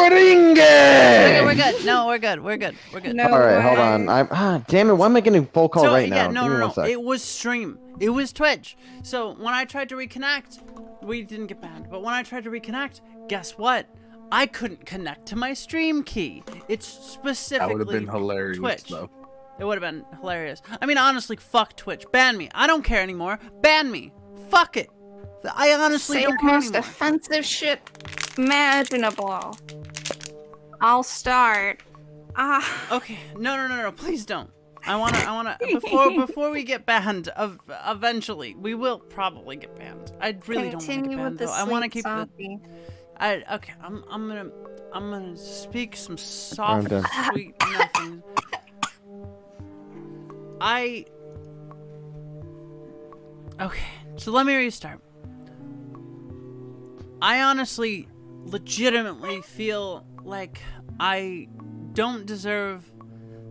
Kringle! We're good. No, we're good. We're good. We're good. No All right, hold way. on. Damn it! Why am I getting full call So right yeah, now? no, Give me no, one no. sec. It was stream. It was Twitch. So when I tried to reconnect, we didn't get banned. But when I tried to reconnect, guess what? I couldn't connect to my stream key. It's specifically That would have been hilarious, Twitch. though. It would have been hilarious. I mean, honestly, fuck Twitch. Ban me. I don't care anymore. Ban me. Fuck it. I honestly Say don't the care most anymore. offensive shit imaginable. I'll start. Okay. No. Please don't. I wanna. Before we get banned, eventually we will probably get banned. I really don't want to Continue get with banned the though. I want to sweet keep zombie. Okay. I'm gonna speak some soft, done. sweet nothing. Okay. So let me restart. I honestly, legitimately feel like I don't deserve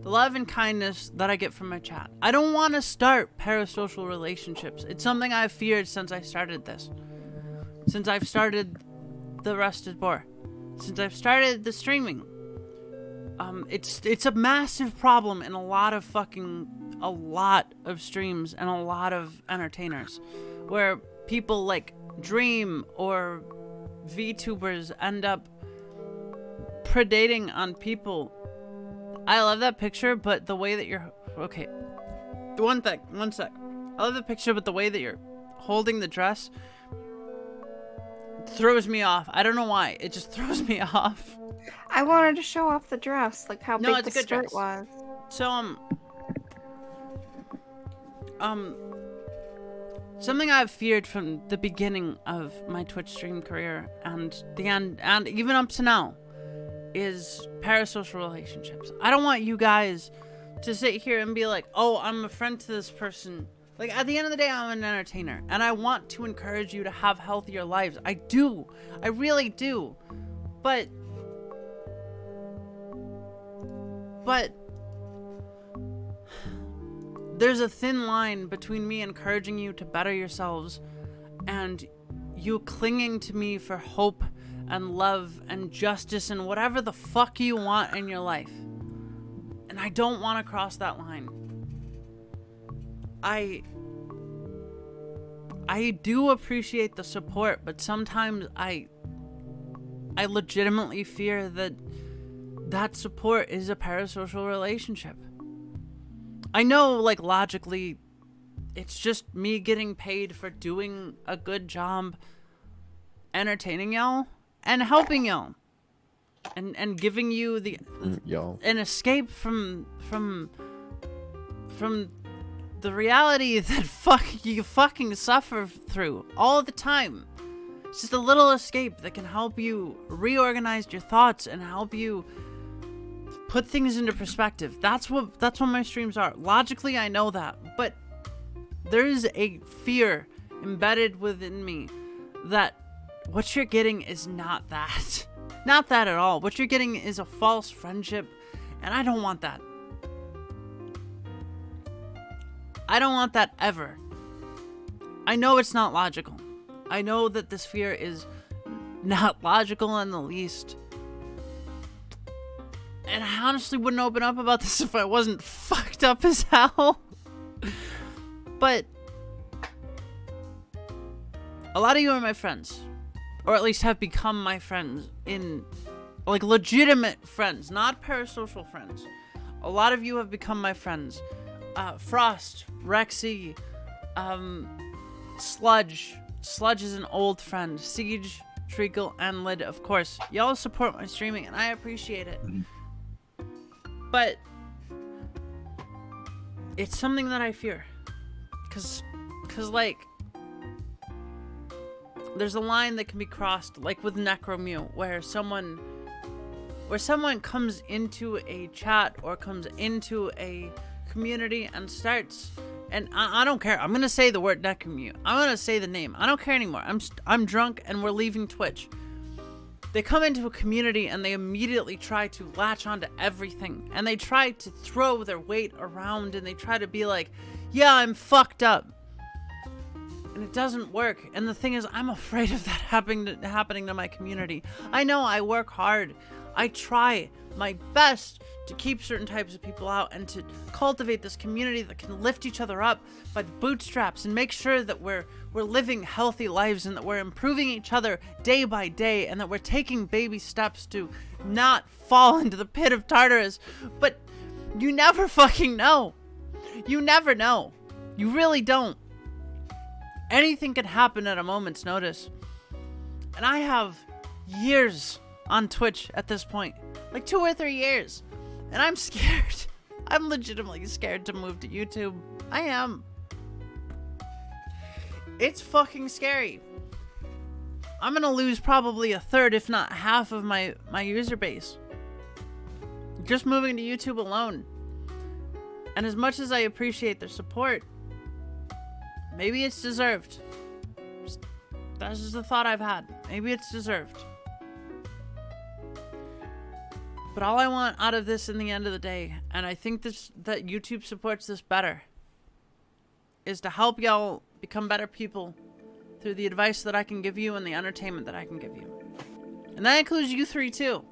the love and kindness that I get from my chat. I don't want to start parasocial relationships. It's something I've feared since I started this. Since I've started the Rusted Boar. Since I've started the streaming. It's a massive problem in a lot of streams and a lot of entertainers. Where people like Dream or VTubers end up predating on people. I love that picture, but the way that you're... Okay. One sec. I love the picture, but the way that you're holding the dress throws me off. I don't know why. It just throws me off. I wanted to show off the dress, like how No, big it's the a good skirt dress. was. So, something I've feared from the beginning of my Twitch stream career and the end, and even up to now, is parasocial relationships. I don't want you guys to sit here and be like, oh, I'm a friend to this person. Like, at the end of the day, I'm an entertainer, and I want to encourage you to have healthier lives. I do. I really do. But there's a thin line between me encouraging you to better yourselves and you clinging to me for hope and love and justice and whatever the fuck you want in your life. And I don't want to cross that line. I do appreciate the support, but sometimes I legitimately fear that support is a parasocial relationship. I know, like, logically, it's just me getting paid for doing a good job entertaining y'all and helping y'all and giving you Y'all. an escape from the reality that you fucking suffer through all the time. It's just a little escape that can help you reorganize your thoughts and help you put things into perspective. That's what my streams are. Logically, I know that, but there is a fear embedded within me that what you're getting is not that. Not that at all. What you're getting is a false friendship, and I don't want that. I don't want that ever. I know it's not logical. I know that this fear is not logical in the least. And I honestly wouldn't open up about this if I wasn't fucked up as hell. But a lot of you are my friends. Or at least have become my friends in, like, legitimate friends, not parasocial friends. A lot of you have become my friends. Frost, Rexy, Sludge. Sludge is an old friend. Siege, Treacle, and Lid, of course. Y'all support my streaming, and I appreciate it. But it's something that I fear. Cause like, there's a line that can be crossed, like with Necromew, where someone comes into a chat or comes into a community and starts, and I don't care. I'm gonna say the word Necromew. I'm gonna say the name. I don't care anymore. I'm drunk and we're leaving Twitch. They come into a community and they immediately try to latch onto everything, and they try to throw their weight around, and they try to be like, yeah, I'm fucked up. And it doesn't work. And the thing is, I'm afraid of that happening to my community. I know I work hard. I try my best to keep certain types of people out and to cultivate this community that can lift each other up by the bootstraps and make sure that we're living healthy lives and that we're improving each other day by day and that we're taking baby steps to not fall into the pit of Tartarus. But you never fucking know. You never know. You really don't. Anything can happen at a moment's notice. And I have years on Twitch at this point. Like 2 or 3 years. And I'm scared. I'm legitimately scared to move to YouTube. I am. It's fucking scary. I'm gonna lose probably a third, if not half of my user base. Just moving to YouTube alone. And as much as I appreciate their support, maybe it's deserved. That's just the thought I've had. Maybe it's deserved. But all I want out of this in the end of the day, and I think that YouTube supports this better, is to help y'all become better people through the advice that I can give you and the entertainment that I can give you. And that includes you three too.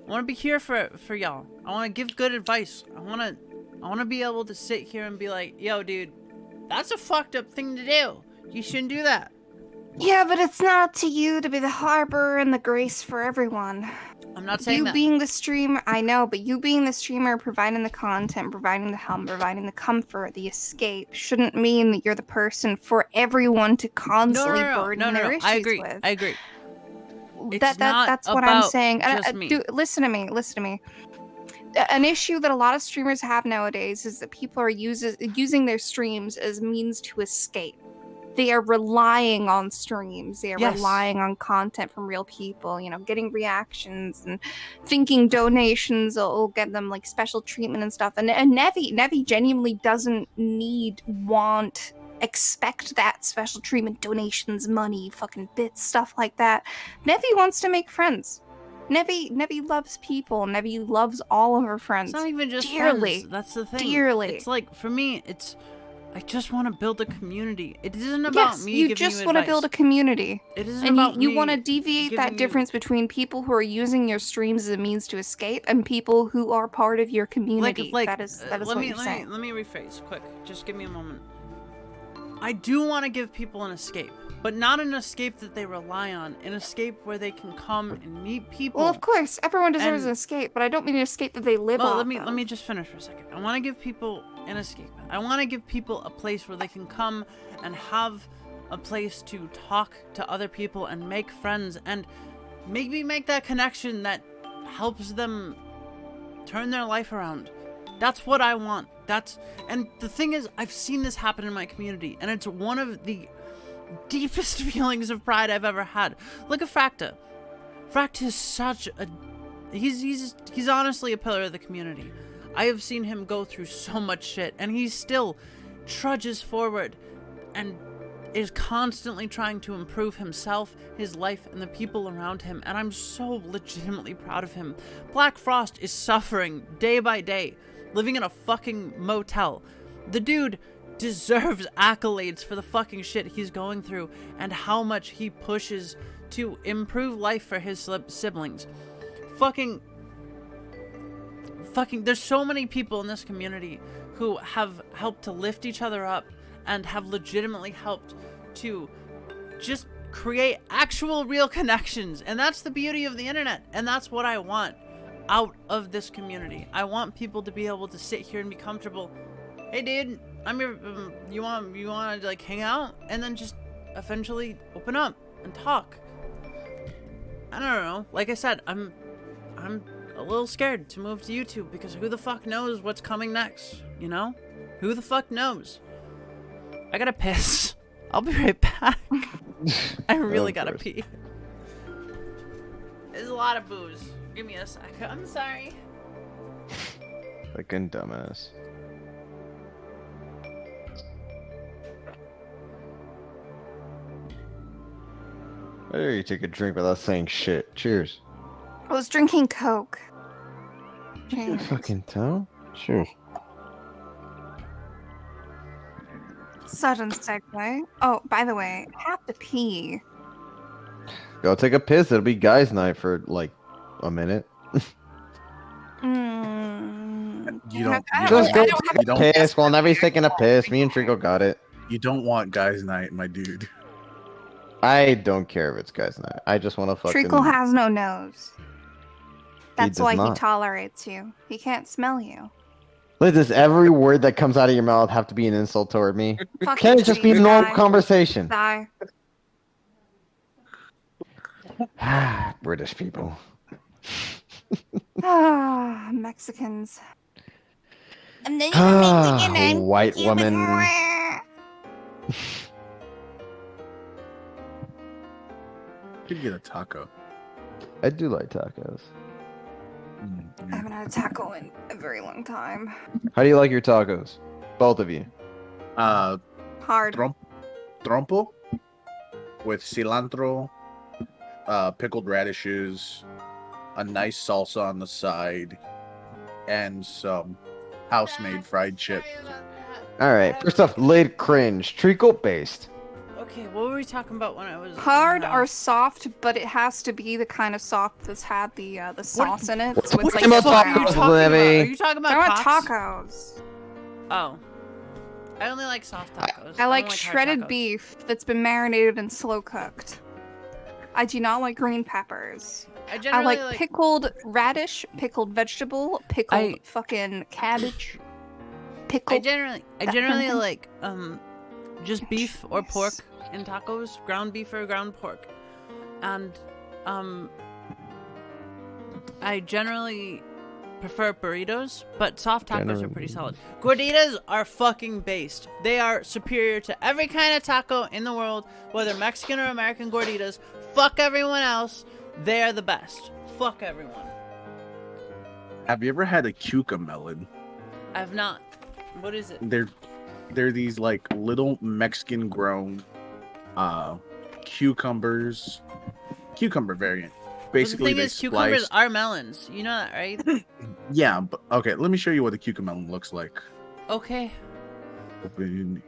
I want to be here for y'all. I want to give good advice. I want to be able to sit here and be like, yo, dude, that's a fucked up thing to do. You shouldn't do that. Yeah, but it's not up to you to be the harbor and the grace for everyone. I'm not saying that. You being the streamer, I know, but you being the streamer, providing the content, providing the help, providing the comfort, the escape, shouldn't mean that you're the person for everyone to constantly burden their issues with. I agree. That's what I'm saying. Me. Dude, listen to me. An issue that a lot of streamers have nowadays is that people are using their streams as means to escape. They are relying on streams. They are relying on content from real people, getting reactions and thinking donations will get them like special treatment and stuff. And Nevi genuinely doesn't expect that special treatment, donations, money, fucking bits, stuff like that. Nevi wants to make friends. Nevi loves people. Nevi loves all of her friends. It's not even just dearly. Friends. That's the thing. Dearly. It's like, for me, I just want to build a community. It isn't about me giving you advice. You just want to build a community. It isn't about me. You want to deviate that difference between people who are using your streams as a means to escape and people who are part of your community. That is what you're saying. Let me rephrase quick. Just give me a moment. I do want to give people an escape, but not an escape that they rely on. An escape where they can come and meet people. Well, of course, everyone deserves an escape, but I don't mean an escape that they live off let me just finish for a second. I want to give people an escape. I want to give people a place where they can come and have a place to talk to other people and make friends and maybe make that connection that helps them turn their life around. That's what I want. And the thing is, I've seen this happen in my community, and it's one of the deepest feelings of pride I've ever had. Look at Fracta. Fracta is such a... He's honestly a pillar of the community. I have seen him go through so much shit, and he still trudges forward and is constantly trying to improve himself, his life, and the people around him, and I'm so legitimately proud of him. Black Frost is suffering day by day, living in a fucking motel. The dude deserves accolades for the fucking shit he's going through and how much he pushes to improve life for his siblings. Fucking, there's so many people in this community who have helped to lift each other up and have legitimately helped to just create actual real connections. And that's the beauty of the internet. And that's what I want out of this community. I want people to be able to sit here and be comfortable. Hey dude, I'm your, you want to like hang out? And then just eventually open up and talk. I don't know. Like I said, I'm a little scared to move to YouTube because who the fuck knows what's coming next, you know? Who the fuck knows? I gotta piss. I'll be right back. I really gotta pee. There's a lot of booze. Give me a sec. I'm sorry. Fucking dumbass. I dare you take a drink without saying shit. Cheers. I was drinking Coke. You fucking tell? Cheers. Sudden segue. Oh, by the way, I have to pee. Go take a piss. It'll be guys' night for like a minute. You don't. I You Just don't, go I don't have you don't. piss. Well, Nevy's taking a piss. Me and Trico got it. You don't want guys' night, my dude. I don't care if it's guys' night. I just want to fucking. Treacle has no nose. That's does why he not. tolerates you. He can't smell you. Liz, does every word that comes out of your mouth have to be an insult toward me? Fuck Can you, it just be a Treacle. normal Die. conversation? Die. British people. Ah, Mexicans. And then you're Mexican and White Cuban. woman. Could get a taco. I do like tacos. I haven't had a taco in a very long time. How do you like your tacos? Both of you. Hard. Trompo with cilantro, pickled radishes, a nice salsa on the side, and some house-made fried chips. All right. First off, lid cringe. Treacle based. Okay, what were we talking about when I was Hard in, or soft, but it has to be the kind of soft that's had the sauce in it. what- So it's what like about What are you tacos, talking about? Livy? Are you talking about I want cocks? tacos. Oh. I only like soft tacos. I like don't hard shredded tacos. beef that's been marinated and slow cooked. I do not like green peppers. I I generally like pickled radish, pickled vegetable, pickled fucking cabbage, I pickled. generally that kind of thing. like just beef or pork in tacos, ground beef or ground pork. And I generally prefer burritos, but soft tacos are pretty solid. Gorditas are fucking based. They are superior to every kind of taco in the world, whether Mexican or American gorditas. Fuck everyone else. They are the best. Fuck everyone. Have you ever had a cucamelon? I've not. What is it? They're these like little Mexican grown cucumbers, cucumber variant. Basically, the thing they is, cucumbers sliced. are melons. You know that, right? Yeah, but okay. Let me show you what a cucamelon looks like. Okay. Open.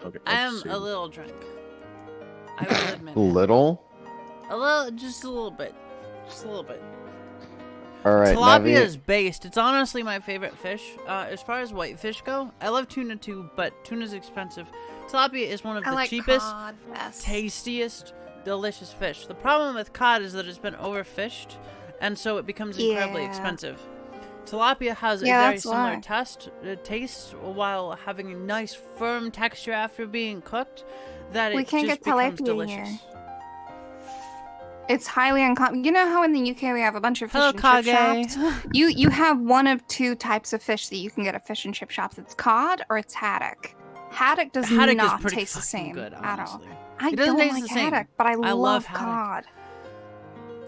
Okay, I am let's see. a little drunk. I will admit. Little. A little, just a little bit. Just a little bit. All right. Tilapia Navi. is based. It's honestly my favorite fish. As far as white fish go, I love tuna too, but tuna's expensive. Tilapia is one of I the like cheapest, cod best. tastiest, delicious fish. The problem with cod is that it's been overfished, and so it becomes incredibly Yeah. expensive. Tilapia has Yeah, a very that's similar why. taste while having a nice firm texture after being cooked. That We it can't just get becomes tilapia delicious. here. It's highly uncommon. You know how in the UK we have a bunch of fish Hello, and chip Kage. shops? You have one of two types of fish that you can get at fish and chip shops. It's cod or it's haddock. Haddock does Haddock not is pretty taste the fucking same good, at all. honestly. I It doesn't don't taste like the same. haddock, but I love love haddock. cod.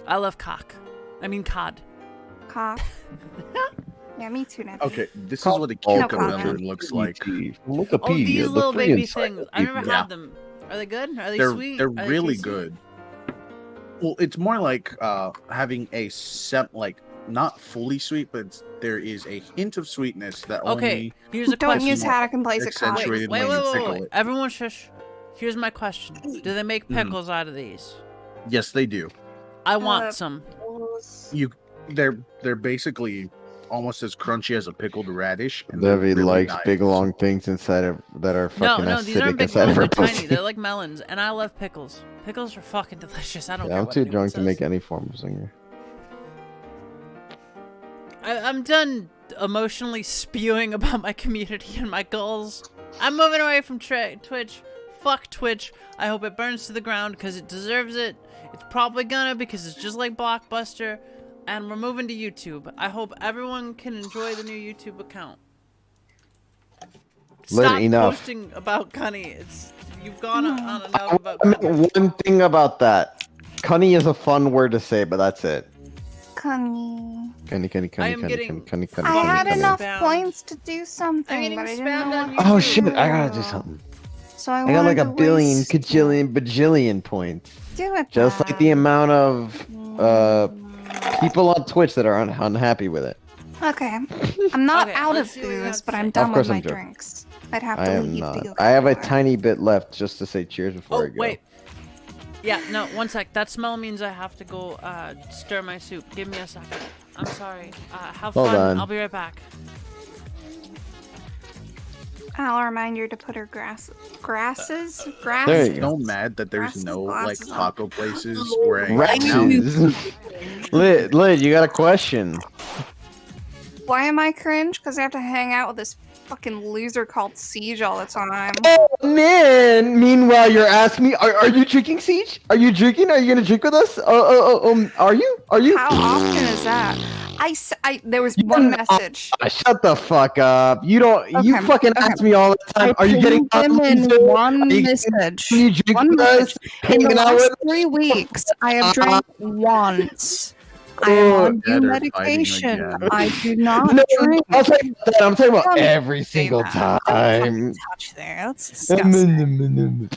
I love cod. Cod. Yeah, me too, Ned. Okay, this is Called what a No cucumber comment. looks like. Wikipedia. Oh, these the little free baby things. I've encyclopedia. never Yeah. had them. Are they good? Are they They're sweet? they're Are they really tasty? good. Well, it's more like having a like not fully sweet, but there is a hint of sweetness that Okay, only here's a Don't question. use haddock in place of cod. accentuated Wait, when wait, you wait, pickle wait. it. Everyone shush. Here's my question. Do they make Mhm. pickles out of these? Yes, they do. I want Uh, some. They're basically almost as crunchy as a pickled radish. And Debbie they're really likes nice. big long things inside of that are No, fucking no, these acidic aren't big inside melons. of They're her tiny. pussy. They're like melons, and I love pickles. Pickles are fucking delicious. I don't Yeah, care I'm what too anyone drunk to says. make any form of singer. I'm done emotionally spewing about my community and my goals. I'm moving away from Twitch. Fuck Twitch. I hope it burns to the ground because it deserves it. It's probably gonna because it's just like Blockbuster. And we're moving to YouTube. I hope everyone can enjoy the new YouTube account. Stop enough. posting about Cunny. You've gone on enough about I Cunny. mean, one thing about that. Cunny is a fun word to say, but that's it. Cunny. Cunny, cunny, I cunny, am cunny, getting- cunny, cunny, I cunny, had cunny. enough Spammed. points to do something, I'm getting but I didn't spammed know on what Oh to shit, do. I gotta do something. So I I got like wanted a to billion, waste it. cajillion, bajillion points. Do it. Just like the then. amount of people on Twitch that are unhappy with it. Okay. I'm not Okay, out of let's see what you have booze, to but say. I'm Of done with course my I'm joking. drinks. I'd have I to am leave not. to go I have a get tiny bit left just to say cheers before I Oh, go. wait. Yeah, no, one sec. That smell means I have to go stir my soup. Give me a second. I'm sorry. Have Hold fun. on. I'll be right back. I'll remind you to put her grasses. There you go. So mad that there's Glasses, no like glasses on. taco places where I hang out. Ratches. Lit, you got a question. Why am I cringe? Because I have to hang out with this fucking loser called Siege all the time. Oh man! Meanwhile, you're asking me, are you drinking, Siege? Are you drinking? Are you gonna drink with us? Are you? Are you? How often is that? There was one message. Shut the fuck up! You don't. You Okay, fucking okay. ask me all the time. Are you getting them in too? one Are you- message? Can you drink One with us? message. In the Hanging out last with 3 weeks, I have drank once. I am on Dad new are fighting medication. again. I do not No, drink. I'm talking about that. I'm talking about Don't every say single that. Don't fucking time. touch there. That's disgusting.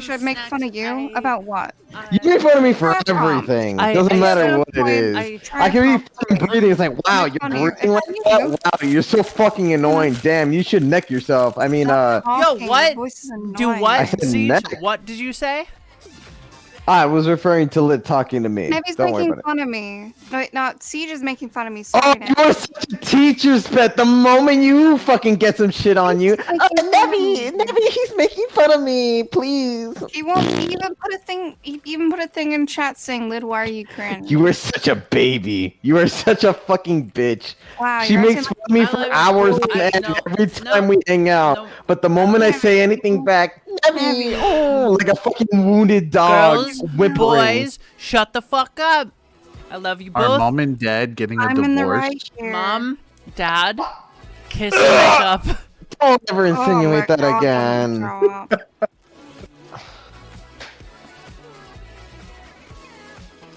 Should I make fun of you about what? You make fun of me for Try Tom. everything. I- Doesn't I- matter what it I- is. I- Try I can Tom. be fucking breathing. It's like, wow, Make you're fun of you. breathing like You that? do. Wow, you're so fucking annoying. Damn, you should neck yourself. I mean, Stop talking. Your what? voice is Do annoying. what? I said Siege, neck. what did you say? I was referring to Lit talking to me. Maybe he's Don't worry making about it. fun of me. No, Siege is making fun of me. Oh, Sorry, you are such a teacher's pet. The moment you fucking get some shit on you, I oh, can't. Nebby, he's making fun of me. Please. He won't even put a thing. He even put a thing in chat saying, "Lid, why are you cringe?" You are such a baby. You are such a fucking bitch. Wow, She you're makes acting fun of me I for love you. hours on I- end no, every time no, we hang out. no. But the moment I Okay. say anything back, Nebby, Nebby. oh, like a fucking wounded dog. Girls, whimpering. boys, shut the fuck up. I love you Are both. mom and dad getting a I'm divorce? in the right here. Mom, Dad, kiss and make up. Don't ever Oh insinuate my that God, again. I'm gonna throw up.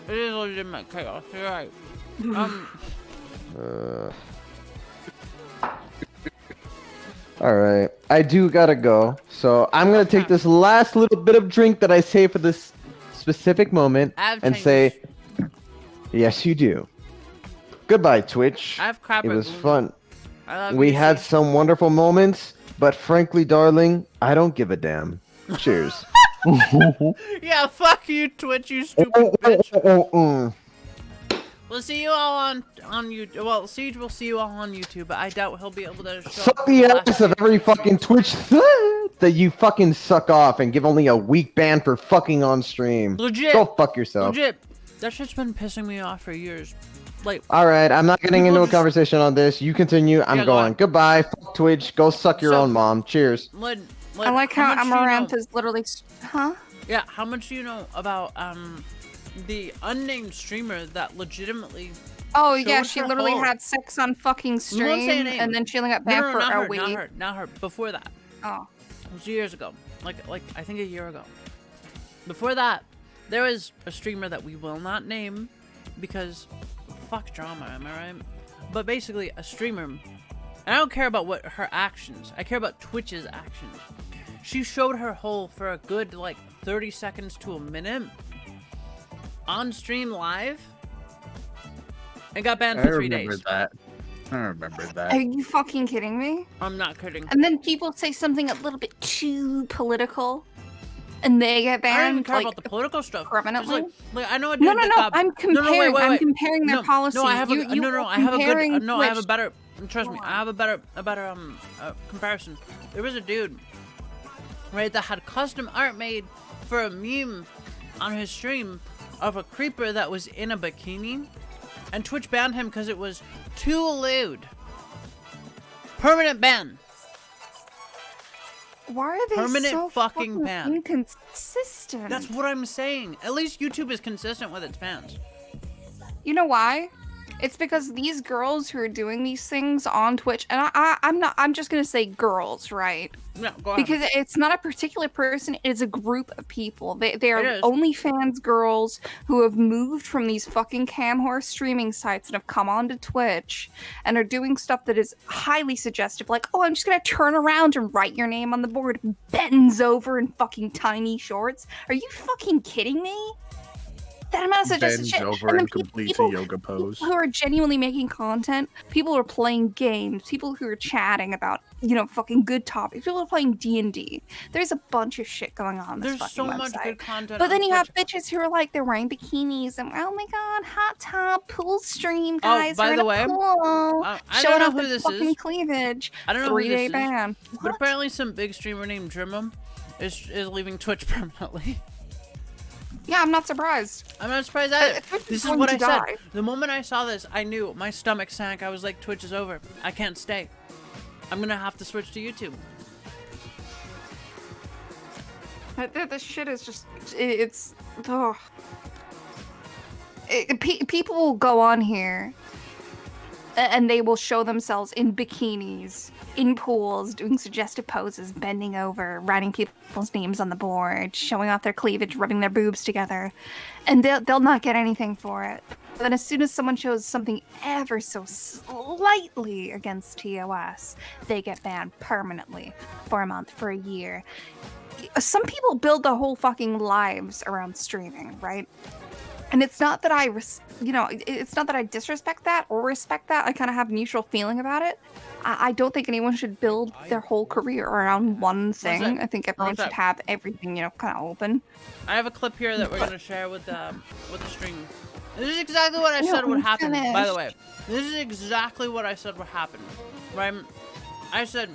It is legitimate chaos. You're right. Uh, all right, I do gotta go, so I'm gonna take this last little bit of drink that I saved for this specific moment I have and change. say, yes, you do. Goodbye, Twitch. I have crab. It was ragout. fun. I love We you, had Siege. some wonderful moments, but frankly, darling, I don't give a damn. Cheers. Yeah, fuck you, Twitch, you Oh, stupid oh, bitch. oh, oh, oh. We'll see you all on YouTube. Well, Siege will see you all on YouTube, but I doubt he'll be able to show Suck up the last ass of year. every fucking Twitch that you fucking suck off and give only a week ban for fucking on stream. Legit. Go fuck yourself. Legit. That shit's been pissing me off for years. Like, All right, I'm not getting People into a just- conversation on this. You continue. I'm Yeah, go going. on. Goodbye. Fuck Twitch. Go suck your So- own mom. Cheers. I like how much do you know- Amaranth is literally. Huh? Yeah, how much do you know about the unnamed streamer that legitimately? Oh yeah, Showed she her literally whole- had sex on fucking We won't say a stream, name. and then she only got No, banned no, for not a her, week. not her, not her. Before that, Oh, it was years ago. Like I think a year ago. Before that, there was a streamer that we will not name because fuck drama, am I right? But basically, a streamer. And I don't care about what her actions. I care about Twitch's actions. She showed her hole for a good like 30 seconds to a minute on stream live and got banned I for 3 remember days. that. I remember are that. you fucking kidding me? I'm not kidding. And then people say something a little bit too political, and they get I don't even banned. care Like, about the political stuff. Just permanently? like I know a dude no, no, that no. got- I'm comparing. wait, I'm wait. comparing their policy. No, I have a you no, no. are I have a comparing good. No, I have a Twitch. better. Trust me, Go I have a better comparison. There was a dude, right, that had custom art made for a meme on his stream of a creeper that was in a bikini, and Twitch banned him because it was too lewd. Permanent ban. Why are they Permanent so fucking ban. inconsistent? That's what I'm saying. At least YouTube is consistent with its bans. You know why? It's because these girls who are doing these things on Twitch, and I'm just gonna say girls, right? No, go ahead. Because it's not a particular person; it's a group of people. They It are is. OnlyFans girls who have moved from these fucking cam horse streaming sites and have come onto Twitch and are doing stuff that is highly suggestive, like, "Oh, I'm just gonna turn around and write your name on the board," bends over in fucking tiny shorts. Are you fucking kidding me? That amount of suggested Bends shit. over then and completes a yoga pose. People who are genuinely making content, people who are playing games, people who are chatting about, fucking good topics, people who are playing D&D. There's a bunch of shit going on this There's fucking so website. much good content. But then on you have Twitch. bitches who are like, they're wearing bikinis and, oh my god, hot tub, pool stream, guys. by we're in the a way, pool, I showing don't know off who their this fucking is. cleavage. I don't know who 3-day this ban. is. But What? apparently some big streamer named Drimum is leaving Twitch permanently. Yeah, I'm not surprised. I'm not surprised either. Twitch is This is going what to I die. said. The moment I saw this, I knew. My stomach sank. I was like, Twitch is over. I can't stay. I'm gonna have to switch to YouTube. This shit is just, it's, oh. People will go on here and they will show themselves in bikinis, in pools, doing suggestive poses, bending over, writing people's names on the board, showing off their cleavage, rubbing their boobs together, and they'll not get anything for it. Then as soon as someone shows something ever so slightly against TOS, they get banned permanently for a month, for a year. Some people build their whole fucking lives around streaming, right? And it's not that it's not that I disrespect that or respect that. I kind of have a neutral feeling about it. I don't think anyone should build their whole career around one thing. that? I think everyone What's should that? have everything, kind of open. I have a clip here that we're gonna share with the stream. This is exactly what I No, said would I'm happen. By the way, finished. this is exactly what I said would happen. Right? I said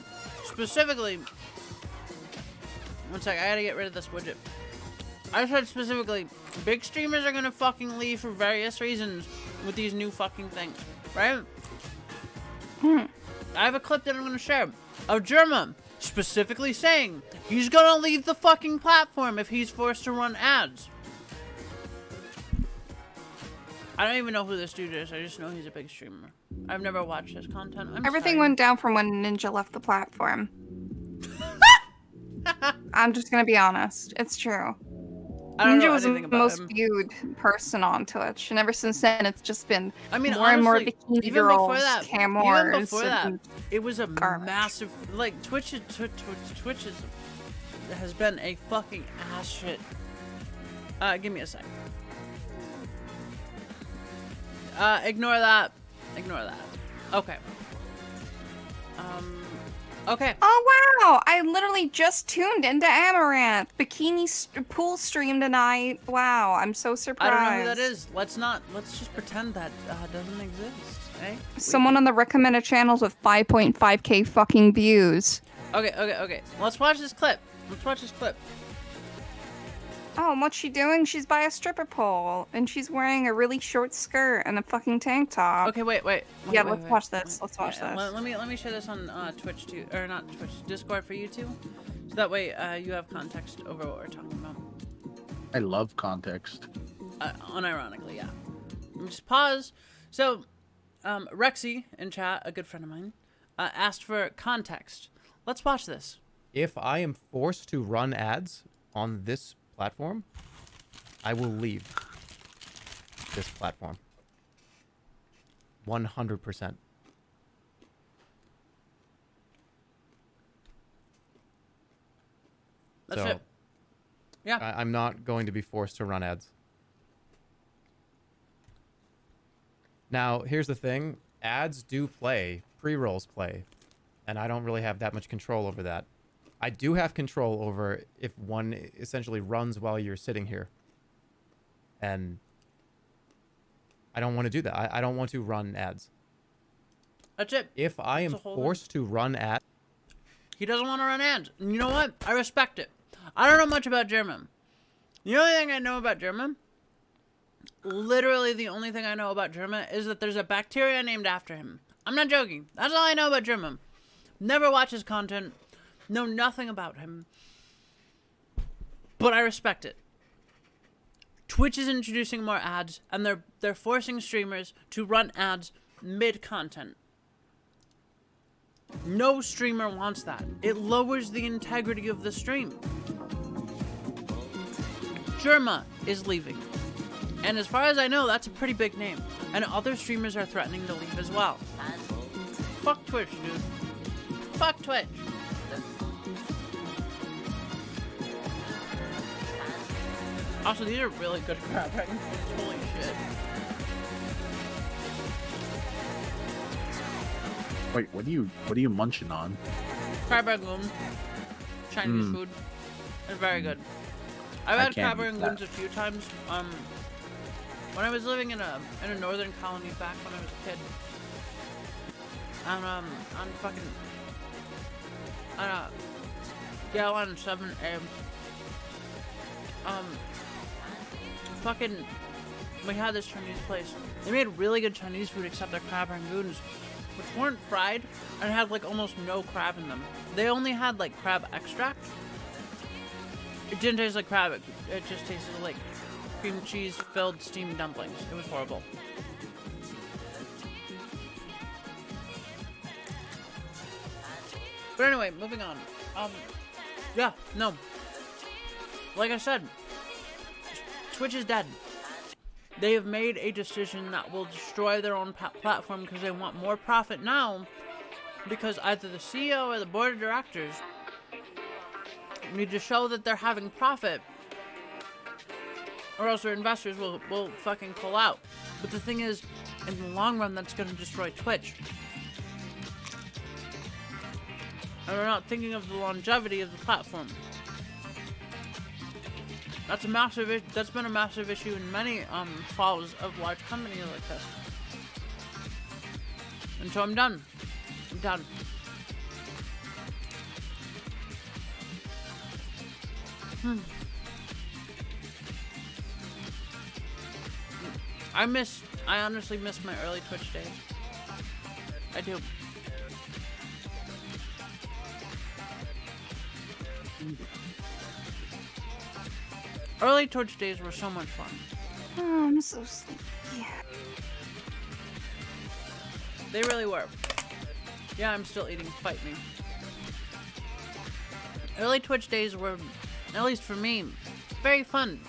specifically. One sec, I gotta get rid of this widget. I said specifically, big streamers are gonna fucking leave for various reasons with these new fucking things, right? I have a clip that I'm gonna share of Germa specifically saying he's gonna leave the fucking platform if he's forced to run ads. I don't even know who this dude is. I just know he's a big streamer. I've never watched his content. Everything sorry. went down from when Ninja left the platform. I'm just gonna be honest. It's true. I don't Ninja know was the anything about most him. viewed person on Twitch, and ever since then, it's just been I mean, more and more honestly, bikini even girls, before that, cam even wars, before that, and it was a garbage. massive like Twitch has been a fucking ass shit. Give me a sec. Ignore that. Ignore that. Okay. Okay. Oh wow! I literally just tuned into Amaranth. Pool stream tonight. Wow, I'm so I surprised. don't know who that is. Let's just pretend that doesn't exist. Eh? Someone on the recommended channels with 5.5k fucking views. Okay. Let's watch this clip. Oh, and what's she doing? She's by a stripper pole, and she's wearing a really short skirt and a fucking tank top. Okay, wait. Yeah, let's watch this. Let's watch this. Let me share this on Twitch too, or not Twitch, Discord for you too, so that way you have context over what we're talking about. I love context. Unironically, yeah. Let me just pause. So, Rexy in chat, a good friend of mine, asked for context. Let's watch this. If I am forced to run ads on this platform, I will leave this platform. 100%. That's So, it. Yeah. I'm not going to be forced to run ads. Now, here's the thing. Ads do play. Pre-rolls play. And I don't really have that much control over that. I do have control over if one essentially runs while you're sitting here. And I don't want to do that. I don't want to run ads. That's it. If I am That's the whole thing. forced to run ads, He doesn't want to run ads. And you know what? I respect it. I don't know much about German. The only thing I know about German, literally the only thing I know about German is that there's a bacteria named after him. I'm not joking. That's all I know about German. Never watch his content. Know nothing about him. But I respect it. Twitch is introducing more ads, and they're forcing streamers to run ads mid-content. No streamer wants that. It lowers the integrity of the stream. Germa is leaving. And as far as I know, that's a pretty big name. And other streamers are threatening to leave as well. Fuck Twitch, dude. Fuck Twitch. Also, these are really good crab rangoons. Holy shit. Wait, what are you munching on? Crab rangoon. Chinese food. It's very good. I've I had can't crab eat rangoons that. a few times. When I was living in a northern colony back when I was a kid. On fucking Gallon 7A. Fucking we had this Chinese place. They made really good Chinese food except their crab rangoons, which weren't fried and had like almost no crab in them. They only had like crab extract. It didn't taste like crab, it just tasted like cream cheese filled steamed dumplings. It was horrible. But anyway, moving on. Yeah, no. Like I said, Twitch is dead. They have made a decision that will destroy their own platform because they want more profit now. Because either the CEO or the board of directors need to show that they're having profit, or else their investors will fucking pull out. But the thing is, in the long run, that's going to destroy Twitch. And we're not thinking of the longevity of the platform. That's been a massive issue in many falls of large companies like this. And so I'm done. I'm done. I honestly miss my early Twitch days. I do. Early Twitch days were so much fun. Oh, I'm so sleepy. They really were. Yeah, I'm still eating. Fight me. Early Twitch days were, at least for me, very fun.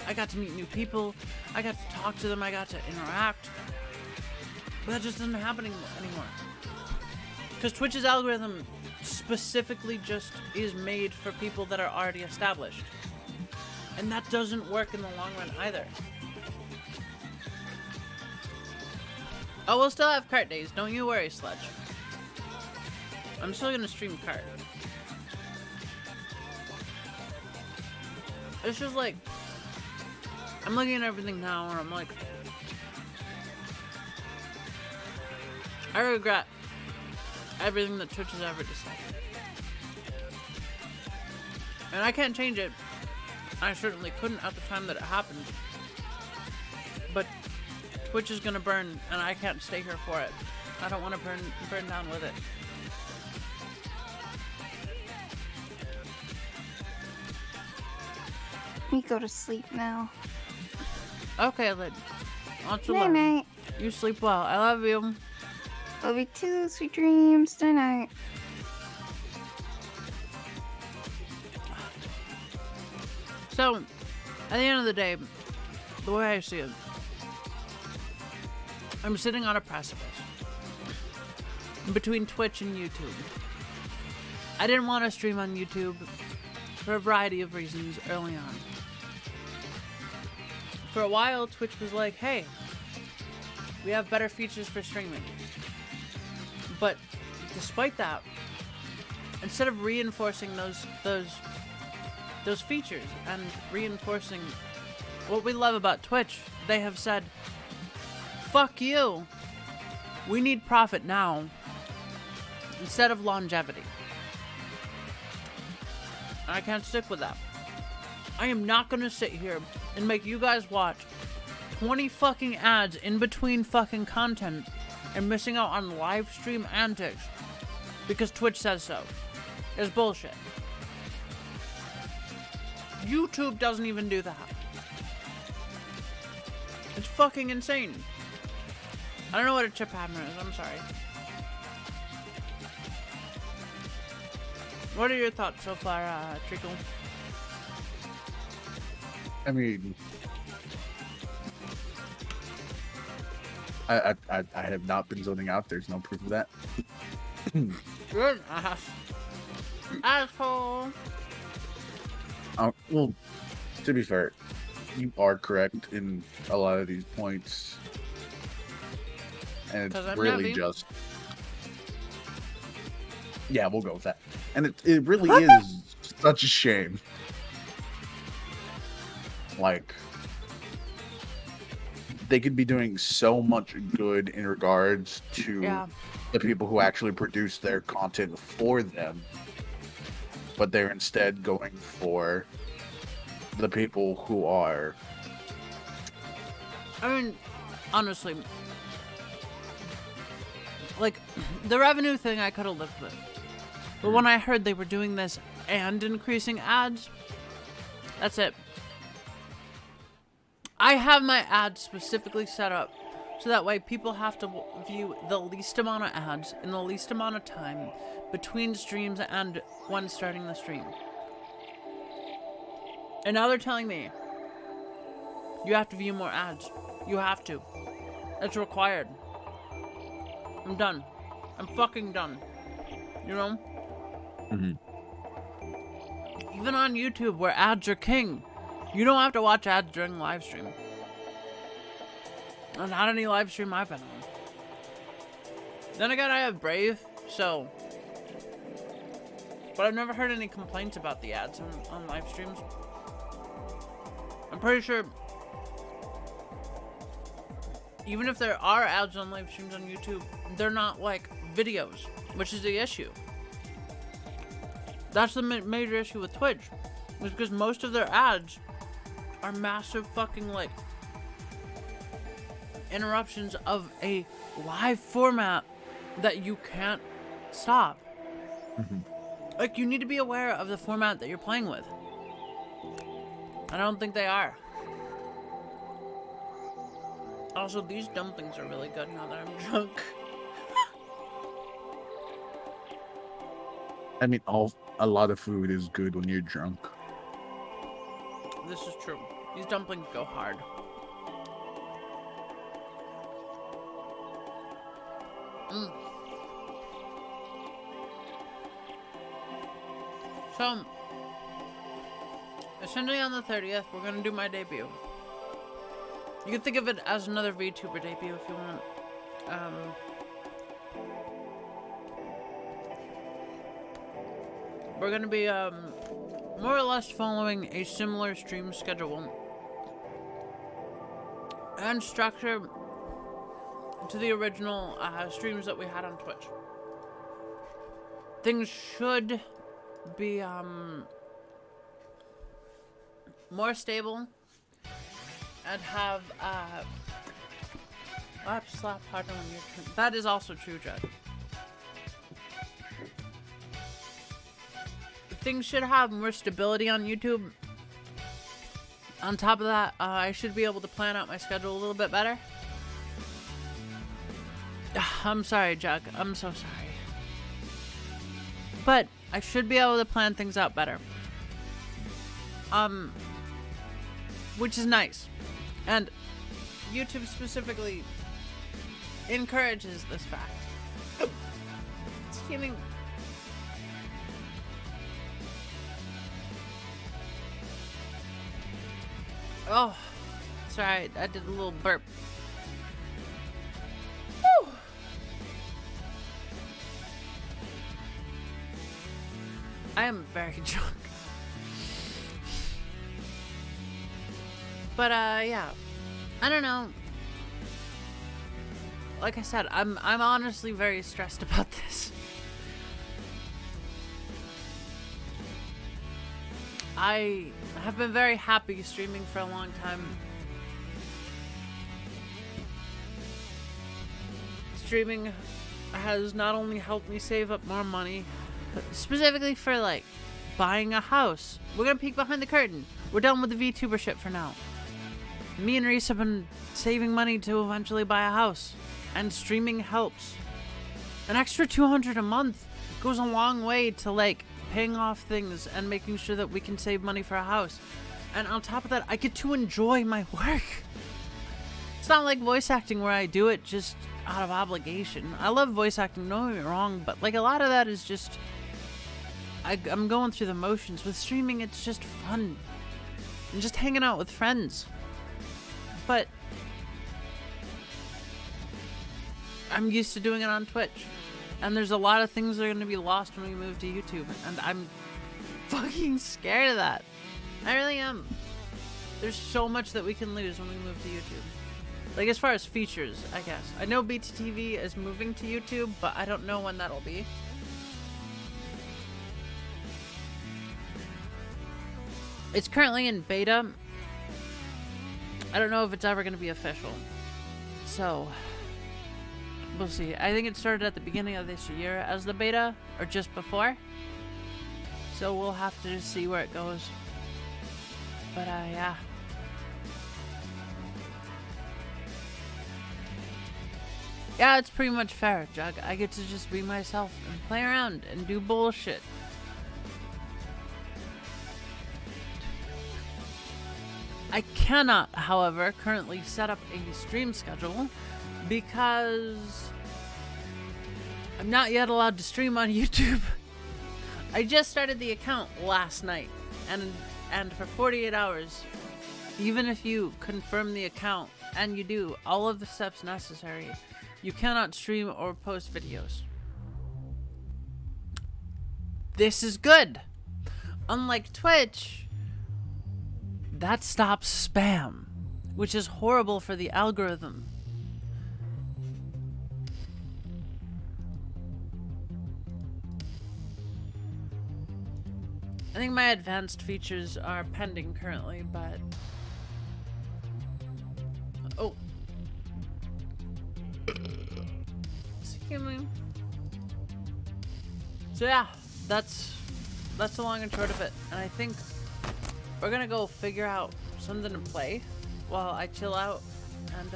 I got to meet new people. I got to talk to them. I got to interact. But that just isn't happening anymore. Because Twitch's algorithm specifically just is made for people that are already established. And that doesn't work in the long run either. Oh, we'll still have cart days. Don't you worry, Sledge. I'm still gonna stream cart. It's just like, I'm looking at everything now and I'm like, I regret everything that Twitch has ever decided. And I can't change it. I certainly couldn't at the time that it happened. But Twitch is gonna burn, and I can't stay here for it. I don't want to burn down with it. We go to sleep now. Okay, Lid. On to Night love. night. You sleep well. I love you. Love you too. Sweet dreams. Night night. So, at the end of the day, the way I see it, I'm sitting on a precipice between Twitch and YouTube. I didn't want to stream on YouTube for a variety of reasons early on. For a while, Twitch was like, hey, we have better features for streaming. But despite that, instead of reinforcing those features and reinforcing what we love about Twitch, they have said, fuck you. We need profit now instead of longevity. And I can't stick with that. I am not gonna sit here and make you guys watch 20 fucking ads in between fucking content and missing out on live stream antics because Twitch says so. It's bullshit. YouTube doesn't even do that. It's fucking insane. I don't know what a chip hammer is, I'm sorry. What are your thoughts so far, Treacle? I mean, I have not been zoning out. There's no proof of that. You're an ass. Asshole. Well, to be fair, you are correct in a lot of these points. And 'Cause it's I'm really heavy. just. Yeah, we'll go with that. And it really is such a shame. Like, they could be doing so much good in regards to Yeah. the people who actually produce their content for them, but they're instead going for the people who are. I mean, honestly, like, the revenue thing I could have lived with. But when I heard they were doing this and increasing ads, that's it. I have my ads specifically set up so that way people have to view the least amount of ads in the least amount of time between streams and when starting the stream. And now they're telling me you have to view more ads. You have to. It's required. I'm done. I'm fucking done. You know? Even on YouTube, where ads are king, you don't have to watch ads during live stream. Not any live stream I've been on. Then again, I have Brave, so. But I've never heard any complaints about the ads on live streams. I'm pretty sure. Even if there are ads on live streams on YouTube, they're not like videos, which is the issue. That's the major issue with Twitch, is because most of their ads are massive fucking like interruptions of a live format that you can't stop. Like, you need to be aware of the format that you're playing with. I don't think they are. Also, these dumplings are really good now that I'm drunk. I mean, a lot of food is good when you're drunk. This is true. These dumplings go hard. So, essentially on the 30th, we're gonna do my debut. You can think of it as another VTuber debut if you want. We're gonna be more or less following a similar stream schedule and structure to the original streams that we had on Twitch. Things should be more stable and have slap harder when you're. That is also true, Judd. Things should have more stability on YouTube. On top of that, I should be able to plan out my schedule a little bit better. I'm sorry, Jack. I'm so sorry. But I should be able to plan things out better. Which is nice. And YouTube specifically encourages this fact. It's kidding. Oh, sorry, I did a little burp. Woo! I am very drunk. But yeah, I don't know. Like I said, I'm honestly very stressed about this. I have been very happy streaming for a long time. Streaming has not only helped me save up more money, but specifically for like buying a house. We're gonna peek behind the curtain. We're done with the VTuber shit for now. Me and Reese have been saving money to eventually buy a house, and streaming helps. An extra $200 a month goes a long way to like paying off things and making sure that we can save money for a house. And on top of that, I get to enjoy my work. It's not like voice acting where I do it just out of obligation. I love voice acting, don't get me wrong, but like a lot of that is just I'm going through the motions. With streaming, it's just fun. and just hanging out with friends. But I'm used to doing it on Twitch. And there's a lot of things that are going to be lost when we move to YouTube. And I'm fucking scared of that. I really am. There's so much that we can lose when we move to YouTube. Like, as far as features, I guess. I know BTTV is moving to YouTube, but I don't know when that'll be. It's currently in beta. I don't know if it's ever going to be official. So, we'll see. I think it started at the beginning of this year as the beta, or just before. So we'll have to just see where it goes. But, yeah. Yeah, it's pretty much fair, Jug. I get to just be myself and play around and do bullshit. I cannot, however, currently set up a stream schedule because I'm not yet allowed to stream on YouTube. I just started the account last night, and for 48 hours, even if you confirm the account and you do all of the steps necessary, you cannot stream or post videos. This is good. Unlike Twitch, that stops spam, which is horrible for the algorithm. I think my advanced features are pending currently, but... Oh. Excuse me. So yeah, that's the long and short of it. And I think we're gonna go figure out something to play while I chill out and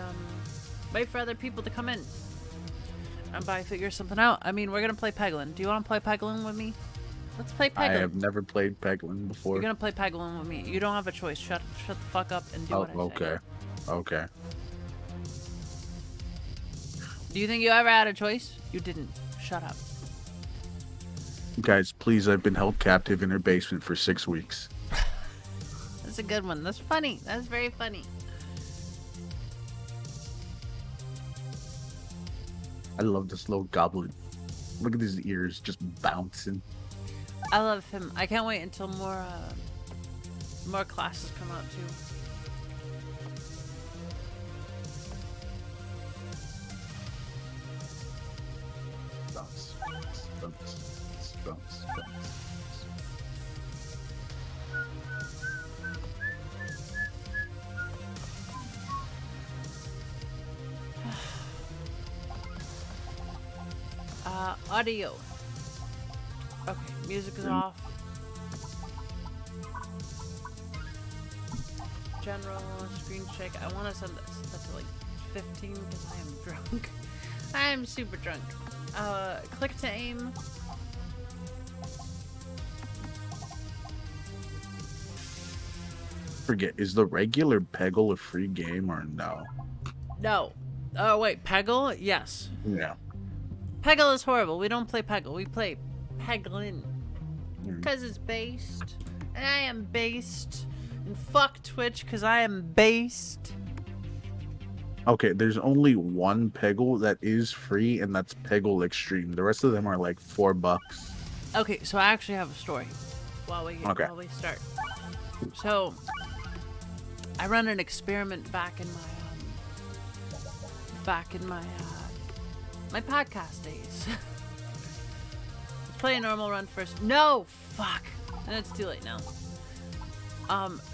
wait for other people to come in. And by figure something out, I mean we're gonna play Peglin. Do you want to play Peglin with me? Let's play Peglin. I have never played Peglin before. You're gonna play Peglin with me. You don't have a choice. Shut the fuck up and do what I say. Okay. Okay. Do you think you ever had a choice? You didn't. Shut up. Guys, please, I've been held captive in her basement for 6 weeks. That's a good one. That's funny. That's very funny. I love this little goblin. Look at his ears just bouncing. I love him. I can't wait until more classes come out too. Bounce, bounce, bounce, bounce. Audio. Okay, music is off. General, screen shake. I want to set that to like 15 because I am drunk. I am super drunk. Click to aim. Forget, is the regular Peggle a free game or no? No. Oh wait, Peggle? Yes. Yeah. Peggle is horrible. We don't play Peggle. We play Peglin. Mm. Because it's based. And I am based. And fuck Twitch because I am based. Okay, there's only one Peggle that is free, and that's Peggle Extreme. The rest of them are like $4. Okay, so I actually have a story while we start. So I run an experiment back in my my podcast days. Let's play a normal run first. No, fuck. And it's too late now.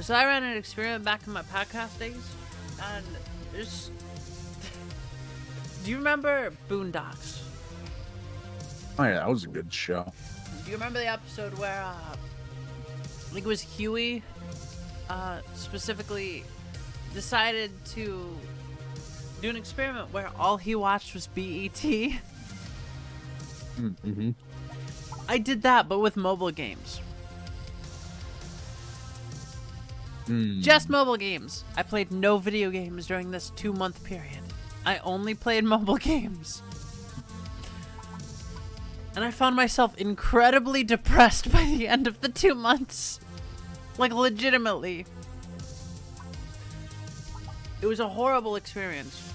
So I ran an experiment back in my podcast days, and there's. Do you remember Boondocks? Oh yeah, that was a good show. Do you remember the episode where I think it was Huey specifically decided to do an experiment where all he watched was BET? Mm-hmm. I did that, but with mobile games. Just mobile games. I played no video games during this 2-month period. I only played mobile games. And I found myself incredibly depressed by the end of the 2 months. Like, legitimately. it was a horrible experience.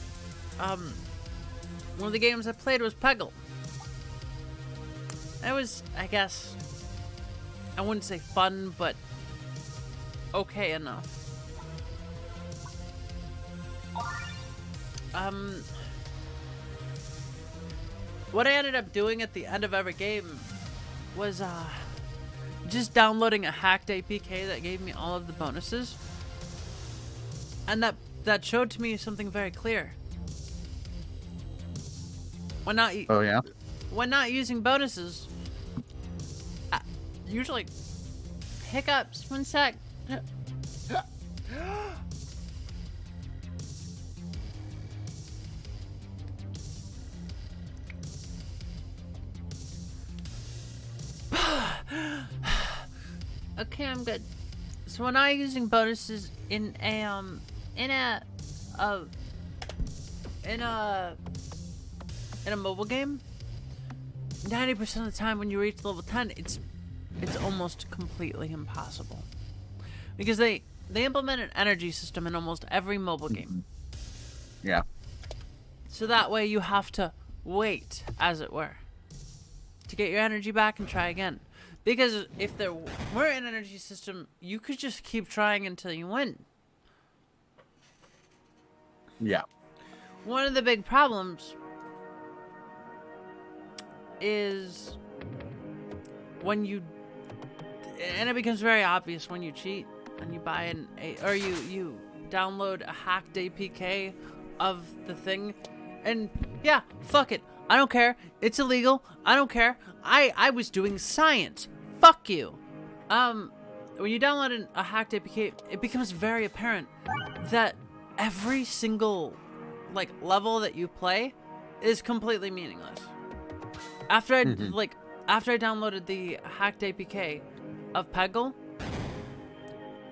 One of the games I played was Peggle. It was, I guess, I wouldn't say fun, but okay enough. What I ended up doing at the end of every game was just downloading a hacked APK that gave me all of the bonuses. And that showed to me something very clear. When not Oh yeah. when not using bonuses, usually hiccups. 1 sec. Okay, I'm good. So when I'm using bonuses in a mobile game, 90% of the time when you reach level 10, it's almost completely impossible. Because they implement an energy system in almost every mobile game. Yeah. So that way you have to wait, as it were, to get your energy back and try again. Because if there were an energy system, you could just keep trying until you win. Yeah. One of the big problems is when you, and it becomes very obvious when you cheat and you buy or you download a hacked APK of the thing, and yeah, fuck it, I don't care, it's illegal, I don't care, I was doing science, fuck you. When you download a hacked APK, it becomes very apparent that every single level that you play is completely meaningless. After I downloaded the hacked APK of Peggle,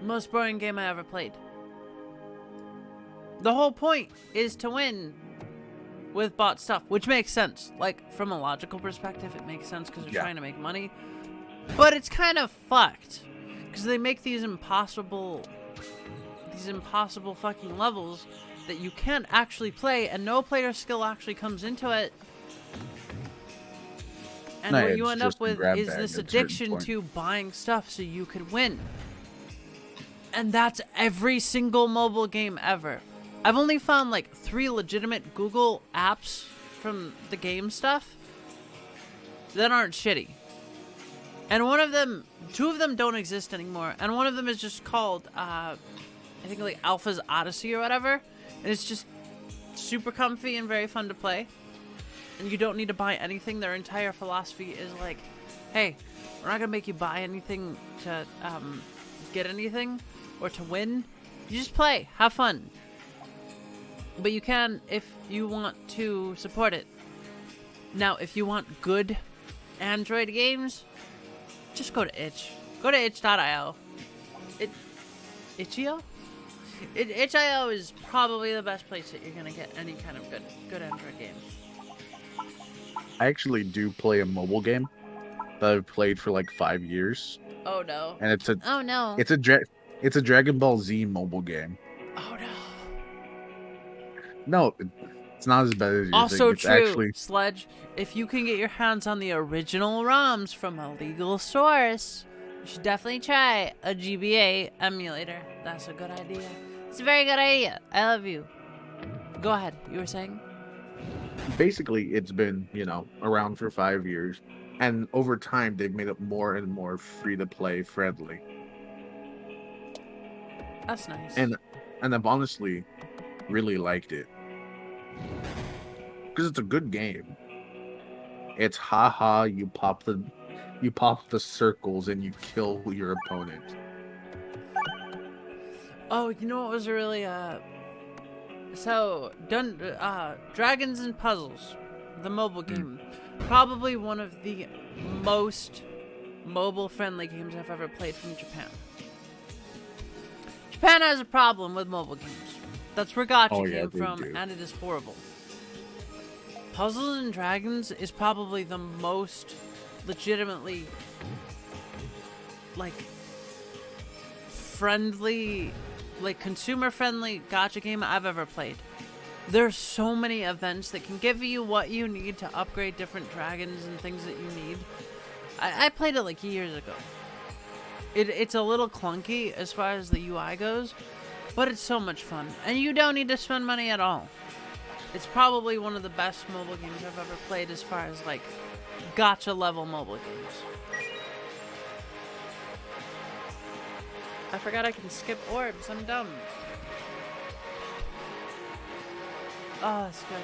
most boring game I ever played. The whole point is to win with bot stuff, which makes sense. Like, from a logical perspective, it makes sense because they're trying to make money. But it's kind of fucked because they make these impossible fucking levels that you can't actually play, and no player skill actually comes into it. And what you end up with is this addiction to buying stuff so you could win. And that's every single mobile game ever. I've only found 3 legitimate Google apps from the game stuff that aren't shitty. And two of them don't exist anymore. And one of them is just called, I think Alpha's Odyssey or whatever. And it's just super comfy and very fun to play. And you don't need to buy anything. Their entire philosophy is hey, we're not gonna make you buy anything to get anything or to win. You just play, have fun. But you can if you want to support it. Now, if you want good Android games, just go to itch. Go to itch.io. Itch.io? Itch.io is probably the best place that you're gonna get any kind of good Android games. I actually do play a mobile game that I've played for 5 years. Oh no. And it's a Oh no. it's a Dragon Ball Z mobile game. Oh no. No, it's not as bad as you Also think. It's true, actually Sledge. If you can get your hands on the original ROMs from a legal source, you should definitely try a GBA emulator. That's a good idea. It's a very good idea. I love you. Go ahead. You were saying? basically it's been, around for 5 years, and over time they've made it more and more free to play friendly. That's nice. And I've honestly really liked it. Because it's a good game. It's haha, you pop the circles and you kill your opponent. Oh, you know what was really so Dragons and Puzzles, the mobile game, probably one of the most mobile friendly games I've ever played from Japan. Japan has a problem with mobile games. That's where Gacha came from, and it is horrible. Puzzles and Dragons is probably the most legitimately friendly like consumer-friendly gacha game I've ever played. There's so many events that can give you what you need to upgrade different dragons and things that you need. I played it like years ago. It's a little clunky as far as the UI goes, but it's so much fun. And you don't need to spend money at all. It's probably one of the best mobile games I've ever played as far as like gacha level mobile games. I forgot I can skip orbs. I'm dumb. Oh, that's good.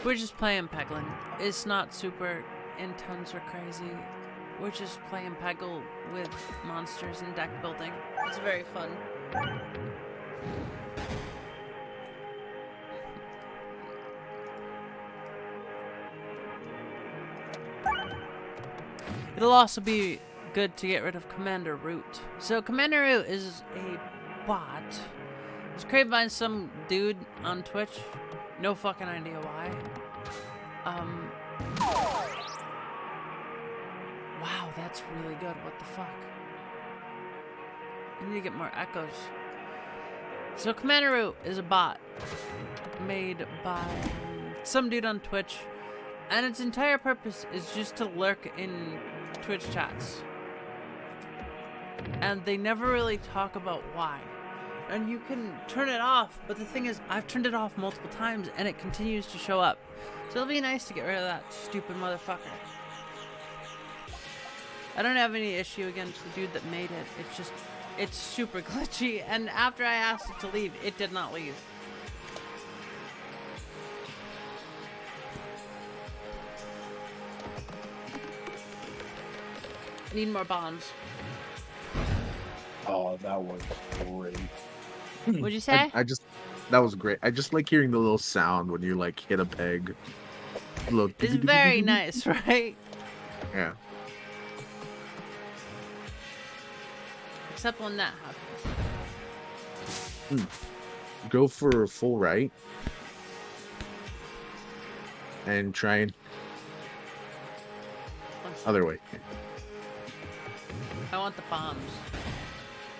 We're just playing Peglin. It's not super intense or crazy. We're just playing Peggle with monsters and deck building. It's very fun. It'll also be good to get rid of Commander Root. So Commander Root is a bot. It was created by some dude on Twitch. No fucking idea why. Wow, that's really good. What the fuck? I need to get more echoes. So Commander Root is a bot made by some dude on Twitch, and its entire purpose is just to lurk in Twitch chats. And they never really talk about why. And you can turn it off, but the thing is, I've turned it off multiple times and it continues to show up. So it'll be nice to get rid of that stupid motherfucker. I don't have any issue against the dude that made it. It's just, it's super glitchy, and after I asked it to leave, it did not leave. Need more bombs. Oh, that was great. What'd you say? That was great. I just like hearing the little sound when you like hit a peg. Little It's very nice, right? Yeah. Except when that happens. Go for full right. And try and other way. I want the bombs.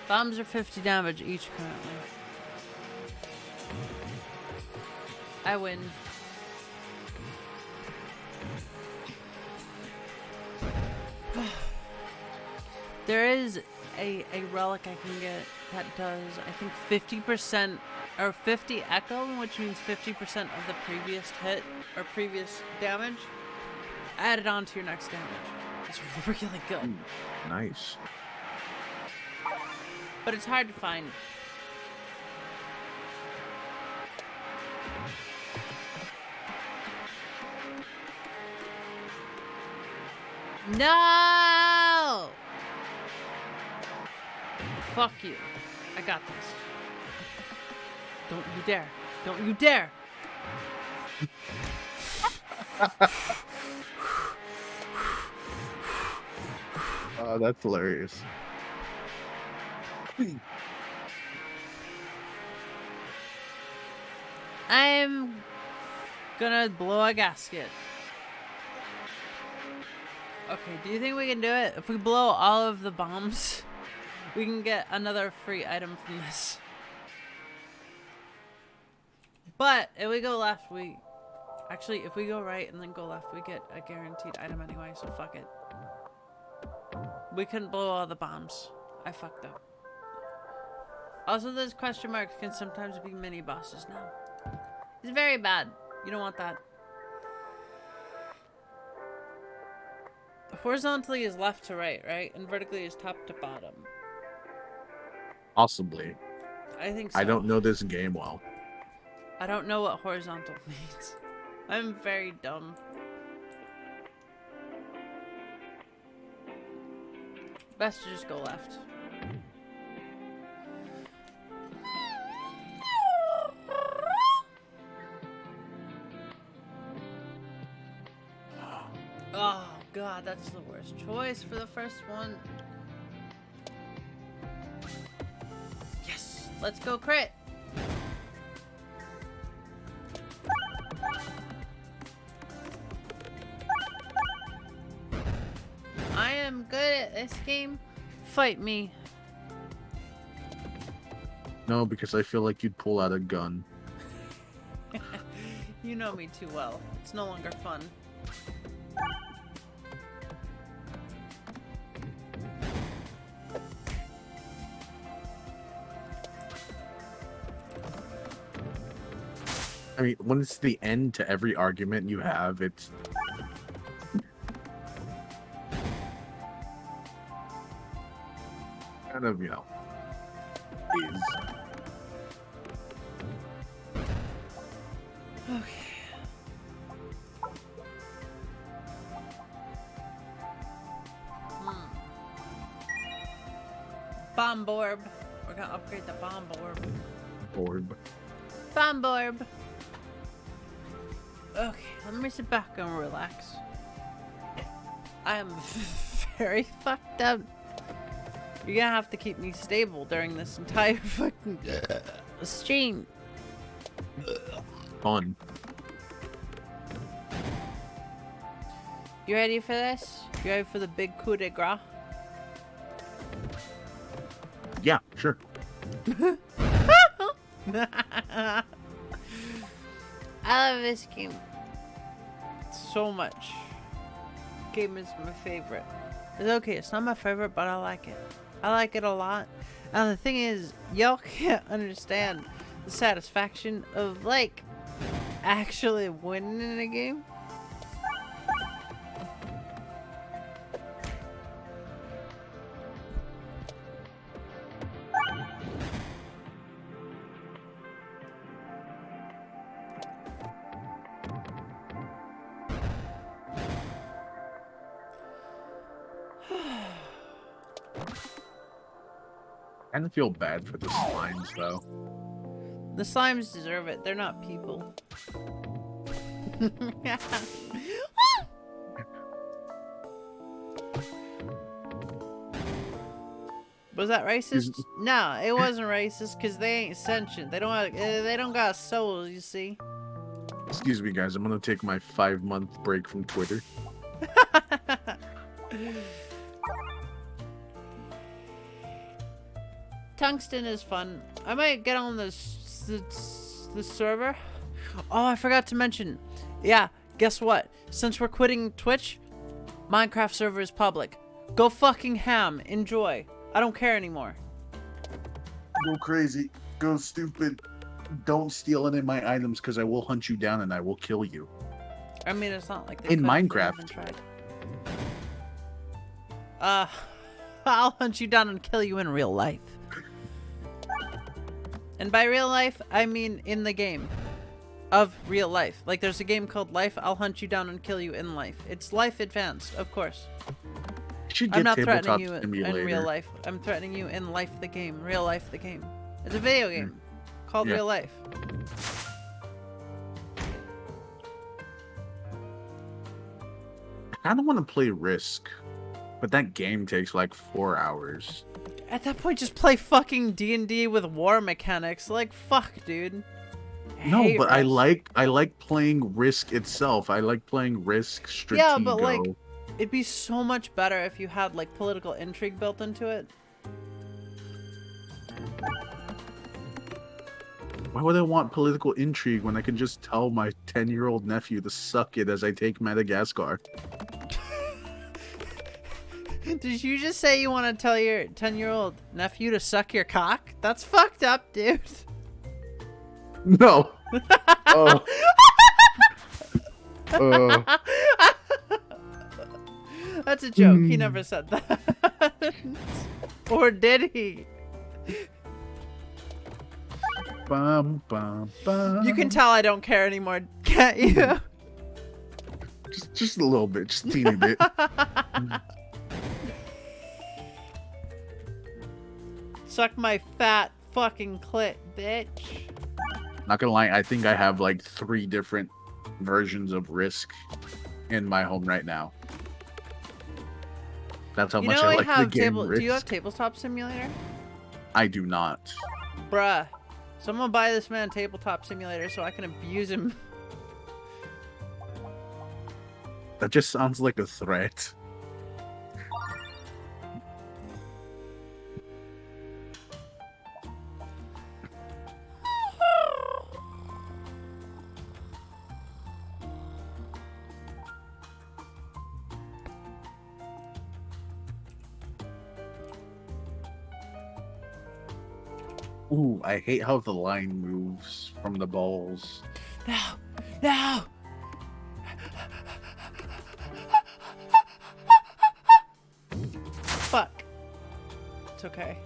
Bombs are 50 damage each currently. I win. There is a relic I can get that does, I think, 50% or 50 echo, which means 50% of the previous hit or previous damage added on to your next damage. It's really good. Nice. But it's hard to find. No! Fuck you. I got this. Don't you dare. Don't you dare! Oh, that's hilarious. I'm gonna blow a gasket. Okay, do you think we can do it? If we blow all of the bombs, we can get another free item from this. But if we go left, we... Actually, if we go right and then go left, we get a guaranteed item anyway, so fuck it. We couldn't blow all the bombs. I fucked up. Also, those question marks can sometimes be mini bosses now. It's very bad. You don't want that. Horizontally is left to right, right? And vertically is top to bottom. Possibly. I think so. I don't know this game well. I don't know what horizontal means. I'm very dumb. Best to just go left. Oh god, that's the worst choice for the first one. Yes, let's go crit. I'm good at this game? Fight me. No, because I feel like you'd pull out a gun. You know me too well. It's no longer fun. I mean, when it's the end to every argument you have, it's kind of, is. Okay. Bomb orb. We're gonna upgrade the bomb orb. Orb. Bomb orb. Okay, let me sit back and relax. I am very fucked up. You're gonna have to keep me stable during this entire fucking stream. Fun. You ready for this? You ready for the big coup de grace? Yeah, sure. I love this game so much. Game is my favorite. It's okay, it's not my favorite, but I like it. I like it a lot. And the thing is, y'all can't understand the satisfaction of, like, actually winning in a game. I kind of feel bad for the slimes, though. The slimes deserve it. They're not people. Was that racist? No, it wasn't racist because they ain't sentient. They don't got souls, you see. Excuse me, guys. I'm gonna take my 5-month break from Twitter. Tungsten is fun. I might get on the server. Oh, I forgot to mention. Yeah, guess what? Since we're quitting Twitch, Minecraft server is public. Go fucking ham. Enjoy. I don't care anymore. Go crazy. Go stupid. Don't steal any of my items because I will hunt you down and I will kill you. I mean, it's not like they In couldn't if they Minecraft. haven't tried. I'll hunt you down and kill you in real life. And by real life, I mean in the game of real life. Like, there's a game called Life. I'll hunt you down and kill you in life. It's Life Advanced, of course. You should I'm get not Tabletop threatening you in Simulator. real life. I'm threatening you in Life the game. Real Life the game. It's a video game called Yeah. Real Life. I don't want to play Risk, but that game takes like 4 hours. At that point, just play fucking D&D with war mechanics. Like, fuck, dude. No, hate but I Risk. like playing Risk itself. I like playing Risk Stratego. Yeah, but like, it'd be so much better if you had like political intrigue built into it. Why would I want political intrigue when I can just tell my 10-year-old nephew to suck it as I take Madagascar? Did you just say you want to tell your 10-year-old nephew to suck your cock? That's fucked up, dude. No. Oh. That's a joke. He never said that. Or did he? Bum, bum, bum. You can tell I don't care anymore, can't you? Just a little bit, just a teeny bit. Suck my fat fucking clit, bitch. Not gonna lie, I think I have like 3 different versions of Risk in my home right now. That's how You much know I I like the have game Do you have Risk. Tabletop Simulator? I do not. Bruh. Someone buy this man Tabletop Simulator so I can abuse him. That just sounds like a threat. Ooh, I hate how the line moves from the balls. No! No! Fuck. It's okay.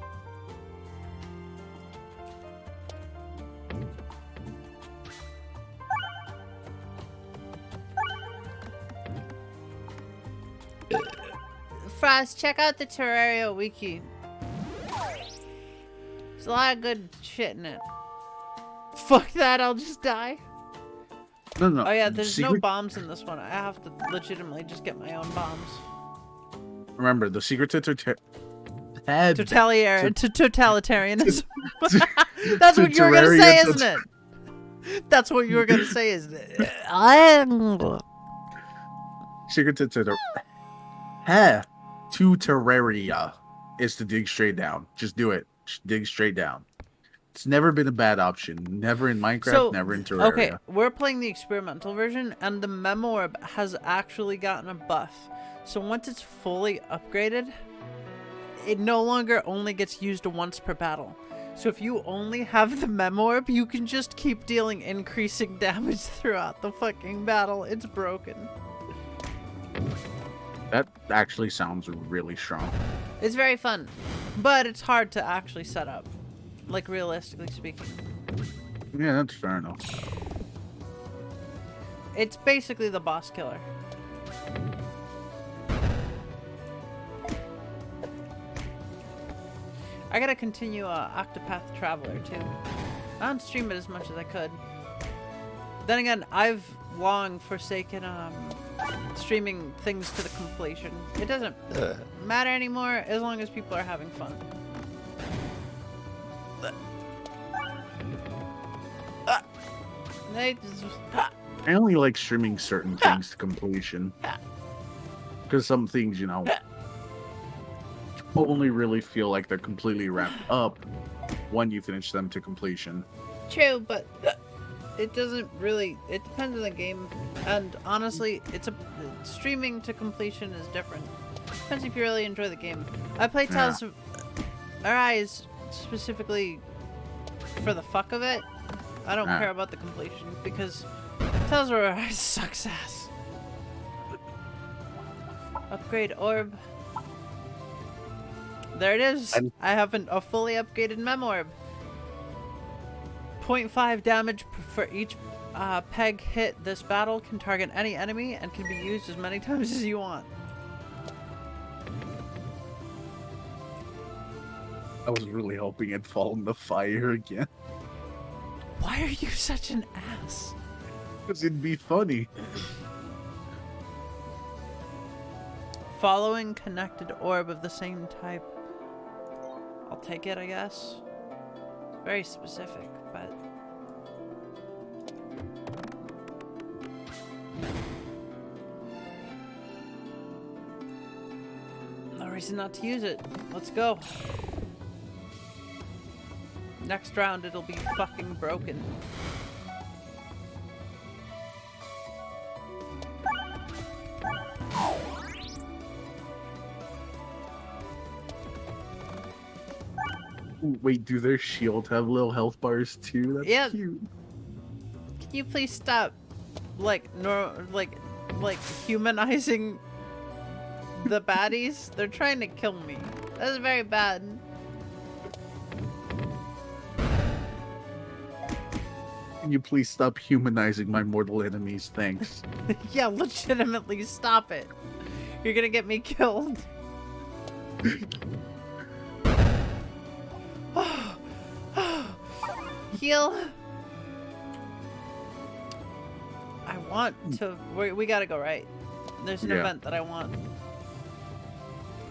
Frost, check out the Terraria wiki. There's a lot of good shit in it. Fuck that, I'll just die. No, no. Oh yeah, there's no secret- bombs in this one. I have to legitimately just get my own bombs. Remember, the secret to Totalitarianism. That's what you were gonna say, isn't it? That's what you were gonna say, isn't it? secret to Terraria is to dig straight down. Just do it. Just dig straight down. It's never been a bad option. Never in Minecraft, never in Terraria. Okay, we're playing the experimental version, and the Memorb has actually gotten a buff. So once it's fully upgraded, it no longer only gets used once per battle. So if you only have the Memorb, you can just keep dealing increasing damage throughout the fucking battle. It's broken. That actually sounds really strong. It's very fun, but it's hard to actually set up, like realistically speaking. Yeah, that's fair enough. It's basically the boss killer. I gotta continue Octopath Traveler too. I don't stream it as much as I could. Then again, I've long forsaken streaming things to the completion. It doesn't matter anymore as long as people are having fun. They just, I only like streaming certain things to completion. Because some things, you know, only really feel like they're completely wrapped up when you finish them to completion. true, but it doesn't really. It depends on the game, and honestly, streaming to completion is different. Depends if you really enjoy the game. I play Tales of Arise specifically for the fuck of it. I don't care about the completion because Tales of Arise sucks ass. Upgrade orb. There it is. I have a fully upgraded Memorb. 0.5 damage for each peg hit. This battle can target any enemy and can be used as many times as you want. I was really hoping it'd fall in the fire again. Why are you such an ass? Because it'd be funny. Following connected orb of the same type. I'll take it, I guess. Very specific, but... no reason not to use it. Let's go. Next round, it'll be fucking broken. Wait, do their shield have little health bars too? That's Yeah. cute. Can you please stop, like humanizing the baddies? They're trying to kill me. That's very bad. Can you please stop humanizing my mortal enemies? Thanks. Yeah, legitimately stop it. You're gonna get me killed. Heal. I want to. We gotta go right. There's an event that I want.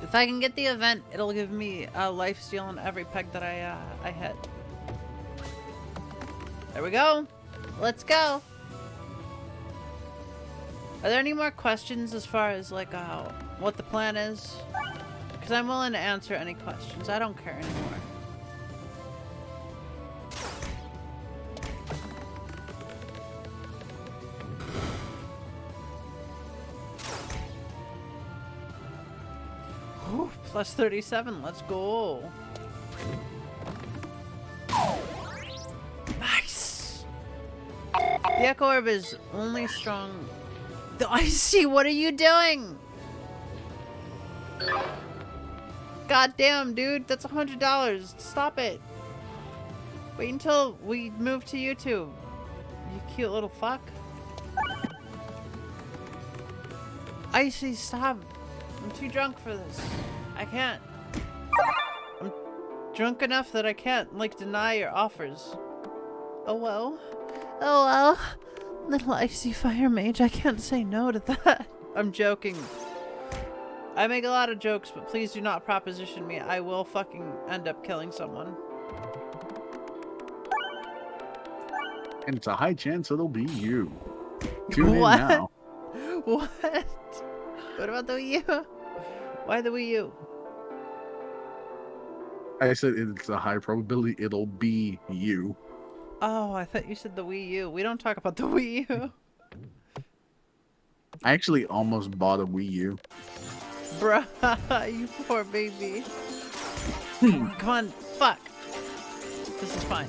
If I can get the event, it'll give me a lifesteal on every peg that I hit. There we go. Let's go. Are there any more questions as far as like what the plan is? Because I'm willing to answer any questions. I don't care anymore. Ooh, plus 37. Let's go. The Echo Orb is only strong. The Icy, what are you doing? God damn, dude, that's $100. Stop it. Wait until we move to YouTube. You cute little fuck. Icy, stop. I'm too drunk for this. I can't. I'm drunk enough that I can't, like, deny your offers. Oh well. Oh well. Little Icy Fire Mage, I can't say no to that. I'm joking. I make a lot of jokes, but please do not proposition me. I will fucking end up killing someone. And it's a high chance it'll be you. Tune What? in now. What? What about the Wii U? Why the Wii U? I said it's a high probability it'll be you. Oh, I thought you said the Wii U. We don't talk about the Wii U. I actually almost bought a Wii U. Bruh, you poor baby. Come on, fuck. This is fine.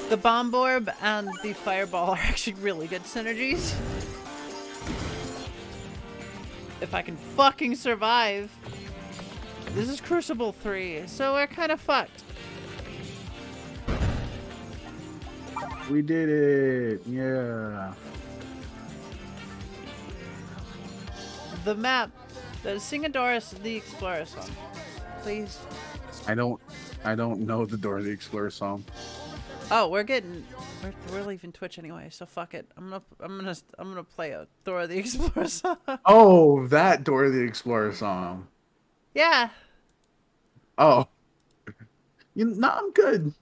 The Bomb Orb and the Fireball are actually really good synergies. If I can fucking survive. This is Crucible 3, so we're kind of fucked. We did it! Yeah. The map. Sing a Doris the Explorer song, please. I don't know the Dora the Explorer song. Oh, we're leaving Twitch anyway, so fuck it. I'm gonna play a Dora the Explorer song. Oh, that Dora the Explorer song. Yeah. Oh. I'm good.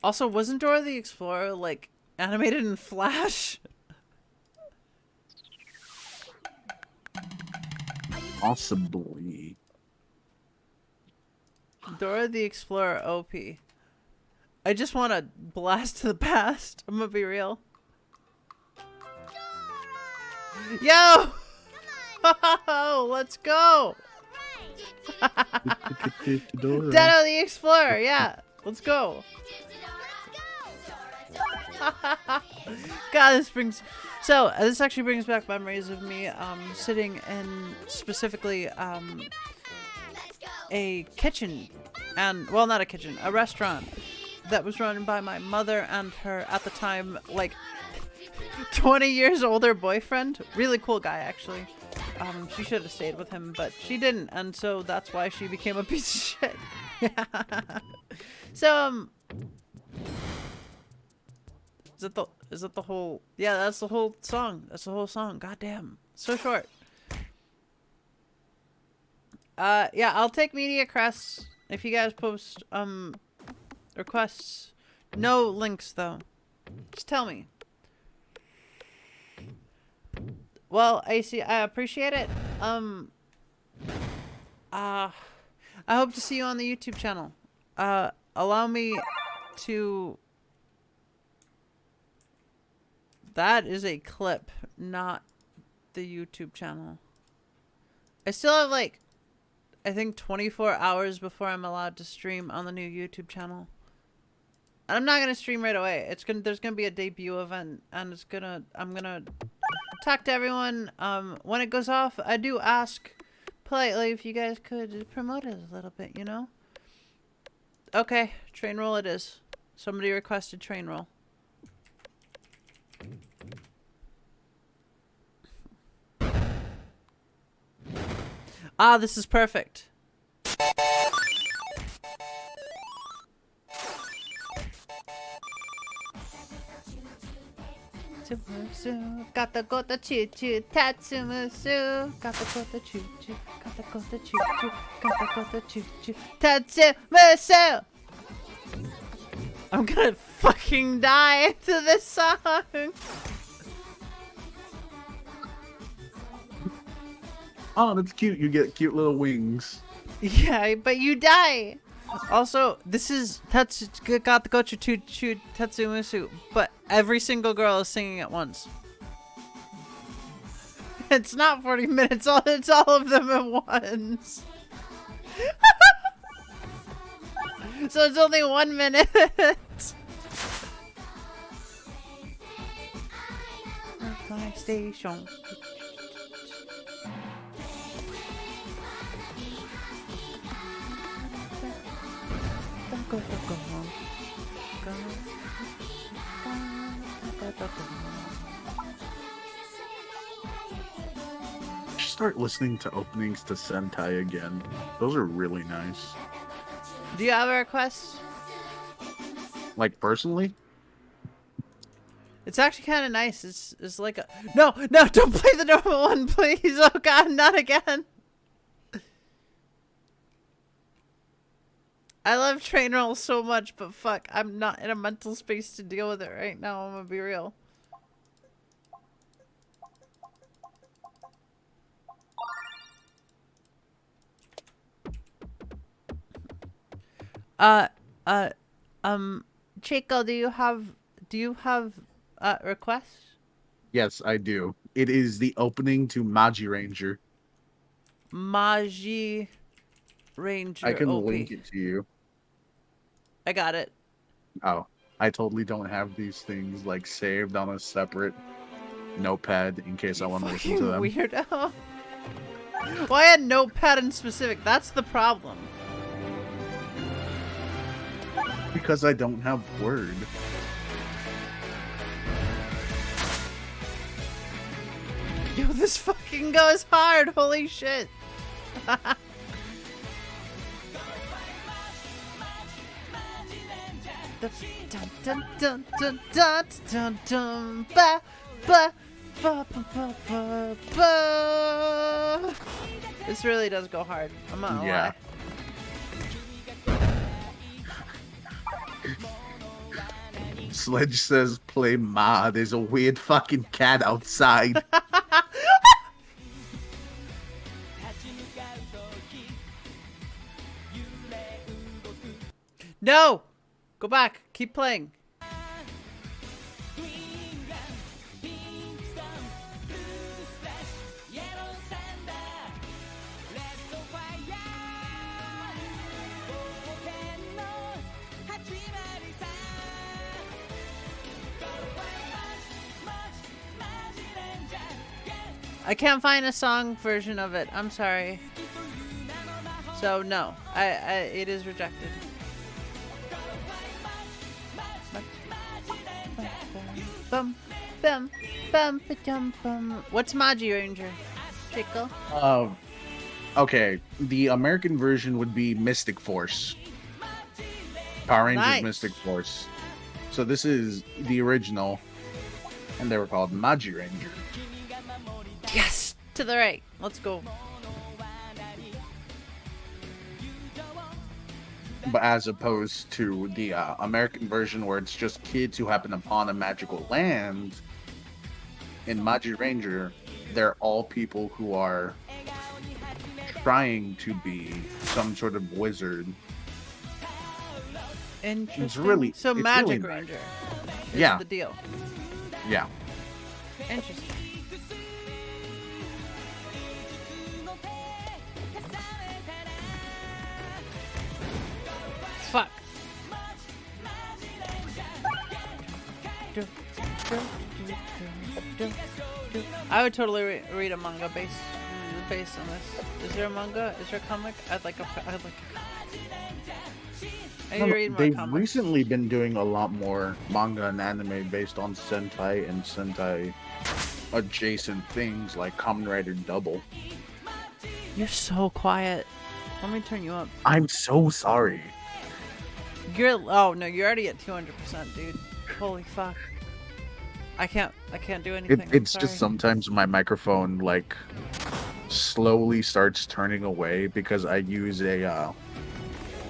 Also, wasn't Dora the Explorer like animated in Flash? Possibly. Dora the Explorer OP. I just want to blast to the past. I'm gonna be real. Yo! Let's go! Dora. Dado the Explorer, yeah. Let's go. God, this brings... So, this actually brings back memories of me sitting in, specifically, a kitchen. And, well, not a kitchen, a restaurant that was run by my mother and her, at the time, like, 20 years older boyfriend. Really cool guy, actually. She should have stayed with him, but she didn't, and so that's why she became a piece of shit. So, is that the whole... Yeah, that's the whole song. That's the whole song. Goddamn. So short. Yeah, I'll take media crests if you guys post, requests. No links, though. Just tell me. Well, AC, I appreciate it. I hope to see you on the YouTube channel. Allow me to... That is a clip, not the YouTube channel. I still have, like, I think 24 hours before I'm allowed to stream on the new YouTube channel. And I'm not gonna stream right away. There's gonna be a debut event, and I'm gonna talk to everyone. When it goes off, I do ask politely if you guys could promote it a little bit, you know? Okay, train roll it is. Somebody requested train roll. Ah, this is perfect. Gotta go to choo choo, Tatsumusu. Gotta go to choo choo, gotta go to choo choo, gotta go to choo choo, Tatsumusu. I'm gonna fucking die to this song. Oh, that's cute. You get cute little wings. Yeah, but you die. Also, this is got the gochu to Tatsumusu, but every single girl is singing at once. It's not 40 minutes, it's all of them at once. So it's only 1 minute. My station. Start listening to openings to Sentai again. Those are really nice. Do you have a request? Like personally, It's actually kind of nice. It's like a no, don't play the normal one, please. Oh God, not again. I love train rolls so much, but fuck, I'm not in a mental space to deal with it right now. I'm gonna be real. Uh, uh, Chico, do you have requests? yes, I do. It is the opening to Magi Ranger. Magi Ranger. I can OP. link it to you. I got it. Oh, I totally don't have these things like saved on a separate notepad in case I want to listen to them. Weirdo. Why a notepad in specific? That's the problem. Because I don't have Word. Yo, this fucking goes hard. Holy shit. Dun, dun, dun, dun, dun, dun, dun, ba, ba, ba, ba, ba, ba, ba. This really does go hard. I'm not gonna Yeah. lie. Sledge says, play Ma. There's a weird fucking cat outside. No! Go back. Keep playing. I can't find a song version of it. I'm sorry. So no, it is rejected. Bum, bum, bum, ba-dum, bum. What's Magi Ranger? Chico? Okay, the American version would be Mystic Force. Power Rangers Nice. Mystic Force. So this is the original, and they were called Magi Ranger. Yes! To the right. Let's go. But as opposed to the American version where it's just kids who happen upon a magical land, in Magi Ranger, they're all people who are trying to be some sort of wizard. Interesting. really- so it's Magic really nice. Ranger. Is Yeah. the deal. Yeah. Interesting. Fuck. I would totally read a manga based on this. Is there a manga? Is there a comic? I'd like a comic. I need to read more They've comics. recently been doing a lot more manga and anime based on Sentai and Sentai adjacent things like Kamen Rider Double. You're so quiet. Let me turn you up. I'm so sorry. Oh no, you're already at 200%, dude. Holy fuck. I can't do anything. I'm It's just sorry. sometimes my microphone like slowly starts turning away because I use a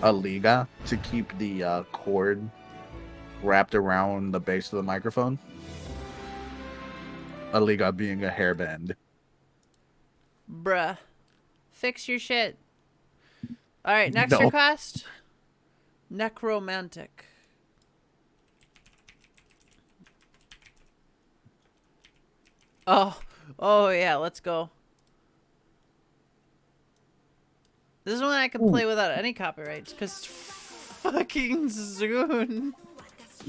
Liga to keep the cord wrapped around the base of the microphone. A Liga being a hairband. Bruh. Fix your shit. Alright, next No. request. Necromantic. Oh yeah, let's go. This is one I can play without any copyrights, because fucking soon.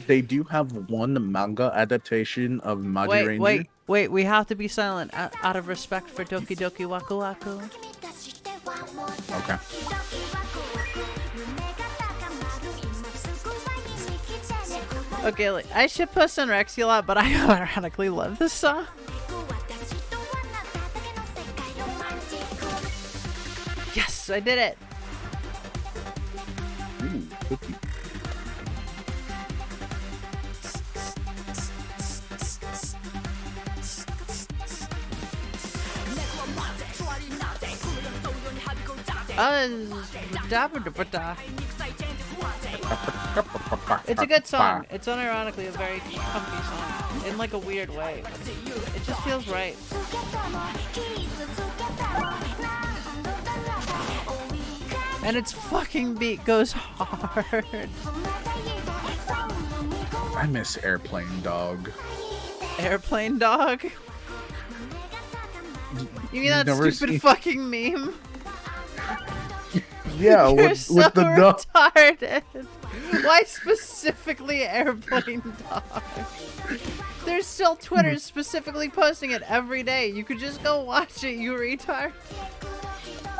They do have one manga adaptation of Maji Ranger. Wait, we have to be silent out of respect for Doki Doki Waku Waku. Okay. Okay, like, I ship Puss and Rexy a lot, but I ironically love this song. Yes, I did it. Ooh, cookie. It's a good song. It's unironically a very comfy song in like a weird way. It just feels right. And its fucking beat goes hard. I miss Airplane Dog. Airplane Dog? You mean that Never stupid seen- fucking meme? Yeah, You're with so the dog. retarded. Why specifically Airplane Dog? There's still Twitter specifically posting it every day. You could just go watch it, you retard.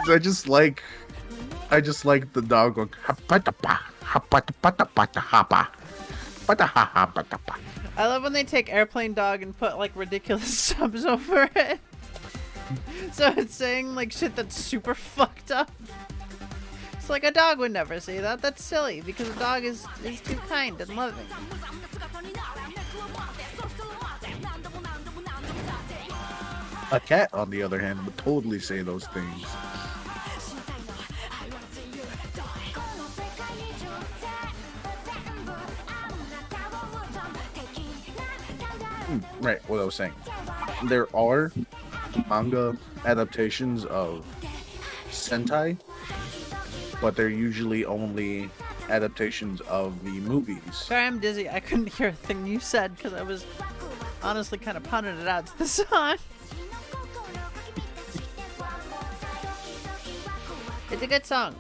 I just like the dog going "Hapatapa, hapatapatapata, hapa, patahahapatapa." I love when they take Airplane Dog and put like ridiculous subs over it. So it's saying like shit that's super fucked up. It's like a dog would never say that. That's silly because a dog is too kind and loving. A cat, on the other hand, would totally say those things. Right, what I was saying. There are manga adaptations of Sentai, but they're usually only adaptations of the movies. Sorry, I'm dizzy. I couldn't hear a thing you said because I was honestly kind of punting it out to the song. It's a good song.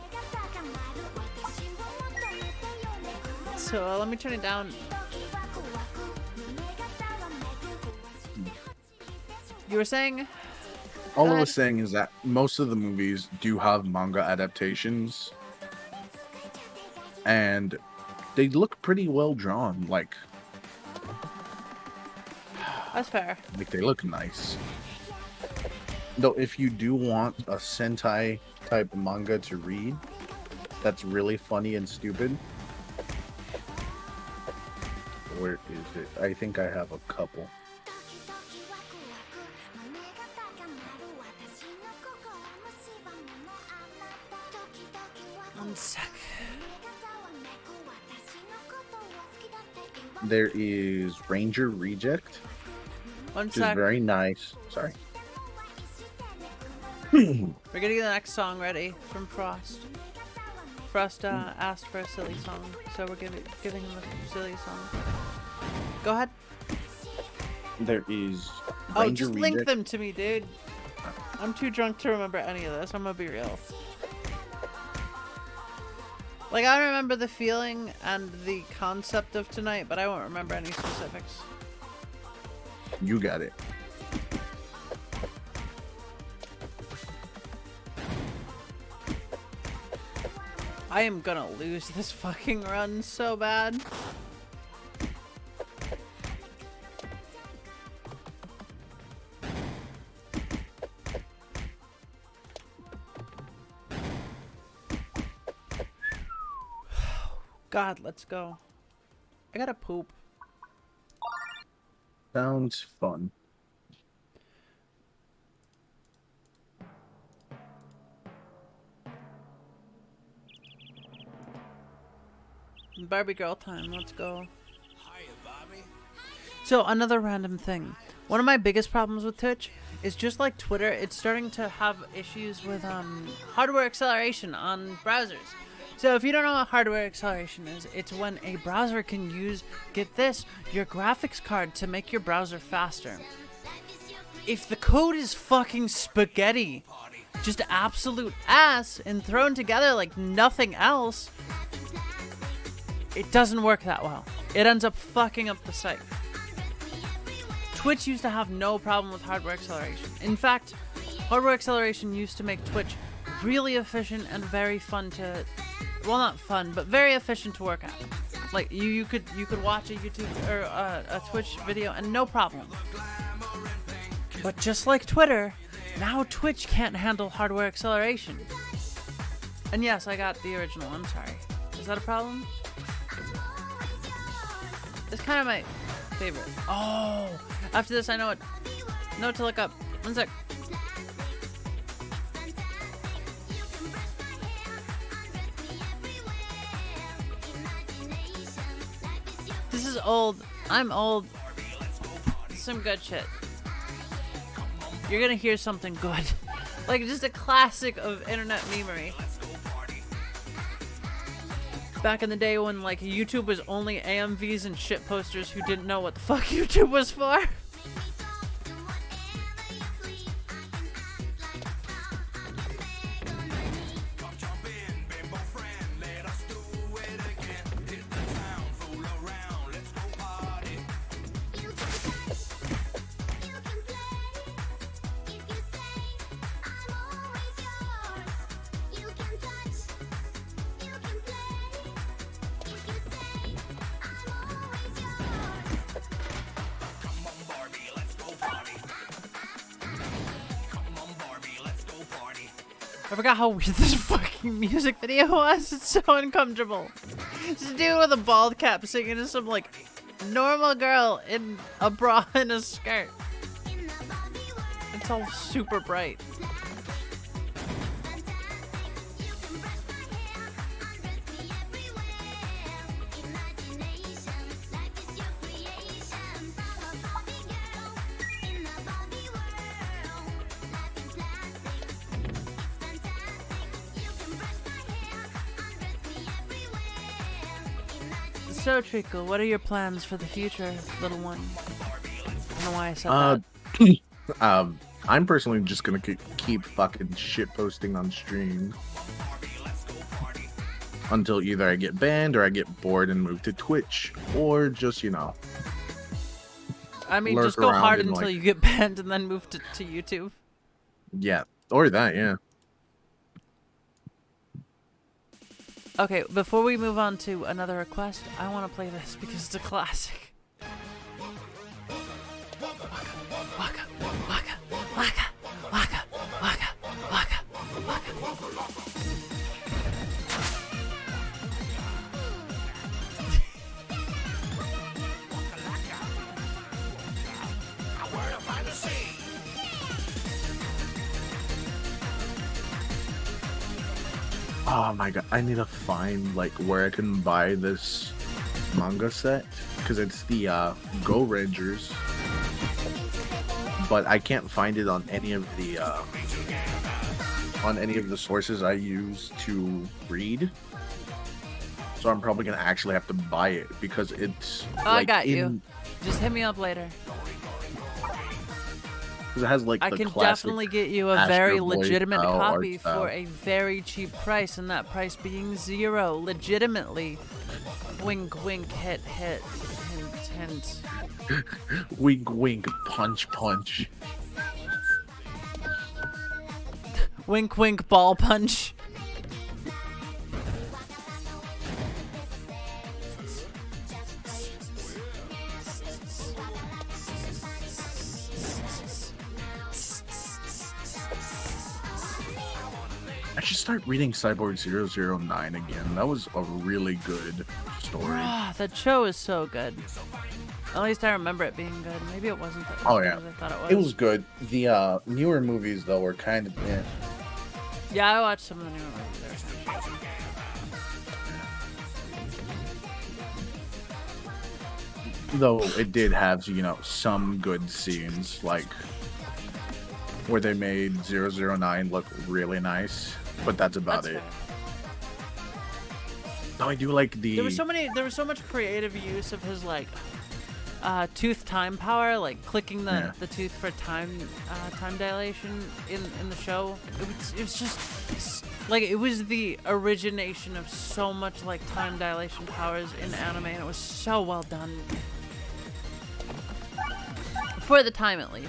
So let me turn it down. You were saying? All I ahead. was saying is that most of the movies do have manga adaptations, and they look pretty well drawn. Like That's fair. they look nice. Though, if you do want a Sentai type manga to read, that's really funny and stupid. Where is it? I think I have a couple. 1 sec. There is Ranger Reject, 1 which is sec. very nice. Sorry. We're getting the next song ready from Frost. Frost asked for a silly song, so we're giving him a silly song. Go ahead. There is Oh, Ranger just link Reject. them to me, dude. I'm too drunk to remember any of this. I'm gonna be real. Like, I remember the feeling and the concept of tonight, but I won't remember any specifics. You got it. I am gonna lose this fucking run so bad. God, let's go. I gotta poop. Sounds fun. Barbie girl time, let's go. So, another random thing. One of my biggest problems with Twitch is just like Twitter, it's starting to have issues with hardware acceleration on browsers. So if you don't know what hardware acceleration is, it's when a browser can use, get this, your graphics card to make your browser faster. If the code is fucking spaghetti, just absolute ass and thrown together like nothing else, it doesn't work that well. It ends up fucking up the site. Twitch used to have no problem with hardware acceleration. In fact, hardware acceleration used to make Twitch really efficient and very fun to, well, not fun, but very efficient to work at. Like you could watch a YouTube or a Twitch video and no problem. But just like Twitter, now Twitch can't handle hardware acceleration. And yes, I got the original. I'm sorry. Is that a problem? It's kind of my favorite. Oh, after this, I know what to look up. One sec. This is old. I'm old. Some good shit. You're gonna hear something good. Like just a classic of internet memery. Back in the day when like YouTube was only AMVs and shit posters who didn't know what the fuck YouTube was for. I forgot how weird this fucking music video was. It's so uncomfortable. It's a dude with a bald cap singing to some like normal girl in a bra and a skirt. It's all super bright. So, Treacle, what are your plans for the future, little one? I don't know why I said that. I'm personally just gonna keep fucking shit posting on stream until either I get banned or I get bored and move to Twitch, or just, you know. I mean, lurk just go around hard and, until like- you get banned and then move to YouTube. Yeah, or that, yeah. Okay, before we move on to another request, I want to play this because it's a classic. Waka, waka, waka, waka, waka, waka, waka. Oh my god, I need to find like where I can buy this manga set because it's the Go Rangers, but I can't find it on any of the sources I use to read. So I'm probably gonna actually have to buy it because it's. Oh, I got you. Just hit me up later. Because it has like I the can classic definitely get you a Astro very Boy legitimate style art copy style. for a very cheap price, and that price being 0. Legitimately. Wink, wink, hit, hint, hint. Wink, wink, punch, punch. Wink, wink, ball punch. I should start reading Cyborg 009 again. That was a really good story. Ah, that show is so good. At least I remember it being good. Maybe it wasn't as Oh, good yeah. as I thought it was. It was good. The newer movies though were kind of Yeah, I watched some of the newer movies. They were kind of shit. though it did have, you know, some good scenes like where they made 009 look really nice, but that's about That's it. fair. No, I do like the There was so much creative use of his like tooth time power, like clicking Yeah. the tooth for time dilation in the show. It was just Like, it was the origination of so much, like, time dilation powers in anime, and it was so well done. For the time, at least.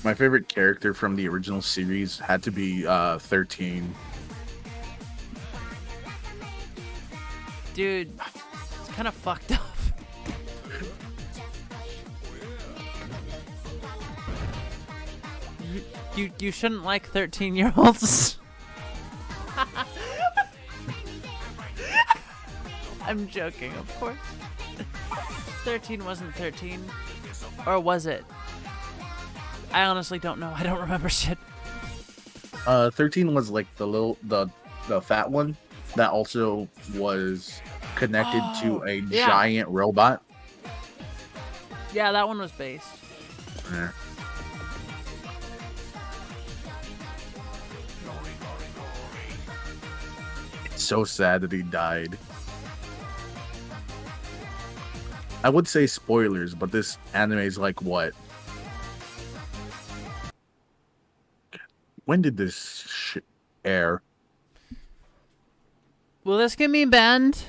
My favorite character from the original series had to be 13. Dude, it's kind of fucked up. You shouldn't like 13-year-olds. I'm joking, of course. 13 wasn't 13. Or was it? I honestly don't know. I don't remember shit. 13 was like the fat one that also was connected to a yeah. giant robot. Yeah, that one was based. Yeah. It's so sad that he died. I would say spoilers, but this anime is like what? When did this air? Will this get me banned?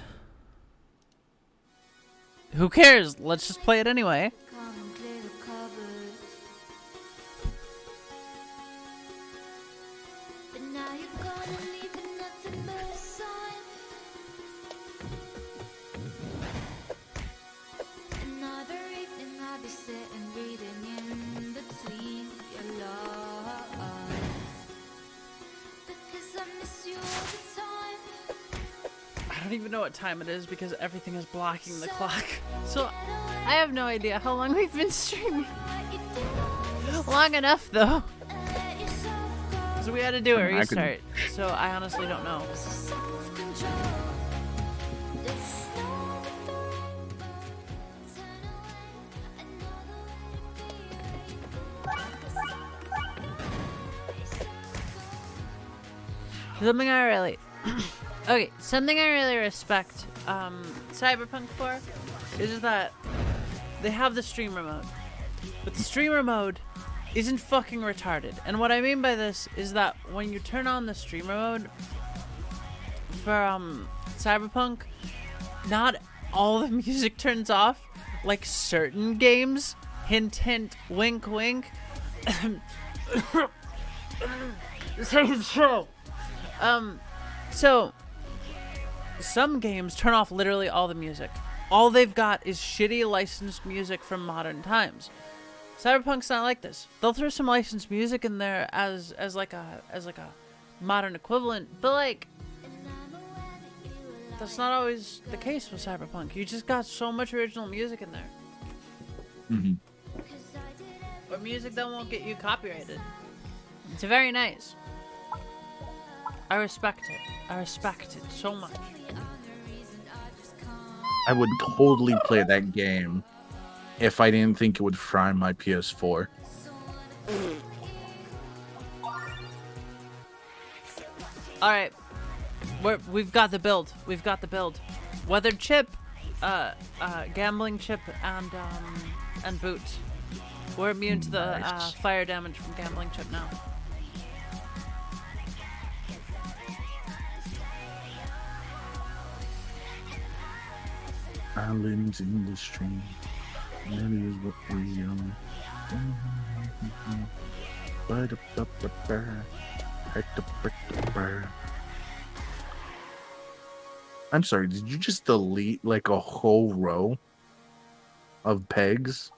Who cares? Let's just play it anyway. Come and clear the cupboards. But now you're gone and leaving nothing but a sign. Another evening I'll be sitting reading in between your lines. Because I miss you all the time. I don't even know what time it is because everything is blocking the clock. So I have no idea how long we've been streaming. Long enough though. So we had to do a restart. So I honestly don't know. Something I really okay, something I really respect Cyberpunk for is that they have the streamer mode. But the streamer mode isn't fucking retarded. And what I mean by this is that when you turn on the streamer mode for Cyberpunk, not all the music turns off. Like certain games, hint hint, wink wink. Same show. So some games turn off literally all the music. All they've got is shitty licensed music from modern times. Cyberpunk's not like this. They'll throw some licensed music in there as like a modern equivalent, but like that's not always the case with Cyberpunk. You just got so much original music in there. Mm-hmm. But music that won't get you copyrighted. It's very nice. I respect it. I respect it so much. I would totally play that game if I didn't think it would fry my PS4. All right, we've got the build. We've got the build. Weathered chip, gambling chip, and boots. We're immune to the Nice. fire damage from gambling chip now. Islands in the stream. That is what we I'm sorry, did you just delete like a whole row of pegs?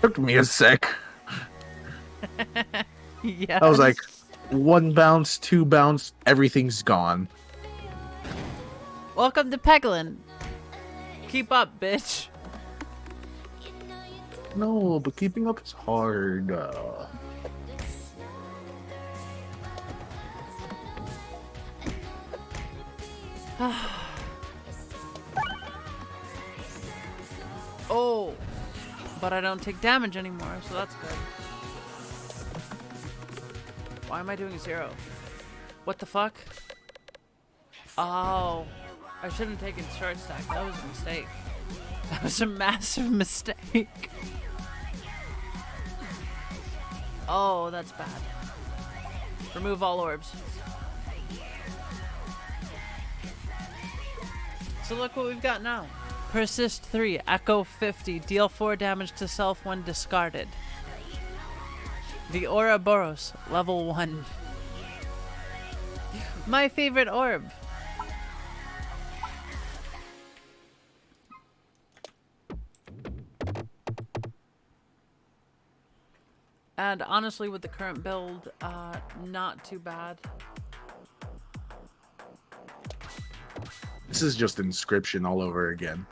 Took me a sec. Yeah. I was like, 1 bounce, 2 bounce, everything's gone. Welcome to Peglin. Keep up, bitch. No, but keeping up is hard. Oh, but I don't take damage anymore, so that's good. Why am I doing 0? What the fuck? Oh, I shouldn't have taken short stack. That was a mistake. That was a massive mistake. Oh, that's bad. Remove all orbs. So look what we've got now. Persist 3, Echo 50, deal 4 damage to self when discarded. The Ouroboros, level 1. My favorite orb. And honestly, with the current build, not too bad. This is just Inscription all over again.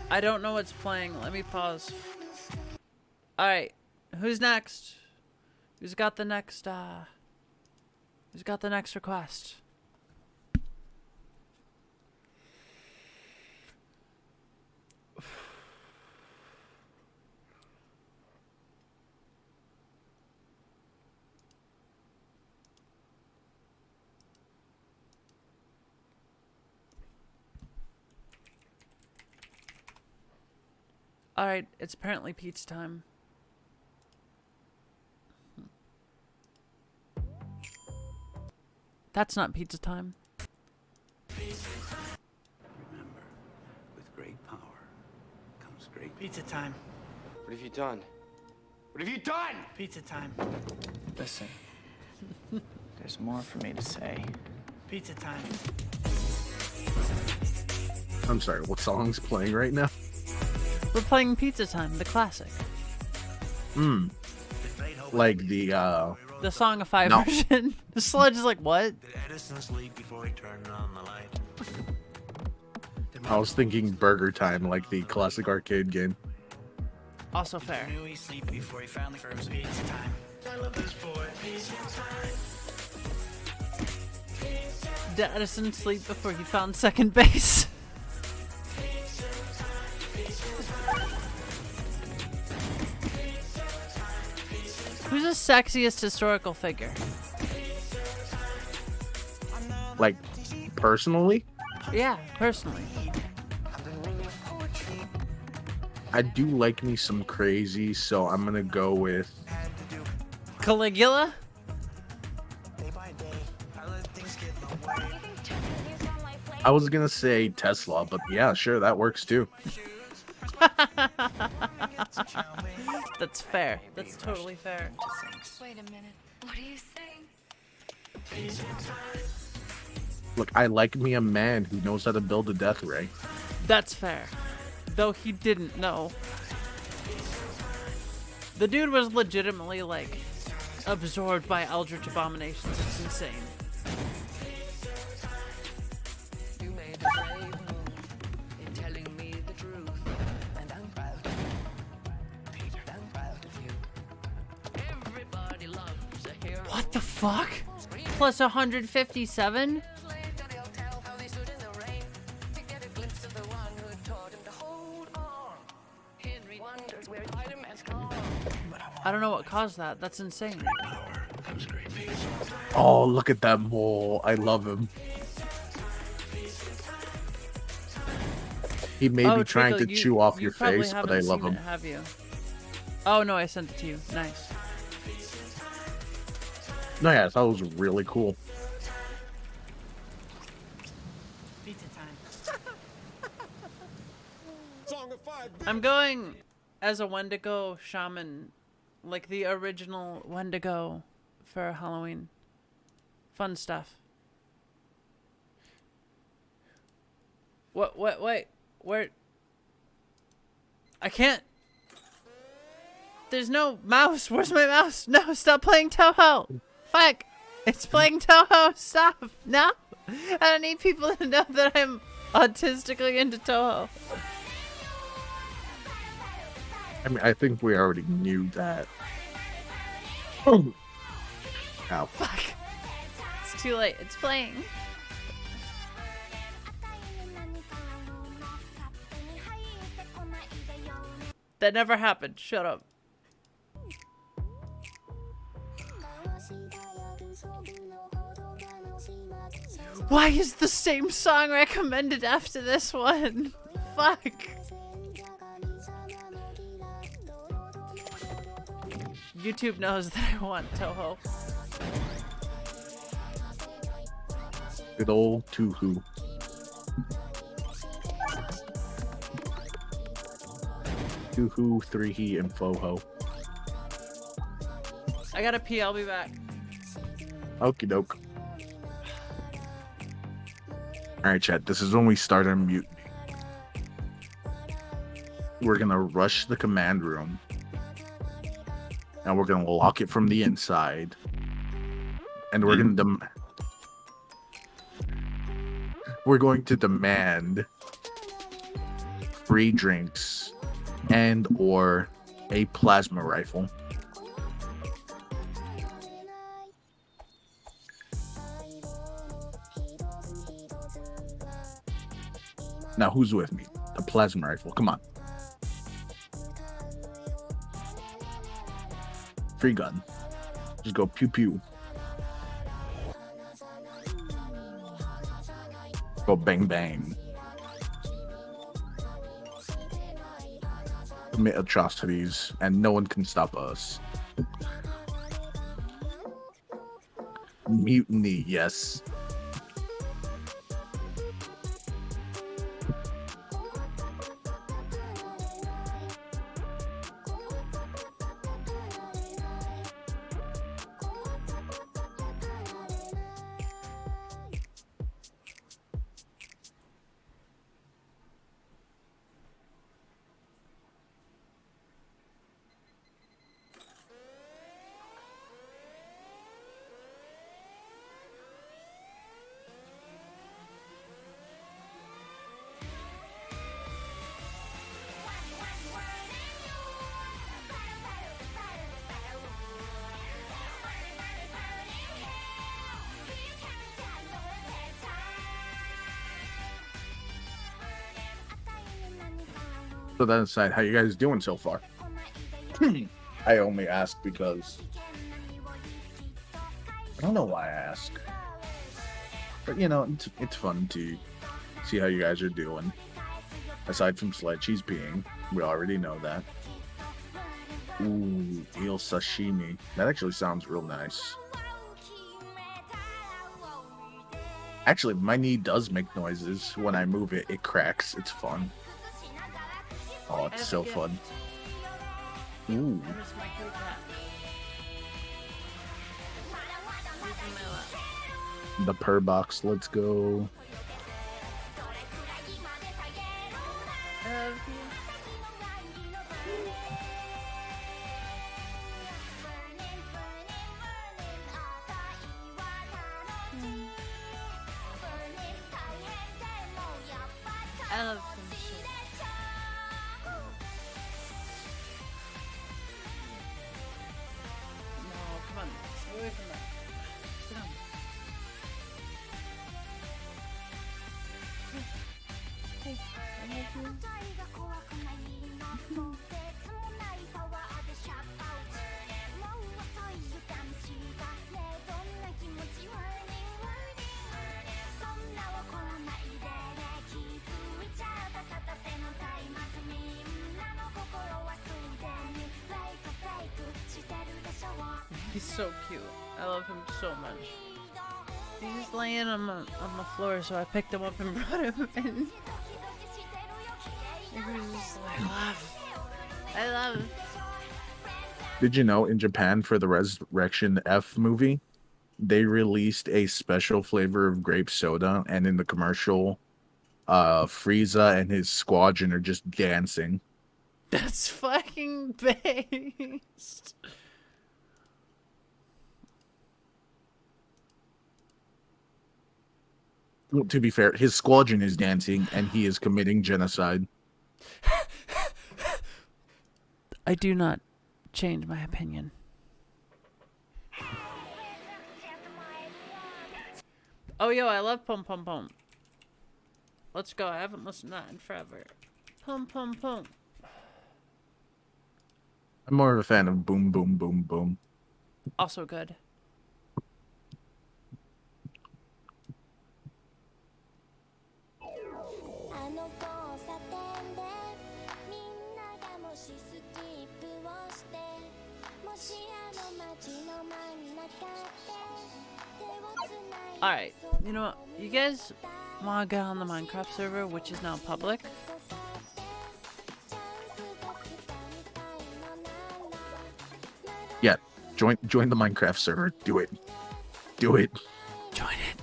I don't know what's playing. Let me pause. Alright. Who's next? Who's got the next request? Alright, it's apparently pizza time. That's not pizza time. Remember, with great power comes great Pizza time. What have you done? What have you done? Pizza time. Listen, there's more for me to say. Pizza time. I'm sorry, what song's playing right now? We're playing Pizza Time, the classic. Like the The Song of Five No. version. The Sludge is like, what? Did Edison sleep before he turned on the light? I was thinking Burger Time, like the classic arcade game. Also fair. Knew he sleep before he found the first pizza time. I love this boy. Did Edison sleep before he found second base? Who's the sexiest historical figure? Like, personally, Yeah, personally. I do like me some crazy, so I'm gonna go with Caligula? I was gonna say Tesla, but yeah, sure, that works too. That's fair. That's totally fair. Wait a minute. What are you saying? Look, I like me a man who knows how to build a death ray. That's fair. Though he didn't know. The dude was legitimately, like, absorbed by Eldritch Abominations. It's insane. You made a brave move in telling me the truth, and I'm proud of you. Peter, I'm proud of you. Everybody loves a hero. What the fuck? Plus 157? Later they'll tell how they stood in the rain to get a glimpse of the one who taught him to hold on. Henry wonders where Spider-Man's gone. I don't know what caused that. That's insane. Oh, look at that mole. I love him. He may be trying Trickle, to chew off your probably face, but I haven't love seen him. it, have you? Oh no, I sent it to you. Nice. No, yeah, I thought it was really cool. Pizza time. I'm going as a Wendigo shaman, like the original Wendigo for Halloween. Fun stuff. What, wait, where? I can't. There's no mouse. Where's my mouse? No, stop playing Toho. Fuck. It's playing Toho. Stop. No. I don't need people to know that I'm autistically into Toho. I mean, I think we already knew that. Oh. Ow. Fuck. It's too late. It's playing. That never happened. Shut up. Why is the same song recommended after this one? Fuck. YouTube knows that I want Toho. Good old Tuhu. Tuhu, 3he, and Foho. I gotta pee, I'll be back. Okie doke. Alright, chat. This is when we start our mutiny. We're gonna rush the command room. And we're gonna lock it from the inside. And we're gonna we're going to demand free drinks and or a plasma rifle. Now, who's with me? The plasma rifle. Come on. Free gun. Just go pew pew. Go bang bang. Commit atrocities, and no one can stop us. Mutiny, yes. So that aside, how you guys doing so far? I only ask because I don't know why I ask, but you know, it's fun to see how you guys are doing. Aside from Sledgy's peeing, we already know that. Ooh, eel sashimi. That actually sounds real nice. Actually, my knee does make noises when I move it. It cracks. It's fun. Oh, it's so fun. Ooh. The purr box, let's go. I love some shit. No, come on. Stay away from that. Sit down. Hey, I love you. He's so cute. I love him so much. He's just laying on the floor, so I picked him up and brought him in. He was just like, I love. Did you know in Japan for the Resurrection F movie, they released a special flavor of grape soda, and in the commercial, Frieza and his squadron are just dancing. That's fucking based. Well, to be fair, his squadron is dancing, and he is committing genocide. I do not change my opinion. Oh, yo, I love Pum Pum Pum. Let's go. I haven't listened to that in forever. Pum Pum Pum. I'm more of a fan of Boom Boom Boom Boom. Also good. Alright, you know what? You guys want to get on the Minecraft server, which is now public? Yeah, join the Minecraft server. Do it. Do it. Join it.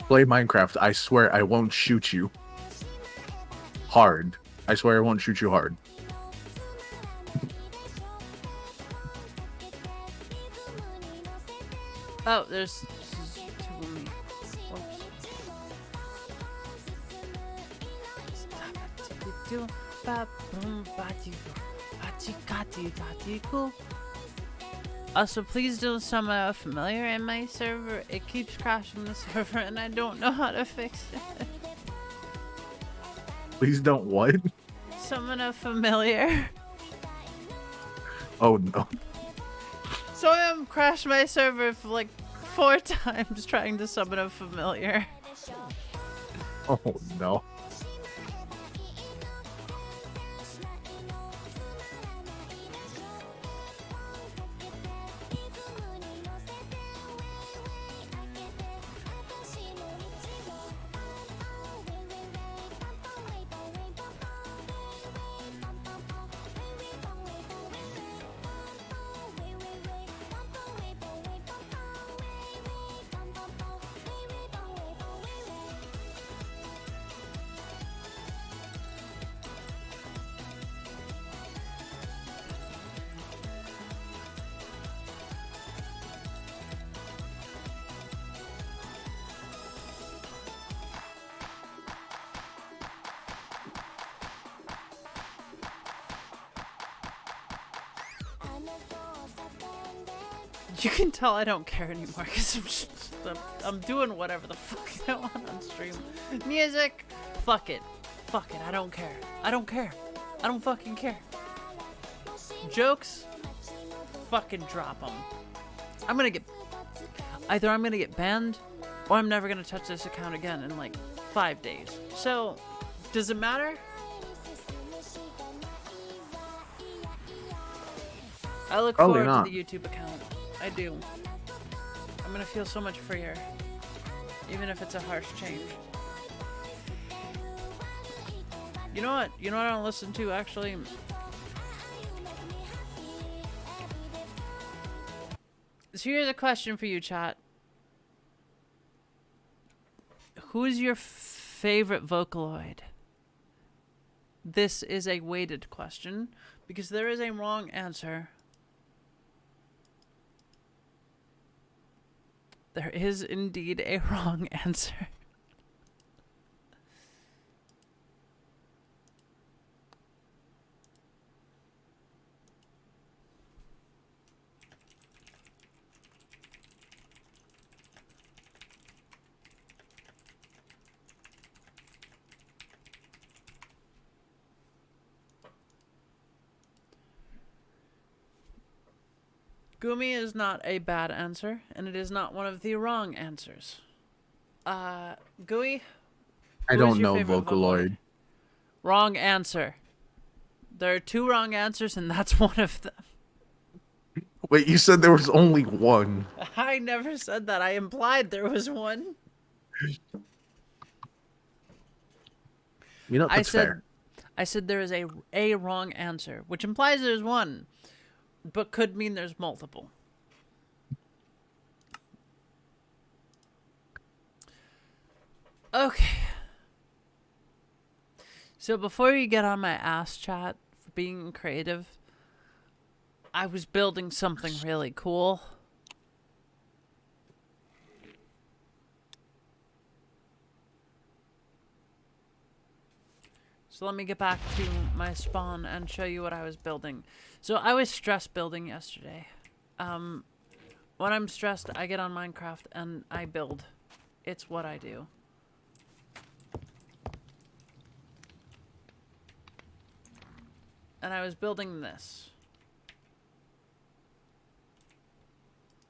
Play Minecraft. I swear I won't shoot you. Hard. I swear I won't shoot you hard. Oh, there's two of me. Also, please don't summon a familiar in my server. It keeps crashing the server and I don't know how to fix it. Please don't what? Summon a familiar. Oh no. So I crashed my server for like 4 times trying to summon a familiar. Oh no. You can tell I don't care anymore because I'm doing whatever the fuck I want on stream. Music, fuck it. Fuck it, I don't care. I don't care. I don't fucking care. Jokes, fucking drop them. I'm gonna get banned or I'm never gonna touch this account again in like 5 days. So, does it matter? I look Probably forward not. to the YouTube account. I do. I'm gonna feel so much freer, even if it's a harsh change. You know what? You know what I don't listen to actually? So here's a question for you, chat. Who's your favorite Vocaloid? This is a weighted question because there is a wrong answer. There is indeed a wrong answer. Gumi is not a bad answer, and it is not one of the wrong answers. Gooey? I Who is don't your know favorite Vocaloid. Wrong answer. There are 2 wrong answers, and that's one of them. Wait, you said there was only one. I never said that. I implied there was one. You know, that's fair. I said there is a wrong answer, which implies there's one, but could mean there's multiple. Okay. So before you get on my ass, chat, for being creative, I was building something really cool. So let me get back to my spawn and show you what I was building. So I was stress building yesterday. When I'm stressed, I get on Minecraft and I build. It's what I do. and I was building this.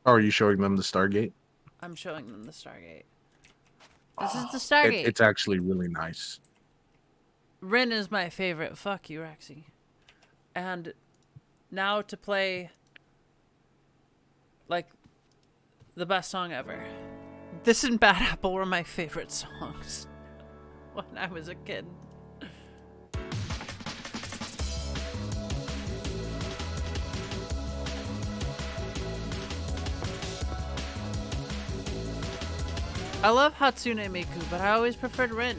Are you showing them the Stargate? I'm showing them the Stargate. This is the Stargate. It's actually really nice. Rin is my favorite. Fuck you, Rexy. And now to play like the best song ever. This and Bad Apple were my favorite songs when I was a kid. I love Hatsune Miku, but I always preferred Rin.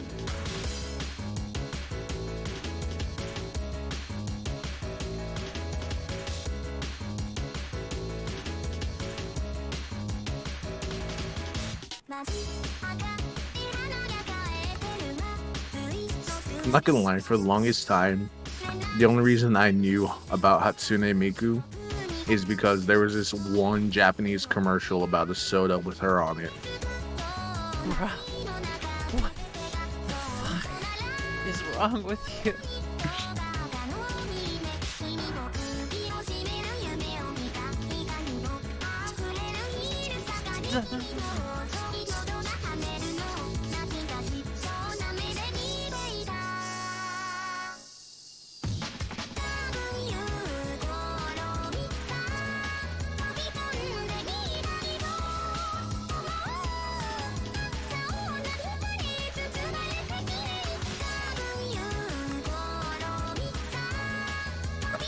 I'm not gonna lie, for the longest time, the only reason I knew about Hatsune Miku is because there was this one Japanese commercial about a soda with her on it. Bruh. What the fuck is wrong with you?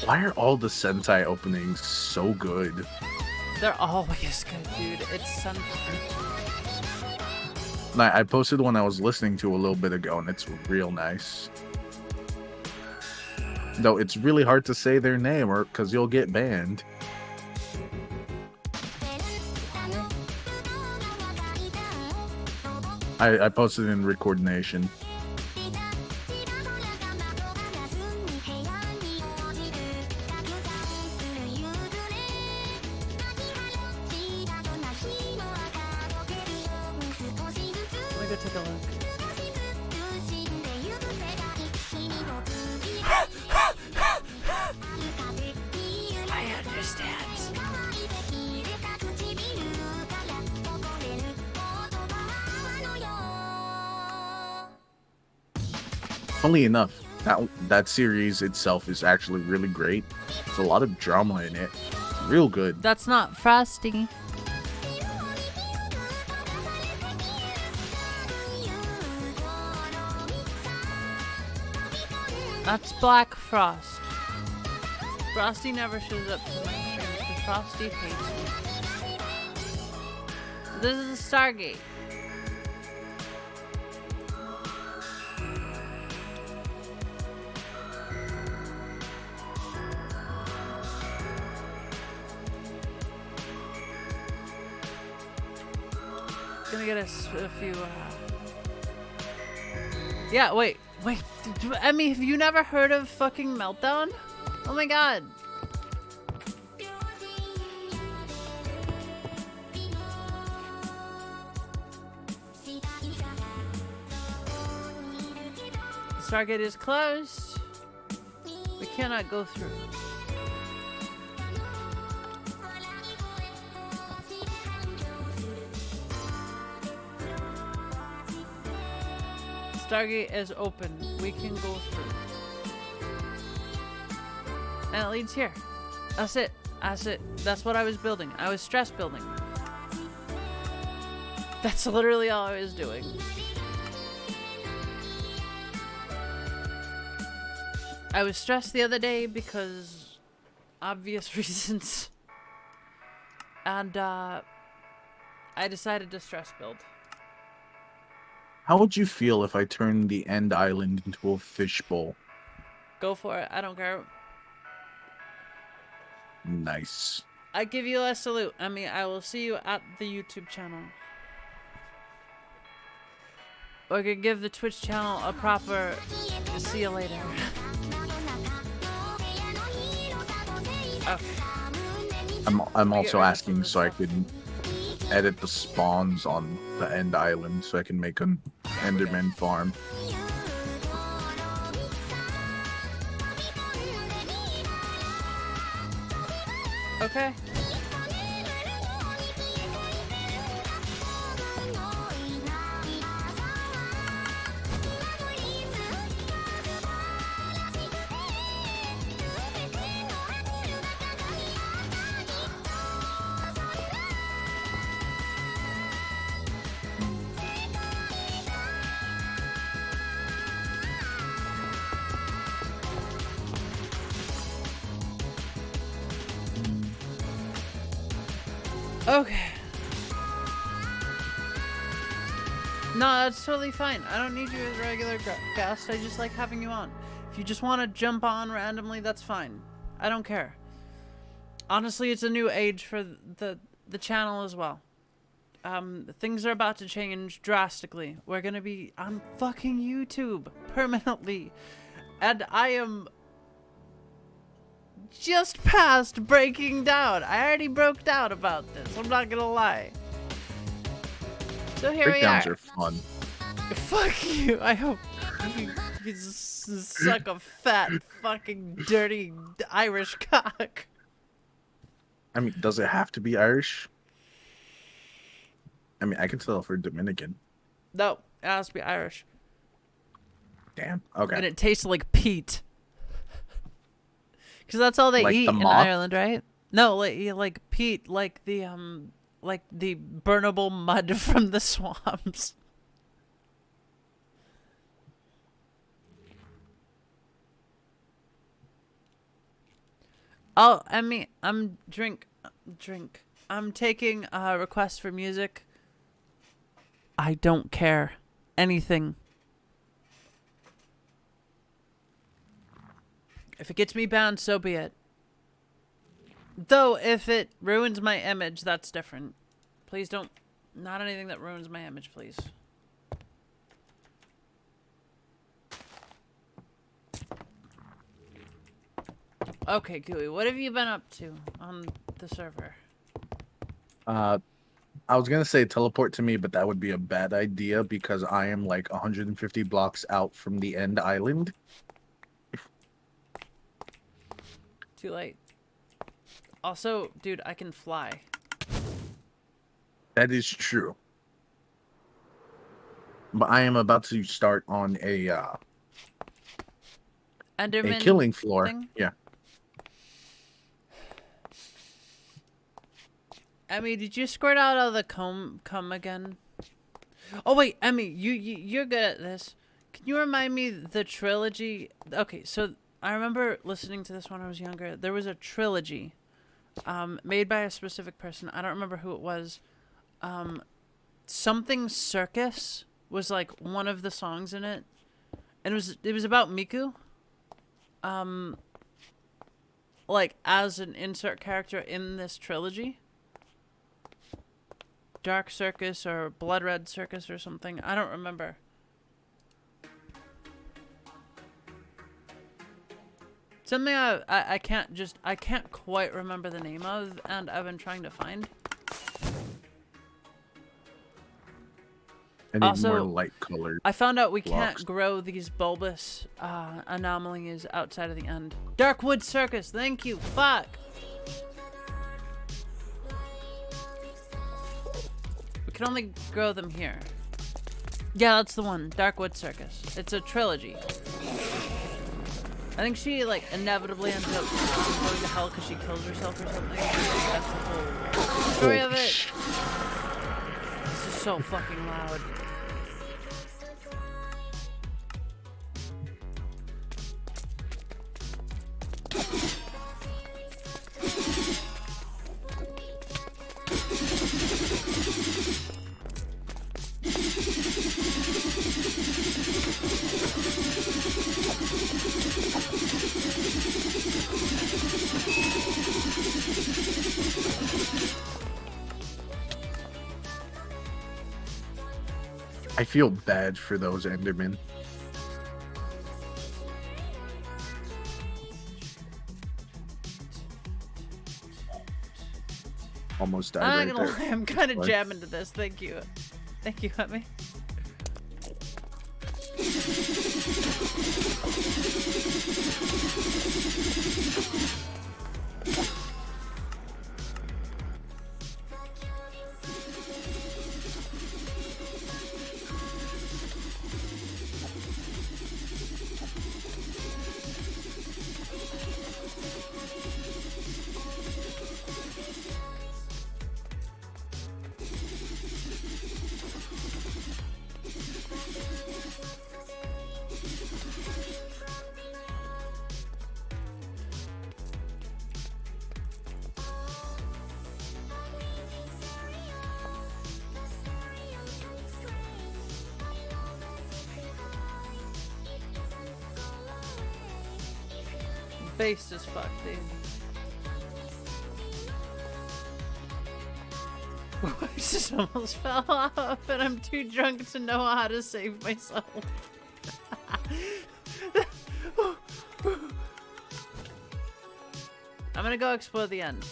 Why are all the Sentai openings so good? They're always good, dude. It's something. I posted one I was listening to a little bit ago, and it's real nice. Though it's really hard to say their name, or because you'll get banned. I posted in Record Nation. Let me go take a look. I understand. Funny enough, that series itself is actually really great. There's a lot of drama in it. It's real good. That's not Frosty. That's Black Frost. Frosty never shows up to my streams because Frosty hates me. This is the Stargate. Gonna get us a few. Yeah, wait. Emmy, have you never heard of fucking Meltdown? Oh my god. Stargate is closed. We cannot go through. Stargate is open. We can go through. And it leads here. That's it. That's it. That's what I was building. I was stress building. That's literally all I was doing. I was stressed the other day because obvious reasons. And I decided to stress build. How would you feel if I turned the end island into a fishbowl? Go for it. I don't care. Nice. I give you a salute. I mean, I will see you at the YouTube channel. Or I could give the Twitch channel a proper see you later. Okay. I'm also asking so I can edit the spawns on the end island so I can make an Enderman farm. Okay. Okay. No, that's totally fine. I don't need you as a regular guest. I just like having you on. If you just want to jump on randomly, that's fine. I don't care. Honestly, it's a new age for the channel as well. Things are about to change drastically. We're gonna be on fucking YouTube permanently. And I am just past breaking down. I already broke down about this. I'm not gonna lie. So here Breakdowns we are fun. Fuck you. I hope you suck a fat, fucking, dirty Irish cock. I mean, does it have to be Irish? I mean, I can tell if we're Dominican. No, it has to be Irish. Damn. Okay. And it tastes like peat. Because that's all they Like eat the in moth? Ireland, right? No, like peat, like the burnable mud from the swamps. Oh, I mean, drink. I'm taking a request for music. I don't care. Anything. If it gets me banned, so be it. Though, if it ruins my image, that's different. Please don't... Not anything that ruins my image, please. Okay, Gooey, what have you been up to on the server? I was gonna say teleport to me, but that would be a bad idea because I am like 150 blocks out from the end island. Too late. Also, dude, I can fly. That is true. But I am about to start on a Enderman killing floor. thing? Yeah. Emmy, did you squirt out all the cum again? Oh wait, Emmy, you're good at this. Can you remind me the trilogy? Okay, so I remember listening to this when I was younger. There was a trilogy, made by a specific person. I don't remember who it was. Something Circus was like one of the songs in it, and it was about Miku. Like as an insert character in this trilogy. Dark Circus or Blood Red Circus or something. I don't remember. Something I can't quite remember the name of, and I've been trying to find. I need Also, more light colored. I found out we blocks. can't grow these bulbous anomalies outside of the end. Darkwood Circus, thank you. Fuck. We can only grow them here. Yeah, that's the one. Darkwood Circus. It's a trilogy. I think she like inevitably ends up going to hell because she kills herself or something. That's the whole story of it. This is so fucking loud. I feel bad for those Endermen. Almost died I'm right not gonna there. lie, I'm kind of What? jamming to this. Thank you. Thank you, Emmy. face is fucked, dude. I just almost fell off, and I'm too drunk to know how to save myself. I'm gonna go explore the end.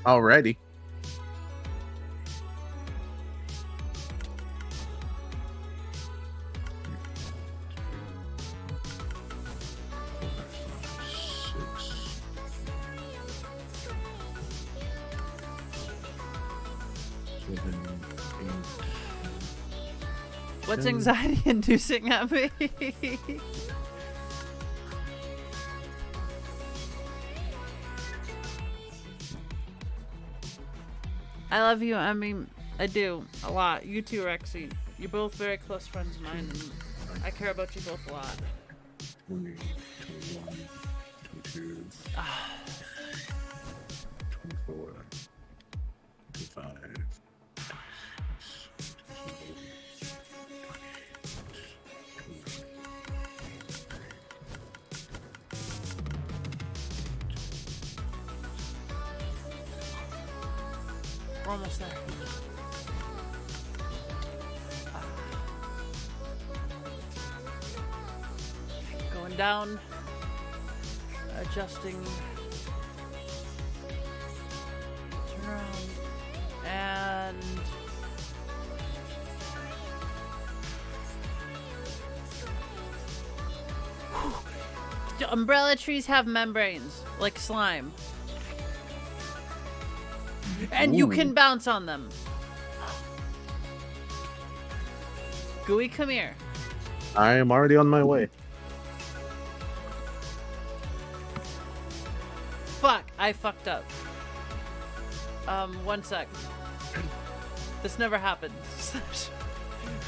Alrighty. What's anxiety inducing at me? I love you. I mean, I do a lot. You too, Rexy. You're both very close friends of mine, and I care about you both a lot. 20, 21, 22, 24, 25. We're almost there. Going down, adjusting, turn around, and umbrella trees have membranes, like slime. And you can bounce on them. Gooey, come here. I am already on my way. Fuck, I fucked up. 1 sec. This never happened.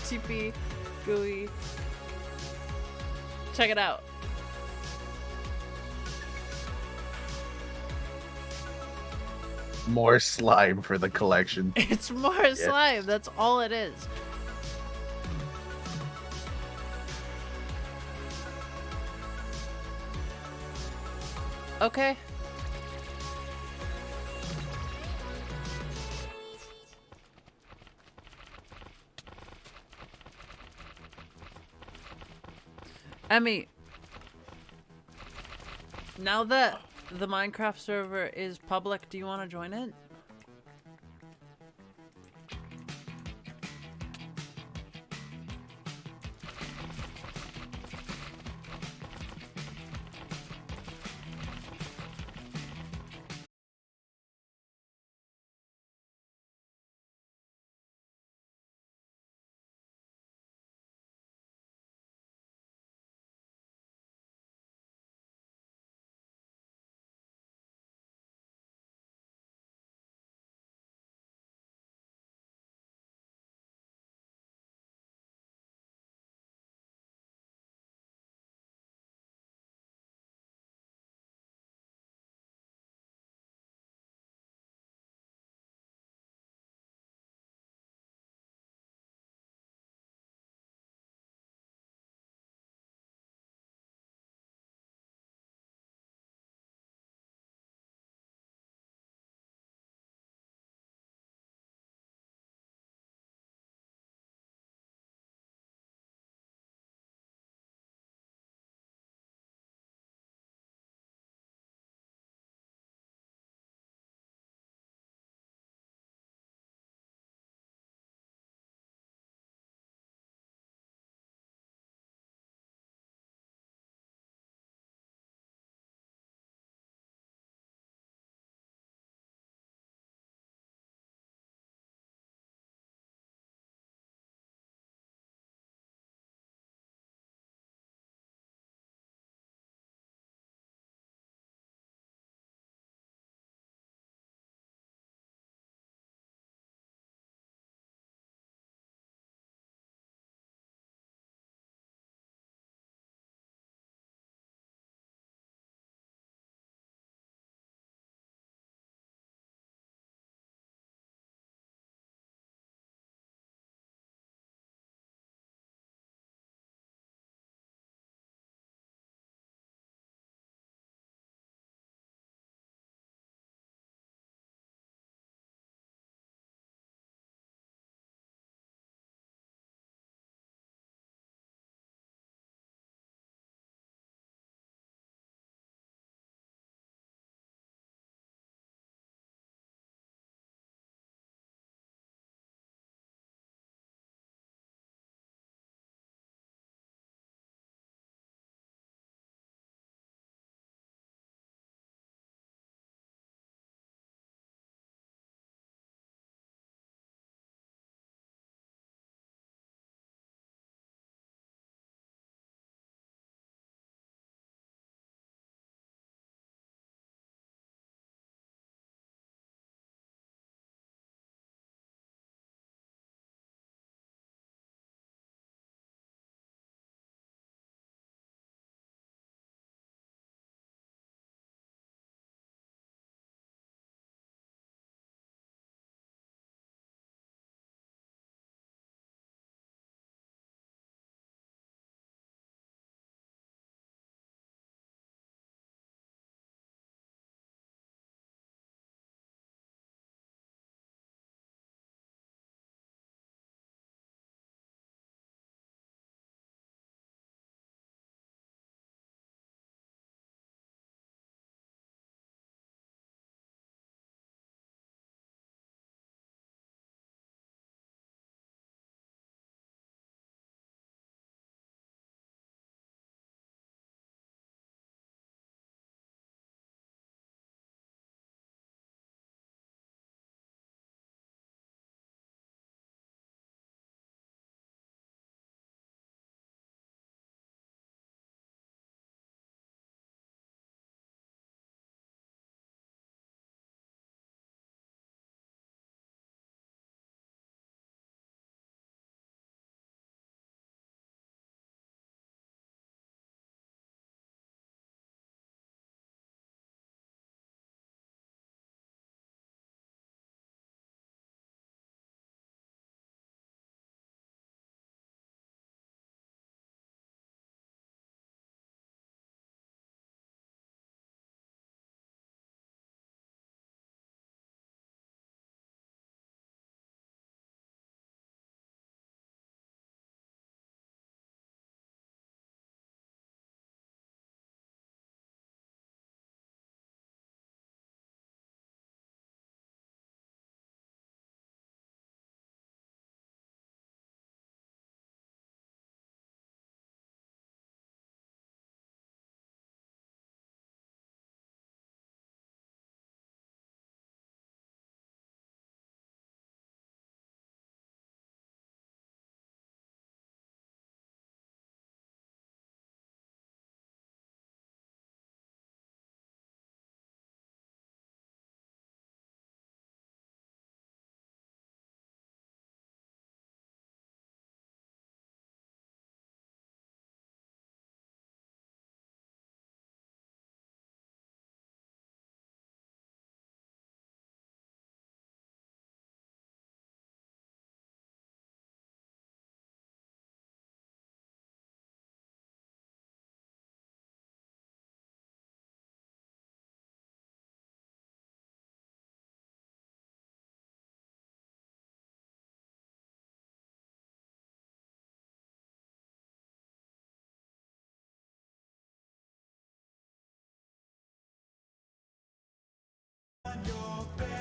TP, Gooey. Check it out. More slime for the collection. It's more slime. That's all it is. Okay. Emmy, now that the Minecraft server is public, do you want to join it?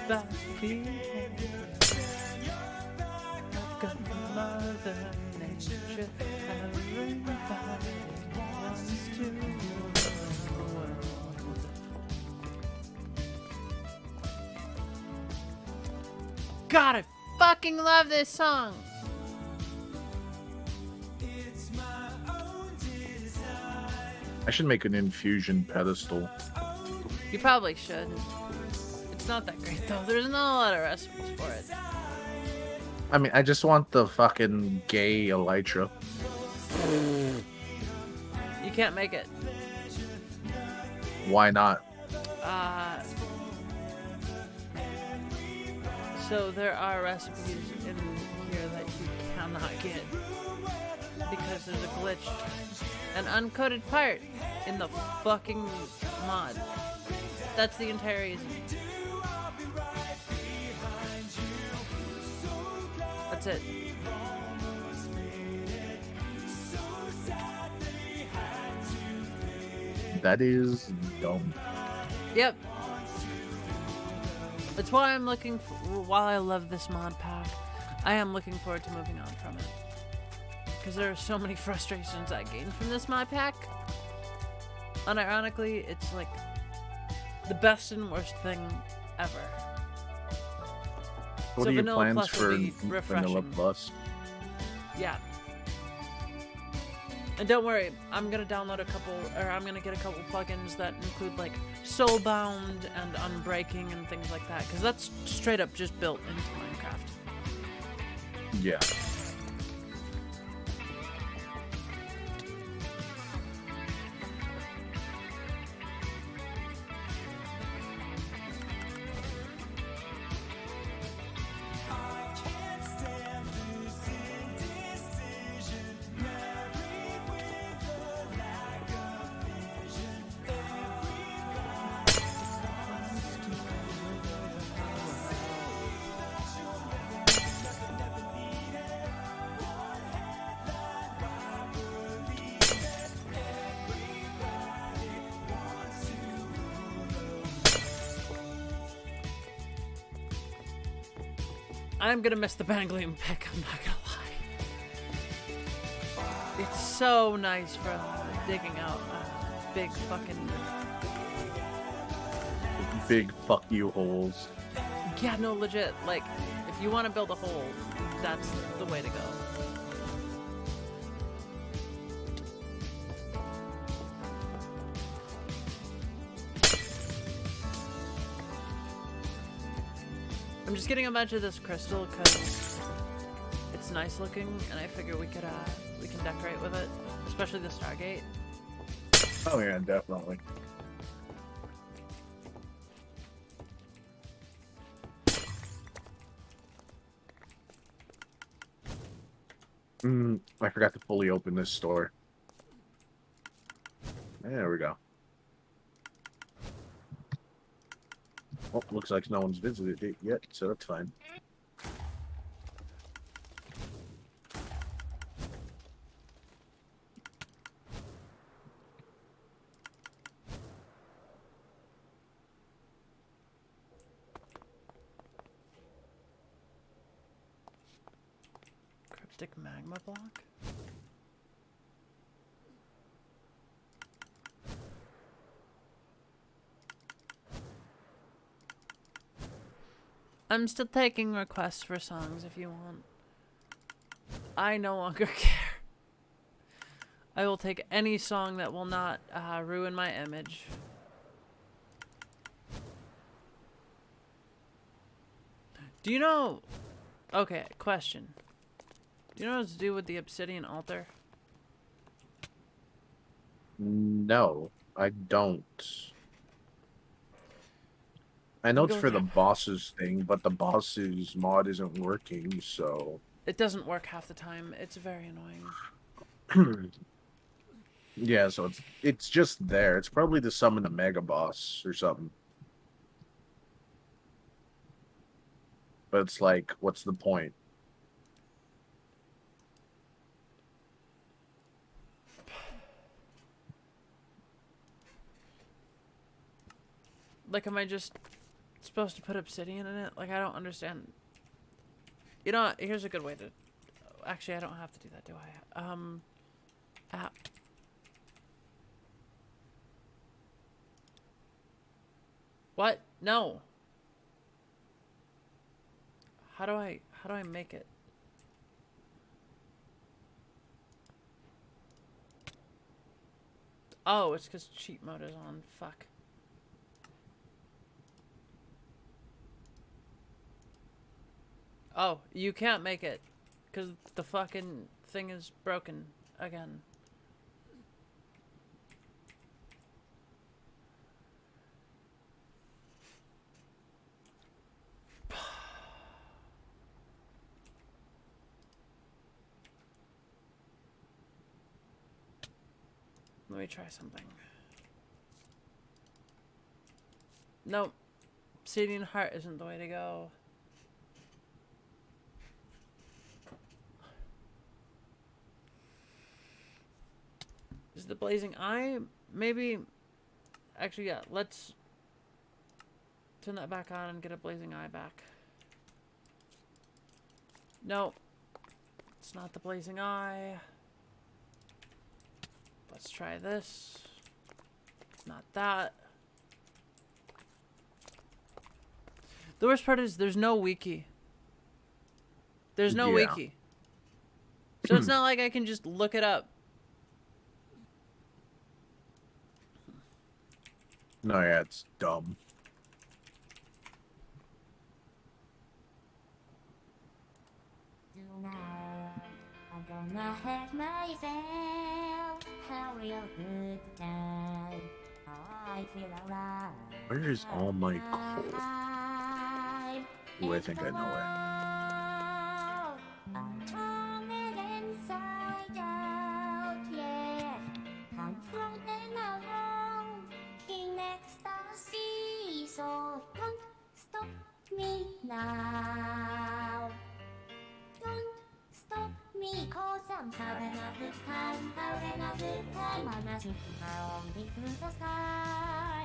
best behavior. I've got Mother Nature. Everybody wants to rule the world. God, I fucking love this song. I should make an infusion pedestal. You probably should. It's not that great though. There's not a lot of recipes for it. I mean, I just want the fucking gay elytra. You can't make it. Why not? So there are recipes in here that you cannot get because there's a glitch, an uncoded part in the fucking mod. That's the entire reason. That's it. That is dumb. Yep. That's why I'm looking for, while I love this mod pack, I am looking forward to moving on from it. Because there are so many frustrations I gained from this mod pack. Unironically, it's like the best and worst thing ever. What So are your Vanilla plans Plus for will be Vanilla refreshing. Plus? Yeah. And don't worry, I'm gonna download I'm gonna get a couple plugins that include like Soulbound and Unbreaking and things like that, because that's straight up just built into Minecraft. Yeah. I'm gonna miss the Banglium pick, I'm not gonna lie. It's so nice for digging out big fucking... Big fuck you holes. Yeah, no, legit, like, if you want to build a hole, that's the way to go. I'm just getting a bunch of this crystal because it's nice looking, and I figure we can decorate with it, especially the Stargate. Oh yeah, definitely. I forgot to fully open this store. There we go. Oh, looks like no one's visited it yet, so that's fine. Cryptic magma block? I'm still taking requests for songs if you want. I no longer care. I will take any song that will not ruin my image. Do you know... Okay, question. Do you know what to do with the obsidian altar? No, I don't. I know it's Go for the there. bosses thing, but the bosses mod isn't working, so... It doesn't work half the time. It's very annoying. Yeah, so it's just there. It's probably to summon a mega boss or something. But it's like, what's the point? Like, am I just supposed to put obsidian in it? Like, I don't understand. You know what? Here's a good way to... Actually, I don't have to do that, do I? App. What? No. How do I make it? Oh, it's because cheat mode is on. Fuck. Oh, you can't make it because the fucking thing is broken again. Let me try something. Nope. Obsidian heart isn't the way to go. Is the blazing eye? Maybe. Actually, yeah. Let's turn that back on and get a blazing eye back. Nope. It's not the blazing eye. Let's try this. It's not that. The worst part is there's no wiki. There's no Yeah. wiki. So it's not like I can just look it up. No, yeah, it's dumb. I'm gonna have myself a real good time. I feel alive. Where is all my coal? Ooh, I think I know I'm torn inside out, yeah. I'm floating around in ecstasy, so don't stop me now. Don't stop me, cause I'm having a good time, having a good time. I'm a shooting only through the sky.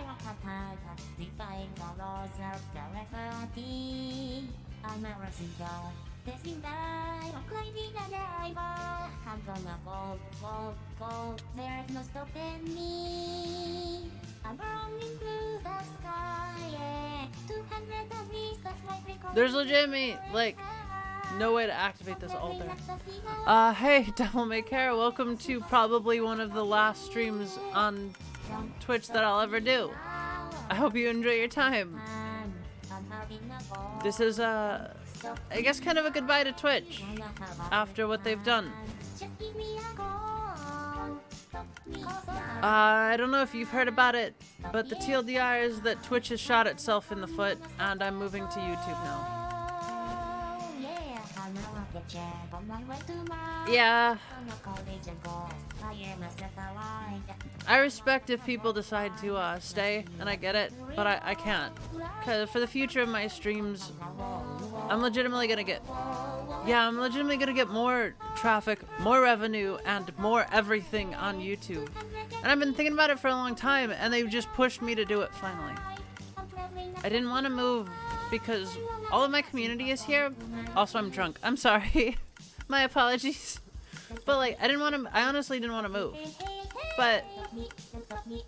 Defying the laws of gravity. I'm a rising down, facing die. I'm climbing a diver. I'm gonna go, go, go. There's no stopping me. I'm running through the sky, yeah. 200 degrees, that's my frequency. There's legitimately, like, no way to activate this altar. Hey, Devil May Care, welcome to probably one of the last streams on Twitch that I'll ever do. I hope you enjoy your time. This is, I guess kind of a goodbye to Twitch after what they've done. I don't know if you've heard about it, but the TLDR is that Twitch has shot itself in the foot, and I'm moving to YouTube now. Yeah. I respect if people decide to stay, and I get it, but I can't. Because for the future of my streams, I'm legitimately gonna get more traffic, more revenue, and more everything on YouTube. And I've been thinking about it for a long time, and they've just pushed me to do it finally. I didn't want to move because all of my community is here. Also, I'm drunk. I'm sorry. My apologies. But like, I honestly didn't want to move. But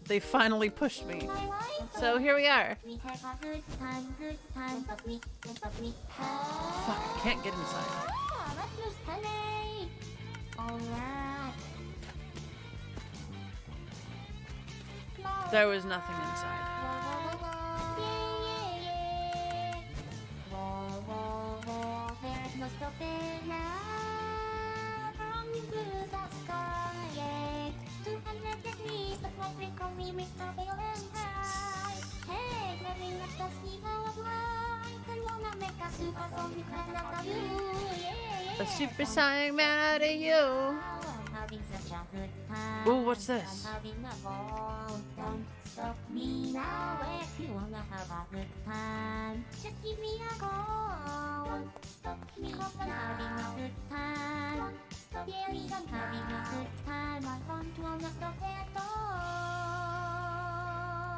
they finally pushed me. So here we are. Fuck, I can't get inside. There was nothing inside. A supersonic man out of you. Ooh, what's this? Stop me now if you wanna have a good time. Just give me a call. Stop me cause I'm having a good time. Stop me, I'm having a good time. I don't wanna stop at all.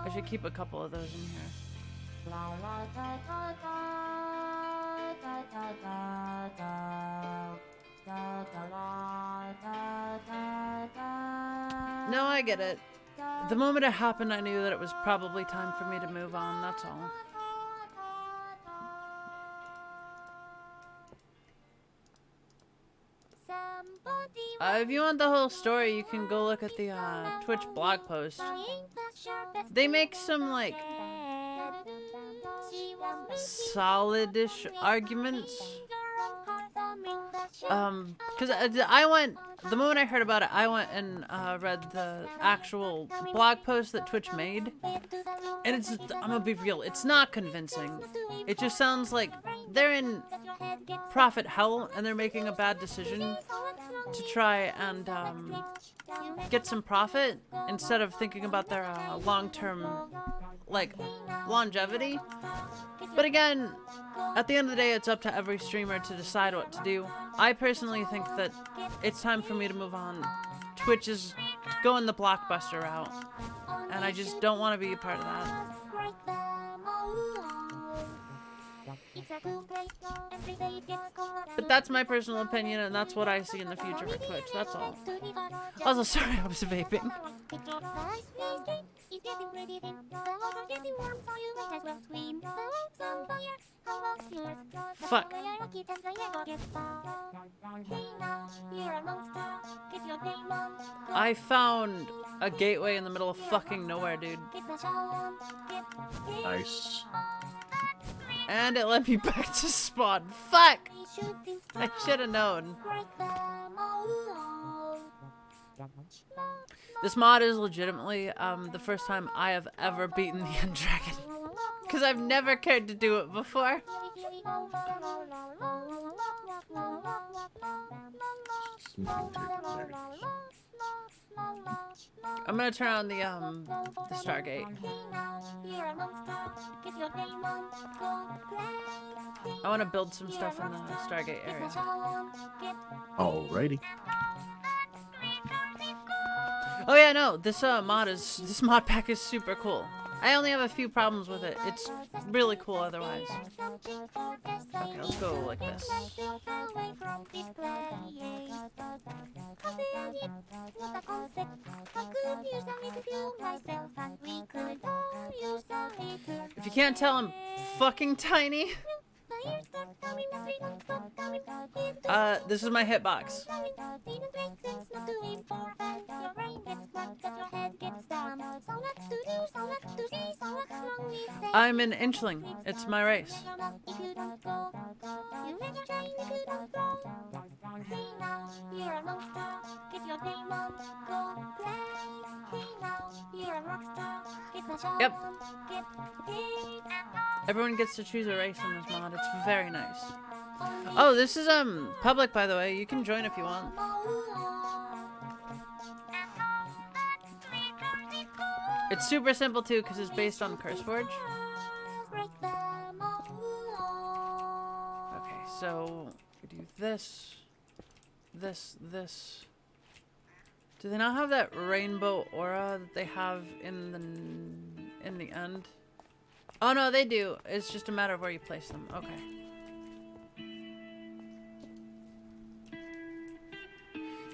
I should keep a couple of those in here. No, I get it. The moment it happened, I knew that it was probably time for me to move on, that's all. If you want the whole story, you can go look at the Twitch blog post. They make some, like, solidish arguments. Because I went, the moment I heard about it, I went and read the actual blog post that Twitch made. And it's, I'm gonna be real, it's not convincing. It just sounds like they're in profit hell and they're making a bad decision to try and get some profit instead of thinking about their long-term, like, longevity. But again, at the end of the day, it's up to every streamer to decide what to do. I personally think that it's time for me to move on. Twitch is going the blockbuster route, and I just don't want to be a part of that. But that's my personal opinion, and that's what I see in the future for Twitch, that's all. Also, sorry, I was vaping. Fuck. I found a gateway in the middle of fucking nowhere, dude. Nice. And it led me back to spawn. Fuck! I should have known. This mod is legitimately the first time I have ever beaten the End Dragon. Because I've never cared to do it before. I'm gonna turn on the Stargate. I want to build some stuff in the Stargate area. Alrighty. Oh yeah, no, this mod pack is super cool. I only have a few problems with it. It's really cool otherwise. Okay, let's go like this. If you can't tell, I'm fucking tiny. This is my hitbox. I'm an inchling. It's my race. Yep. Everyone gets to choose a race in this mod. It's very nice. Oh, this is public, by the way. You can join if you want. It's super simple too, because it's based on CurseForge. Okay, so we do this, this. Do they not have that rainbow aura that they have in the end? Oh no, they do. It's just a matter of where you place them. Okay.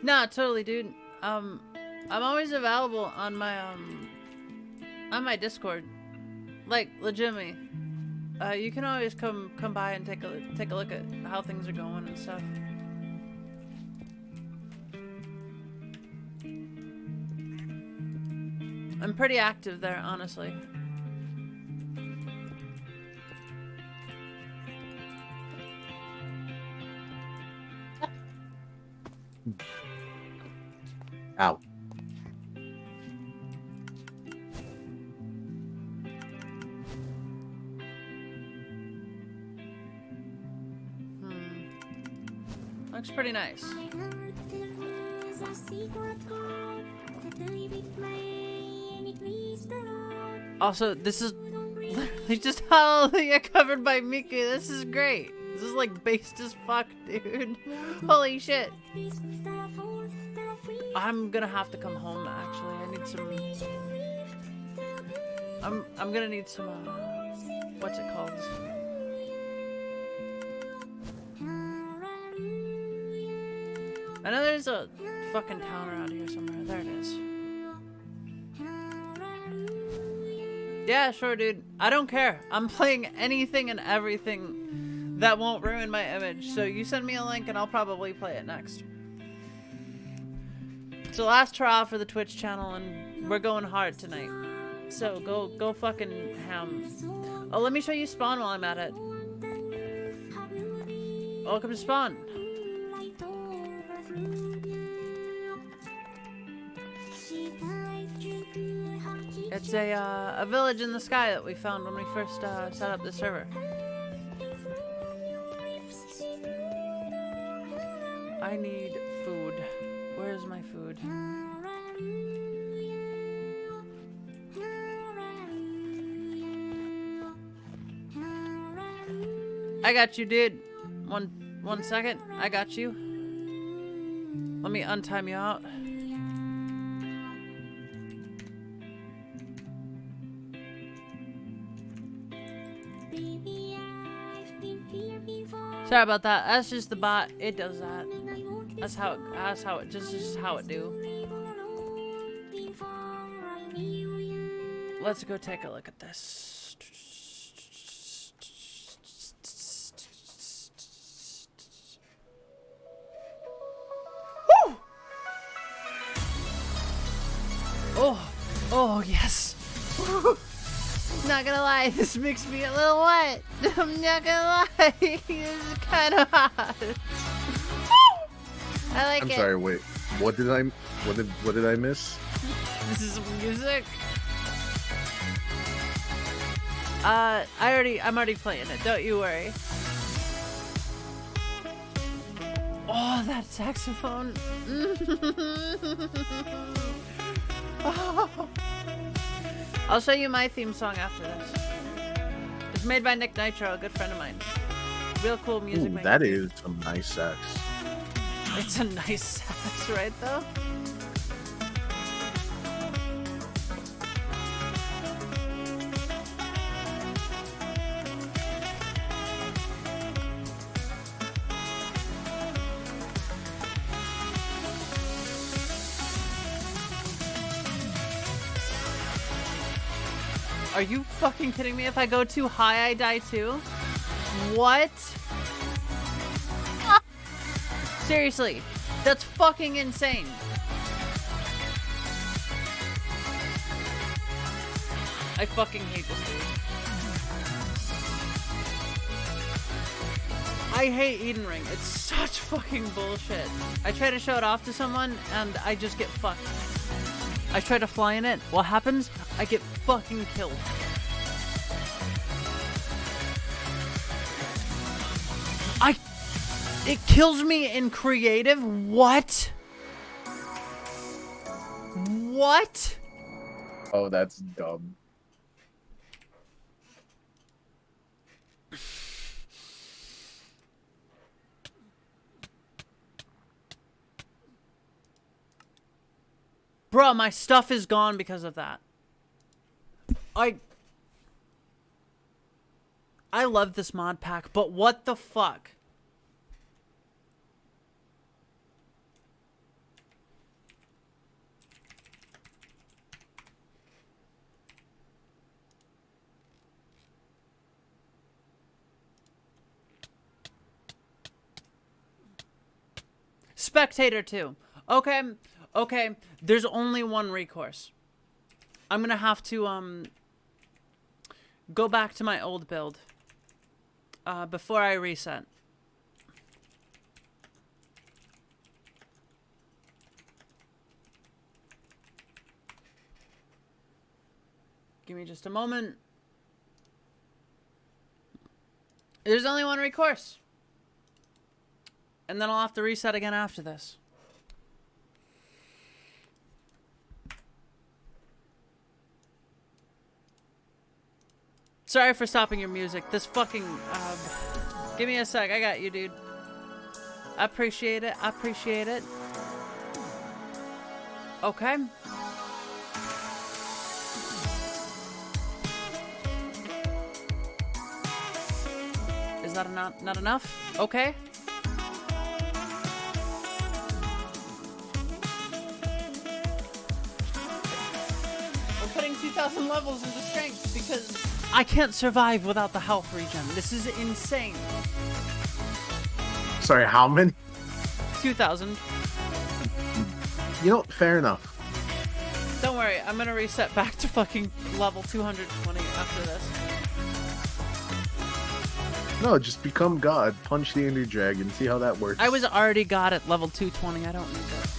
Nah, totally, dude. I'm always available on my Discord. Like, legitimately. You can always come by and take a look at how things are going and stuff. I'm pretty active there, honestly. Ow. Looks pretty nice. Also, this is literally just Hallelujah covered by Miku. This is great. This is like based as fuck, dude. Holy shit. I'm gonna have to come home actually. I need some I'm gonna need some what's it called? I know there's a fucking town around here somewhere. There it is. Yeah, sure, dude. I don't care. I'm playing anything and everything that won't ruin my image. So you send me a link and I'll probably play it next. It's the last trial for the Twitch channel and we're going hard tonight. So go fucking ham. Oh, let me show you Spawn while I'm at it. Welcome to Spawn. It's a village in the sky that we found when we first set up the server. I need food. Where's my food? I got you, dude. One second. I got you. Let me untime you out. Sorry about that. That's just the bot. It does that. That's how it just how it do. Let's go take a look at this. Woo! Oh yes. Not gonna lie, this makes me a little wet. I'm not gonna lie, this is kind of hot. I like it. I'm sorry. Wait, what did I miss? This is music. I'm already playing it. Don't you worry. Oh, that saxophone. Oh. I'll show you my theme song after this. It's made by Nick Nitro, a good friend of mine. Real cool music. Ooh, that is some nice sax. It's a nice sax, right though? Are you fucking kidding me? If I go too high, I die too? What? Seriously, that's fucking insane. I fucking hate this dude. I hate Eden Ring. It's such fucking bullshit. I try to show it off to someone and I just get fucked. I try to fly in it. What happens? I get fucking killed. It kills me in creative? What? What? Oh, that's dumb. Bro, my stuff is gone because of that. I love this mod pack, but what the fuck? Spectator 2. Okay, there's only one recourse. I'm gonna have to, go back to my old build. Before I reset. Give me just a moment. There's only one recourse. And then I'll have to reset again after this. Sorry for stopping your music. This fucking, give me a sec. I got you, dude. I appreciate it. I appreciate it. Okay. Is that not enough? Okay. We're putting 2,000 levels into strength because I can't survive without the health regen. This is insane. Sorry, how many? 2,000. You know, fair enough. Don't worry, I'm gonna reset back to fucking level 220 after this. No, just become God, punch the Ender Dragon, see how that works. I was already God at level 220. I don't need that.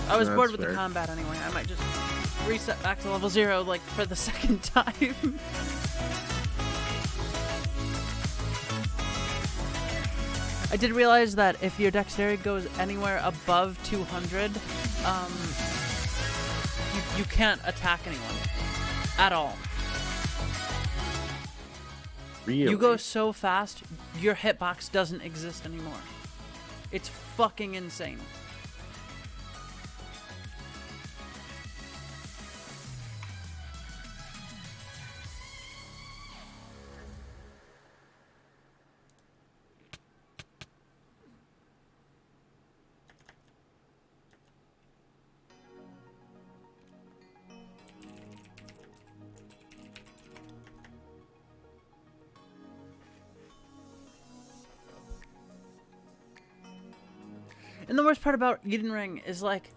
I was That's bored with fair. the combat anyway. I might just reset back to level 0 like for the second time. I did realize that if your dexterity goes anywhere above 200, you can't attack anyone at all. Really? You go so fast, your hitbox doesn't exist anymore. It's fucking insane. And the worst part about Eden Ring is, like,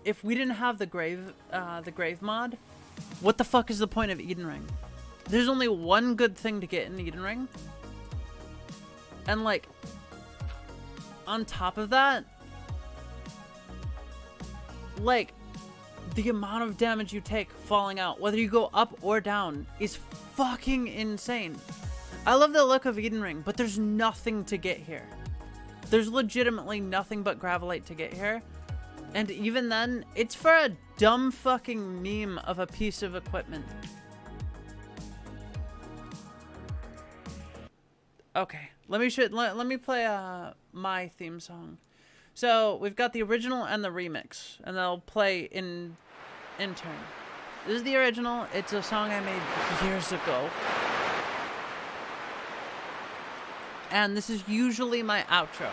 if we didn't have the grave mod, what the fuck is the point of Eden Ring? There's only one good thing to get in Eden Ring. And, like, on top of that, like, the amount of damage you take falling out, whether you go up or down, is fucking insane. I love the look of Eden Ring, but there's nothing to get here. There's legitimately nothing but Gravelite to get here. And even then, it's for a dumb fucking meme of a piece of equipment. Okay, let me play my theme song. So, we've got the original and the remix, and they'll play in turn. This is the original. It's a song I made years ago. And this is usually my outro.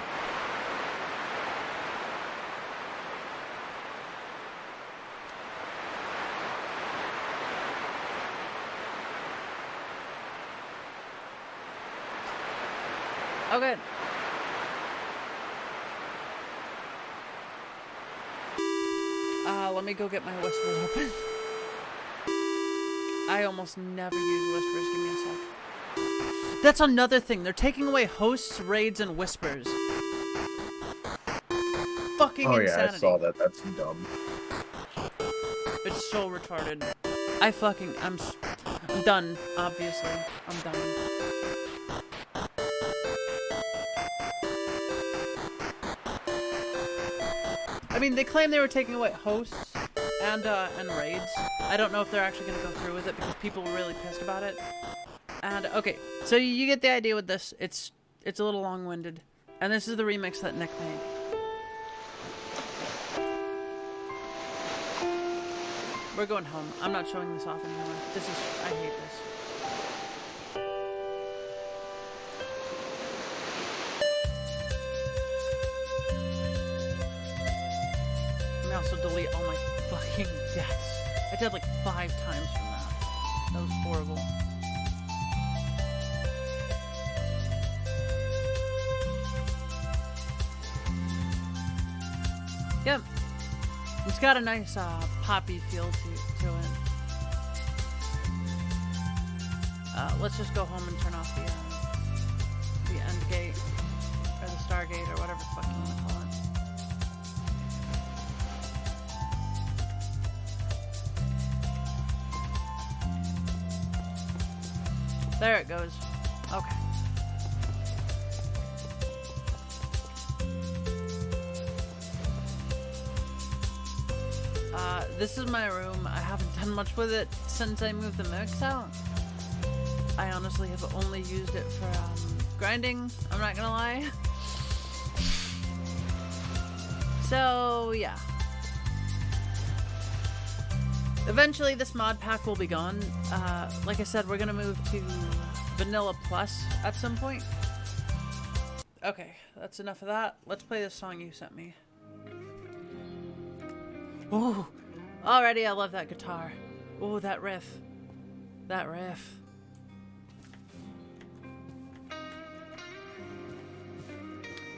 Okay. Let me go get my whispers open. I almost never use whispers. Give me a sec. That's another thing. They're taking away hosts, raids, and whispers. Fucking insanity. Yeah, I saw that. That's dumb. It's so retarded. I'm done, obviously. I'm done. I mean, they claim they were taking away hosts and raids. I don't know if they're actually going to go through with it because people were really pissed about it. And, okay, so you get the idea with this. It's a little long-winded. And this is the remix that Nick made. We're going home. I'm not showing this off anymore. I hate this. Let me also delete all my fucking deaths. I died like 5 times from that. That was horrible. Yep. It's got a nice poppy feel to it. Let's just go home and turn off the end gate or the Stargate or whatever the fuck you want to call it. There it goes. Okay. This is my room. I haven't done much with it since I moved the mix out. I honestly have only used it for grinding, I'm not gonna lie. So, yeah. Eventually this mod pack will be gone. Like I said, we're gonna move to Vanilla Plus at some point. Okay, that's enough of that. Let's play this song you sent me. Ooh, already I love that guitar. Ooh, that riff. That riff.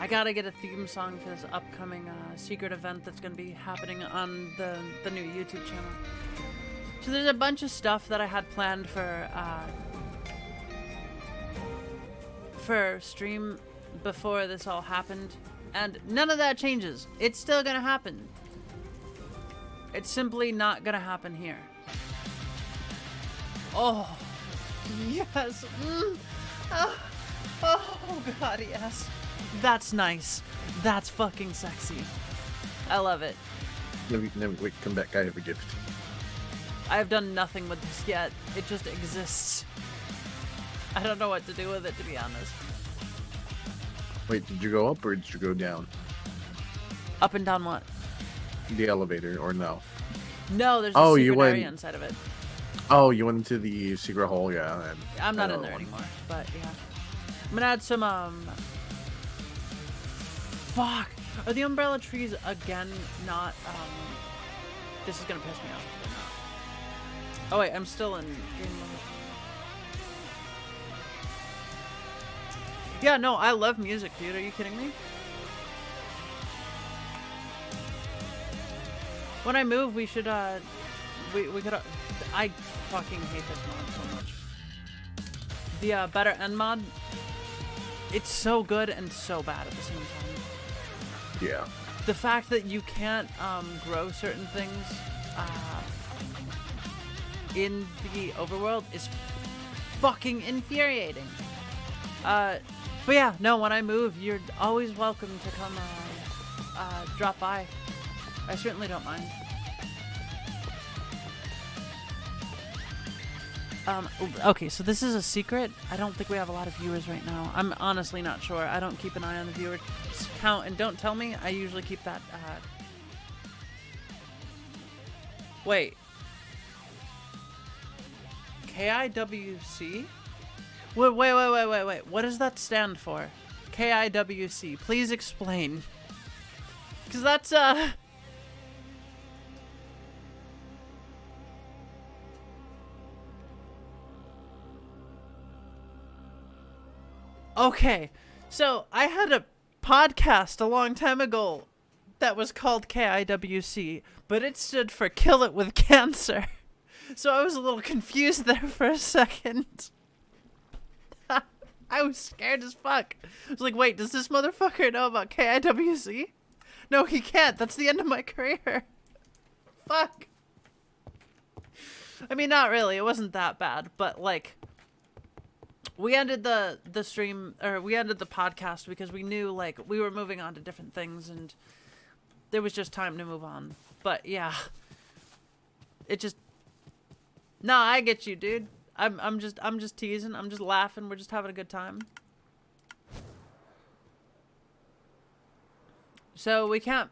I gotta get a theme song for this upcoming secret event that's gonna be happening on the new YouTube channel. So there's a bunch of stuff that I had planned for stream before this all happened, and none of that changes. It's still gonna happen. It's simply not gonna happen here. Oh, yes. Oh God, yes. That's nice. That's fucking sexy. I love it. Wait, come back. I have a gift. I have done nothing with this yet. It just exists. I don't know what to do with it, to be honest. Wait, did you go up or did you go down? Up and down what? The elevator, or no? No, there's a you secret went. area inside of it. Oh, you went into the secret hole, yeah. And I'm not that in other there one. anymore, but yeah. I'm gonna add some, Fuck! Are the umbrella trees again not, This is gonna piss me off. They're not. Oh wait, I'm still in game mode. Yeah, no, I love music, dude. Are you kidding me? When I move, we should, we could, I fucking hate this mod so much. The, Better End mod, it's so good and so bad at the same time. Yeah. The fact that you can't, grow certain things, in the overworld is fucking infuriating. But yeah, no, when I move, you're always welcome to come, drop by. I certainly don't mind. Okay, so this is a secret. I don't think we have a lot of viewers right now. I'm honestly not sure. I don't keep an eye on the viewer count, and don't tell me. I usually keep that, Wait. KIWC? Wait. What does that stand for? KIWC. Please explain. Because that's, Okay, so I had a podcast a long time ago that was called KIWC, but it stood for Kill It With Cancer. So I was a little confused there for a second. I was scared as fuck. I was like, wait, does this motherfucker know about KIWC? No, he can't. That's the end of my career. Fuck. I mean, not really. It wasn't that bad, but like, we ended the stream, or we ended the podcast because we knew, like, we were moving on to different things and there was just time to move on. But yeah, it just, no, I get you, dude. I'm just teasing. I'm just laughing. We're just having a good time. So we can't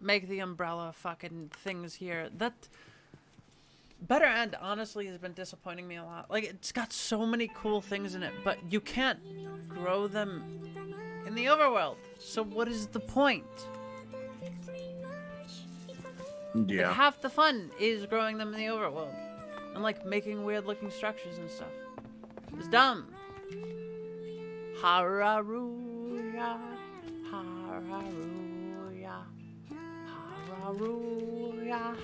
make the umbrella fucking things here. That Better End honestly has been disappointing me a lot. Like, it's got so many cool things in it, but you can't grow them in the overworld. So what is the point? Yeah. Like, half the fun is growing them in the overworld. And like making weird looking structures and stuff. It's dumb. Hararuya. Hararuya. Hararuya.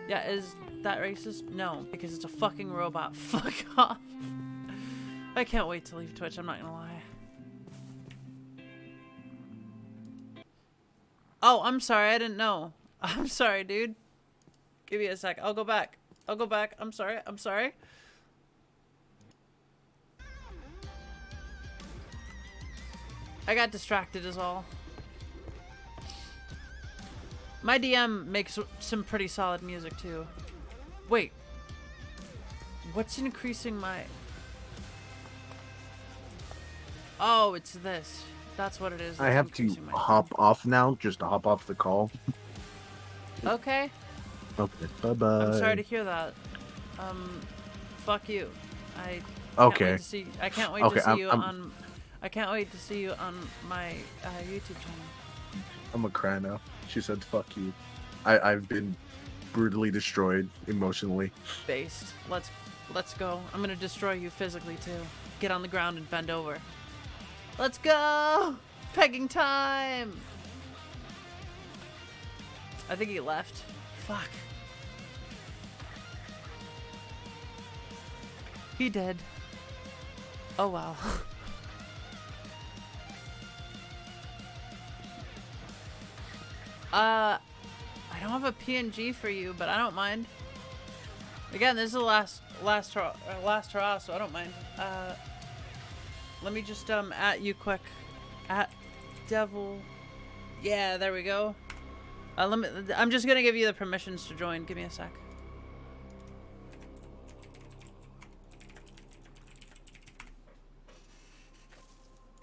Yeah, is that racist? No, because it's a fucking robot. Fuck off. I can't wait to leave Twitch, I'm not gonna lie. Oh, I'm sorry, I didn't know. I'm sorry, dude. Give me a sec. I'll go back. I'm sorry. I got distracted is all. My DM makes some pretty solid music too. Wait. What's increasing my... Oh, it's this. That's what it is. I have to hop off now, just to hop off the call. Okay. Okay, bye-bye. I'm sorry to hear that. Fuck you. Okay. I can't wait Okay, to see I'm- you I'm- on. I can't wait to see you on my YouTube channel. I'm a cry now. She said, "Fuck you." I've been brutally destroyed emotionally. Based. Let's go. I'm gonna destroy you physically too. Get on the ground and bend over. Let's go! Pegging time! I think he left. Fuck. He did. Oh well. I don't have a PNG for you, but I don't mind. Again, this is the last hurrah, so I don't mind. Let me just at you quick. At devil. Yeah, there we go. I'm just gonna give you the permissions to join. Give me a sec.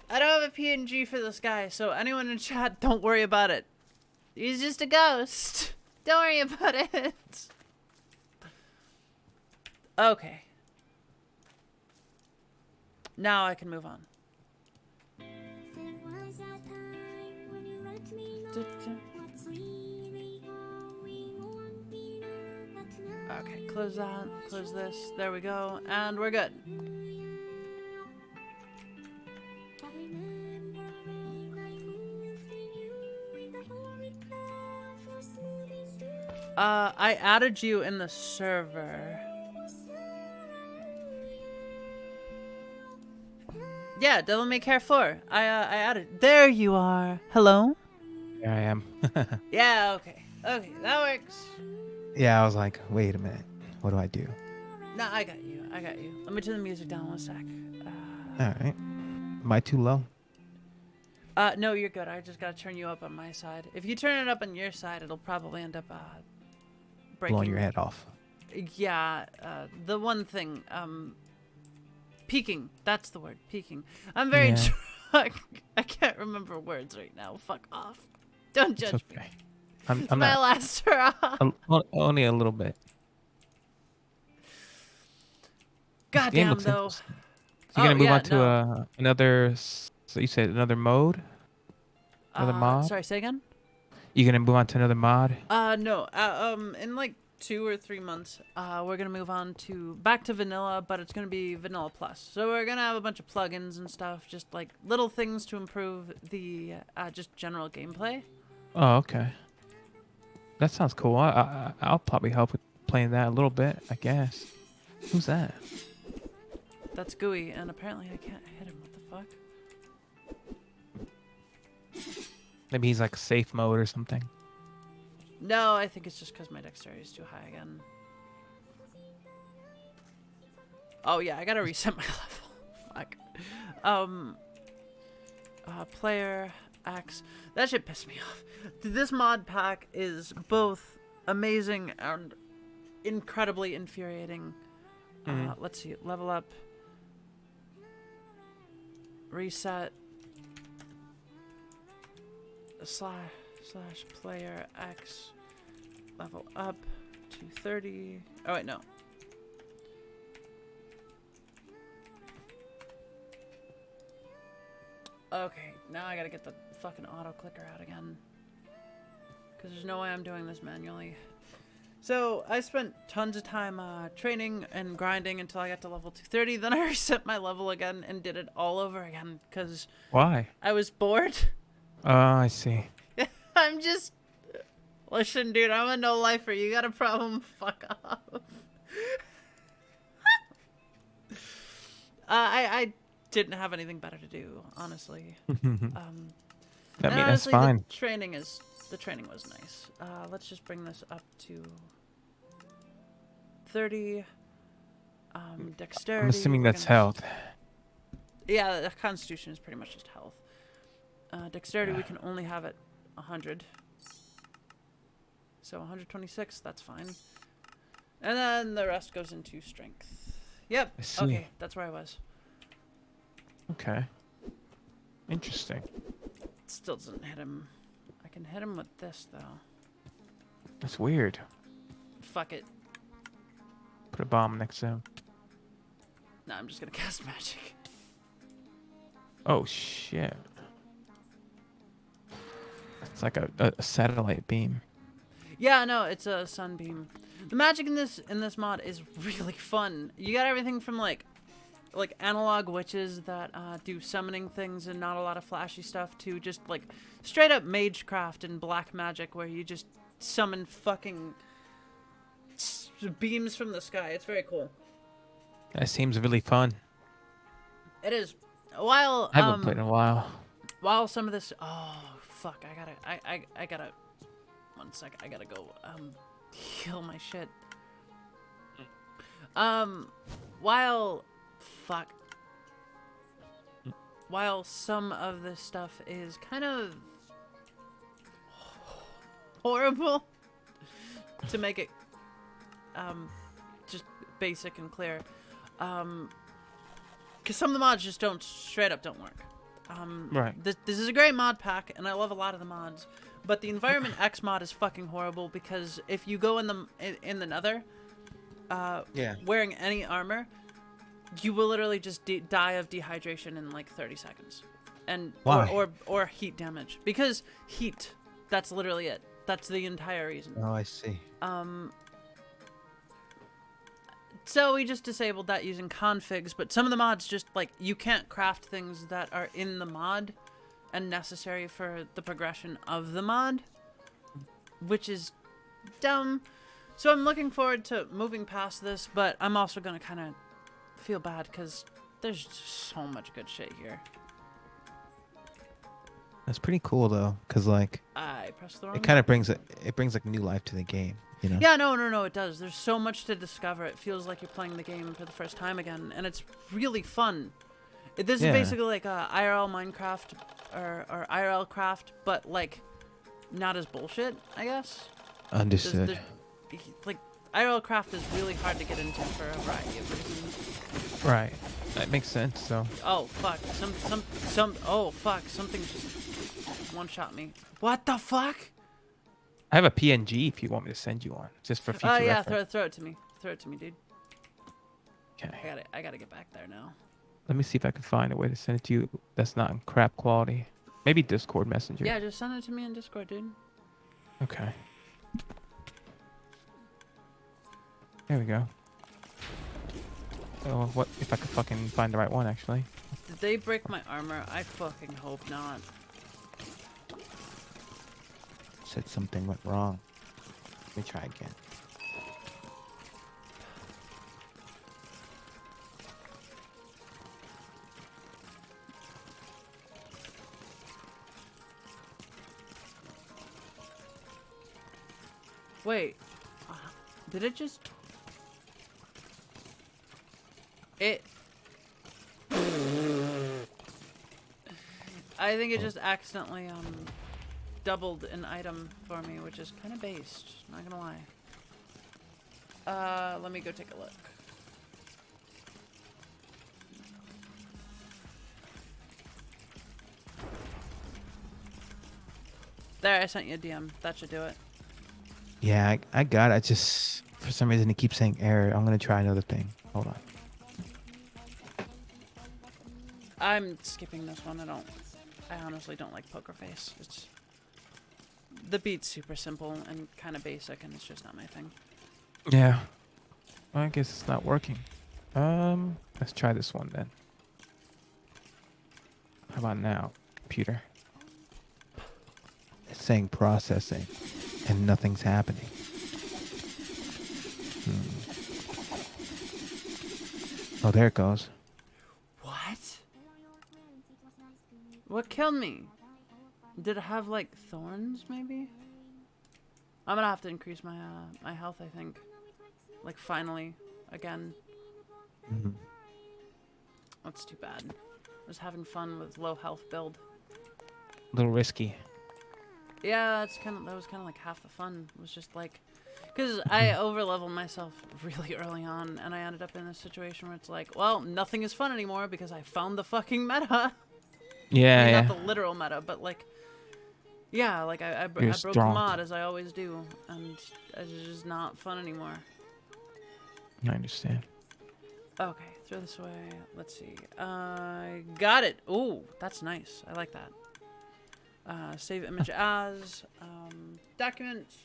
I don't have a PNG for this guy, so anyone in chat, don't worry about it. He's just a ghost. Don't worry about it. Okay. Now I can move on. Okay, close that, close this, there we go, and we're good. I added you in the server. Yeah, Devil May Cry 4. I added. There you are. Hello? There I am. Yeah, okay. Okay, that works. Yeah, I was like, wait a minute. What do I do? No, I got you. I got you. Let me turn the music down one sec. All right. Am I too low? No, you're good. I just gotta turn you up on my side. If you turn it up on your side, it'll probably end up breaking. Blowing your head off. Yeah, the one thing, peaking. That's the word, peaking. I'm very drunk. I can't remember words right now. Fuck off. Don't judge It's okay. me. I'm My not. last hurrah. Only a little bit. Goddamn, looks though. interesting. So you're gonna move on to another. So you said another mode. Another mod. Sorry, say again. You gonna move on to another mod? No. In like 2 or 3 months, we're gonna move on to back to vanilla, but it's gonna be vanilla plus. So we're gonna have a bunch of plugins and stuff, just like little things to improve the just general gameplay. Oh, okay. That sounds cool. I'll probably help with playing that a little bit, I guess. Who's that? That's Gooey, and apparently I can't hit him. What the fuck? Maybe he's like safe mode or something. No, I think it's just because my dexterity is too high again. Oh yeah, I gotta reset my level. Fuck. Player X. That shit pissed me off. This mod pack is both amazing and incredibly infuriating. Let's see. Level up. Reset. Slash player X. Level up to 30. Oh wait, no. Okay, now I gotta get the fucking auto clicker out again. Because there's no way I'm doing this manually. So, I spent tons of time training and grinding until I got to level 230. Then I reset my level again and did it all over again. Because... Why? I was bored. Oh, I see. I'm just... Listen, dude, I'm a no-lifer. You got a problem? Fuck off. I didn't have anything better to do, honestly. I mean, that's fine. The training was nice. Let's just bring this up to 30. Dexterity. I'm assuming that's health. Yeah, the Constitution is pretty much just health. Dexterity we can only have at 100. So 126, that's fine. And then the rest goes into strength. Yep. I see. Okay, that's where I was. Okay. Interesting. Still doesn't hit him. I can hit him with this, though. That's weird. Fuck it. Put a bomb next to him. No, I'm just gonna cast magic. Oh shit. It's like a satellite beam. Yeah, no, it's a sunbeam. The magic in this mod is really fun. You got everything from like analog witches that do summoning things and not a lot of flashy stuff to just like straight up magecraft and black magic where you just summon fucking beams from the sky. It's very cool. That seems really fun. It is. While I haven't played in a while. while some of this, oh fuck, I gotta 1 sec, I gotta go heal my shit. While some of this stuff is kind of horrible, to make it just basic and clear, because some of the mods just straight up don't work. Right. This is a great mod pack, and I love a lot of the mods, but the Environment X mod is fucking horrible because if you go in the Nether, wearing any armor, you will literally just die of dehydration in like 30 seconds, and Why? or heat damage, because heat. That's literally it. That's the entire reason. Oh, I see. So we just disabled that using configs, but some of the mods just, like, you can't craft things that are in the mod and necessary for the progression of the mod, which is dumb. So I'm looking forward to moving past this, but I'm also going to kind of feel bad because there's just so much good shit here. That's pretty cool though, cause like I pressed the wrong it kind of button. brings like new life to the game, you know? Yeah, no, it does. There's so much to discover. It feels like you're playing the game for the first time again, and it's really fun. This is basically like a IRL Minecraft or IRL Craft, but like not as bullshit, I guess. Understood. Like IRL Craft is really hard to get into for a variety of reasons. Right. That makes sense. So. Oh fuck! Oh fuck! Something just one-shot me. What the fuck? I have a PNG if you want me to send you one, just for future yeah, reference. throw it to me. Throw it to me, dude. Okay. I gotta get back there now. Let me see if I can find a way to send it to you that's not in crap quality. Maybe Discord Messenger. Yeah, just send it to me in Discord, dude. Okay. There we go. Oh, what if I could fucking find the right one, actually? Did they break my armor? I fucking hope not. Said something went wrong. Let me try again. Wait. Did it just... I think it just accidentally doubled an item for me, which is kind of based, not gonna lie. Let me go take a look. There, I sent you a DM. That should do it. Yeah, I got it. I just, for some reason, it keeps saying error. I'm going to try another thing. Hold on. I'm skipping this one. I honestly don't like Poker Face. The beat's super simple and kind of basic, and it's just not my thing. Yeah. Well, I guess it's not working. Let's try this one then. How about now, computer? It's saying processing, and nothing's happening. Oh, there it goes. What? What killed me? Did it have like thorns, maybe? I'm gonna have to increase my my health, I think. Like finally, again. That's too bad. I was having fun with low health build. A little risky. Yeah, that was kind of like half the fun. It was just like, because I overleveled myself really early on, and I ended up in a situation where it's like, well, nothing is fun anymore because I found the fucking meta. Yeah, I mean, yeah. not the literal meta, but like, yeah, like I broke the strong. mod as I always do, and it's just not fun anymore. I understand. Okay, Throw this away. Let's see. Got it. Ooh, that's nice. I like that. Save image as. Documents.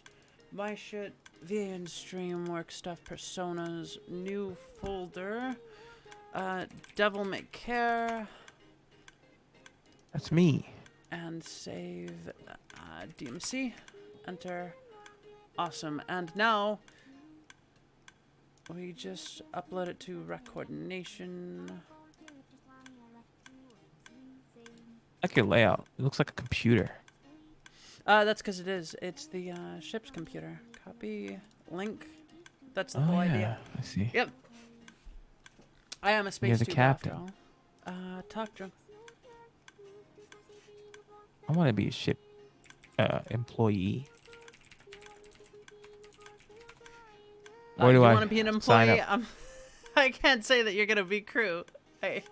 My shit. VA and stream work stuff. Personas. New folder. Devil May Care. That's me. And save DMC. Enter. Awesome. And now we just upload it to Record Nation. Like your layout. It looks like a computer. That's because it is. It's the ship's computer. Copy. Link. That's the whole idea. I see. Yep. I am a space You're the tuber captain. after all. Talk drunk. I want to be a ship employee. Where do you I want to be an sign employee? up? I can't say that you're gonna be crew. I'm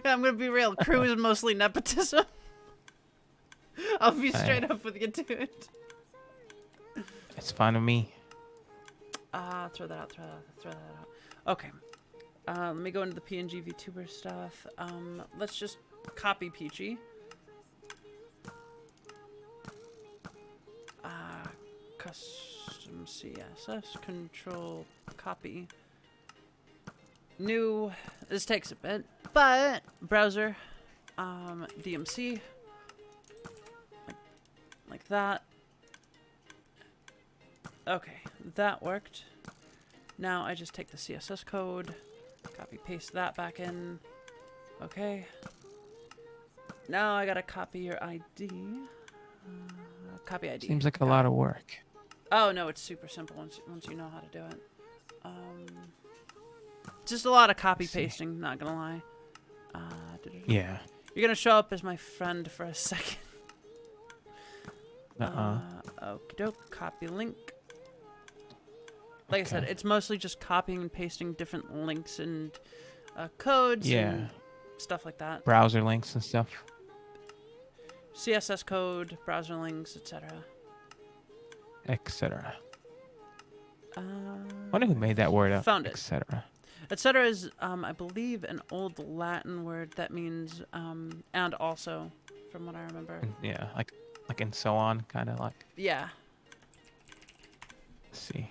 gonna be real. Crew is mostly nepotism. I'll be straight up with you, dude. It's fine with me. Throw that out. Throw that out. Okay. Let me go into the PNG VTuber stuff. Let's just copy Peachy. Custom CSS control copy. New. This takes a bit, but browser. DMC. Like that. Okay, that worked. Now I just take the CSS code, copy paste that back in. Okay. Now I gotta copy your ID. Copy ID. Seems like a lot of work. Oh no, it's super simple once you know how to do it. Just a lot of copy pasting, not gonna lie. Yeah. You're gonna show up as my friend for a second. Okie doke, copy link. Like I said, it's mostly just copying and pasting different links and codes and stuff like that. Browser links and stuff. CSS code, browser links, etc. Etc. Wonder who made that word up. Found it. Etc. Etc. is, I believe, an old Latin word that means and also, from what I remember. Yeah, like and so on, kind of like. Yeah. Let's see.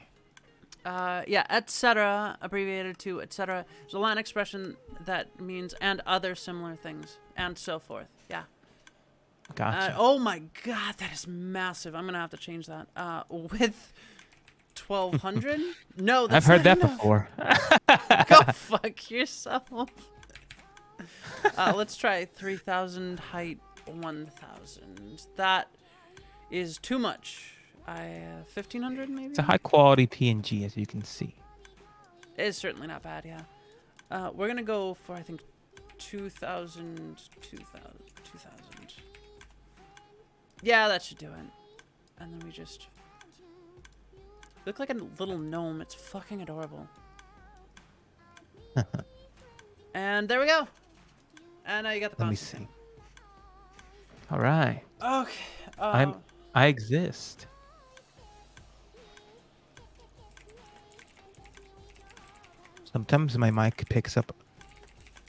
Yeah, etc. abbreviated to etc. is a Latin expression that means and other similar things and so forth. Yeah. Gotcha. Oh my god, that is massive. I'm gonna have to change that. With 1200? No, that's I've heard not that enough. before. Go fuck yourself. Let's try 3000 height 1000. That is too much. 1500 maybe? It's a high quality PNG, as you can see. It's certainly not bad, yeah. We're gonna go for, I think, 2000. Yeah, that should do it. And then we just look like a little gnome. It's fucking adorable. And there we go. And now you got the Let me constant. see. All right. Okay. I exist. Sometimes my mic picks up,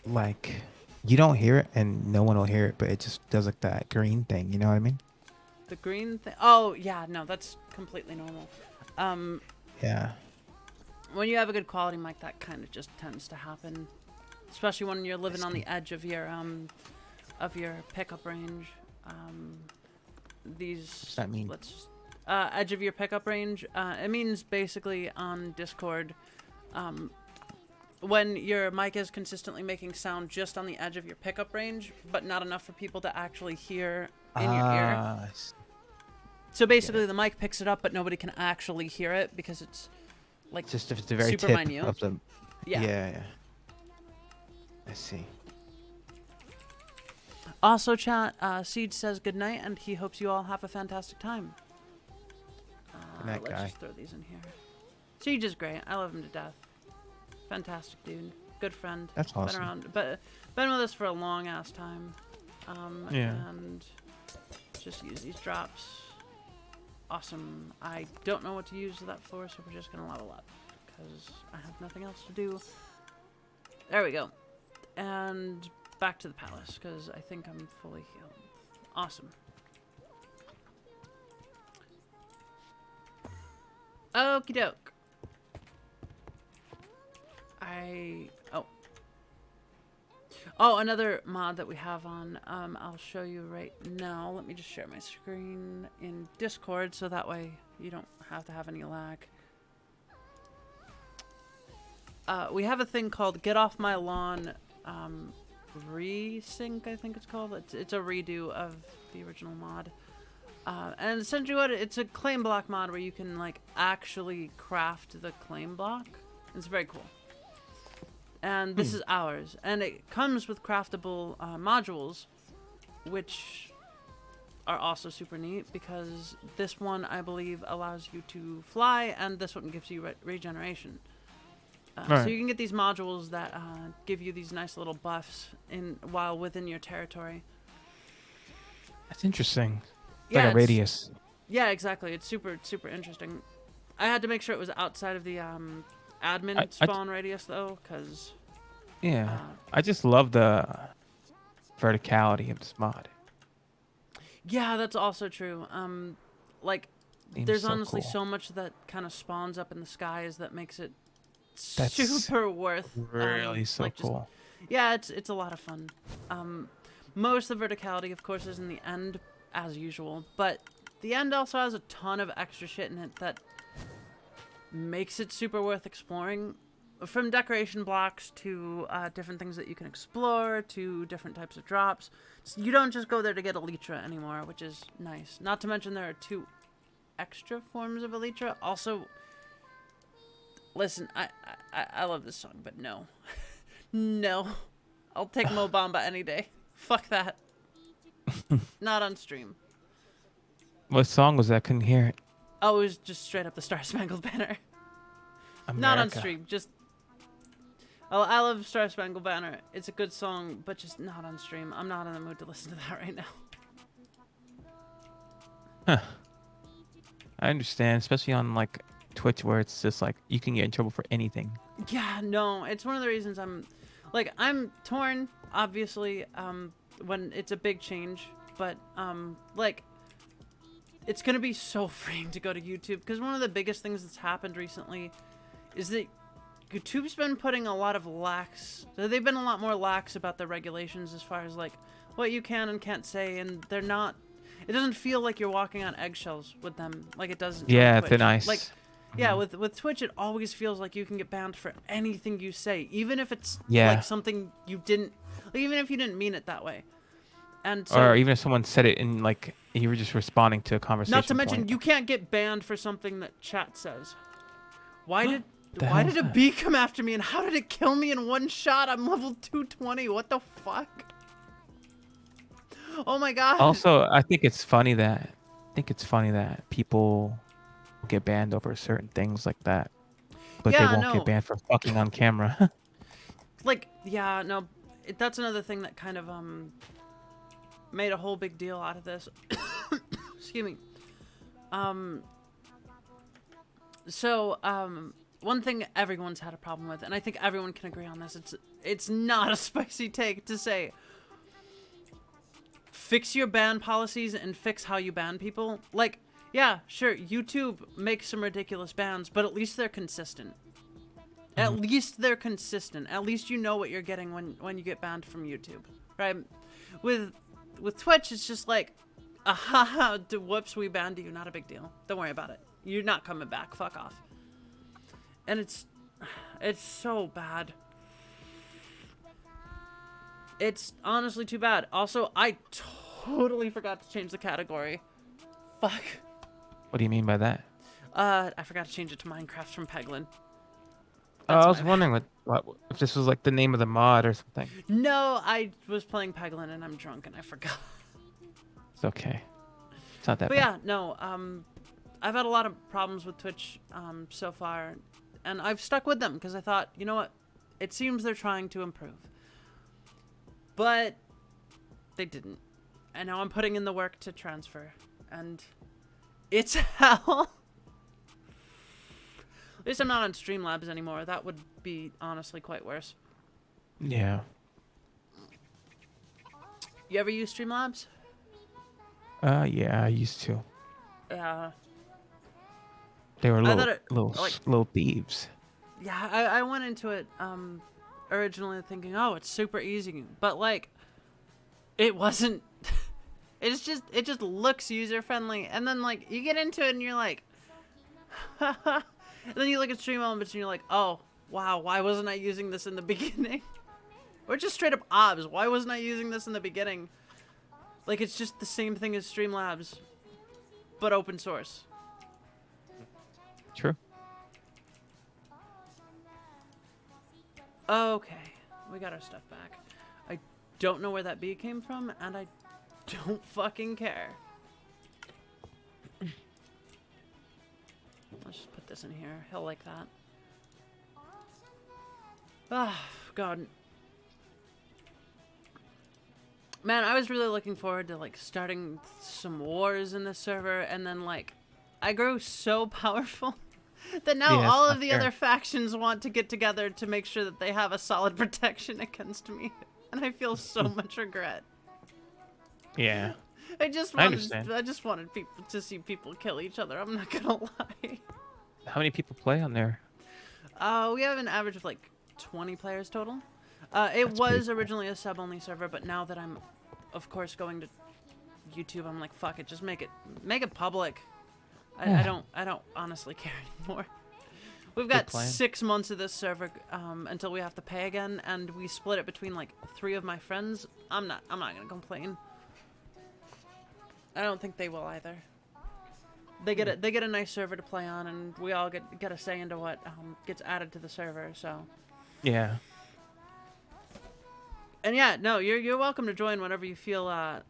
like, you don't hear it and no one will hear it, but it just does like that green thing. You know what I mean? The green thing. Oh yeah, no, that's completely normal. Yeah. When you have a good quality mic, that kind of just tends to happen, especially when you're living on the edge of your pickup range. These. What's that mean? Edge of your pickup range. It means basically on Discord, when your mic is consistently making sound just on the edge of your pickup range, but not enough for people to actually hear in your ear. So basically, the mic picks it up, but nobody can actually hear it because it's like Just if it's the very super tip minute. of the. Yeah. Yeah. I see. Also, chat, Seed says good night, and he hopes you all have a fantastic time. Good night, let's guy. just throw these in here. Siege is great. I love him to death. Fantastic dude. Good friend. That's awesome. Been with us for a long ass time. Yeah. And just use these drops. Awesome. I don't know what to use that for, so we're just gonna level up because I have nothing else to do. There we go. And back to the palace, because I think I'm fully healed. Awesome. Okie doke. Oh, another mod that we have on, I'll show you right now. Let me just share my screen in Discord, so that way you don't have to have any lag. We have a thing called Get Off My Lawn Resync, I think it's called. It's a redo of the original mod. And essentially it's a claim block mod where you can like actually craft the claim block. It's very cool. And this is ours. And it comes with craftable modules, which are also super neat because this one, I believe, allows you to fly, and this one gives you regeneration. So you can get these modules that give you these nice little buffs while within your territory. That's interesting. Yeah, Like a radius. Yeah, exactly. It's super, super interesting. I had to make sure it was outside of the admin spawn radius, though, because... Yeah. I just love the verticality of this mod. Yeah, that's also true. Like, Seems there's so honestly cool. so much that kind of spawns up in the skies that makes it That's super worth... really so like, cool. Yeah, it's a lot of fun. Most of the verticality, of course, is in the end, as usual, but the end also has a ton of extra shit in it that makes it super worth exploring. From decoration blocks to different things that you can explore to different types of drops. So you don't just go there to get Elytra anymore, which is nice. Not to mention there are 2 extra forms of Elytra. Also, listen, I love this song, but no. No. I'll take Mo Bamba any day. Fuck that. Not on stream. What song was that? Couldn't hear it. Oh, it was just straight up the Star Spangled Banner. America. Not on stream, just... Oh, I love Star Spangled Banner. It's a good song, but just not on stream. I'm not in the mood to listen to that right now. Huh. I understand, especially on like Twitch where it's just like you can get in trouble for anything. Yeah, no, it's one of the reasons I'm torn, obviously, when it's a big change, but like it's gonna be so freeing to go to YouTube, because one of the biggest things that's happened recently is that YouTube's been putting a lot of they've been a lot more lax about their regulations as far as like what you can and can't say, and it doesn't feel like you're walking on eggshells with them like it does. Yeah, it's it's nice. Like, yeah, with Twitch, it always feels like you can get banned for anything you say, even if it's like something you didn't, like, even if you didn't mean it that way. And so, or even if someone said it in like you were just responding to a conversation. not to mention, point. you can't get banned for something that chat says. Why did hell's a bee come after me, and how did it kill me in one shot? I'm level 220. What the fuck? Oh my god. Also, I think it's funny that people get banned over certain things like that, but they won't get banned for fucking on camera. Like, yeah, no, that's another thing that kind of made a whole big deal out of this. Excuse me. One thing everyone's had a problem with, and I think everyone can agree on this, it's not a spicy take to say fix your ban policies and fix how you ban people. Like, yeah, sure, YouTube makes some ridiculous bans, but at least they're consistent. At least they're consistent. At least you know what you're getting when you get banned from YouTube, right? With Twitch, it's just like, aha, whoops, we banned you, not a big deal. Don't worry about it. You're not coming back. Fuck off. And it's so bad. It's honestly too bad. Also, I totally forgot to change the category. Fuck. What do you mean by that? I forgot to change it to Minecraft from Peglin. I was wondering what if this was like the name of the mod or something. No, I was playing Peglin and I'm drunk and I forgot. It's okay. It's not that But bad. yeah, no, I've had a lot of problems with Twitch so far, and I've stuck with them because I thought, you know what, it seems they're trying to improve. But they didn't. And now I'm putting in the work to transfer, and it's hell. At least I'm not on Streamlabs anymore. That would be honestly quite worse. Yeah. You ever use Streamlabs? Yeah, I used to. Yeah. They were I little, thought it- little, like- little thieves. Yeah, I went into it originally thinking, oh, it's super easy, but like, it wasn't. It just looks user friendly, and then like you get into it and you're like, and then you look at stream elements and you're like, oh wow, why wasn't I using this in the beginning? Or just straight up obs, why wasn't I using this in the beginning? Like it's just the same thing as Streamlabs, but open source. True. Okay, we got our stuff back. I don't know where that bee came from, and I don't fucking care. Let's just put this in here. He'll like that. Ah, God. Man, I was really looking forward to, like, starting some wars in this server, and then, like, I grew so powerful that now Yeah, it's all not of the fair. other factions want to get together to make sure that they have a solid protection against me. And I feel so much regret. Yeah. I just I wanted, understand. I just wanted people to see people kill each other. I'm not gonna lie. How many people play on there? We have an average of like 20 players total. It That's pretty was cool. originally a sub-only server, but now that I'm, of course, going to YouTube, I'm like, fuck it, just make it public. I Yeah. I don't honestly care anymore. We've got plan. 6 months of this server until we have to pay again, and we split it between like 3 of my friends. I'm not gonna complain. I don't think they will either. They get a nice server to play on, and we all get a say into what gets added to the server. So, Yeah. and yeah, no, you're welcome to join whenever you feel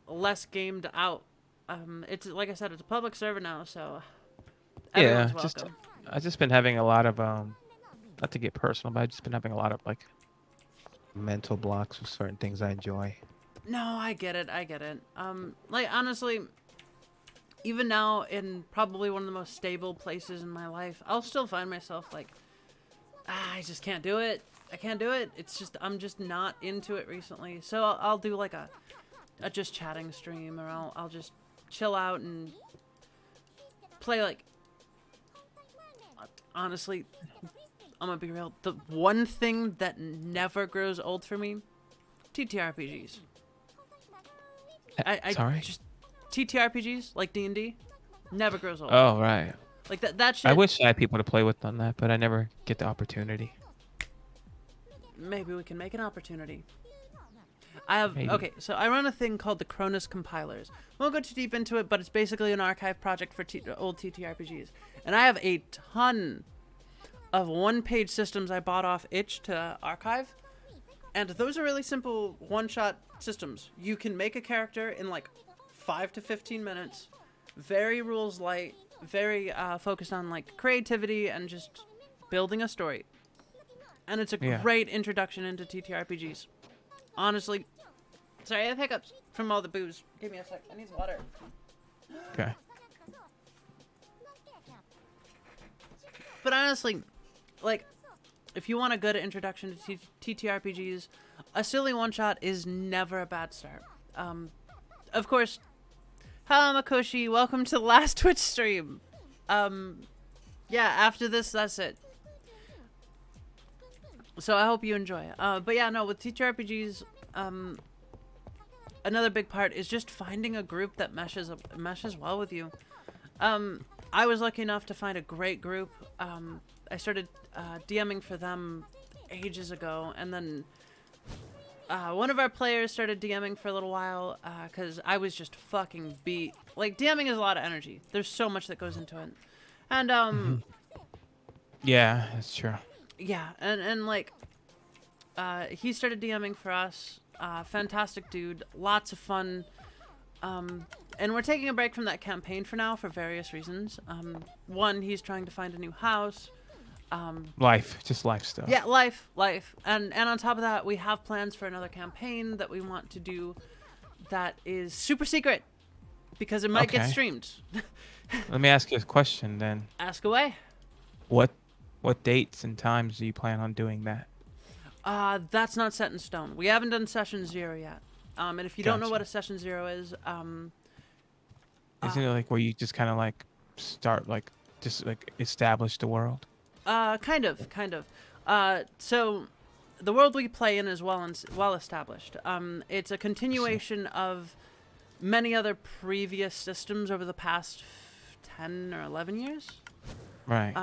less gamed out. It's like I said, it's a public server now, so everyone's Yeah. Just welcome. I've just been having a lot of not to get personal, but I've just been having a lot of like Mental blocks with certain things I enjoy. No, I get it. Like honestly, even now in probably one of the most stable places in my life, I'll still find myself like, I just can't do it. I can't do it. It's just I'm just not into it recently. So I'll do like a just chatting stream, or I'll just chill out and play like. Honestly, I'm gonna be real. The one thing that never grows old for me, TTRPGs. I Sorry? just TTRPGs like D&D never grows old. Oh, right. Like that shit. I wish I had people to play with on that, but I never get the opportunity. Maybe we can make an opportunity. I have Maybe. okay, so I run a thing called the Cronus Compilers. Won't go too deep into it, but it's basically an archive project for old TTRPGs, and I have a ton of one-page systems I bought off itch to archive, and those are really simple one-shot systems. You can make a character in like 5 to 15 minutes, very rules light, very focused on like creativity and just building a story, and it's a Yeah. great introduction into TTRPGs. Honestly, sorry, I have hiccups from all the booze. Give me a sec. I need some water. Okay. But honestly, like, if you want a good introduction to TTRPGs, a silly one-shot is never a bad start. Of course, hello Makoshi, welcome to the last Twitch stream. Yeah, after this, that's it. So I hope you enjoy it. But yeah, no, with TTRPGs, another big part is just finding a group that meshes well with you. I was lucky enough to find a great group. I started DMing for them ages ago, and then one of our players started DMing for a little while because I was just fucking beat. Like, DMing is a lot of energy. There's so much that goes into it. And, Yeah, that's true. yeah, and like, he started DMing for us. Fantastic dude, lots of fun. And we're taking a break from that campaign for now for various reasons. One, he's trying to find a new house. Life, just life stuff. Yeah, life. And on top of that, we have plans for another campaign that we want to do that is super secret because it might get Okay. streamed. Let me ask you a question then. Ask away. What dates and times do you plan on doing that? That's not set in stone. We haven't done session 0 yet. And if you don't know Gotcha. what a session 0 is, Isn't it like where you just kind of like start like just like establish the world? kind of. So the world we play in is well established. It's a continuation of many other previous systems over the past 10 or 11 years. Right.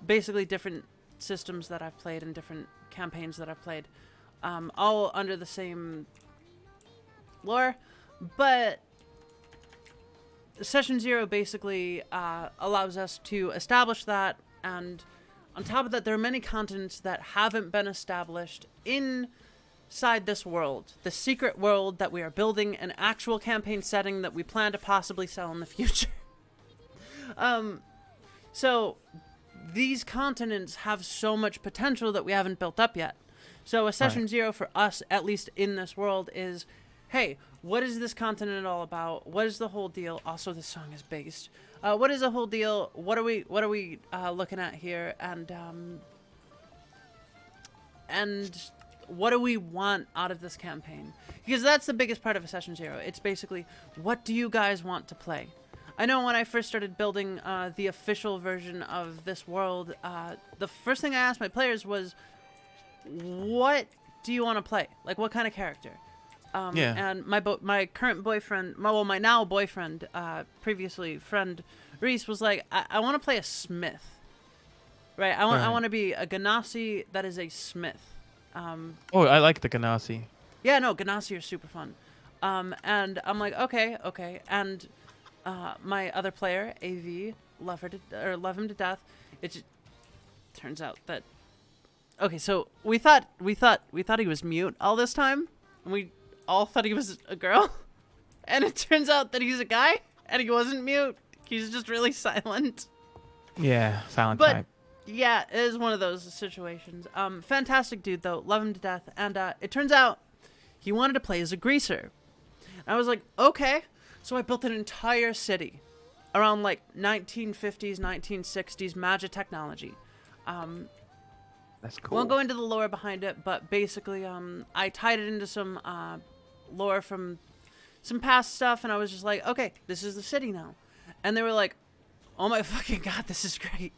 Basically different systems that I've played and different campaigns that I've played, all under the same lore, but Session 0 basically allows us to establish that, and on top of that, there are many continents that haven't been established inside this world, the secret world that we are building, an actual campaign setting that we plan to possibly sell in the future. So these continents have so much potential that we haven't built up yet. So a session 0 for us, at least in this world, is, hey, what is this continent all about? What is the whole deal? Also, this song is based. What is the whole deal? What are we looking at here? And what do we want out of this campaign? Because that's the biggest part of a session 0. It's basically, what do you guys want to play? I know when I first started building the official version of this world, the first thing I asked my players was, what do you want to play? Like, what kind of character? And my current boyfriend, my now boyfriend, previously friend, Reese, was like, I want to play a smith. Right? I want to be a Ganassi that is a smith. Oh, I like the Ganassi. Yeah, no, Ganassi are super fun. And I'm like, okay. And my other player, AV, love him to death. It just turns out that so we thought he was mute all this time, and we all thought he was a girl, and it turns out that he's a guy, and he wasn't mute. He's just really silent. Yeah, silent But type. yeah, it is one of those situations. Fantastic dude though, love him to death, and it turns out he wanted to play as a greaser. And I was like, okay. So I built an entire city around like 1950s, 1960s magic technology. That's cool. Won't go into the lore behind it, but basically, I tied it into some lore from some past stuff, and I was just like, okay, this is the city now. And they were like, oh my fucking god, this is great.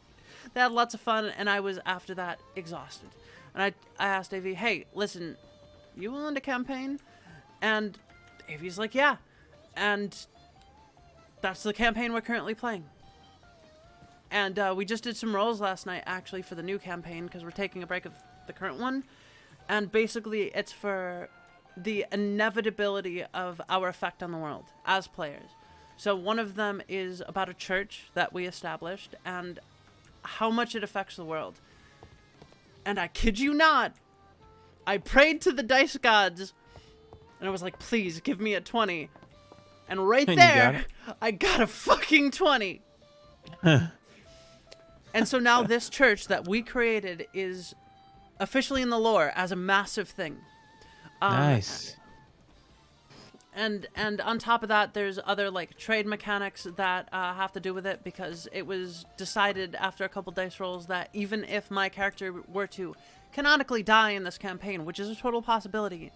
They had lots of fun, and I was, after that, exhausted. And I asked AV, hey, listen, you willing to campaign? And AV's like, yeah. And that's the campaign we're currently playing. And we just did some rolls last night, actually, for the new campaign, because we're taking a break of the current one. And basically, it's for the inevitability of our effect on the world as players. So one of them is about a church that we established, and how much it affects the world. And I kid you not, I prayed to the dice gods, and I was like, please, give me a 20. And right And you got there, it. I got a fucking 20. And so now this church that we created is officially in the lore as a massive thing. Nice. And on top of that, there's other like trade mechanics that have to do with it, because it was decided after a couple dice rolls that even if my character were to canonically die in this campaign, which is a total possibility,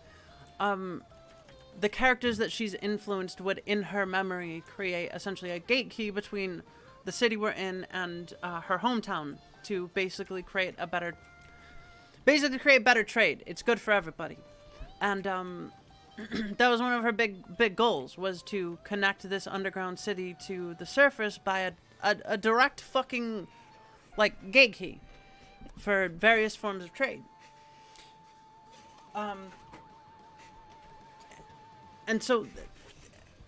the characters that she's influenced would, in her memory, create essentially a gate key between the city we're in and her hometown to basically create a better trade. It's good for everybody. And that was one of her big goals, was to connect this underground city to the surface by a direct fucking like gate key for various forms of trade. And so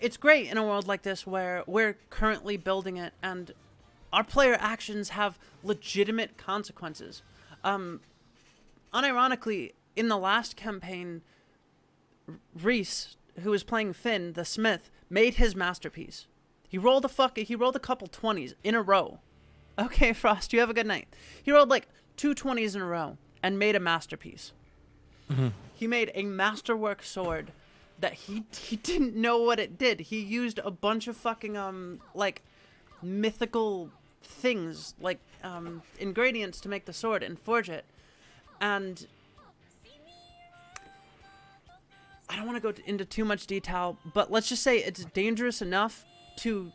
it's great in a world like this where we're currently building it and our player actions have legitimate consequences. Unironically, in the last campaign, Reese, who was playing Finn, the smith, made his masterpiece. He rolled a couple 20s in a row. Okay, Frost, you have a good night. He rolled like 2 20s in a row and made a masterpiece. Mm-hmm. He made a masterwork sword that he didn't know what it did. He used a bunch of fucking like mythical things, like ingredients to make the sword and forge it. And I don't want to go into too much detail, but let's just say it's dangerous enough to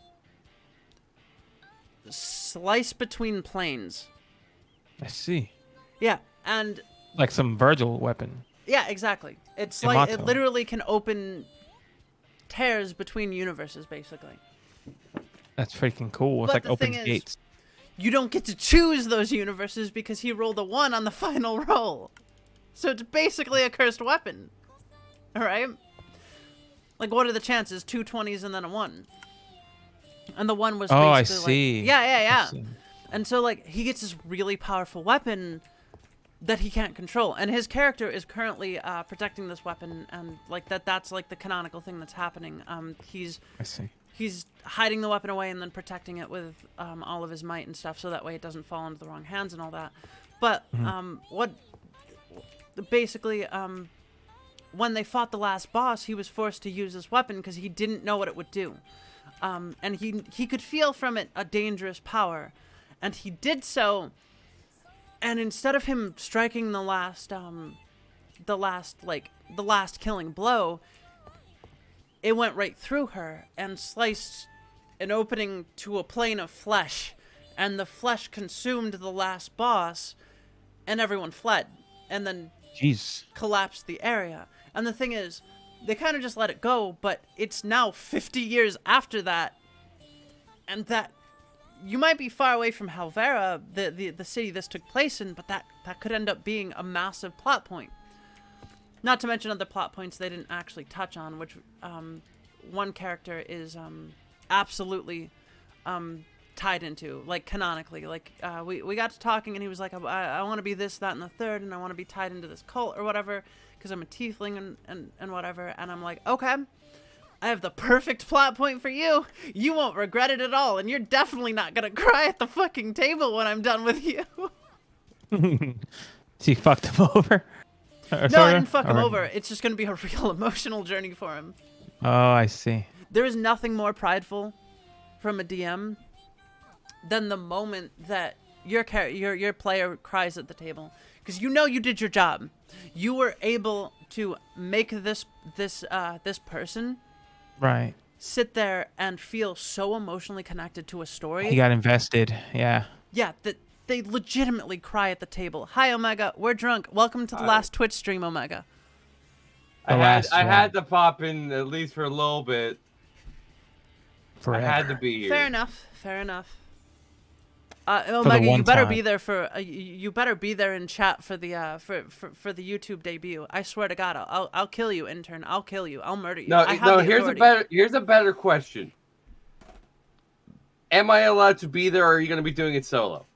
slice between planes. I see. Yeah, and Like some Virgil weapon. yeah, exactly. It's like it Yamato. literally can open tears between universes, basically. That's freaking cool. It's But like the opens thing is, gates. you don't get to choose those universes because he rolled a 1 on the final roll. So it's basically a cursed weapon. Alright? Like, what are the chances? 2 20s and then a 1. And the 1 was Oh, I basically see. like... Yeah, I yeah. see. And so, like, he gets this really powerful weapon that he can't control. And his character is currently protecting this weapon, and, like, that's, like, the canonical thing that's happening. I see. He's hiding the weapon away and then protecting it with all of his might and stuff, so that way it doesn't fall into the wrong hands and all that. But basically, when they fought the last boss, he was forced to use this weapon because he didn't know what it would do, and he could feel from it a dangerous power, and he did so. And instead of him striking the last killing blow, it went right through her and sliced an opening to a plane of flesh, and the flesh consumed the last boss, and everyone fled, and then Jeez. collapsed the area. And the thing is, they kind of just let it go, but it's now 50 years after that, and that you might be far away from Halvera, the city this took place in, but that could end up being a massive plot point. Not to mention other plot points they didn't actually touch on, which one character is absolutely tied into, like, canonically. Like, we got to talking, and he was like, I want to be this, that, and the third, and I want to be tied into this cult or whatever, because I'm a tiefling and whatever. And I'm like, okay, I have the perfect plot point for you. You won't regret it at all, and you're definitely not going to cry at the fucking table when I'm done with you. So you fucked him over? No, I didn't fuck him over. It's just going to be a real emotional journey for him. Oh, I see. There is nothing more prideful from a DM than the moment that your player cries at the table, because you know you did your job. You were able to make this person Right. sit there and feel so emotionally connected to a story. He got invested. Yeah. Yeah, that they legitimately cry at the table. Hi, Omega. We're drunk. Welcome to the last Twitch stream, Omega. The I last had to pop in at least for a little bit. Forever. I had to be here. Fair enough. Fair enough. Omega, you better be there for you better be there in chat for the for the YouTube debut. I swear to God, I'll kill you, intern. I'll kill you. I'll murder you. No, I have the here's a better question. Am I allowed to be there, or are you going to be doing it solo?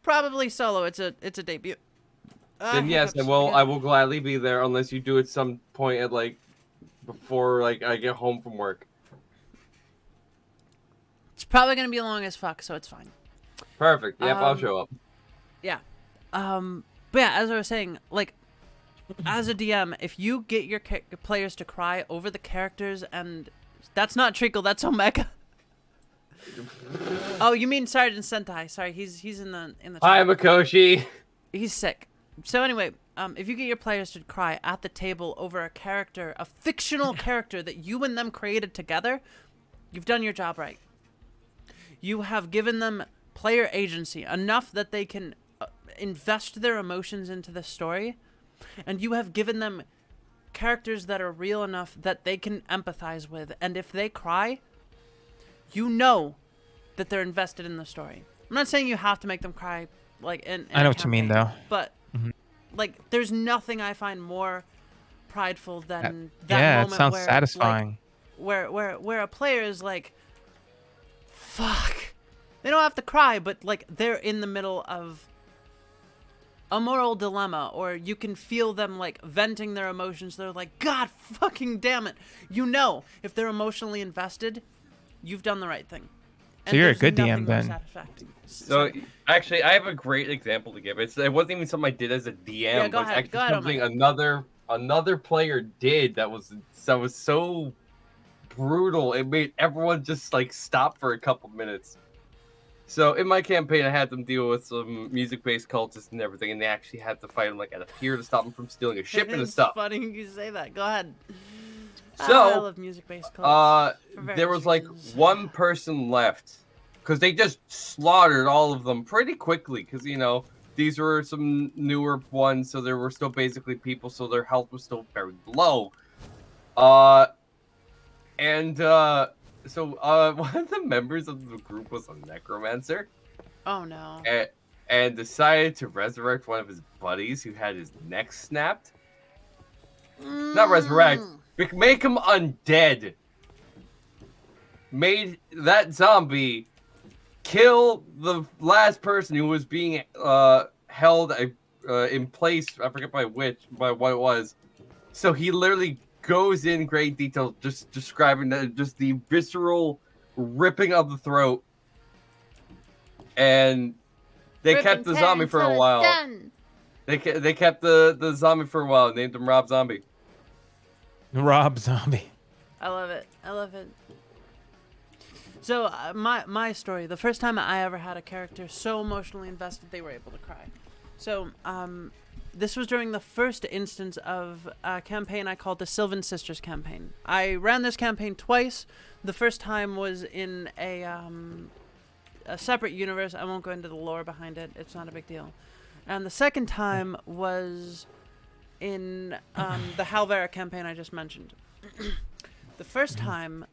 Probably solo. It's a debut. Then yes, I will gladly be there, unless you do it some point at before I get home from work. It's probably gonna be long as fuck, so it's fine. Perfect. Yep, I'll show up. Yeah. But yeah, as I was saying, like, as a DM, if you get your players to cry over the characters, and that's not Treacle, that's Omega. Oh, you mean Sergeant Sentai? Sorry, he's in the chat. Hi, Mikoshi. He's sick. So anyway, if you get your players to cry at the table over a fictional character that you and them created together, you've done your job right. You have given them player agency, enough that they can invest their emotions into the story, and you have given them characters that are real enough that they can empathize with, and if they cry, you know that they're invested in the story. I'm not saying you have to make them cry, like, in I know what you mean, though. But like, there's nothing I find more prideful than that yeah, moment it sounds where, satisfying. Like, where a player is like, fuck. They don't have to cry, but like, they're in the middle of a moral dilemma, or you can feel them like venting their emotions. They're like, God fucking damn it. You know, if they're emotionally invested, you've done the right thing. So you're a good DM then. So actually, I have a great example to give. It wasn't even something I did as a DM. Yeah, go but ahead. it's actually something another player did that was so brutal. It made everyone just like stop for a couple minutes. So in my campaign, I had them deal with some music-based cultists and everything, and they actually had to fight them like at a pier to stop them from stealing a shipment of It's stuff. funny you say that. Go ahead. So, I love music-based cults. for there various was like reasons. one person left because they just slaughtered all of them pretty quickly because, you know, these were some newer ones, so there were still basically people, so their health was still very low. So one of the members of the group was a necromancer. Oh no. And decided to resurrect one of his buddies who had his neck snapped. Not resurrect, make him undead. Made that zombie kill the last person who was being held in place. I forget by what it was. So he literally goes in great detail, just describing the visceral ripping of the throat, and they kept the zombie for a while. They kept the zombie for a while. Named him Rob Zombie. Rob Zombie. I love it. I love it. So my story, the first time I ever had a character so emotionally invested they were able to cry. So this was during the first instance of a campaign I called the Sylvan Sisters campaign. I ran this campaign twice. The first time was in a separate universe. I won't go into the lore behind it. It's not a big deal. And the second time was in the Halvera campaign I just mentioned. The first time,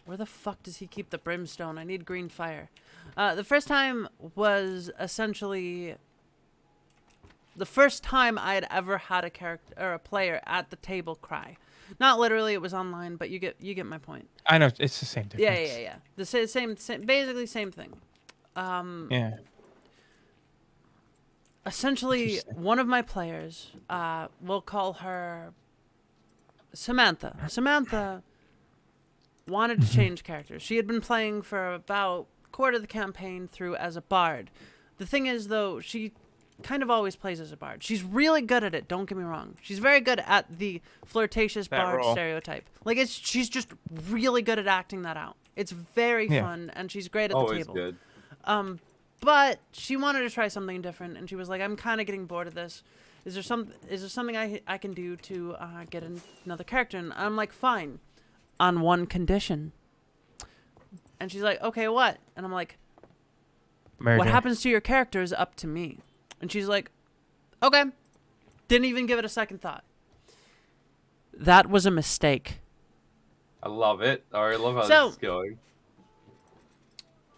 where the fuck does he keep the brimstone? I need green fire. The first time was essentially the first time I had ever had a character or a player at the table cry. Not literally, it was online, but you get my point. I know, it's the same difference. Yeah. The same, basically same thing. Yeah. Essentially, one of my players, we'll call her Samantha. Samantha wanted to change characters. She had been playing for about quarter of the campaign through as a bard. The thing is, though, she kind of always plays as a bard. She's really good at it, don't get me wrong. She's very good at the flirtatious bard role. stereotype. Like, she's just really good at acting that out. It's very fun, and she's great at the Always table. good. But she wanted to try something different, and she was like, I'm kind of getting bored of this. Is there something I can do to get another character? And I'm like, fine, on one condition. And she's like, okay, what? And I'm like, Murder. what happens to your character is up to me. And she's like, okay. Didn't even give it a second thought. That was a mistake. I love it. I love how So- this is going.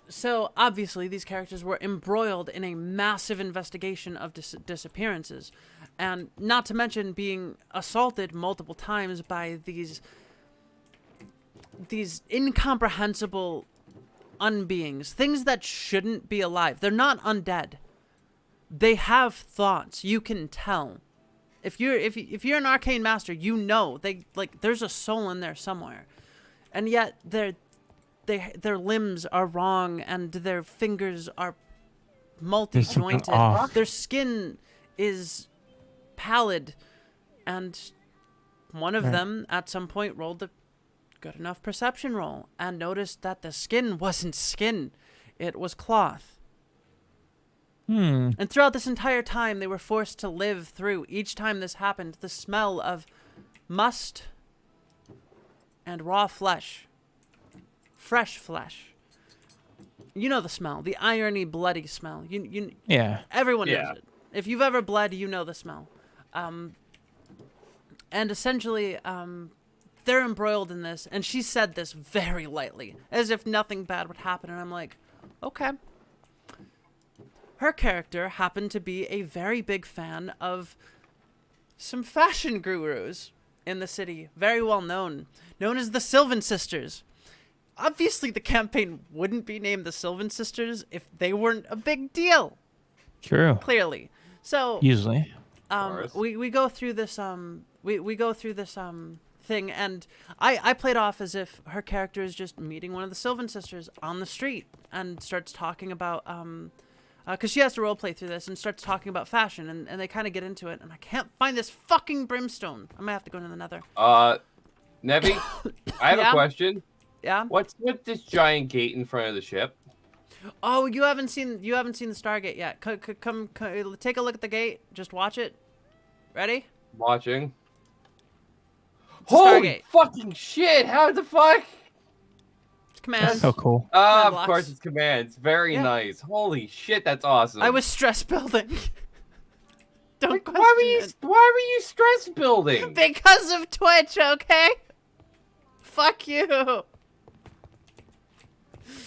So, obviously, these characters were embroiled in a massive investigation of disappearances. And not to mention being assaulted multiple times by these incomprehensible unbeings. Things that shouldn't be alive. They're not undead. They have thoughts. You can tell. If you're an arcane master, you know there's a soul in there somewhere. And yet their limbs are wrong and their fingers are multi-jointed. off. Their skin is pallid, and one of them at some point rolled a good enough perception roll and noticed that the skin wasn't skin, it was cloth. And throughout this entire time, they were forced to live through, each time this happened, the smell of must and raw flesh. Fresh flesh. You know the smell, the irony, bloody smell. Yeah. Everyone Yeah. knows it. If you've ever bled, you know the smell. And essentially, they're embroiled in this, and she said this very lightly, as if nothing bad would happen, and I'm like, okay. Her character happened to be a very big fan of some fashion gurus in the city, very well known as the Sylvan Sisters. Obviously, the campaign wouldn't be named the Sylvan Sisters if they weren't a big deal. True. Clearly. So Usually. we go through this we go through this thing, and I played off as if her character is just meeting one of the Sylvan Sisters on the street and starts talking about because she has to roleplay through this and starts talking about fashion, and they kind of get into it, and I can't find this fucking brimstone. I might have to go into the nether. Nevi, I have Yeah? a question. Yeah. What's with this giant gate in front of the ship? Oh, you haven't seen the Stargate yet. Come, take a look at the gate. Just watch it. Ready? Watching. It's a Holy Stargate. fucking shit! How the fuck? It's commands. That's so cool. Ah, of blocks. course it's commands. Very Yeah. nice. Holy shit, that's awesome. I was stress building. Don't Like, question why were you stress building? it. Because of Twitch, okay? Fuck you.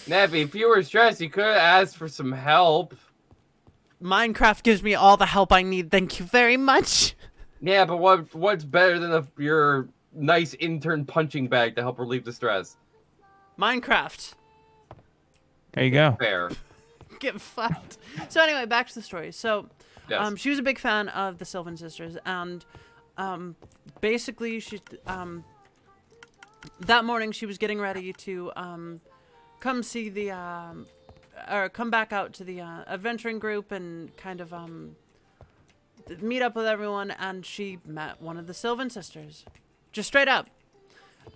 Nappy, if you were stressed, you could have asked for some help. Minecraft gives me all the help I need. Thank you very much. Yeah, but what's better than your nice intern punching bag to help relieve the stress? Minecraft. There you go. Fair. Get fucked. So anyway, back to the story. So, Yes. she was a big fan of the Sylvan Sisters, and basically, she that morning she was getting ready to come see the or come back out to the adventuring group and kind of meet up with everyone, and she met one of the Sylvan Sisters, just straight up,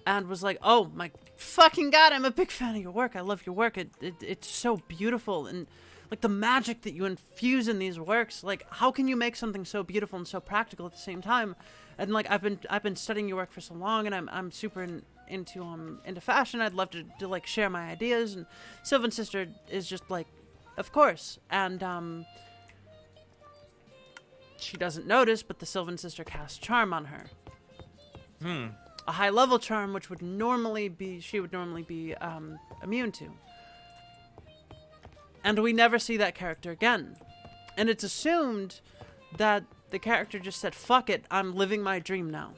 and was like, "Oh my fucking god, I'm a big fan of your work. I love your work. It's so beautiful, and like the magic that you infuse in these works. Like, how can you make something so beautiful and so practical at the same time?" And like, I've been studying your work for so long, and I'm super into fashion. I'd love to like share my ideas. And Sylvan Sister is just like, of course. And she doesn't notice, but the Sylvan Sister casts charm on her. A high level charm, which would normally be immune to. And we never see that character again. And it's assumed that the character just said, "Fuck it, I'm living my dream now."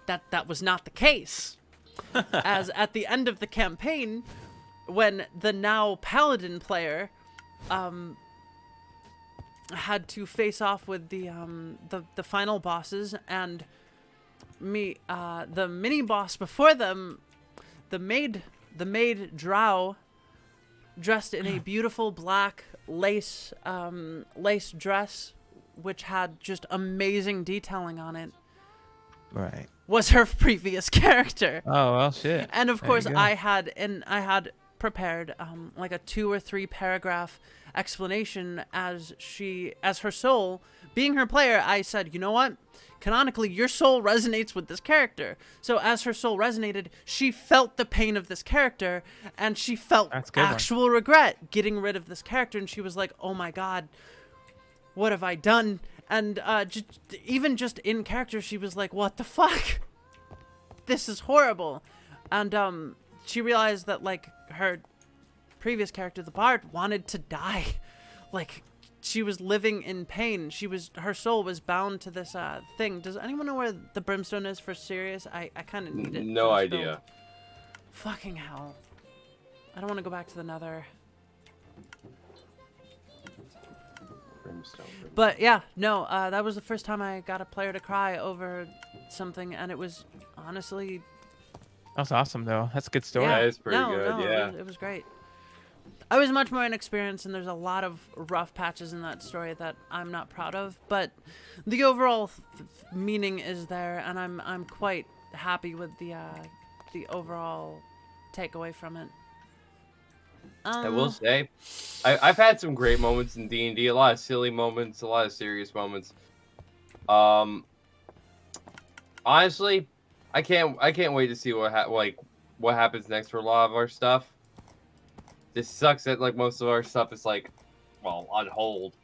That was not the case. As at the end of the campaign, when the now paladin player had to face off with the final bosses, and the mini boss before them, the maid Drow, dressed in a beautiful black lace dress, which had just amazing detailing on it, Right. was her previous character. Oh well, shit. And of There course, you go. I had prepared like a 2 or 3 paragraph explanation as her soul, being her player. I said, you know what? Canonically, your soul resonates with this character. So as her soul resonated, she felt the pain of this character, and she felt That's a good one. actual regret getting rid of this character. And she was like, "Oh my god, what have I done?" And even just in character, she was like, "What the fuck? This is horrible." And she realized that like her previous character, the Bard, wanted to die. Like, she was living in pain. Her soul was bound to this thing. Does anyone know where the brimstone is for Sirius? I kind of need it. No for this idea. build. Fucking hell. I don't want to go back to the Nether. Brimstone. But yeah, no, that was the first time I got a player to cry over something, and it was honestly... That's awesome though. That's a good story. That is pretty no, good, no, yeah. it was great. I was much more inexperienced, and there's a lot of rough patches in that story that I'm not proud of, but the overall meaning is there, and I'm quite happy with the overall takeaway from it. I will say, I've had some great moments in D&D, a lot of silly moments, a lot of serious moments. Honestly, I can't wait to see what happens next for a lot of our stuff. This sucks that like most of our stuff is like, well, on hold.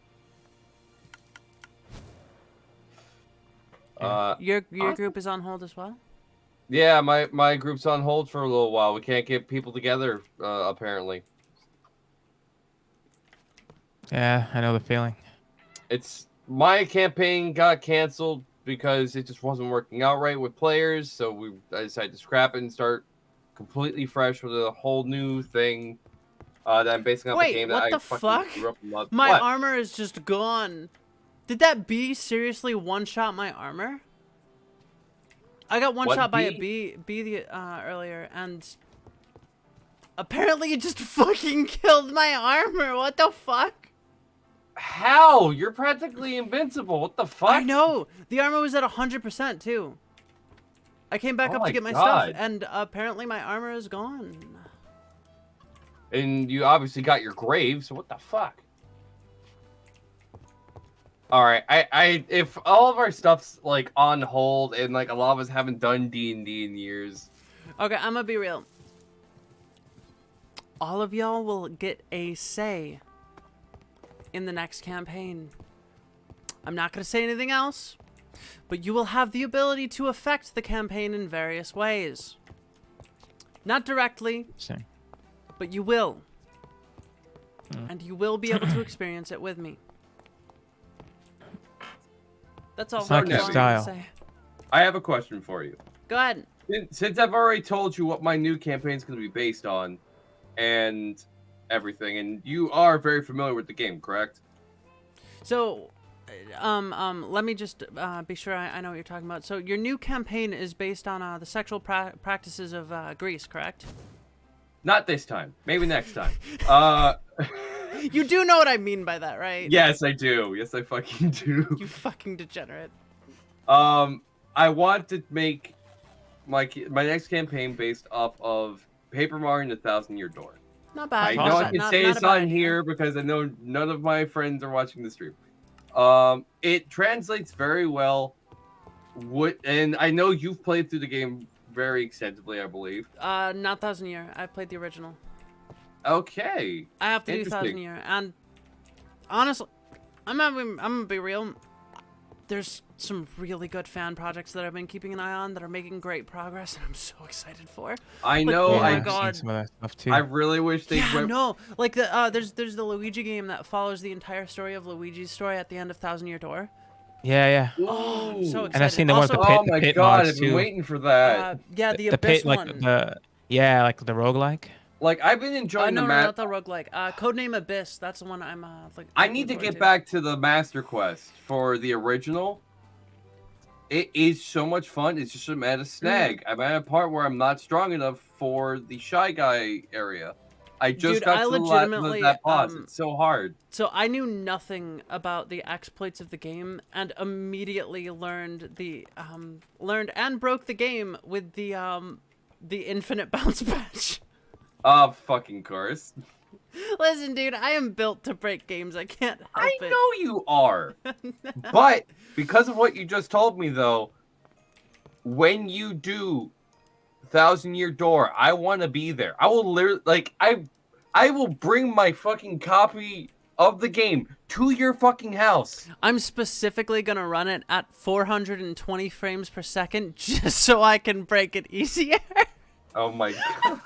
Your group is on hold as well? Yeah, my group's on hold for a little while. We can't get people together, apparently. Yeah, I know the feeling. My campaign got canceled because it just wasn't working out right with players, so I decided to scrap it and start completely fresh with a whole new thing. That I'm basing off a game that I fucking grew up and loved. My What? armor is just gone. Did that bee seriously one-shot my armor? I got one-shot by a bee earlier, and apparently it just fucking killed my armor. What the fuck? How? You're practically invincible. What the fuck? I know. The armor was at 100% too. I came back Oh up my to get my God. stuff, and apparently my armor is gone. And you obviously got your grave, so what the fuck? Alright, if all of our stuff's like on hold and like a lot of us haven't done D&D in years. Okay, I'm gonna be real. All of y'all will get a say in the next campaign. I'm not gonna say anything else, but you will have the ability to affect the campaign in various ways. Not directly, Same. but you will. And you will be able to experience it with me. That's all It's like I your wanted to style. say. I have a question for you. Go ahead. Since I've already told you what my new campaign's going to be based on and everything, and you are very familiar with the game, correct? So, let me just be sure I know what you're talking about. So, your new campaign is based on the sexual practices of Greece, correct? Not this time. Maybe next time. You do know what I mean by that, right? Yes, I do. Yes, I fucking do. You fucking degenerate. I want to make my next campaign based off of Paper Mario and the Thousand Year Door. Not bad. I know I can say it's on here because I know none of my friends are watching the stream. It translates very well. And I know you've played through the game very extensively, I believe. Not Thousand Year. I've played the original. Okay. I have to do Thousand Year, and honestly, I'm gonna be real. There's some really good fan projects that I've been keeping an eye on that are making great progress, and I'm so excited for. I Like, know. oh my I've seen God. some of that stuff too. I really wish they Yeah, went. no, like the there's the Luigi game that follows the entire story of Luigi's story at the end of Thousand Year Door. Yeah, yeah. Oh, I'm so excited. And I've seen the one with the Also, pit, Oh the my pit god, mods I've been too. waiting for that. yeah, the the Abyss pit, like one. like the roguelike. Like I've been enjoying no, the no, not the roguelike. Codename Abyss. That's the one I'm like. I need to looking get forward back to the Master Quest for the original. It is so much fun. It's just a meta snag. I'm at a part where I'm not strong enough for the Shy Guy area. I just Dude, got I to legitimately, that boss. It's so hard. So I knew nothing about the exploits of the game, and immediately learned and broke the game with the infinite bounce patch. Oh, fucking course. Listen, dude, I am built to break games. I can't help I it. know you are. But because of what you just told me, though, when you do Thousand Year Door, I want to be there. I will literally, I will bring my fucking copy of the game to your fucking house. I'm specifically gonna run it at 420 frames per second just so I can break it easier. Oh my god.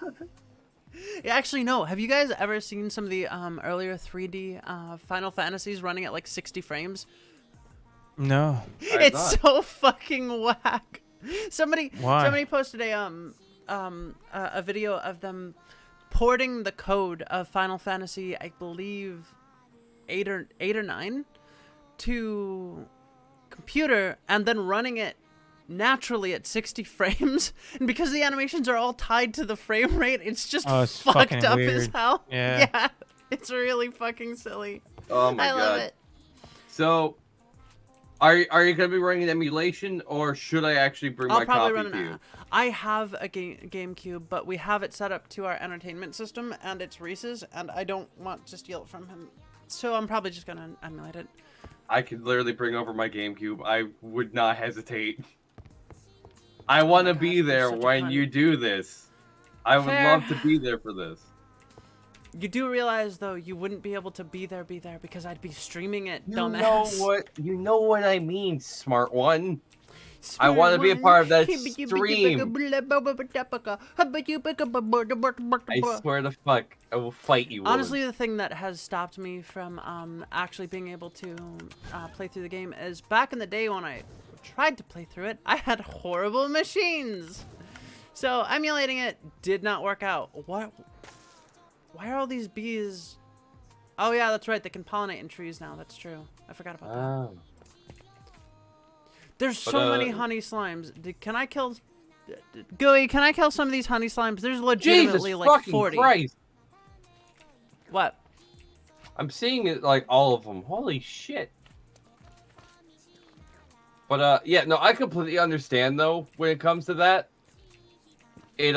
Actually, no. Have you guys ever seen some of the earlier 3D Final Fantasies running at like 60 frames? No. It's so fucking whack. Somebody posted a video of them porting the code of Final Fantasy, I believe 8 or 9 to computer and then running it naturally at 60 frames, and because the animations are all tied to the frame rate, it's just it's fucked fucking up as weird. hell. Yeah. It's really fucking silly. Oh my I god. love it. So, are you gonna be running an emulation, or should I actually bring I'll my probably copy run to you? I have a GameCube, but we have it set up to our entertainment system, and it's Reese's, and I don't want to steal it from him, so I'm probably just gonna emulate it. I could literally bring over my GameCube. I would not hesitate. I want to be there such a when cunt. you do this. I would Fair. love to be there for this. You do realize, though, you wouldn't be able to be there because I'd be streaming it, You dumbass. know what I mean, smart one. I want to be a part of that stream. I swear to fuck, I will fight you. Honestly, the thing that has stopped me from actually being able to play through the game is back in the day when I tried to play through it, I had horrible machines. So emulating it did not work out. What? Why are all these bees? Oh yeah, that's right. They can pollinate in trees now. That's true. I forgot about that. There's so many honey slimes. Can I kill? Gooey, can I kill some of these honey slimes? There's legitimately Jesus like fucking 40. Christ. What? I'm seeing it like all of them. Holy shit. But yeah, no, I completely understand though when it comes to that. It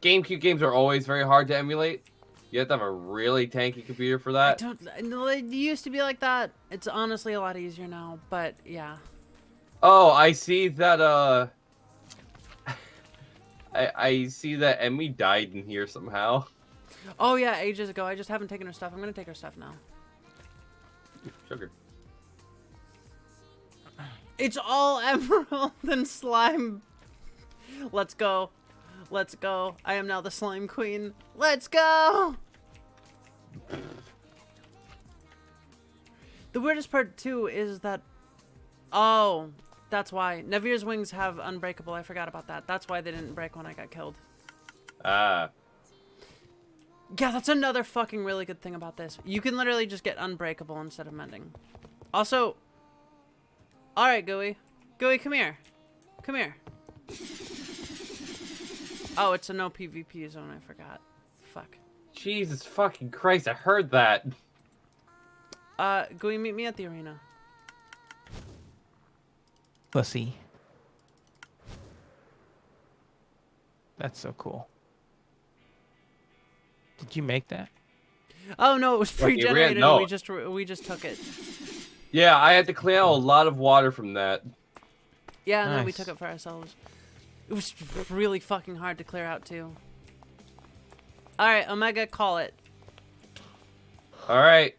GameCube games are always very hard to emulate. You have to have a really tanky computer for that. It used to be like that. It's honestly a lot easier now, but yeah. Oh, I see that I see that Emmy died in here somehow. Oh yeah, ages ago. I just haven't taken her stuff. I'm gonna take her stuff now. Sugar. It's all emerald and slime. Let's go. Let's go. I am now the slime queen. Let's go! The weirdest part too is that... Oh, that's why. Navir's wings have unbreakable. I forgot about that. That's why they didn't break when I got killed. Ah. Yeah, that's another fucking really good thing about this. You can literally just get unbreakable instead of mending. Also... Alright, Gooey. Gooey, come here. Come here. Oh, it's a no PvP zone. I forgot. Fuck. Jesus fucking Christ, I heard that. Gooey, meet me at the arena. Pussy. That's so cool. Did you make that? Oh no, it was What, the arena? pre-generated. No. And we just took it. Yeah, I had to clean out a lot of water from that. Yeah, and then we Nice. took it for ourselves. It was really fucking hard to clear out too. Alright, Omega, call it. Alright.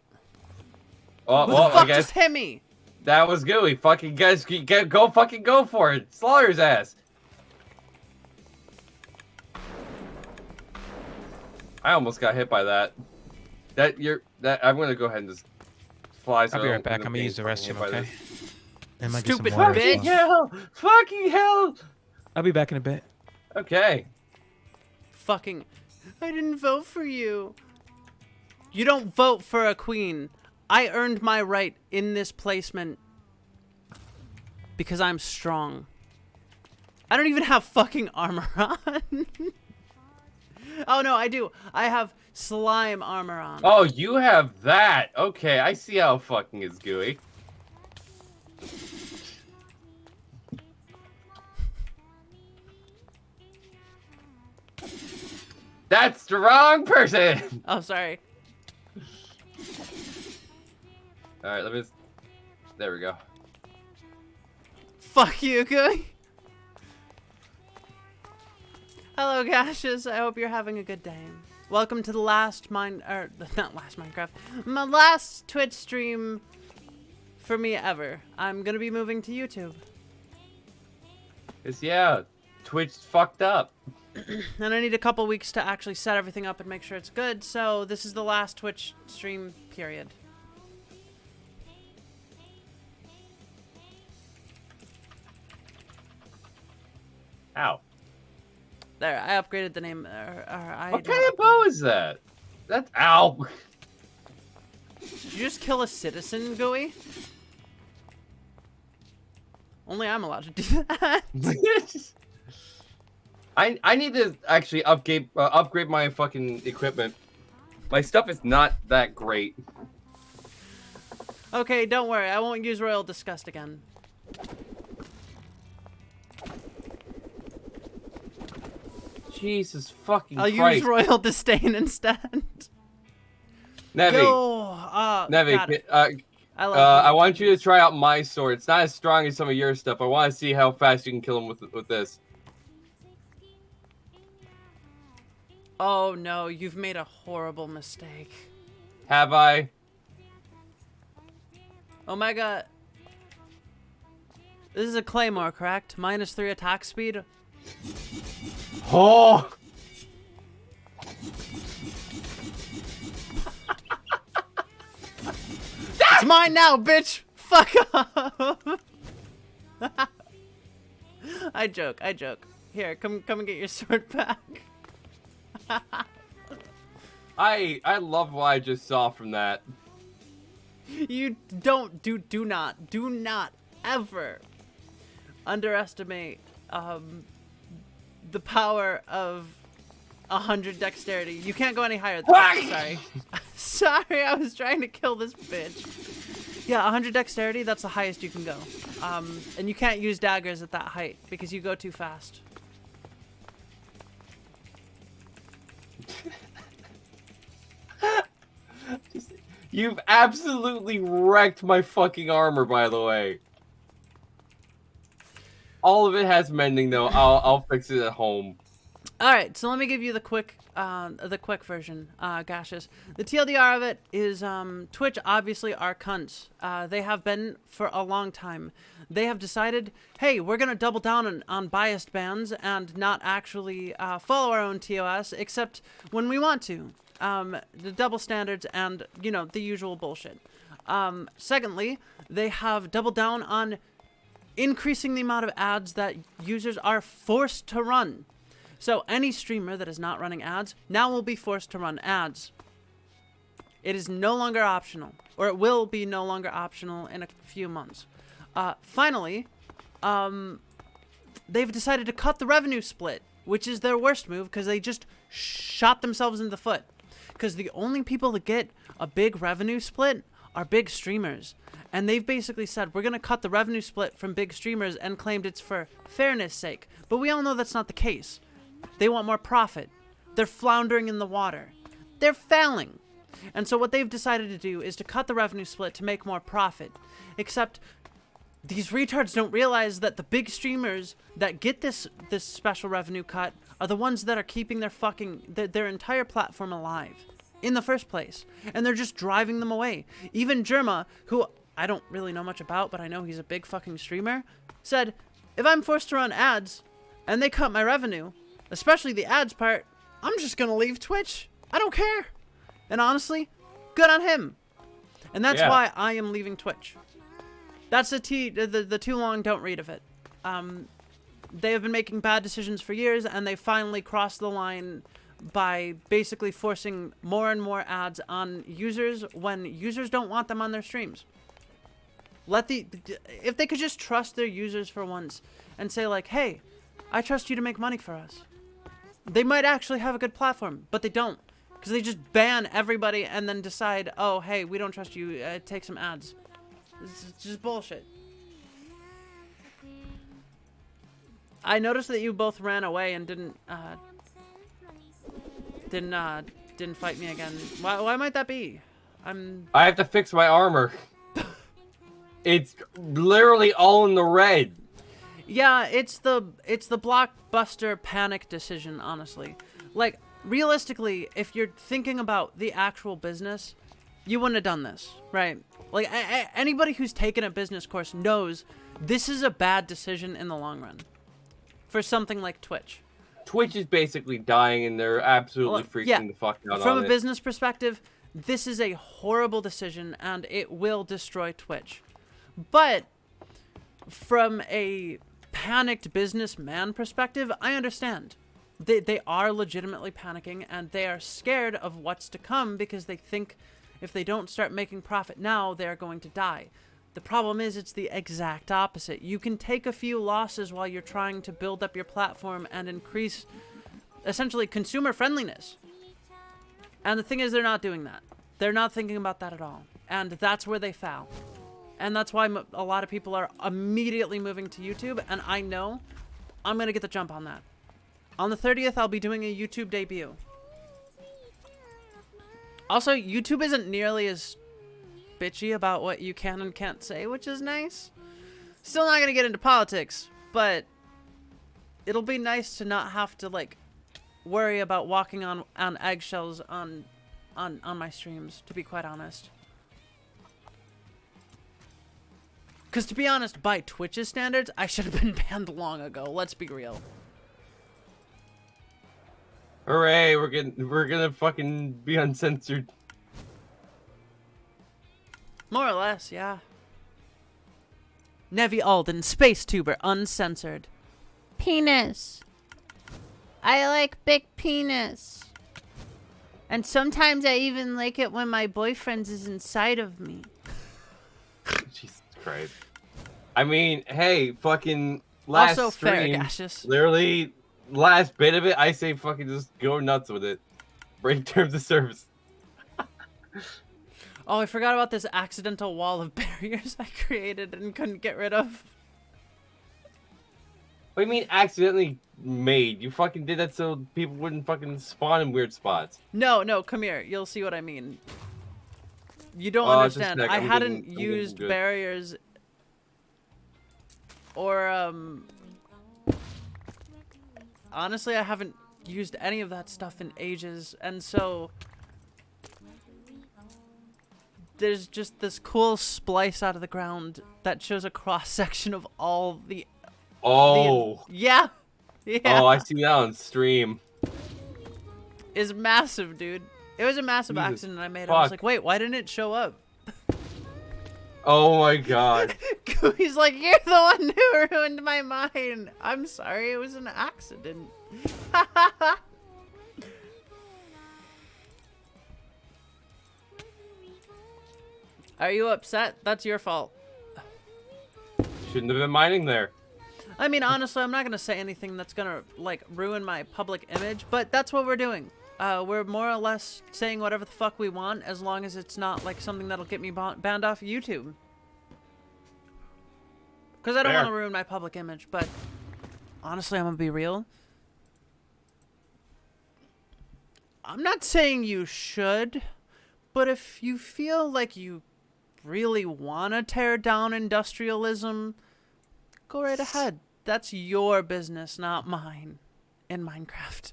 Oh, Who well, the fuck I guess just hit me? that was gooey. Fucking guys, go fucking go for it. Slaughter his ass. I almost got hit by that. I'm gonna go ahead and just fly. I'll be right back. I'm gonna use the restroom, okay? I might get some Stupid water as bitch. well. Hell! Fucking hell! I'll be back in a bit. Okay. Fucking... I didn't vote for you. You don't vote for a queen. I earned my right in this placement. Because I'm strong. I don't even have fucking armor on. Oh no, I do. I have slime armor on. Oh, you have that. Okay, I see how fucking is gooey. That's the wrong person. Oh, sorry. All right, let me. There we go. Fuck you, guy. Hello, Gashes. I hope you're having a good day. Welcome to the last not last Minecraft. My last Twitch stream for me ever. I'm gonna be moving to YouTube. Cause yeah, Twitch fucked up. And I need a couple weeks to actually set everything up and make sure it's good, so this is the last Twitch stream, period. Ow. There, I upgraded the name. What kind of bow is that? That's ow. Did you just kill a citizen, Gooey? Only I'm allowed to do that. I need to actually upgrade my fucking equipment. My stuff is not that great. Okay, don't worry. I won't use Royal Disgust again. Jesus fucking I'll Christ. use Royal Disdain instead. Nevi. Go! Nevi, got it. I love I want you to try out my sword. It's not as strong as some of your stuff. I want to see how fast you can kill him with this. Oh no, you've made a horrible mistake. Have I? Omega. This is a claymore, correct? -3 attack speed. Oh! It's mine now, bitch! Fuck off! I joke, I joke. Here, come and get your sword back. I love what I just saw from that. You don't do not ever underestimate the power of 100 dexterity. You can't go any higher than that. Sorry. Sorry, I was trying to kill this bitch. Yeah, 100 dexterity, that's the highest you can go. And you can't use daggers at that height because you go too fast. You've absolutely wrecked my fucking armor, by the way. All of it has mending, though. I'll fix it at home. All right, so let me give you the quick version, Gaseous. The TLDR of it is Twitch obviously are cunts. They have been for a long time. They have decided, hey, we're gonna double down on biased bans and not actually follow our own TOS, except when we want to. The double standards and, you know, the usual bullshit. Secondly, they have doubled down on increasing the amount of ads that users are forced to run. So any streamer that is not running ads now will be forced to run ads. It is no longer optional, or it will be no longer optional in a few months. Finally, they've decided to cut the revenue split, which is their worst move because they just shot themselves in the foot. Because the only people that get a big revenue split are big streamers. And they've basically said, we're going to cut the revenue split from big streamers and claimed it's for fairness sake. But we all know that's not the case. They want more profit. They're floundering in the water. They're failing. And so what they've decided to do is to cut the revenue split to make more profit. Except these retards don't realize that the big streamers that get this special revenue cut are the ones that are keeping their entire platform alive in the first place. And they're just driving them away. Even Germa, who I don't really know much about, but I know he's a big fucking streamer, said, if I'm forced to run ads and they cut my revenue, especially the ads part, I'm just gonna leave Twitch. I don't care. And honestly, good on him. And that's why I am leaving Twitch. That's the too long don't read of it. They have been making bad decisions for years, and they finally crossed the line by basically forcing more and more ads on users when users don't want them on their streams. If they could just trust their users for once and say like, hey, I trust you to make money for us, they might actually have a good platform, but they don't. Because they just ban everybody and then decide, oh, hey, we don't trust you, take some ads. It's just bullshit. I noticed that you both ran away and didn't fight me again. Why might that be? I have to fix my armor. It's literally all in the red. Yeah, it's the blockbuster panic decision, honestly. Like, realistically, if you're thinking about the actual business, you wouldn't have done this, right? Like, anybody who's taken a business course knows this is a bad decision in the long run for something like Twitch. Twitch is basically dying, and they're absolutely freaking the fuck out From on a business perspective, this is a horrible decision, and it will destroy Twitch. But from a panicked businessman perspective, I understand. They are legitimately panicking, and they are scared of what's to come because they think if they don't start making profit now, they're going to die. The problem is it's the exact opposite. You can take a few losses while you're trying to build up your platform and increase, essentially, consumer friendliness. And the thing is, they're not doing that. They're not thinking about that at all. And that's where they foul. And that's why a lot of people are immediately moving to YouTube, and I know I'm going to get the jump on that. On the 30th, I'll be doing a YouTube debut. Also, YouTube isn't nearly as bitchy about what you can and can't say, which is nice. Still not going to get into politics, but it'll be nice to not have to, like, worry about walking on eggshells on my streams, to be quite honest. Because to be honest, by Twitch's standards, I should have been banned long ago. Let's be real. Hooray! We're gonna fucking be uncensored. More or less, yeah. Nevi Alden, Space Tuber, uncensored. Penis. I like big penis. And sometimes I even like it when my boyfriend is inside of me. Jesus Christ. I mean, hey, fucking last also stream, fair, Gaseous. literally last bit of it, I say fucking just go nuts with it. Break terms of service. Oh, I forgot about this accidental wall of barriers I created and couldn't get rid of. What do you mean accidentally made? You fucking did that so people wouldn't fucking spawn in weird spots. No, no, come here. You'll see what I mean. You don't Oh, just a understand. sec, I I'm hadn't getting used good. barriers or honestly, I haven't used any of that stuff in ages, and so there's just this cool splice out of the ground that shows a cross section of all the Oh. yeah. Yeah. Oh, I see that on stream. Is massive, dude. It was a massive Jesus accident I made. I was fuck. like, wait, why didn't it show up? Oh my god. He's like, you're the one who ruined my mind. I'm sorry, it was an accident. Are you upset? That's your fault. Shouldn't have been mining there. I mean, honestly, I'm not gonna say anything that's gonna like ruin my public image, but that's what we're doing. We're more or less saying whatever the fuck we want, as long as it's not like something that'll get me banned off YouTube. Because I don't Fair. want to ruin my public image, but honestly, I'm gonna be real. I'm not saying you should, but if you feel like you really want to tear down industrialism, go right ahead. That's your business, not mine, in Minecraft.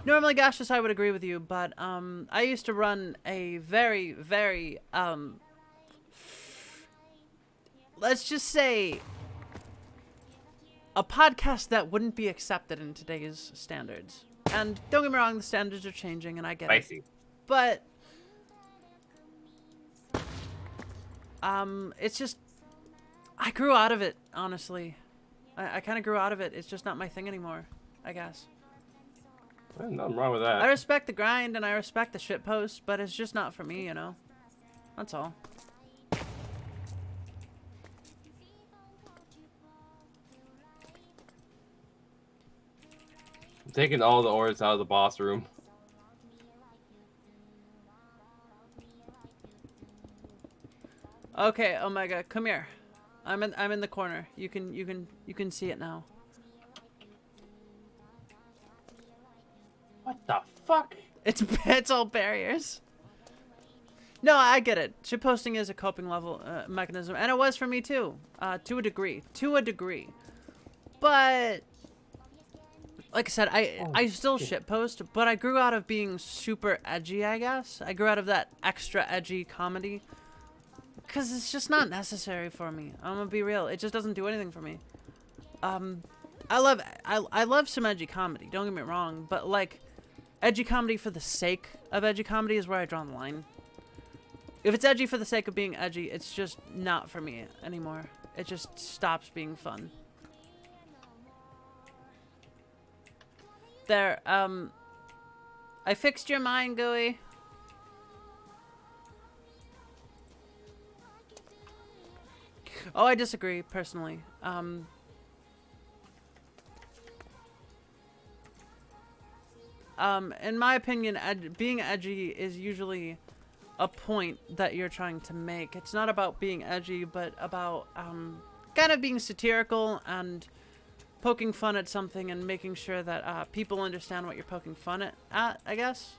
Normally, Gaseous, I would agree with you, but I used to run a very, very, let's just say, a podcast that wouldn't be accepted in today's standards. And don't get me wrong, the standards are changing, and I get Spicy. it. But it's just, I grew out of it, honestly. I kind of grew out of it. It's just not my thing anymore, I guess. Well, nothing wrong with that. I respect the grind and I respect the shitpost, but it's just not for me, you know? That's all. I'm taking all the ores out of the boss room. Okay, Omega, come here. I'm in the corner. You can see it now. What the fuck? It's all barriers. No, I get it. Shitposting is a coping level mechanism, and it was for me too, to a degree. But like I said, I still shitpost, but I grew out of being super edgy, I guess. I grew out of that extra edgy comedy. Because it's just not necessary for me. I'm gonna be real. It just doesn't do anything for me. I love some edgy comedy, don't get me wrong, but like edgy comedy for the sake of edgy comedy is where I draw the line. If it's edgy for the sake of being edgy, it's just not for me anymore. It just stops being fun. There, I fixed your mind, Gooey. Oh, I disagree, personally. In my opinion, being edgy is usually a point that you're trying to make. It's not about being edgy, but about kind of being satirical and poking fun at something and making sure that people understand what you're poking fun at, I guess.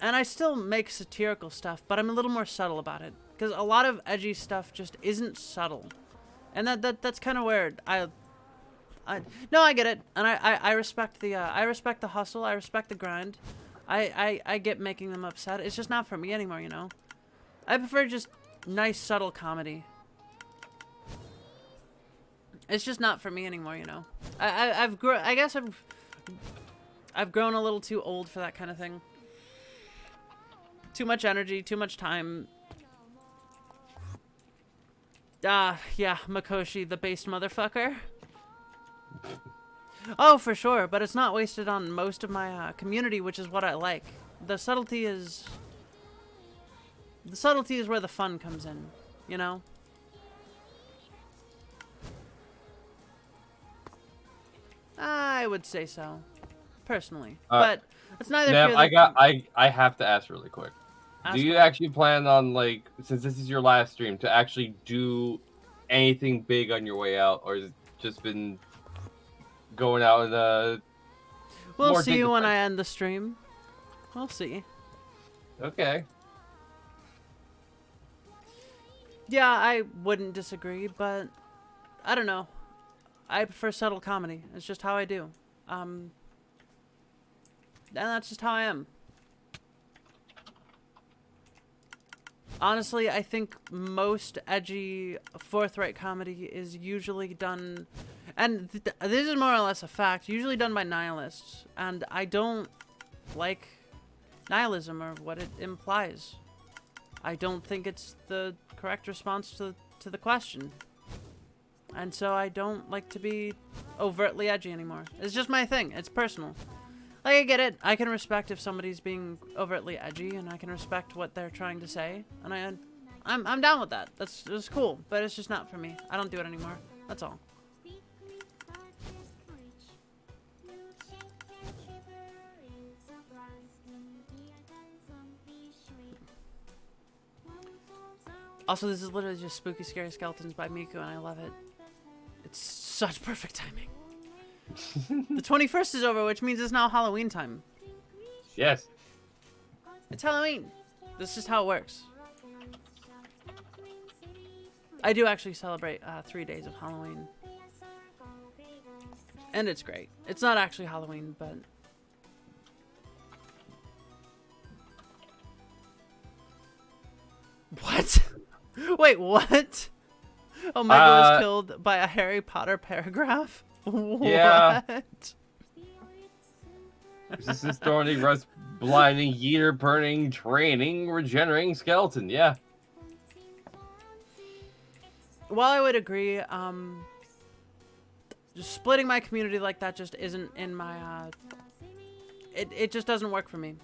And I still make satirical stuff, but I'm a little more subtle about it. Because a lot of edgy stuff just isn't subtle. And that's kind of weird. No, I get it. And I respect the hustle. I respect the grind. I get making them upset. It's just not for me anymore, you know? I prefer just nice, subtle comedy. It's just not for me anymore, you know? I guess I've grown a little too old for that kind of thing. Too much energy, too much time. Yeah, Makoshi, the based motherfucker. Oh, for sure, but it's not wasted on most of my community, which is what I like. The subtlety is where the fun comes in, you know? I would say so, personally. But it's neither Nev, here nor I have to ask really quick. Ask Do you away. actually plan on, like, since this is your last stream, to actually do anything big on your way out, or has it just been going out and We'll more see when dignified? I end the stream. We'll see. Okay. Yeah, I wouldn't disagree, but I don't know. I prefer subtle comedy. It's just how I do. And that's just how I am. Honestly, I think most edgy, forthright comedy is usually done, and this is more or less a fact, usually done by nihilists, and I don't like nihilism or what it implies. I don't think it's the correct response to the question. And so I don't like to be overtly edgy anymore. It's just my thing. It's personal. Like, I get it. I can respect if somebody's being overtly edgy, and I can respect what they're trying to say. And I'm down with that. That's cool. But it's just not for me. I don't do it anymore. That's all. Also, this is literally just Spooky Scary Skeletons by Miku, and I love it. It's such perfect timing. The 21st is over, which means it's now Halloween time. Yes. It's Halloween. That's just how it works. I do actually celebrate 3 days of Halloween. And it's great. It's not actually Halloween, but... What? Wait, what? Omega was killed by a Harry Potter paragraph? Yeah. What? Resistance thorny, rust blinding, yeeter burning, training, regenerating skeleton. Yeah. While I would agree, just splitting my community like that just isn't in my, it just doesn't work for me.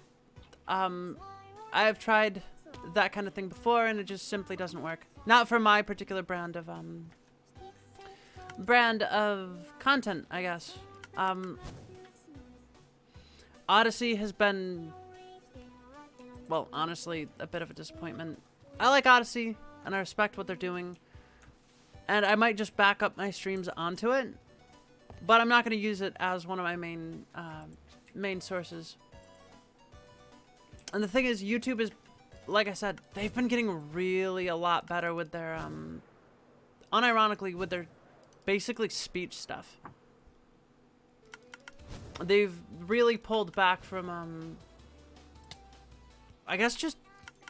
I've tried that kind of thing before, and it just simply doesn't work. Not for my particular brand of content, I guess. Odyssey has been, well, honestly, a bit of a disappointment. I like Odyssey, and I respect what they're doing, and I might just back up my streams onto it, but I'm not going to use it as one of my main sources. And the thing is, YouTube is, like I said, they've been getting really a lot better with their, unironically, with their basically speech stuff. They've really pulled back from, I guess, just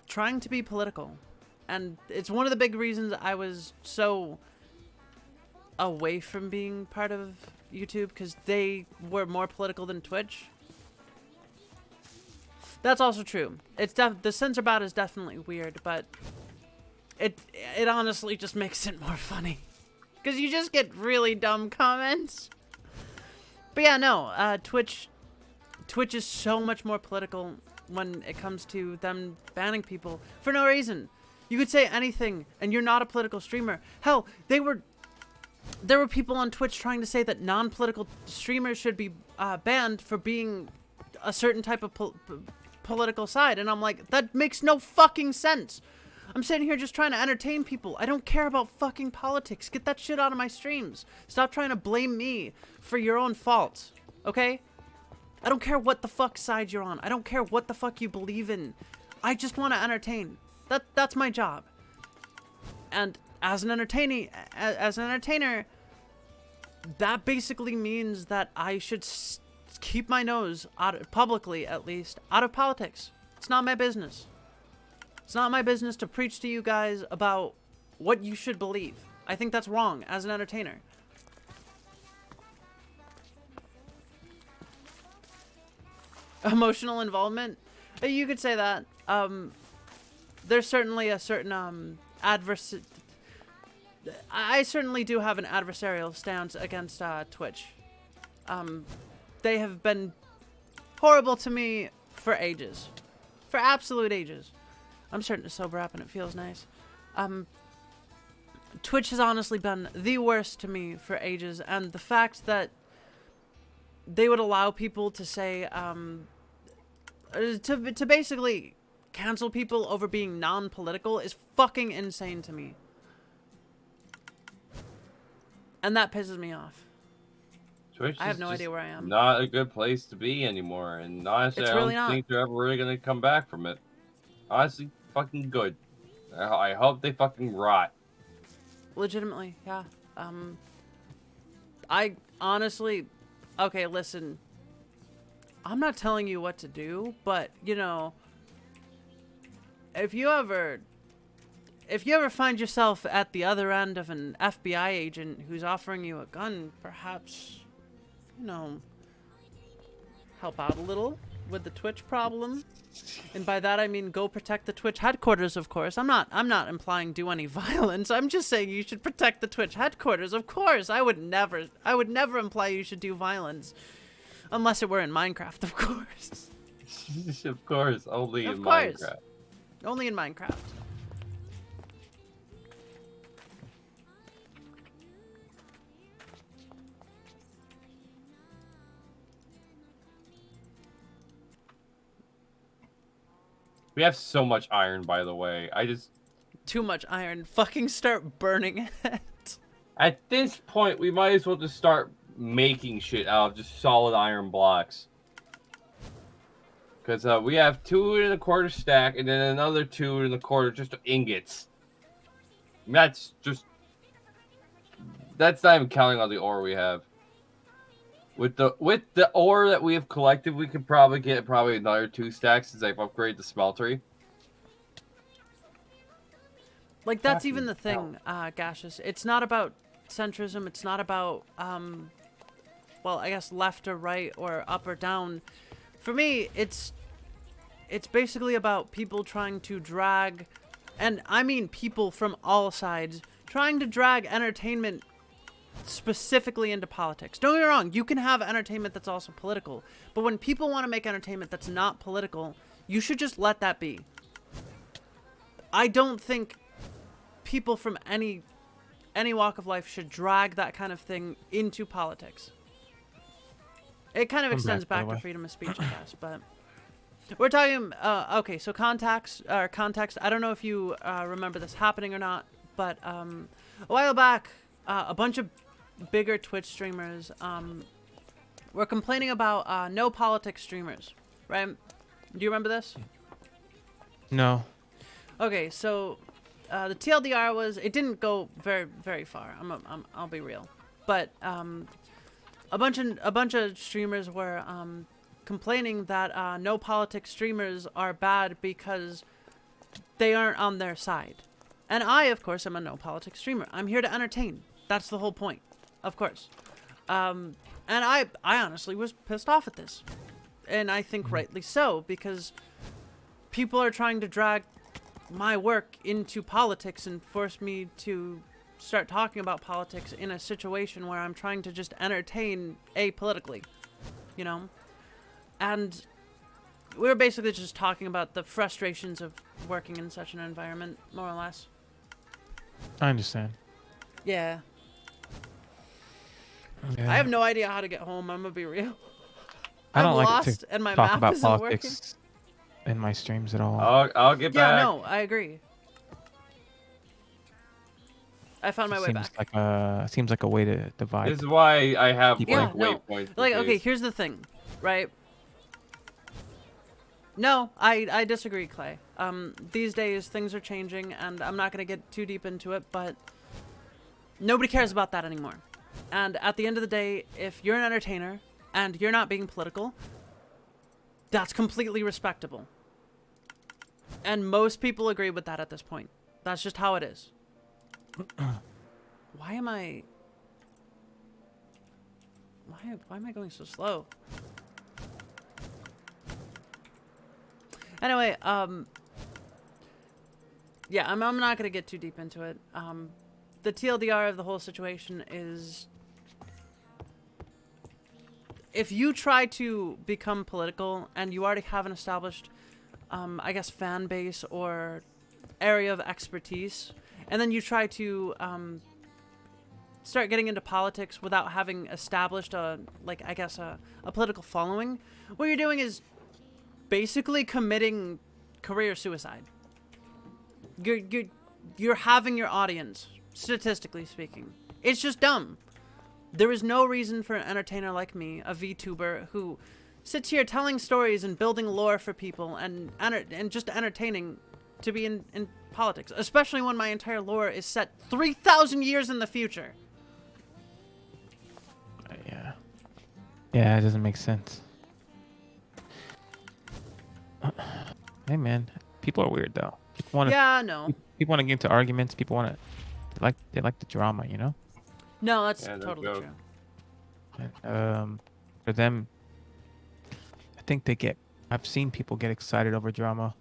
trying to be political. And it's one of the big reasons I was so away from being part of YouTube, because they were more political than Twitch. That's also true. It's the censor bot is definitely weird, but it honestly just makes it more funny, because you just get really dumb comments. But yeah, no, Twitch is so much more political when it comes to them banning people for no reason. You could say anything, and you're not a political streamer. Hell, there were people on Twitch trying to say that non-political streamers should be banned for being a certain type of political side, and I'm like, that makes no fucking sense. I'm sitting here just trying to entertain people. I don't care about fucking politics. Get that shit out of my streams. Stop trying to blame me for your own faults, okay? I don't care what the fuck side you're on. I don't care what the fuck you believe in. I just want to entertain. That's my job. And as an entertainer, that basically means that I should keep my nose out, publicly at least, out of politics. It's not my business. It's not my business to preach to you guys about what you should believe. I think that's wrong as an entertainer. Emotional involvement? You could say that. There's certainly a certain I certainly do have an adversarial stance against Twitch. They have been horrible to me for ages. For absolute ages. I'm starting to sober up and it feels nice. Twitch has honestly been the worst to me for ages, and the fact that they would allow people to say, to basically cancel people over being non-political is fucking insane to me. And that pisses me off. Twitch I have is no just idea where I am. Not a good place to be anymore, and honestly, It's I really don't not. think they're ever really gonna come back from it. Honestly, fucking good. I hope they fucking rot. Legitimately, yeah. I honestly, okay, listen. I'm not telling you what to do, but you know, if you ever find yourself at the other end of an FBI agent who's offering you a gun, perhaps, you know, help out a little with the Twitch problem. And by that I mean go protect the Twitch headquarters, of course. I'm not implying do any violence. I'm just saying you should protect the Twitch headquarters, of course. I would never imply you should do violence. Unless it were in Minecraft, of course. Of course, only Of in course. Minecraft. Only in Minecraft. We have so much iron, by the way. Too much iron. Fucking start burning it. At this point, we might as well just start making shit out of just solid iron blocks. Because we have 2 1/4 stack, and then another 2 1/4 just ingots. And that's not even counting on the ore we have. With the ore that we have collected, we could probably get another 2 stacks since I've upgraded the smeltery. Like, that's even the thing, Gaseous. It's not about centrism. It's not about, well, I guess left or right or up or down. For me, it's basically about people trying to drag, and I mean people from all sides, trying to drag entertainment specifically into politics. Don't get me wrong, you can have entertainment that's also political, but when people want to make entertainment that's not political, you should just let that be. I don't think people from any walk of life should drag that kind of thing into politics. It kind of extends back to freedom of speech, I guess, but we're talking, okay, so context, I don't know if you remember this happening or not, but a while back, a bunch of bigger Twitch streamers were complaining about no politics streamers, right? Do you remember this? No. Okay, so the TLDR was, it didn't go very, very far. I'll be real, but a bunch of streamers were complaining that no politics streamers are bad because they aren't on their side. And I, of course, am a no politics streamer. I'm here to entertain. That's the whole point, of course. And I honestly was pissed off at this. And I think rightly so, because people are trying to drag my work into politics and force me to start talking about politics in a situation where I'm trying to just entertain apolitically, you know? And we were basically just talking about the frustrations of working in such an environment, more or less. I understand. Yeah. Yeah. I have no idea how to get home, I'm gonna be real. I don't I'm like lost to and my talk map about isn't politics in my streams at all. I'll get back. Yeah, no, I agree. I found my way back. Seems like a way to divide. This is why I have people. like no. waypoints. Like, okay, here's the thing, right? No, I disagree, Clay. These days things are changing, and I'm not gonna get too deep into it, but nobody cares about that anymore. And at the end of the day, if you're an entertainer and you're not being political, that's completely respectable. And most people agree with that at this point. That's just how it is. Why am I going so slow? Anyway, yeah, I'm not gonna get too deep into it. The TLDR of the whole situation is, if you try to become political and you already have an established, I guess, fan base or area of expertise, and then you try to start getting into politics without having established a political following, what you're doing is basically committing career suicide. You're having your audience, statistically speaking. It's just dumb. There is no reason for an entertainer like me, a VTuber, who sits here telling stories and building lore for people and just entertaining, to be in politics, especially when my entire lore is set 3,000 years in the future. Yeah. Yeah, it doesn't make sense. Hey man, people are weird though. People want to. Yeah, no. People want to get into arguments. People want to. They like the drama, you know. No, that's totally true. For them, I think they get. I've seen people get excited over drama.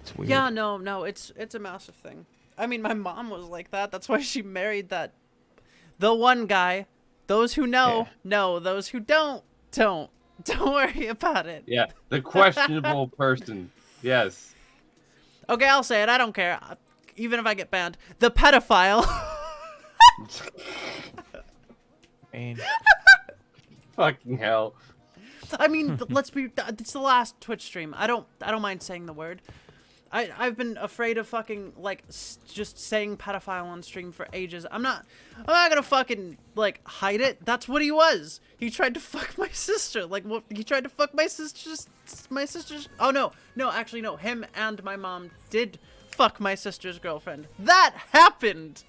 It's weird. Yeah, no, it's a massive thing. I mean, my mom was like that. That's why she married the one guy. Those who know, know. Those who don't. Don't worry about it. Yeah, the questionable person. Yes. Okay, I'll say it. I don't care. Even if I get banned. The pedophile. Man. Fucking hell. I mean, let's be. It's the last Twitch stream. I don't mind saying the word. I've been afraid of fucking just saying pedophile on stream for ages. I'm not gonna fucking hide it. That's what he was. He tried to fuck my sister. He tried to fuck my sister's. Oh no, actually no. Him and my mom did fuck my sister's girlfriend. That happened.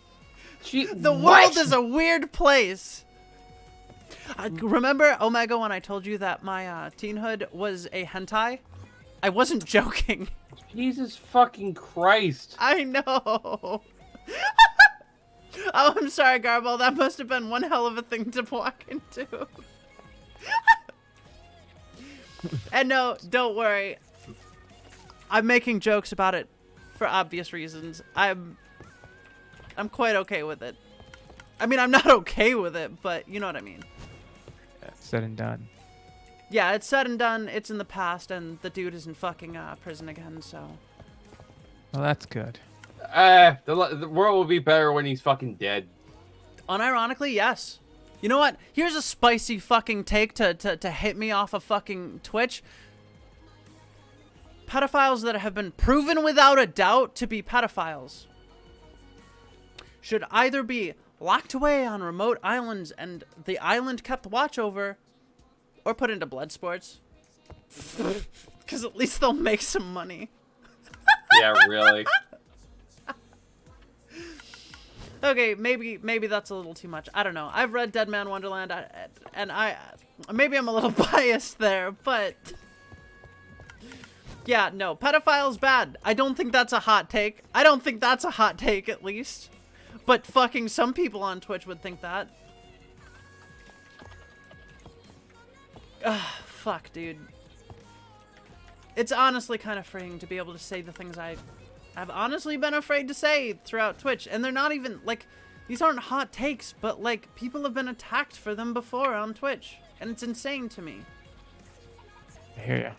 The world is a weird place. Remember, Omega, when I told you that my teenhood was a hentai? I wasn't joking. Jesus fucking Christ. I know. Oh, I'm sorry, Garble. That must have been one hell of a thing to walk into. And no, don't worry. I'm making jokes about it for obvious reasons. I'm quite okay with it. I mean, I'm not okay with it, but you know what I mean. Said and done. Yeah, it's said and done. It's in the past, and the dude is in fucking prison again, so. Well, that's good. The world will be better when he's fucking dead. Unironically, yes. You know what? Here's a spicy fucking take to hit me off of fucking Twitch. Pedophiles that have been proven without a doubt to be pedophiles should either be locked away on remote islands and the island kept watch over, or put into blood sports. Because at least they'll make some money. Yeah, really. Okay, maybe that's a little too much. I don't know. I've read Dead Man Wonderland, and maybe I'm a little biased there, but yeah, no, pedophile's bad. I don't think that's a hot take. I don't think that's a hot take, at least. But fucking some people on Twitch would think that. Fuck, dude. It's honestly kind of freeing to be able to say the things I've honestly been afraid to say throughout Twitch. And they're not even, these aren't hot takes, but, people have been attacked for them before on Twitch. And it's insane to me. I hear ya.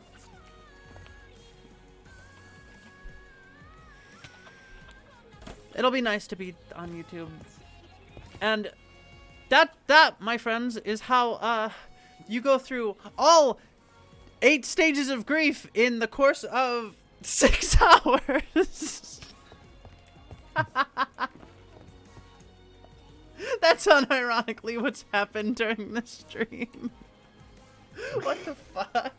It'll be nice to be on YouTube. And that, my friends, is how, you go through all 8 stages of grief in the course of 6 hours. That's unironically what's happened during the stream. What the fuck?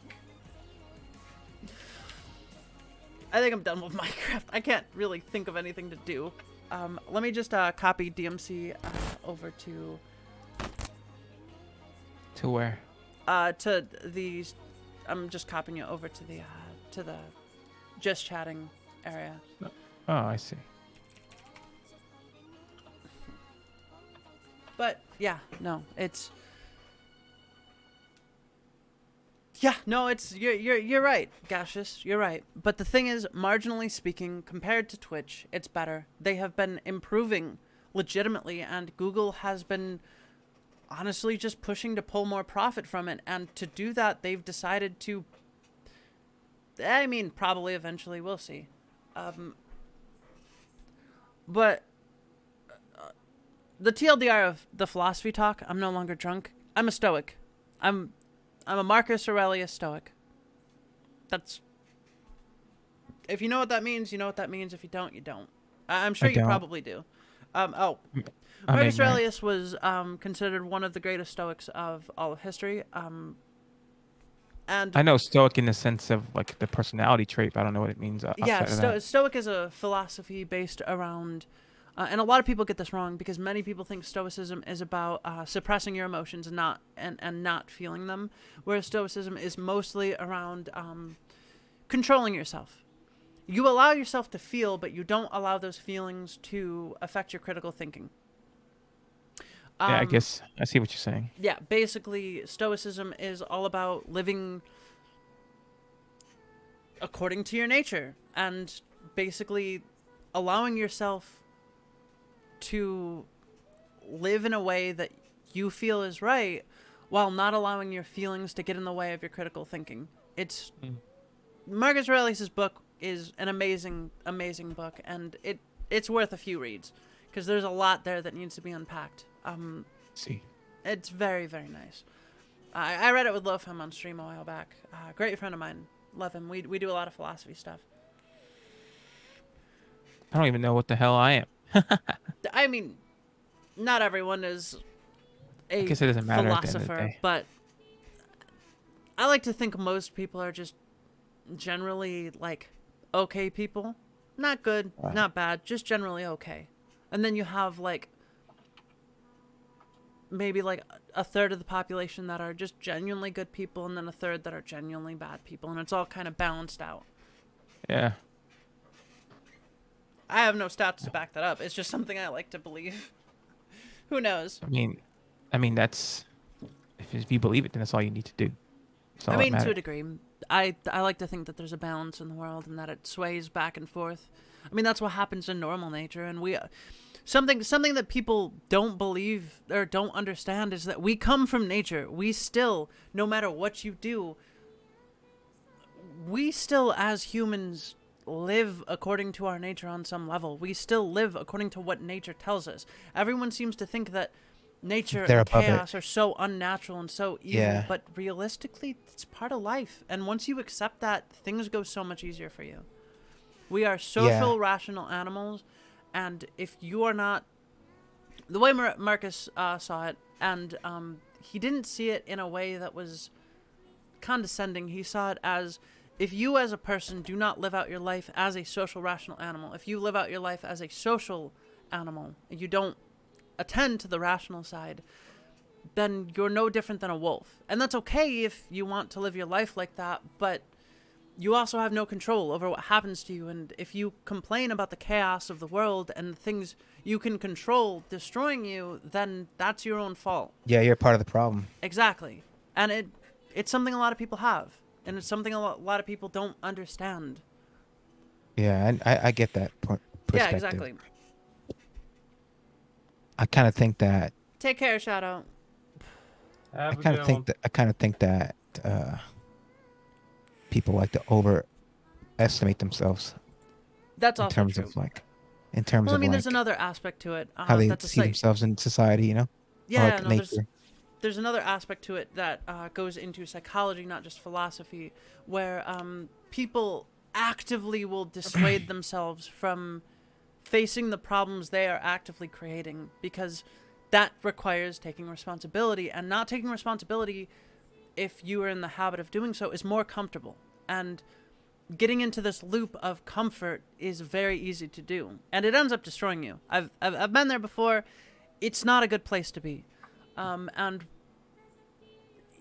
I think I'm done with Minecraft. I can't really think of anything to do. Let me just copy DMC over to... To where? To the... I'm just copying it over to the just chatting area. Oh, I see. But yeah, no, it's... Yeah, no, it's you're right, Gaseous. You're right. But the thing is, marginally speaking, compared to Twitch, it's better. They have been improving legitimately, and Google has been honestly just pushing to pull more profit from it. And to do that, they've decided to. I mean, probably eventually, we'll see. But the TLDR of the philosophy talk, I'm no longer drunk. I'm a Stoic. I'm a Marcus Aurelius Stoic. That's... If you know what that means, you know what that means. If you don't, you don't. I'm sure I you don't. probably do. I'm Marcus ignorant. Aurelius was considered one of the greatest Stoics of all of history. And I know Stoic in the sense of like the personality trait, but I don't know what it means yeah, outside of that. Stoic is a philosophy based around, and a lot of people get this wrong because many people think Stoicism is about suppressing your emotions and not feeling them, whereas Stoicism is mostly around controlling yourself. You allow yourself to feel, but you don't allow those feelings to affect your critical thinking. Yeah, I guess I see what you're saying. Yeah, basically, Stoicism is all about living according to your nature and basically allowing yourself to live in a way that you feel is right while not allowing your feelings to get in the way of your critical thinking. It's Marcus Aurelius' book is an amazing, amazing book, and it's worth a few reads because there's a lot there that needs to be unpacked. See. It's very, very nice. I read it with Lofem on stream a while back. Great friend of mine. Love him. We do a lot of philosophy stuff. I don't even know what the hell I am. I mean, not everyone is a guess it doesn't matter at the end of the philosopher, day. but I like to think most people are just generally like okay people. Not good, not bad, just generally okay. And then you have like maybe like a third of the population that are just genuinely good people, and then a third that are genuinely bad people, and it's all kind of balanced out. Yeah. I have no stats to back that up. It's just something I like to believe. Who knows? I mean that's if you believe it, then that's all you need to do. That's all I that mean, to a matters. degree. I like to think that there's a balance in the world and that it sways back and forth. I mean, that's what happens in normal nature, and we something that people don't believe or don't understand is that we come from nature. We still, no matter what you do, we still as humans live according to our nature on some level. We still live according to what nature tells us. Everyone seems to think that nature They're and above it. chaos are so unnatural and so evil, Yeah. but realistically, it's part of life. And once you accept that, things go so much easier for you. We are social, rational animals, and if you are not... The way Marcus saw it, and he didn't see it in a way that was condescending. He saw it as, if you as a person do not live out your life as a social, rational animal, if you live out your life as a social animal, and you don't attend to the rational side, then you're no different than a wolf. And that's okay if you want to live your life like that, but you also have no control over what happens to you. And if you complain about the chaos of the world and the things you can control destroying you, then that's your own fault. Yeah, you're part of the problem. Exactly. And it's something a lot of people have, and it's something a lot of people don't understand. Yeah, I get that point. Yeah, exactly. I kind of think that. Take care, Shadow. I kind of think that people like to overestimate themselves. That's in also terms true. of like, in terms Well, I of mean, like there's another aspect to it. how they that's a see themselves in society. You know. Or Yeah, like no, nature. there's another aspect to it that goes into psychology, not just philosophy, where people actively will dissuade themselves from facing the problems they are actively creating, because that requires taking responsibility, and not taking responsibility, if you are in the habit of doing so, is more comfortable. And getting into this loop of comfort is very easy to do, and it ends up destroying you. I've been there before. It's not a good place to be. And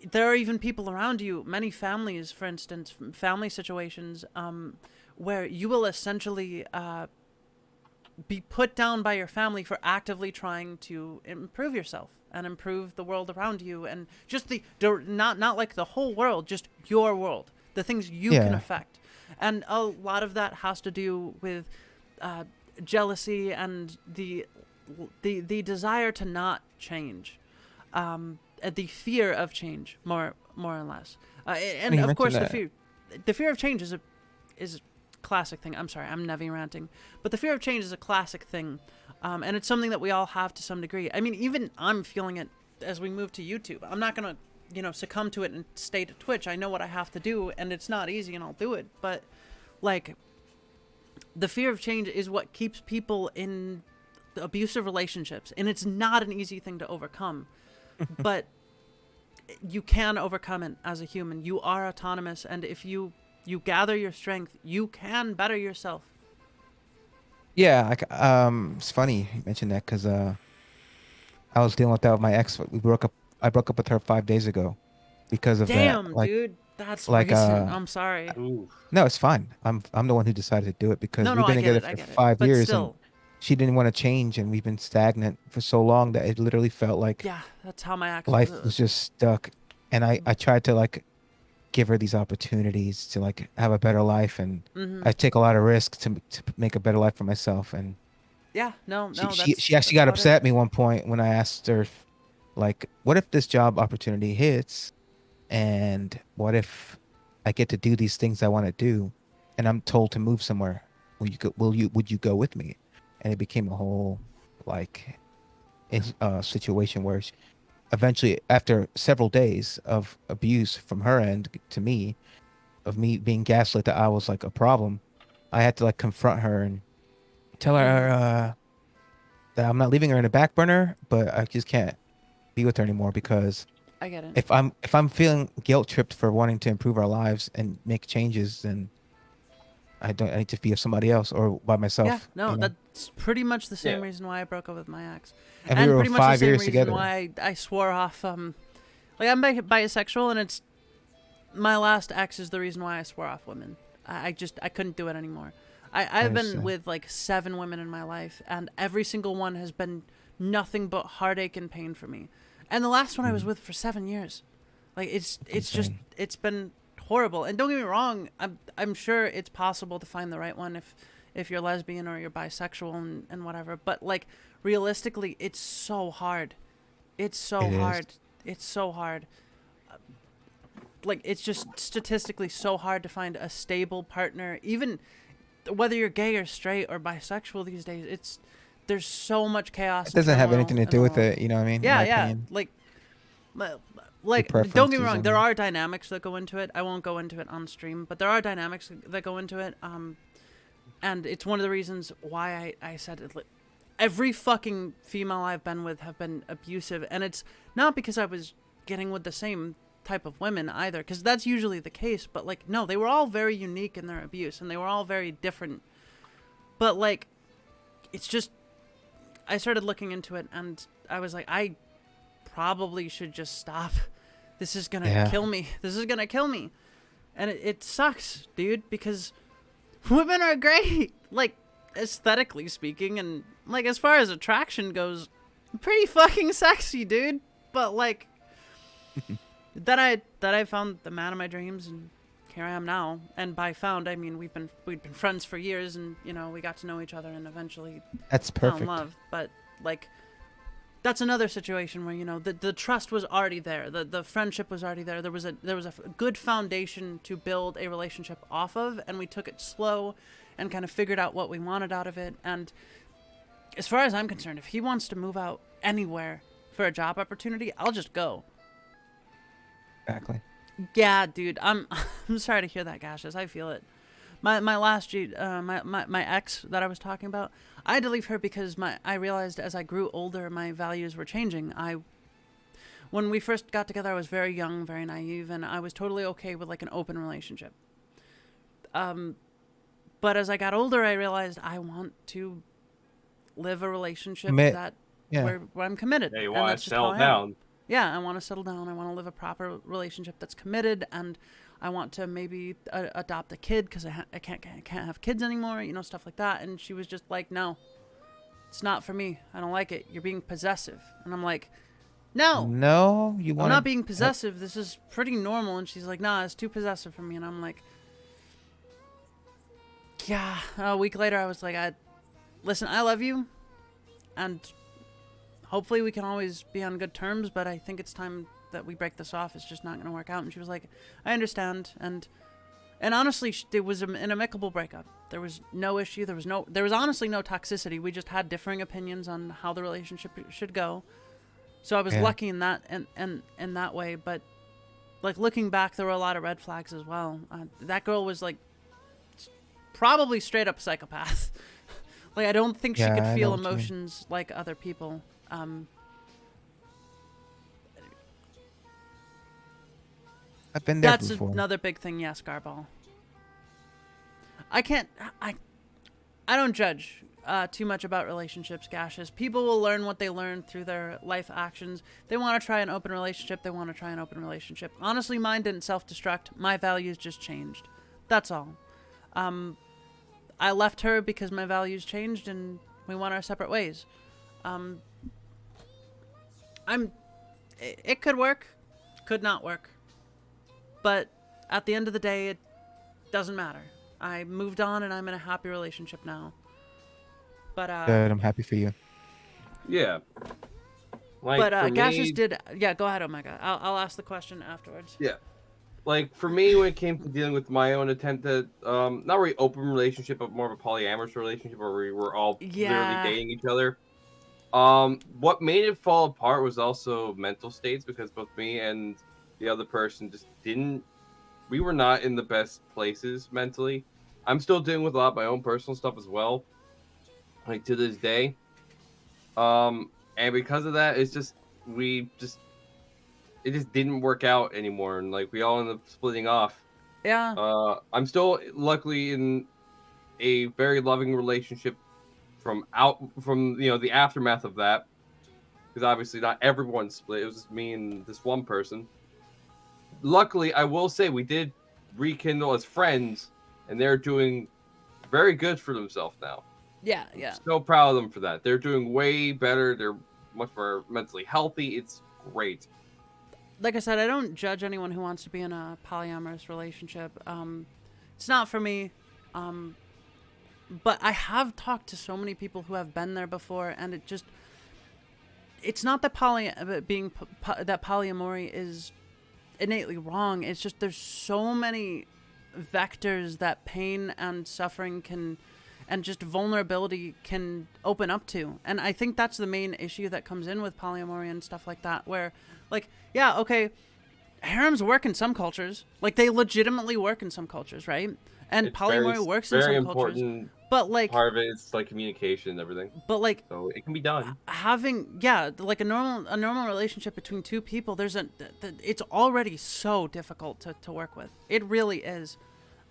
there are even people around you, many families, for instance, family situations, where you will essentially be put down by your family for actively trying to improve yourself and improve the world around you, and just not like the whole world, just your world, the things you can affect. And a lot of that has to do with jealousy and the desire to not change, the fear of change, more or less. And You of course, mentioned the fear of change is classic thing. I'm sorry, I'm Nevi ranting. But the fear of change is a classic thing. And it's something that we all have to some degree. I mean, even I'm feeling it as we move to YouTube. I'm not going to, succumb to it and stay to Twitch. I know what I have to do, and it's not easy, and I'll do it. But, like, the fear of change is what keeps people in abusive relationships. And it's not an easy thing to overcome. But you can overcome it as a human. You are autonomous, and if you gather your strength, you can better yourself. Yeah, it's funny you mentioned that because I was dealing with that with my ex. We broke up. I broke up with her 5 days ago because of that. Damn, Like, dude, that's like, recent. I'm sorry. no, it's fine. I'm the one who decided to do it because No, we've been I get together it, for I get it. 5 But years still. and she didn't want to change, and we've been stagnant for so long that it literally felt like Yeah, that's how my ex life was just stuck. And I tried to like give her these opportunities to like have a better life, and I take a lot of risks to make a better life for myself. And Yeah, no, she actually got upset at me one point when I asked her, like, what if this job opportunity hits, and what if I get to do these things I want to do, and I'm told to move somewhere? Would you go with me? And it became a whole like situation where eventually, after several days of abuse from her end to me, of me being gaslit that I was like a problem, I had to like confront her and tell her that I'm not leaving her in the back burner, but I just can't be with her anymore because I get it. if I'm feeling guilt tripped for wanting to improve our lives and make changes, then I need to be with somebody else or by myself. Yeah, no, you know? that's pretty much the same reason why I broke up with my ex. And we were pretty much 5 the same years reason together. why I swore off, like, I'm bisexual, and it's, my last ex is the reason why I swore off women. I couldn't do it anymore. I've been understand. with, like, 7 women in my life, and every single one has been nothing but heartache and pain for me. And the last one I was with for 7 years. Like, it's just, it's been horrible. And don't get me wrong, I'm sure it's possible to find the right one if you're lesbian or you're bisexual and whatever. But, like, realistically, it's so hard. It's so It is. hard. It's so hard. Like, it's just statistically so hard to find a stable partner, even whether you're gay or straight or bisexual these days. There's so much chaos. It doesn't have turmoil anything to in do the with world. it, you know what I mean? In Yeah, my yeah. opinion. Like, don't get me preferences wrong. There and- are dynamics that go into it. I won't go into it on stream, but there are dynamics that go into it. And it's one of the reasons why I said it. Every fucking female I've been with have been abusive, and it's not because I was getting with the same type of women either, because that's usually the case. But, like, no, they were all very unique in their abuse, and they were all very different. But, like, it's just, I started looking into it, and I was like, I probably should just stop. This is gonna kill me. This is gonna kill me. And it sucks, dude, because women are great. Like, aesthetically speaking, and, like, as far as attraction goes, pretty fucking sexy, dude. But, like, then I found the man of my dreams, and here I am now. And by found, I mean we'd been friends for years, and, you know, we got to know each other, and eventually That's fell in perfect. love. But, like, that's another situation where, you know, the trust was already there, the friendship was already there. There was a good foundation to build a relationship off of, and we took it slow and kind of figured out what we wanted out of it. And as far as I'm concerned, if he wants to move out anywhere for a job opportunity, I'll just go. Exactly. Yeah, dude, I'm sorry to hear that, Gaseous. I feel it. My last my ex that I was talking about, I had to leave her because I realized as I grew older, my values were changing. When we first got together, I was very young, very naive, and I was totally okay with, like, an open relationship. But as I got older, I realized I want to live a relationship where I'm committed. Yeah, you and want that's to just how settle I am. down. Yeah, I want to settle down. I want to live a proper relationship that's committed, and I want to maybe adopt a kid because I can't have kids anymore, you know, stuff like that. And she was just like, no, it's not for me. I don't like it. You're being possessive. And I'm like, no, you I'm want not being possessive. This is pretty normal. And she's like, nah, it's too possessive for me. And I'm like, yeah. A week later, I was like, listen, I love you, and hopefully we can always be on good terms, but I think it's time that we break this off. It's just not going to work out. And she was like, I understand. And And honestly, it was an amicable breakup. There was no issue. There was honestly no toxicity. We just had differing opinions on how the relationship should go. So I was lucky in that and in that way. But like looking back, there were a lot of red flags as well. That girl was like probably straight up psychopath. Like I don't think she could feel emotions like other people. I've been there That's before. another big thing, yes, Garball. I don't judge too much about relationships, Gaseous. People will learn what they learn through their life actions. They want to try an open relationship. Honestly, mine didn't self-destruct. My values just changed. That's all. I left her because my values changed and we went our separate ways. It could work, could not work. But at the end of the day, it doesn't matter. I moved on and I'm in a happy relationship now. But Good, I'm happy for you. Yeah. Like, but for Gaseous me, did. Yeah, go ahead, Omega. I'll ask the question afterwards. Yeah. Like, for me, when it came to dealing with my own attempt at, not really open relationship, but more of a polyamorous relationship where we were all literally dating each other. What made it fall apart was also mental states, because both me and the other person just we were not in the best places mentally. I'm still dealing with a lot of my own personal stuff as well, like to this day. And because of that, it just didn't work out anymore, and like we all ended up splitting off. Yeah. I'm still luckily in a very loving relationship from the aftermath of that, because obviously not everyone split. It was just me and this one person. Luckily, I will say we did rekindle as friends, and they're doing very good for themselves now. Yeah. So proud of them for that. They're doing way better. They're much more mentally healthy. It's great. Like I said, I don't judge anyone who wants to be in a polyamorous relationship. It's not for me. But I have talked to so many people who have been there before, and it's not that polyamory is innately wrong. It's just there's so many vectors that pain and suffering and just vulnerability can open up to. And I think that's the main issue that comes in with polyamory and stuff like that, where like, yeah, okay, harems work in some cultures. Like they legitimately work in some cultures, right? And It's polyamory works in some cultures. But like part of it is like communication and everything. But like, so it can be done. Having like a normal relationship between two people, it's already so difficult to work with. It really is,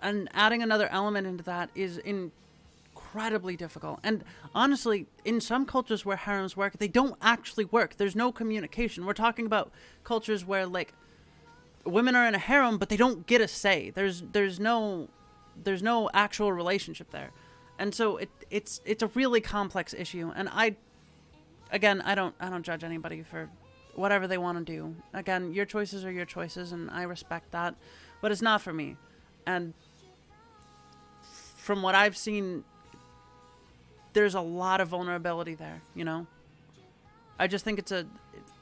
and adding another element into that is incredibly difficult. And honestly, in some cultures where harems work, they don't actually work. There's no communication. We're talking about cultures where like women are in a harem, but they don't get a say. There's no actual relationship there. And so it's a really complex issue, and I don't judge anybody for whatever they want to do. Again, your choices are your choices, and I respect that, but it's not for me. And from what I've seen, there's a lot of vulnerability there, you know? I just think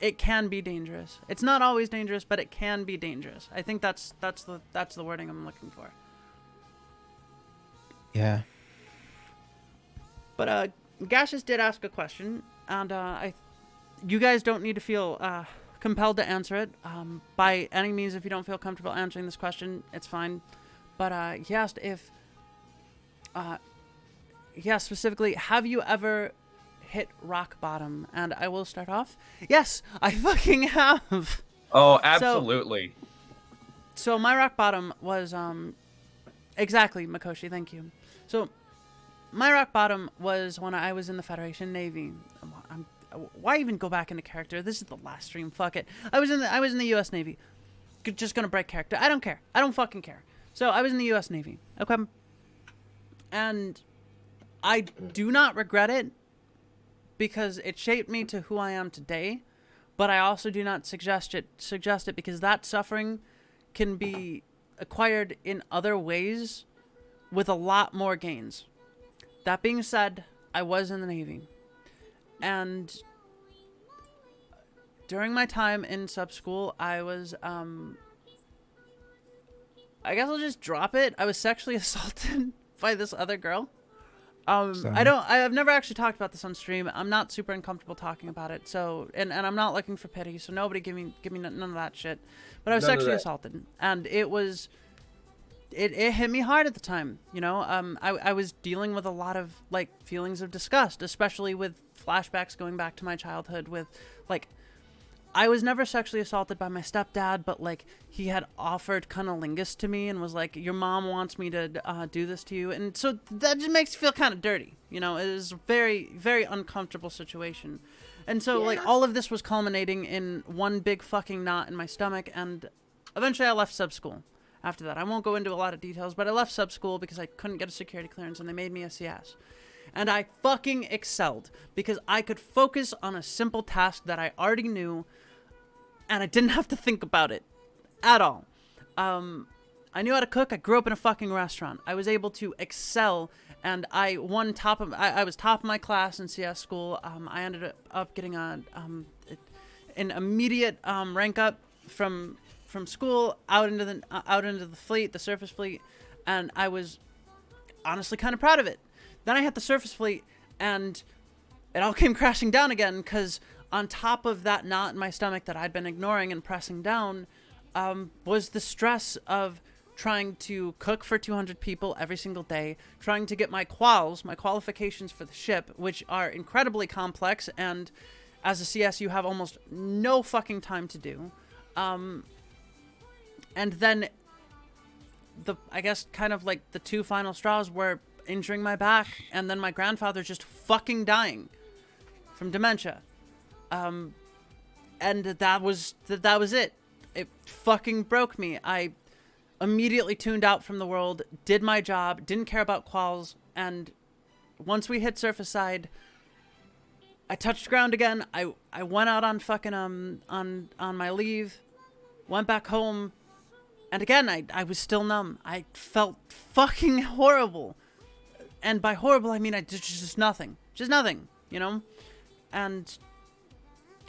it can be dangerous. It's not always dangerous, but it can be dangerous. I think that's the wording I'm looking for. Yeah. But Gaseous did ask a question, and you guys don't need to feel compelled to answer it. By any means, if you don't feel comfortable answering this question, it's fine. But he asked if, specifically, have you ever hit rock bottom? And I will start off. Yes, I fucking have. Oh, absolutely. So my rock bottom was exactly, Makoshi. Thank you. So my rock bottom was when I was in the Federation Navy. Why even go back into character? This is the last stream. Fuck it. I was in the U.S. Navy. Just gonna break character. I don't care. I don't fucking care. So I was in the U.S. Navy. Okay. And I do not regret it because it shaped me to who I am today. But I also do not suggest it because that suffering can be acquired in other ways with a lot more gains. That being said, I was in the Navy, and during my time in sub school, I was I guess I'll just drop it. I was sexually assaulted by this other girl. Sorry. I've never actually talked about this on stream. I'm not super uncomfortable talking about it. So, and I'm not looking for pity. So nobody give me none of that shit. But I was None of sexually that. assaulted, and it hit me hard at the time. You know, I was dealing with a lot of like feelings of disgust, especially with flashbacks going back to my childhood with like, I was never sexually assaulted by my stepdad, but like he had offered cunnilingus to me and was like, your mom wants me to do this to you. And so that just makes you feel kind of dirty. You know, it is a very, very uncomfortable situation. And so like all of this was culminating in one big fucking knot in my stomach. And eventually I left sub school after that. I won't go into a lot of details, but I left sub school because I couldn't get a security clearance and they made me a CS. And I fucking excelled because I could focus on a simple task that I already knew and I didn't have to think about it at all. I knew how to cook. I grew up in a fucking restaurant. I was able to excel, and I won I was top of my class in CS school. I ended up getting an immediate rank up from school out into the fleet, the surface fleet, and I was honestly kind of proud of it. Then I hit the surface fleet, and it all came crashing down again because on top of that knot in my stomach that I'd been ignoring and pressing down was the stress of trying to cook for 200 people every single day, trying to get my qualifications for the ship, which are incredibly complex, and as a CS you have almost no fucking time to do. And then I guess kind of like the two final straws were injuring my back and then my grandfather just fucking dying from dementia. And that was it. It fucking broke me. I immediately tuned out from the world, did my job, didn't care about quals, and once we hit surface side, I touched ground again. I went out on fucking on my leave, went back home, and again I was still numb. I felt fucking horrible. And by horrible I mean I did just nothing. Just nothing, you know? And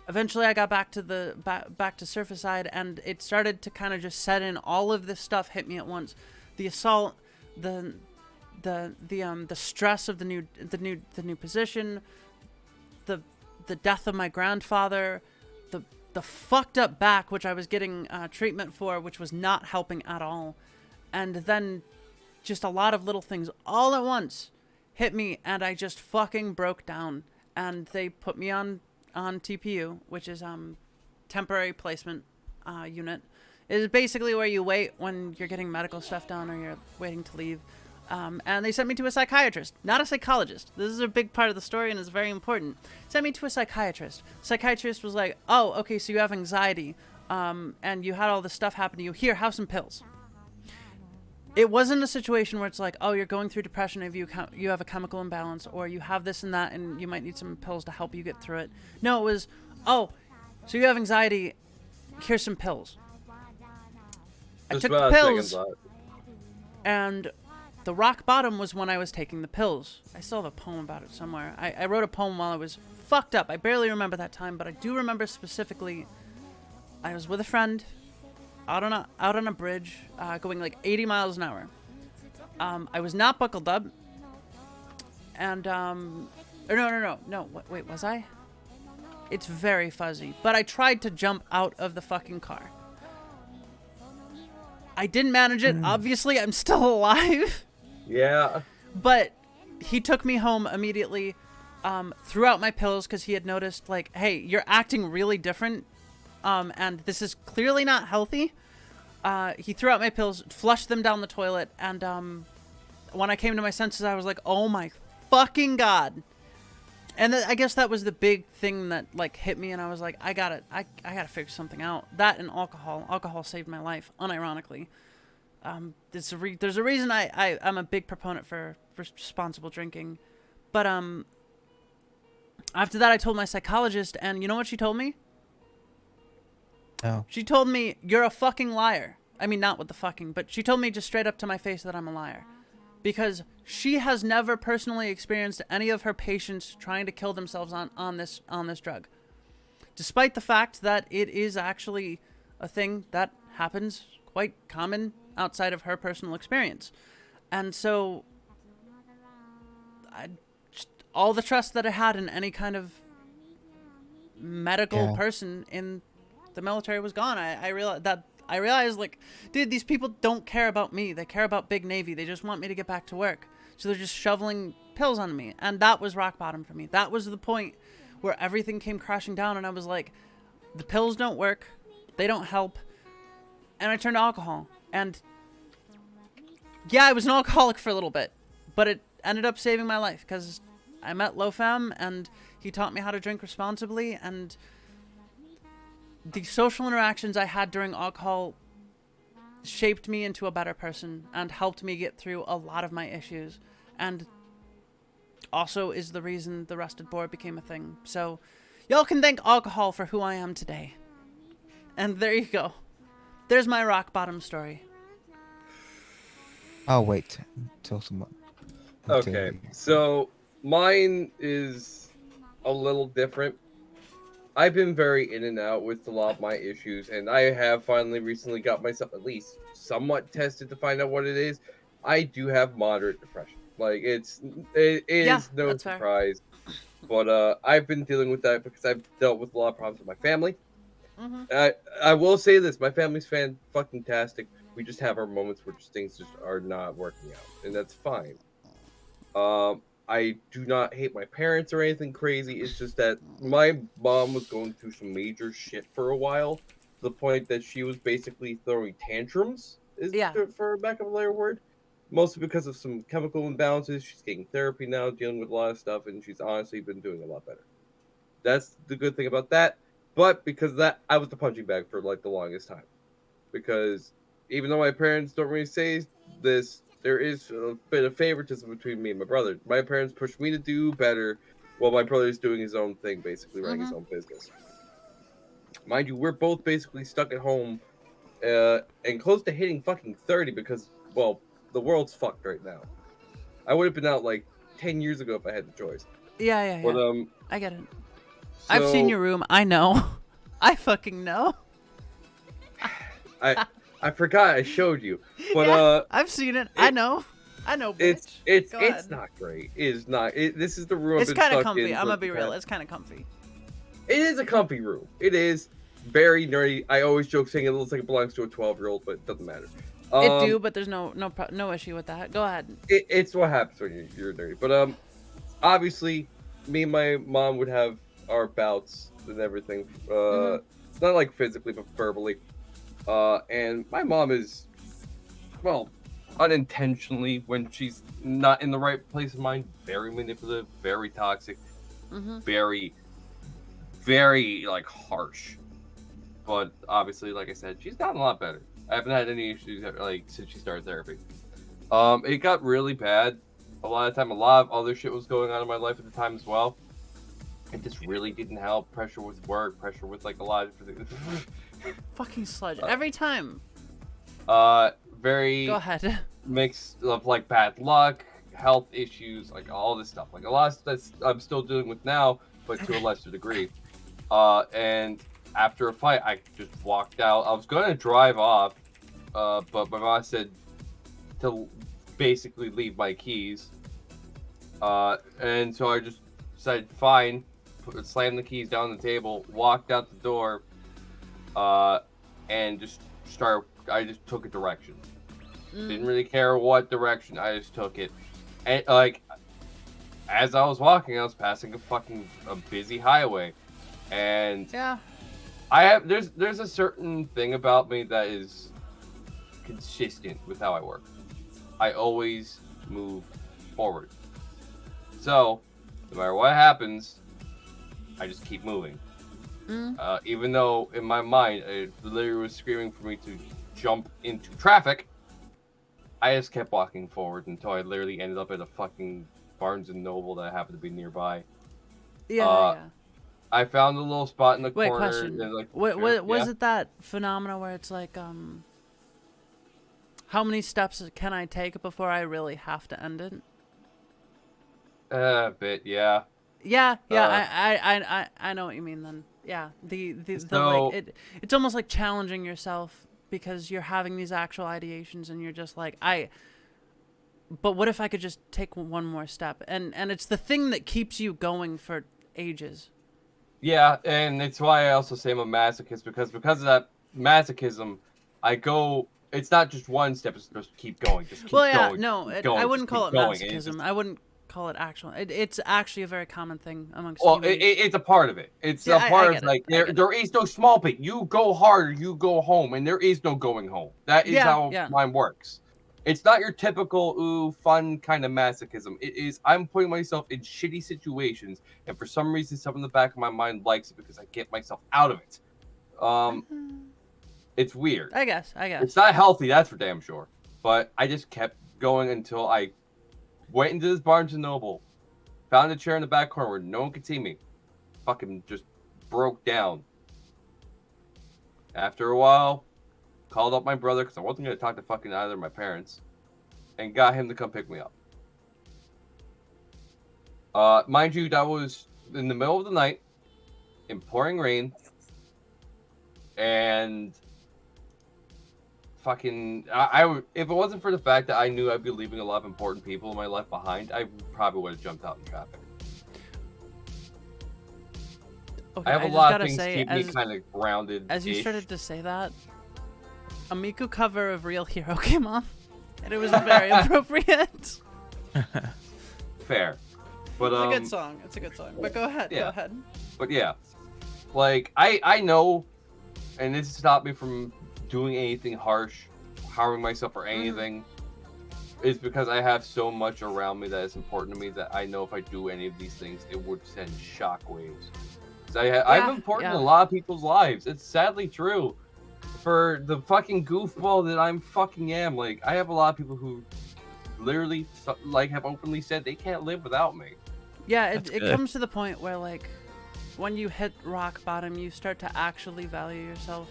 eventually I got back to surface side, and it started to kind of just set in. All of this stuff hit me at once. The assault, the stress of the new position, the death of my grandfather, the fucked up back, which I was getting treatment for, which was not helping at all, and then just a lot of little things all at once hit me, and I just fucking broke down. And they put me on TPU, which is temporary placement unit. It is basically where you wait when you're getting medical stuff done or you're waiting to leave. And they sent me to a psychiatrist, not a psychologist. This is a big part of the story and is very important. Sent me to a psychiatrist. Psychiatrist was like, oh, okay, so you have anxiety, and you had all this stuff happen to you. Here, have some pills. It wasn't a situation where it's like, oh, you're going through depression if you have a chemical imbalance, or you have this and that and you might need some pills to help you get through it. No, it was, oh, so you have anxiety, here's some pills. I took the pills, and the rock bottom was when I was taking the pills. I still have a poem about it somewhere. I wrote a poem while I was fucked up. I barely remember that time, but I do remember specifically I was with a friend out on a bridge, going like 80 miles an hour. I was not buckled up, and no. Wait, was I? It's very fuzzy. But I tried to jump out of the fucking car. I didn't manage it. Obviously, I'm still alive. Yeah. But he took me home immediately, threw out my pills because he had noticed, like, hey, you're acting really different. And this is clearly not healthy. He threw out my pills, flushed them down the toilet, and when I came to my senses, I was like, oh my fucking god. And I guess that was the big thing that like hit me, and I was like, I gotta figure something out. That and alcohol saved my life, unironically. There's a reason I'm a big proponent for responsible drinking, but after that I told my psychologist, and you know what she told me? No. She told me, you're a fucking liar. I mean, not with the fucking, but she told me just straight up to my face that I'm a liar. Because she has never personally experienced any of her patients trying to kill themselves on this drug. Despite the fact that it is actually a thing that happens quite common outside of her personal experience. And so all the trust that I had in any kind of medical person in the military was gone. I realized, like, dude, these people don't care about me. They care about Big Navy. They just want me to get back to work. So they're just shoveling pills on me. And that was rock bottom for me. That was the point where everything came crashing down. And I was like, the pills don't work. They don't help. And I turned to alcohol. And yeah, I was an alcoholic for a little bit. But it ended up saving my life because I met Lofam and he taught me how to drink responsibly. And the social interactions I had during alcohol shaped me into a better person and helped me get through a lot of my issues, and also is the reason the Rusted Boar became a thing. So y'all can thank alcohol for who I am today. And there you go. There's my rock bottom story. I'll wait until someone. Okay, so mine is a little different. I've been very in and out with a lot of my issues, and I have finally recently got myself at least somewhat tested to find out what it is. I do have moderate depression. Like, it is no surprise. But I've been dealing with that because I've dealt with a lot of problems with my family. I will say this, my family's fucking-tastic. We just have our moments where just things just are not working out, and that's fine. I do not hate my parents or anything crazy. It's just that my mom was going through some major shit for a while, to the point that she was basically throwing tantrums, for lack of a better word. Mostly because of some chemical imbalances. She's getting therapy now, dealing with a lot of stuff, and she's honestly been doing a lot better. That's the good thing about that. But because of that, I was the punching bag for like the longest time. Because even though my parents don't really say this, there is a bit of favoritism between me and my brother. My parents pushed me to do better while my brother's doing his own thing, basically running his own business. Mind you, we're both basically stuck at home and close to hitting fucking 30 because, well, the world's fucked right now. I would have been out like 10 years ago if I had the choice. Yeah. But, I get it. I've seen your room. I know. I fucking know. I forgot I showed you, but I've seen it. I know, bitch. It's not great. It is not. This is the room. It's kind of comfy. I'm gonna be real. It's kind of comfy. It is a comfy room. It is very nerdy. I always joke saying it looks like it belongs to a 12-year-old, but it doesn't matter. It do, but there's no issue with that. Go ahead. It's what happens when you're nerdy. But obviously, me and my mom would have our bouts and everything. Not like physically, but verbally. And my mom is, well, unintentionally, when she's not in the right place of mind, very manipulative, very toxic, very, very, like, harsh. But obviously, like I said, she's gotten a lot better. I haven't had any issues, like, since she started therapy. It got really bad. A lot of time, a lot of other shit was going on in my life at the time as well. It just really didn't help. Pressure with work, pressure with, like, a lot of different things. Fucking sludge every time. Very. Go ahead. Mix of like bad luck, health issues, like all this stuff. Like a lot of stuff I'm still dealing with now, but to a lesser degree. And after a fight, I just walked out. I was going to drive off, but my mom said to basically leave my keys. And so I just said fine, slammed the keys down on the table, walked out the door. And I just took a direction. Didn't really care what direction, I just took it. And, like, as I was walking, I was passing a busy highway. And there's a certain thing about me that is consistent with how I work. I always move forward. So, no matter what happens, I just keep moving. Even though in my mind it literally was screaming for me to jump into traffic, I just kept walking forward until I literally ended up at a fucking Barnes and Noble that happened to be nearby. I found a little spot in the corner. Question. And, like, was it that phenomena where it's like, how many steps can I take before I really have to end it? A bit, yeah. Yeah. I know what you mean then. Yeah, the like it's almost like challenging yourself because you're having these actual ideations and you're just like, but what if I could just take one more step? And it's the thing that keeps you going for ages. Yeah, and it's why I also say I'm a masochist, because of that masochism, I go. It's not just one step; it's just keep going, just keep going. No, keep going, I wouldn't just call it keep going. masochism. I wouldn't call it actual. It's actually a very common thing amongst. Well, humans. it's a part of it. It's Yeah, a part I of like there is no small bit. You go hard, or you go home, and there is no going home. That is how mine works. It's not your typical fun kind of masochism. It is I'm putting myself in shitty situations, and for some reason, something in the back of my mind likes it because I get myself out of it. It's weird. I guess. It's not healthy, that's for damn sure. But I just kept going until I went into this Barnes & Noble, found a chair in the back corner where no one could see me. Fucking just broke down. After a while, called up my brother, because I wasn't going to talk to fucking either of my parents, and got him to come pick me up. Mind you, that was in the middle of the night, in pouring rain, and fucking, I if it wasn't for the fact that I knew I'd be leaving a lot of important people in my life behind, I probably would have jumped out in traffic. Okay, I have a lot of things keep me kind of grounded. As you started to say that, a Miku cover of Real Hero came on, and it was very appropriate. Fair, but it's a good song. It's a good song. But go ahead. Yeah. Go ahead. But yeah, like I know, and this stopped me from doing anything harsh, harming myself or anything. Is because I have so much around me that is important to me that I know if I do any of these things, it would send shockwaves. I'm important in a lot of people's lives. It's sadly true. For the fucking goofball that I'm fucking am, like I have a lot of people who literally like have openly said they can't live without me. Yeah, it comes to the point where like when you hit rock bottom, you start to actually value yourself.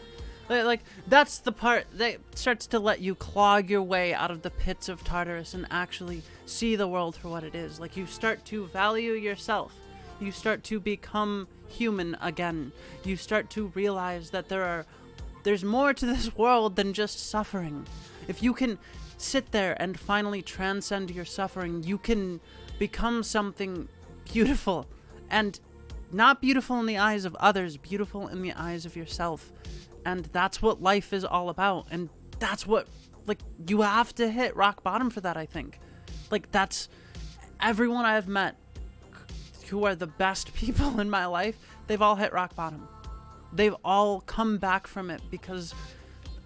Like that's the part that starts to let you clog your way out of the pits of Tartarus and actually see the world for what it is. Like you start to value yourself. You start to become human again. You start to realize that there's more to this world than just suffering. If you can sit there and finally transcend your suffering, you can become something beautiful. And not beautiful in the eyes of others, beautiful in the eyes of yourself. And that's what life is all about. And that's what, like, you have to hit rock bottom for that, I think. Like, that's everyone I've met who are the best people in my life, they've all hit rock bottom. They've all come back from it because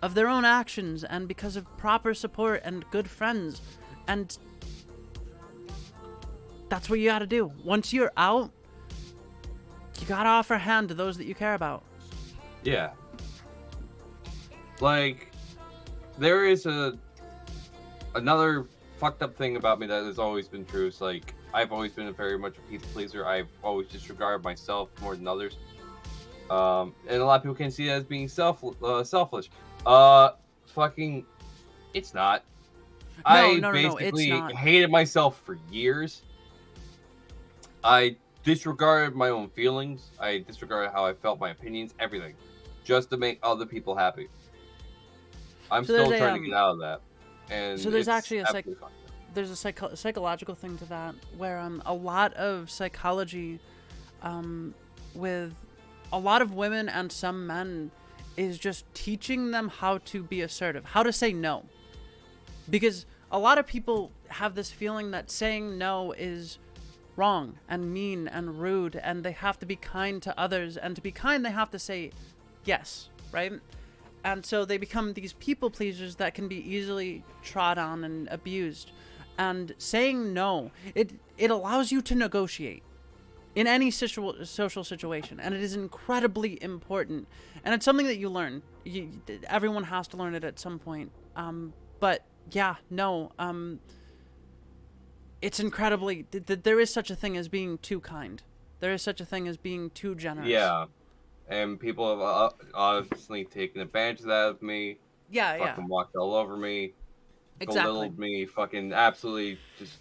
of their own actions and because of proper support and good friends. And that's what you gotta do. Once you're out, you gotta offer a hand to those that you care about. Yeah. Like, there is another fucked up thing about me that has always been true. It's like, I've always been very much a people pleaser. I've always disregarded myself more than others. And a lot of people can see that as being selfish. Fucking, it's not. I basically hated myself for years. I disregarded my own feelings. I disregarded how I felt, my opinions, everything, just to make other people happy. I'm still trying to get out of that. And so there's actually there's a psychological thing to that, where a lot of psychology with a lot of women and some men is just teaching them how to be assertive, how to say no. Because a lot of people have this feeling that saying no is wrong and mean and rude, and they have to be kind to others, and to be kind they have to say yes, right? And so they become these people pleasers that can be easily trod on and abused. And saying no, it allows you to negotiate in any social situation, and it is incredibly important. And it's something that you learn. Everyone has to learn it at some point. But yeah, no. It's incredibly. There is such a thing as being too kind. There is such a thing as being too generous. Yeah, and people have obviously taken advantage of that of me. Yeah, fucking walked all over me. Exactly. Belittled me, fucking absolutely just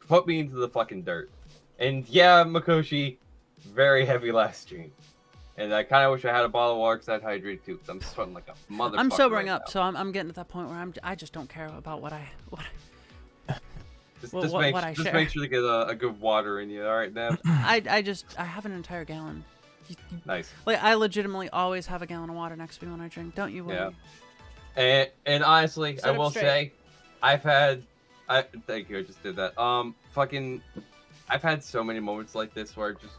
put me into the fucking dirt. And yeah, Mikoshi, very heavy last stream. And I kind of wish I had a bottle of water because I'd hydrate too. Because I'm sweating like a motherfucker. I'm sobering right up, now. so I'm getting to that point where I just don't care about what I Just, Well, just what- make, what I just share. make sure to get a good water in you. All right, Nev. I have an entire gallon. Nice. Like I legitimately always have a gallon of water next to me when I drink. Don't you worry. Yeah. And honestly, Set I up will straight. say, thank you. I just did that. I've had so many moments like this where I just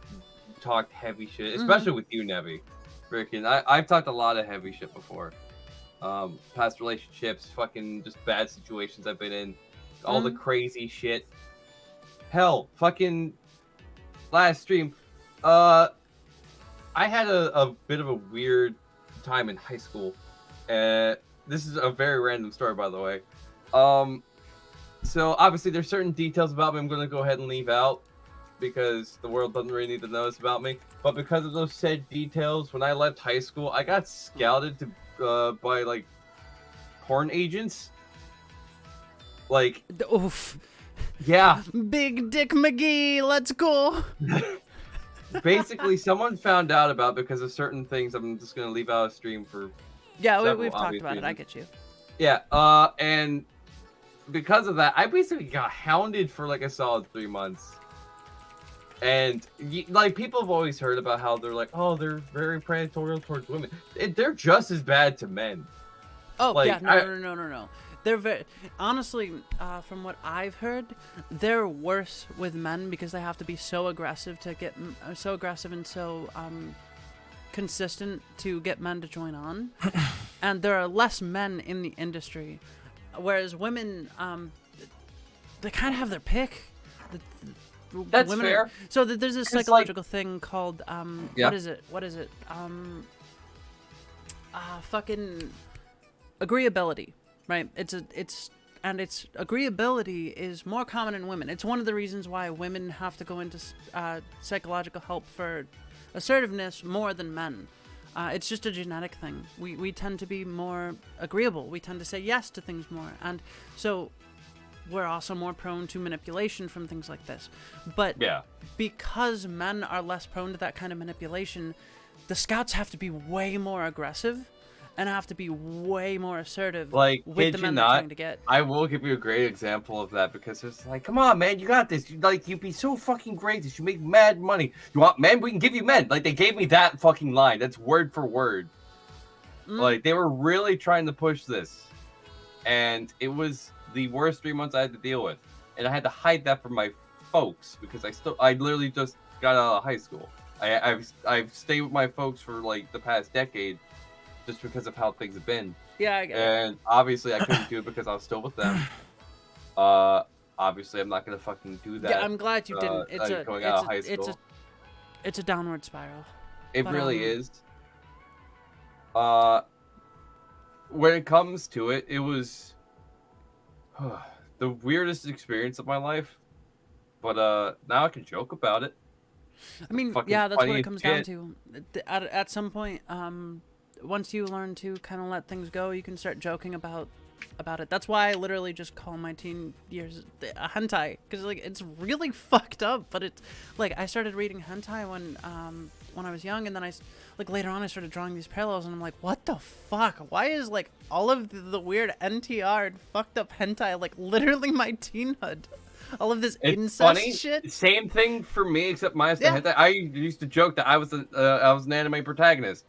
talked heavy shit, especially with you, Nevi. Freaking, I've talked a lot of heavy shit before. Past relationships, fucking just bad situations I've been in, all the crazy shit. Hell, fucking last stream, I had a bit of a weird time in high school. This is a very random story, by the way. So obviously there's certain details about me I'm going to go ahead and leave out because the world doesn't really need to know this about me. But because of those said details, when I left high school, I got scouted to by like porn agents. Like, oof. Yeah. Big Dick McGee, let's go. Basically, someone found out about because of certain things. I'm just gonna leave out a stream for. Yeah, several we've talked obvious about it. I reasons. get you. Yeah. And because of that, I basically got hounded for like a solid 3 months. And like people have always heard about how they're like, oh, they're very predatory towards women. They're just as bad to men. Oh Like, yeah, no. They're very honestly, from what I've heard, they're worse with men because they have to be so aggressive to get so aggressive and so consistent to get men to join on, and there are less men in the industry, whereas women, they kind of have their pick. That's Women fair. So there's this 'Cause, like- psychological thing called Yeah. what is it? Fucking agreeability, right? It's agreeability is more common in women. It's one of the reasons why women have to go into psychological help for assertiveness more than men. It's just a genetic thing. We tend to be more agreeable. We tend to say yes to things more, and so we're also more prone to manipulation from things like this. But Yeah. because men are less prone to that kind of manipulation, the scouts have to be way more aggressive and have to be way more assertive Like, with kid the you men they're not, trying to get. I will give you a great example of that because it's like, come on, man, you got this. You'd be so fucking great that you make mad money. You want men? We can give you men. Like, they gave me that fucking line. That's word for word. Like, they were really trying to push this. And it was the worst 3 months I had to deal with. And I had to hide that from my folks because I literally just got out of high school. I've stayed with my folks for, like, the past decade just because of how things have been. Yeah, I get it. And obviously I couldn't do it because I was still with them. Obviously I'm not gonna fucking do that. Yeah, I'm glad you didn't. coming out of high school. It's a downward spiral. It But, really is. When it comes to it, it was the weirdest experience of my life. But now I can joke about it. I mean, Fucking yeah, that's what funny it as comes down shit. to. At some point, once you learn to kind of let things go, you can start joking about it. That's why I literally just call my teen years a hentai, because like it's really fucked up. But it's like I started reading hentai when I was young, and then later on I started drawing these parallels, and I'm like, what the fuck? Why is like all of the weird NTR and fucked up hentai like literally my teenhood? All of this It's incest funny. shit. Same thing for me, except minus Yeah. the hentai. I used to joke that I was an anime protagonist.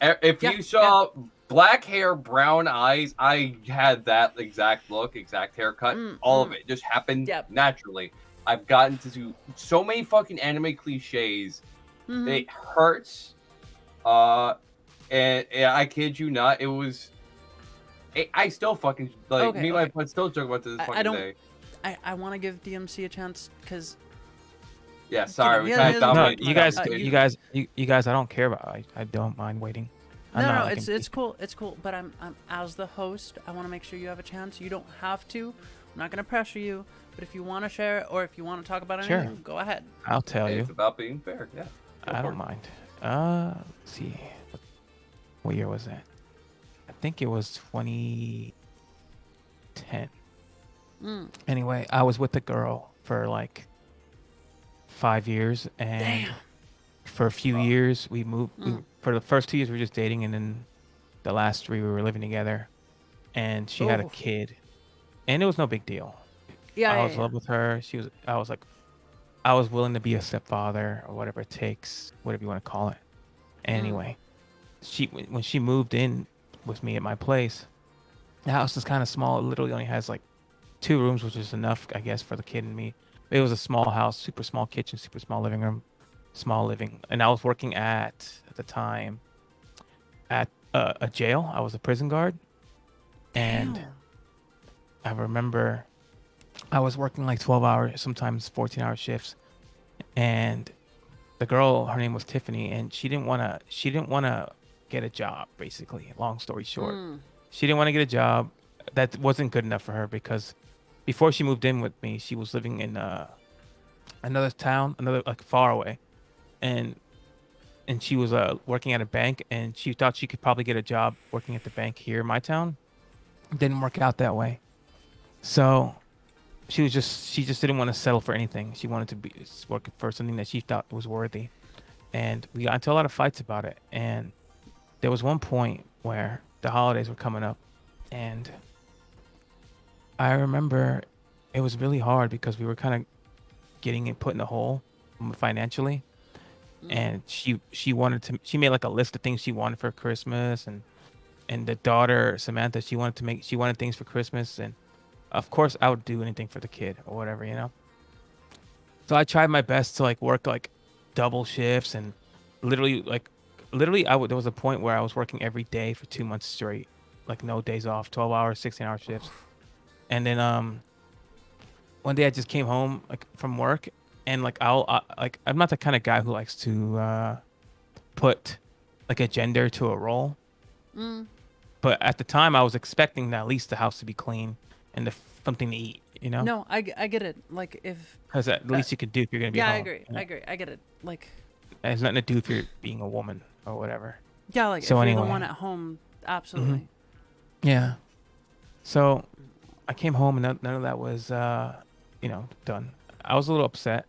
If Yeah, you saw black hair, brown eyes, I had that exact look, exact haircut. All of it just happened naturally. I've gotten to do so many fucking anime cliches. It hurts. And I kid you not, it was. I still fucking like Okay, me and okay. my friends still joke about this fucking day. I want to give DMC a chance because Yeah, sorry, we yeah, kind of yeah, No, dominated. you guys, you guys, I don't care about. I don't mind waiting. I'm No, not no, like it's cool. It's cool. But I'm as the host, I want to make sure you have a chance. You don't have to. I'm not gonna pressure you. But if you want to share or if you want to talk about Sure. anything, go ahead. I'll tell you. It's about being fair. Yeah. I don't mind. Let's see. What year was that? I think it was 2010. Anyway, I was with a girl for like 5 years, and for a few years we moved. for the first 2 years we were just dating, and then the last 3 we were living together, and she had a Oh. kid, and it was no big deal. Yeah, I yeah, was in love with her. I was like, I was willing to be a stepfather or whatever it takes, whatever you want to call it. Anyway, when she moved in with me at my place, the house is kind of small. It literally only has like 2 rooms, which is enough, I guess, for the kid and me. It was a small house, super small kitchen, super small living room, small living. And I was working at the time at a jail. I was a prison guard, and Damn. I remember I was working like 12-hour, sometimes 14-hour shifts, and the girl, her name was Tiffany, and she didn't want to get a job, basically. Long story short, she didn't want to get a job. That wasn't good enough for her, because before she moved in with me, she was living in another town, another like far away, and she was working at a bank, and she thought she could probably get a job working at the bank here in my town. Didn't work out that way. So she just didn't want to settle for anything. She wanted to be working for something that she thought was worthy. And we got into a lot of fights about it. And there was one point where the holidays were coming up, and I remember it was really hard because we were kind of getting put in a hole financially. And she made like a list of things she wanted for Christmas, and the daughter Samantha, she wanted things for Christmas, and of course I would do anything for the kid or whatever, you know. So I tried my best to like work like double shifts, and literally there was a point where I was working every day for 2 months straight, like no days off, 12-hour, 16-hour shifts. And then one day I just came home like from work, and like I'm not the kind of guy who likes to put like a gender to a role. But at the time I was expecting at least the house to be clean and something to eat, you know? No, I get it. Like if Because at least you could do if you're gonna be yeah, home. I agree. You know? I agree. I get it. Like It has nothing to do if you're being a woman or whatever. yeah, like So if anyway. you're the one at home, absolutely. Yeah. So I came home and none of that was done. I was a little upset.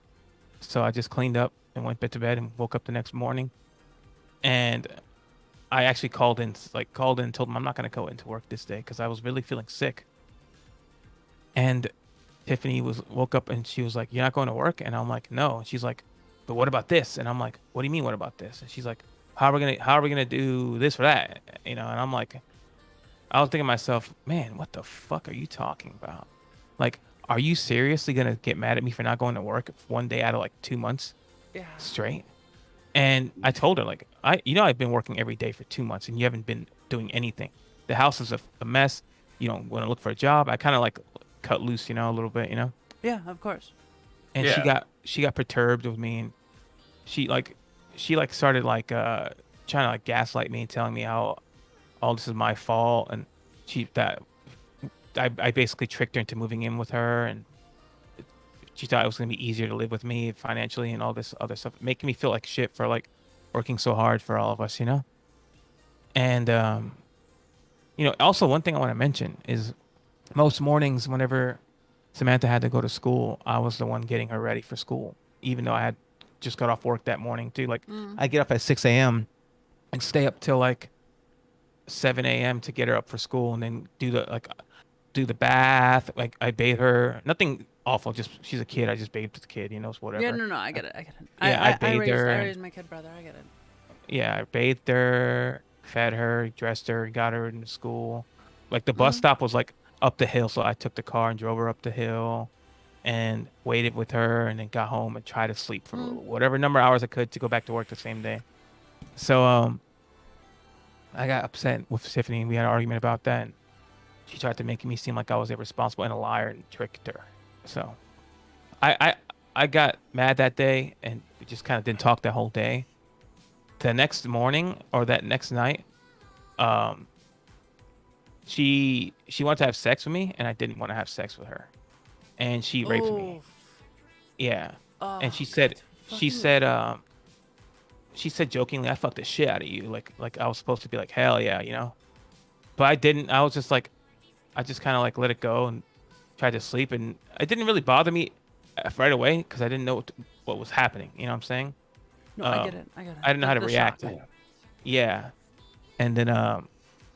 So I just cleaned up and went to bed and woke up the next morning. And I actually called in and told them I'm not going to go into work this day because I was really feeling sick. And Tiffany woke up and she was like, "You're not going to work?" And I'm like, "No." And she's like, "But what about this?" And I'm like, "What do you mean, what about this?" And she's like, how are we gonna do this or that? You know, and I'm like, I was thinking to myself, man, what the fuck are you talking about? Like, are you seriously gonna get mad at me for not going to work one day out of like 2 months straight? And I told her, like, I've been working every day for 2 months and you haven't been doing anything. The house is a mess. You don't want to look for a job. I kind of like cut loose, you know, a little bit, you know? Yeah, of course. And she got perturbed with me, and she started like trying to like gaslight me and telling me how all this is my fault, and I basically tricked her into moving in with her, and she thought it was gonna be easier to live with me financially and all this other stuff, making me feel like shit for like working so hard for all of us, you know. And also one thing I want to mention is most mornings whenever Samantha had to go to school, I was the one getting her ready for school, even though I had just got off work that morning too. Like I get up at 6 a.m. and stay up till like 7 a.m. to get her up for school, and then do the bath. Like I bathe her, nothing awful, just she's a kid. I just bathed the kid, you know, whatever. Yeah, no, I get it. Yeah, I bathed her. I raised my kid brother. I get it. Yeah, I bathed her, fed her, dressed her, got her into school. Like the bus stop was like up the hill, so I took the car and drove her up the hill and waited with her, and then got home and tried to sleep for whatever number of hours I could to go back to work the same day. So I got upset with Tiffany. We had an argument about that, and she tried to make me seem like I was irresponsible and a liar and tricked her. So I got mad that day, and we just kind of didn't talk that whole day. The next morning or that next night, she wanted to have sex with me, and I didn't want to have sex with her, and she raped me. Yeah. And she said jokingly, "I fucked the shit out of you." Like I was supposed to be like, hell yeah, you know. But I didn't. I was just like, I just kind of like let it go and tried to sleep, and it didn't really bother me right away because I didn't know what was happening. You know what I'm saying? No, I get it. I get it. I didn't know how to The react. shock. Yeah. And then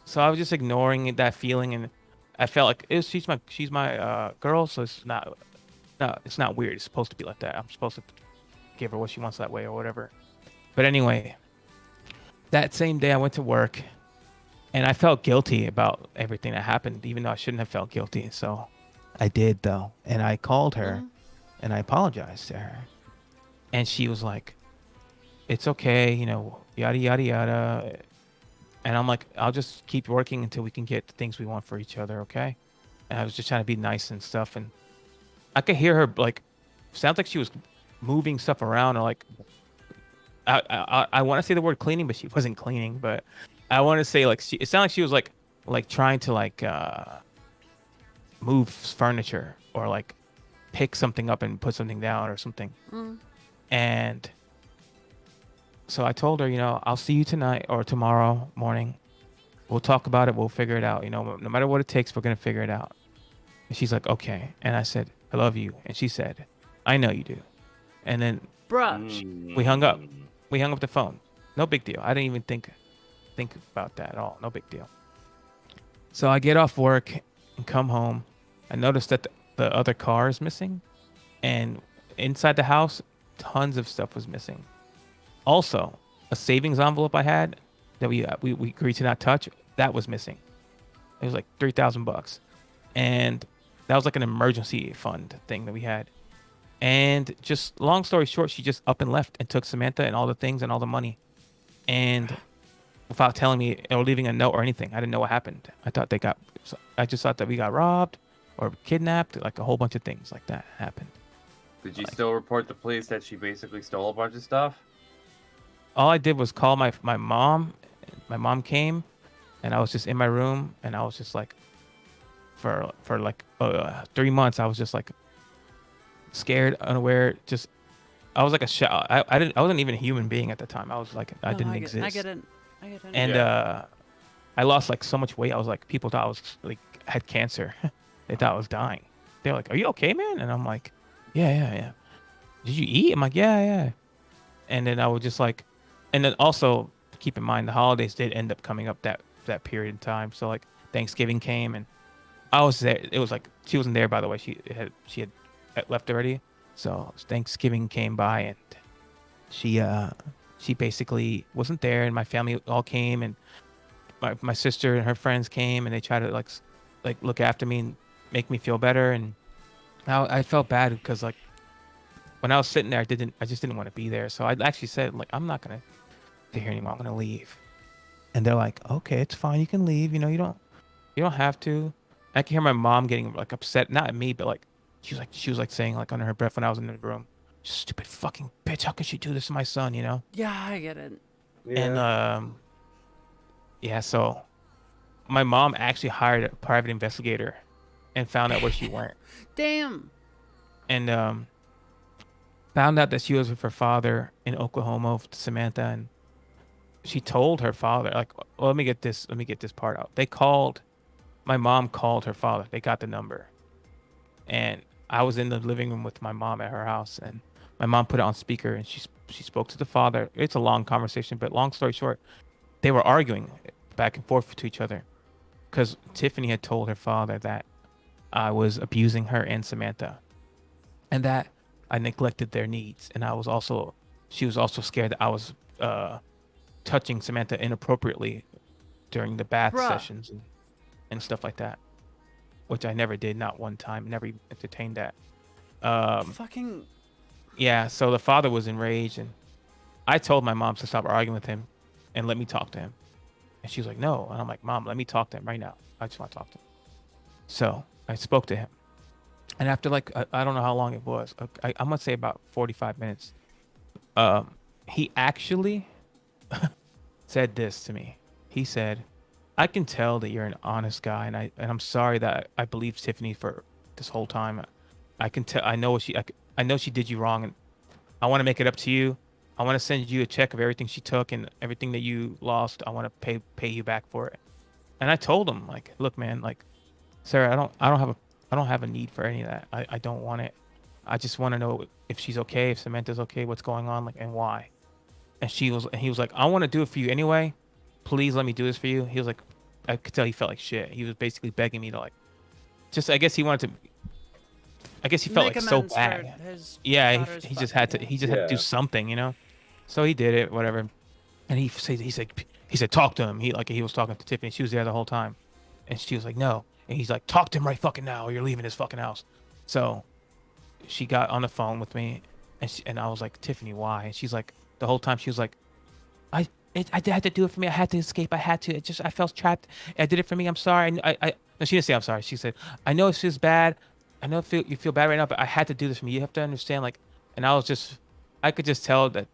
so I was just ignoring that feeling, and I felt like she's my girl, so it's not no, it's not weird. It's supposed to be like that. I'm supposed to give her what she wants that way or whatever. But anyway, that same day I went to work, and I felt guilty about everything that happened, even though I shouldn't have felt guilty. So I did though, and I called her, and I apologized to her, and she was like, "It's okay, you know, yada yada yada." And I'm like, "I'll just keep working until we can get the things we want for each other, okay?" And I was just trying to be nice and stuff, and I could hear her like, sounds like she was moving stuff around, or like, I want to say the word cleaning, but she wasn't cleaning. But I want to say like it sounded like she was like trying to like move furniture, or like pick something up and put something down or something. And so I told her, you know, I'll see you tonight or tomorrow morning. We'll talk about it. We'll figure it out. You know, no matter what it takes, we're gonna figure it out. And she's like, okay. And I said, I love you. And she said, I know you do. And then Bruh. we hung up. We hung up the phone. No big deal. I didn't even think about that at all. No big deal. So I get off work and come home. I noticed that the other car is missing, and inside the house, tons of stuff was missing. Also, a savings envelope I had that we agreed to not touch, that was missing. It was like $3,000, and that was like an emergency fund thing that we had. And just long story short, she just up and left and took Samantha and all the things and all the money, and without telling me or leaving a note or anything. I didn't know what happened. I just thought that we got robbed or kidnapped, like a whole bunch of things like that happened. Did you still report the police that she basically stole a bunch of stuff? All I did was call my mom. My mom came, and I was just in my room, and I was just like, for like 3 months, I was just like scared, unaware. Just I was like a shell. I wasn't even a human being at the time. I was like I didn't exist. I get it. And I lost like so much weight. I was like, people thought I was like had cancer. They thought I was dying. They were like, "Are you okay, man?" And I'm like, "Yeah. Did you eat?" I'm like, "Yeah." And then I was just like, and then also keep in mind the holidays did end up coming up that period in time. So like Thanksgiving came, and I was there. It was like she wasn't there, by the way. She had left already. So Thanksgiving came by, and she basically wasn't there, and my family all came, and my sister and her friends came, and they tried to like look after me and make me feel better. And I felt bad because like when I was sitting there, I just didn't want to be there. So I actually said, like, I'm not gonna stay here anymore. I'm gonna leave. And they're like, okay, it's fine, you can leave. You know, you don't have to. I can hear my mom getting like upset, not at me, but like she was like saying like under her breath when I was in the room, stupid fucking bitch, how could she do this to my son? You know? Yeah, I get it. And yeah, so my mom actually hired a private investigator and found out where she went. Damn. And found out that she was with her father in Oklahoma with Samantha, and she told her father, like, well, let me get this part out. My mom called her father. They got the number. And I was in the living room with my mom at her house, and my mom put it on speaker, and she spoke to the father. It's a long conversation, but long story short, they were arguing back and forth to each other because Tiffany had told her father that I was abusing her and Samantha, and that I neglected their needs. And she was also scared that I was touching Samantha inappropriately during the bath sessions and stuff like that, which I never did, not one time, never even entertained that. Fucking. Yeah, so the father was enraged, and I told my mom to stop arguing with him and let me talk to him. And she was like, no. And I'm like, Mom, let me talk to him right now. I just want to talk to him. So I spoke to him. And after like, I don't know how long it was. I'm going to say about 45 minutes. He actually said this to me. He said, I can tell that you're an honest guy, and I'm sorry that I believed Tiffany for this whole time. I can tell. I know she did you wrong, and I want to make it up to you. I want to send you a check of everything she took and everything that you lost. I want to pay you back for it. And I told him, like, look, man, like, Sarah, I don't have a need for any of that. I don't want it. I just want to know if she's okay, if Samantha's okay, what's going on, like, and why. And he was like, I want to do it for you anyway. Please let me do this for you. He was like, I could tell he felt like shit. He was basically begging me to like, just I guess he wanted to. I guess he felt Make like so amends for bad. his Yeah, daughter's he just fucking had to. death. He just had to do something, you know. So he did it, whatever. And he said talk to him. He was talking to Tiffany. She was there the whole time, and she was like no. And he's like, talk to him right fucking now, or you're leaving his fucking house. So she got on the phone with me, and I was like, Tiffany, why? And she's like, the whole time she was like, I had to do it for me. I had to escape. I had to. I felt trapped. I did it for me. I'm sorry. No, she didn't say I'm sorry. She said, I know it feels bad. I know you feel bad right now, but I had to do this for me. You have to understand, like, and I could just tell that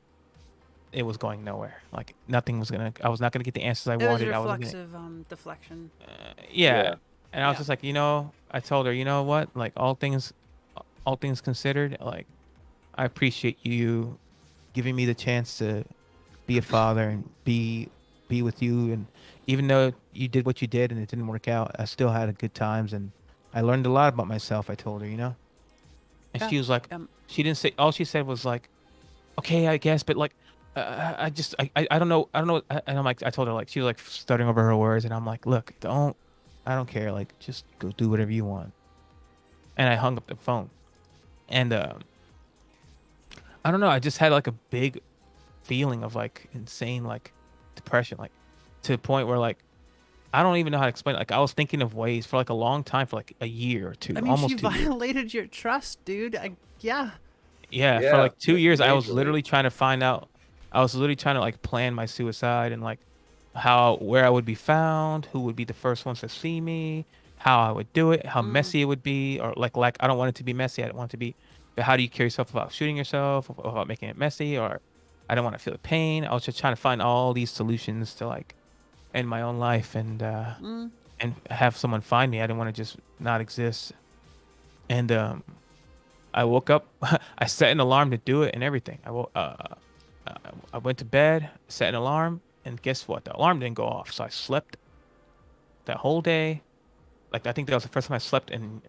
it was going nowhere. Like I was not gonna get the answers I It was wanted. I was reflexive deflection. yeah. And I was just like, I told her, you know what? Like all things considered, like I appreciate you giving me the chance to be a father and be with you. And even though you did what you did and it didn't work out, I still had a good times and I learned a lot about myself. I told her, and she was like, she didn't say. All she said was like, okay, I guess, but like, I don't know. And I'm like, I told her like, she was like stuttering over her words, and I'm like, look, I don't care. Like, just go do whatever you want. And I hung up the phone. And I don't know. I just had like a big feeling of like insane like depression, like to the point where like I don't even know how to explain it. Like I was thinking of ways for like a long time, for like a year or two, I mean, almost she 2 years. violated your trust, dude. Yeah. Yeah, for like 2 years, I was literally trying to find out. I was literally trying to like plan my suicide and like where I would be found, who would be the first ones to see me, how I would do it, how messy it would be, or like I don't want it to be messy. I don't want it to be. But how do you carry yourself about shooting yourself, about making it messy, or I don't want to feel the pain. I was just trying to find all these solutions to like end my own life and have someone find me. I didn't want to just not exist. And I woke up. I set an alarm to do it and everything. I went to bed, set an alarm, and guess what? The alarm didn't go off. So I slept that whole day. Like I think that was the first time I slept in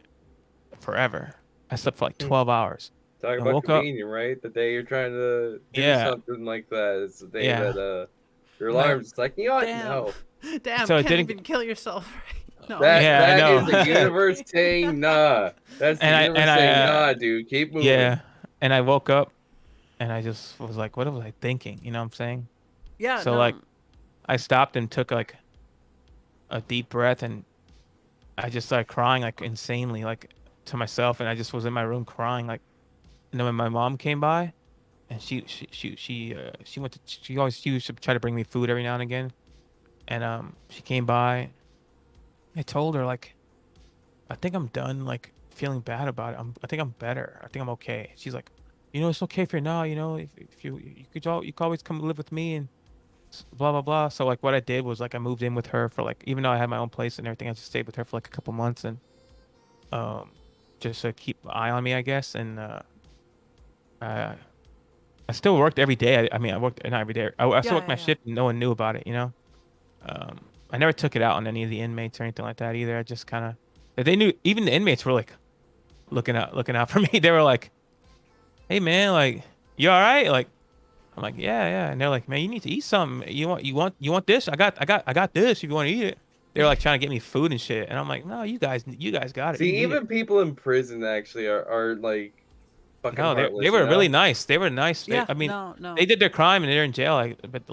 forever. I slept for like 12 hours. Talk and about woke up. convenient, right? The day you're trying to do Yeah. something like that, it's the day Yeah. that your alarm's like, you know what? Damn. No. Damn, So it can't didn't- even kill yourself, right? No. Yeah, I That know. is the universe saying nah. That's the And universe saying nah, dude. Keep moving. Yeah. And I woke up and I just was like, what was I thinking? You know what I'm saying? Yeah, So no. like I stopped and took like a deep breath and I just started crying like insanely, like to myself, and I just was in my room crying like. And then when my mom came by, and she used to try to bring me food every now and again, and she came by. I told her like, I think I'm done like feeling bad about it. I think I'm better. I think I'm okay. She's like, it's okay for now. If you could always come live with me and blah blah blah. So like what I did was like I moved in with her for like, even though I had my own place and everything, I just stayed with her for like a couple months and just to keep an eye on me, I guess. And I still worked every day. I mean, I worked not every day. I still worked my shift and no one knew about it, I never took it out on any of the inmates or anything like that either. I just kind of, they knew, even the inmates were like looking out for me. They were like, hey man, like, you all right? Like, I'm like, yeah. And they're like, man, you need to eat something. You want this? I got this if you want to eat it. They were like trying to get me food and shit. And I'm like, no, you guys got it. See, You eat even it. people in prison actually are like fucking No, heartless, they were you know? really nice. They were nice. Yeah, I mean, no. they did their crime and they're in jail. But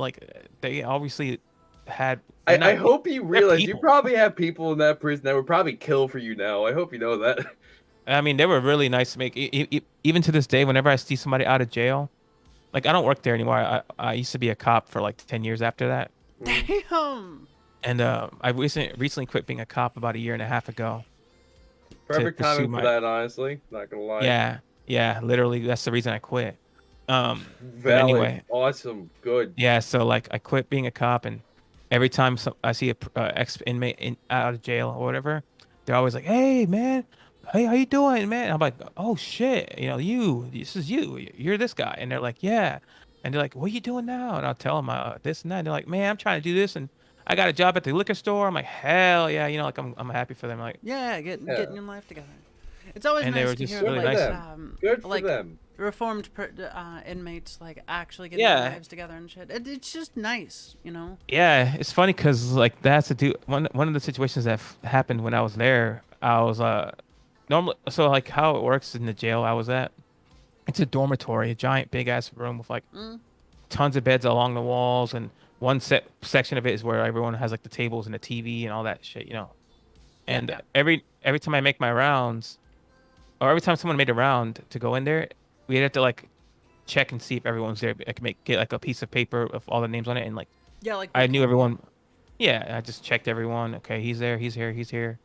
they obviously had. I hope you realize you people. probably have people in that prison that would probably kill for you now. I hope you know that. I mean, they were really nice to make. Even to this day, whenever I see somebody out of jail, like I don't work there anymore. I used to be a cop for like 10 years after that. Damn. And I recently quit being a cop about a year and a half ago. Perfect pursue timing for that, honestly. Not gonna lie. Yeah, literally, that's the reason I quit. But Valid. anyway, Awesome. Good. yeah. So like, I quit being a cop, and every time I see a ex inmate out of jail or whatever, they're always like, "Hey, man, hey, how you doing, man?" I'm like, "Oh shit, this is you. You're this guy," and they're like, "Yeah," and they're like, "What are you doing now?" And I'll tell them this and that. And they're like, "Man, I'm trying to do this, and I got a job at the liquor store." I'm like, "Hell yeah," like I'm happy for them. Like, Yeah, getting your life together. It's always And they nice were to just hear really like, nice. Good for like them. reformed inmates like actually getting Yeah. their lives together and shit. It's just nice, you know. Yeah, it's funny because like that's a dude. One of the situations that happened when I was there, I was normally, so like how it works in the jail I was at, it's a dormitory, a giant big ass room with like tons of beds along the walls, and one section of it is where everyone has like the tables and the TV and all that shit, you know. And every time I make my rounds, or every time someone made a round to go in there, we'd have to like check and see if everyone's there. I could get like a piece of paper of all the names on it, and like Yeah, like I knew everyone. Yeah, I just checked everyone. Okay, he's there, he's here, he's here.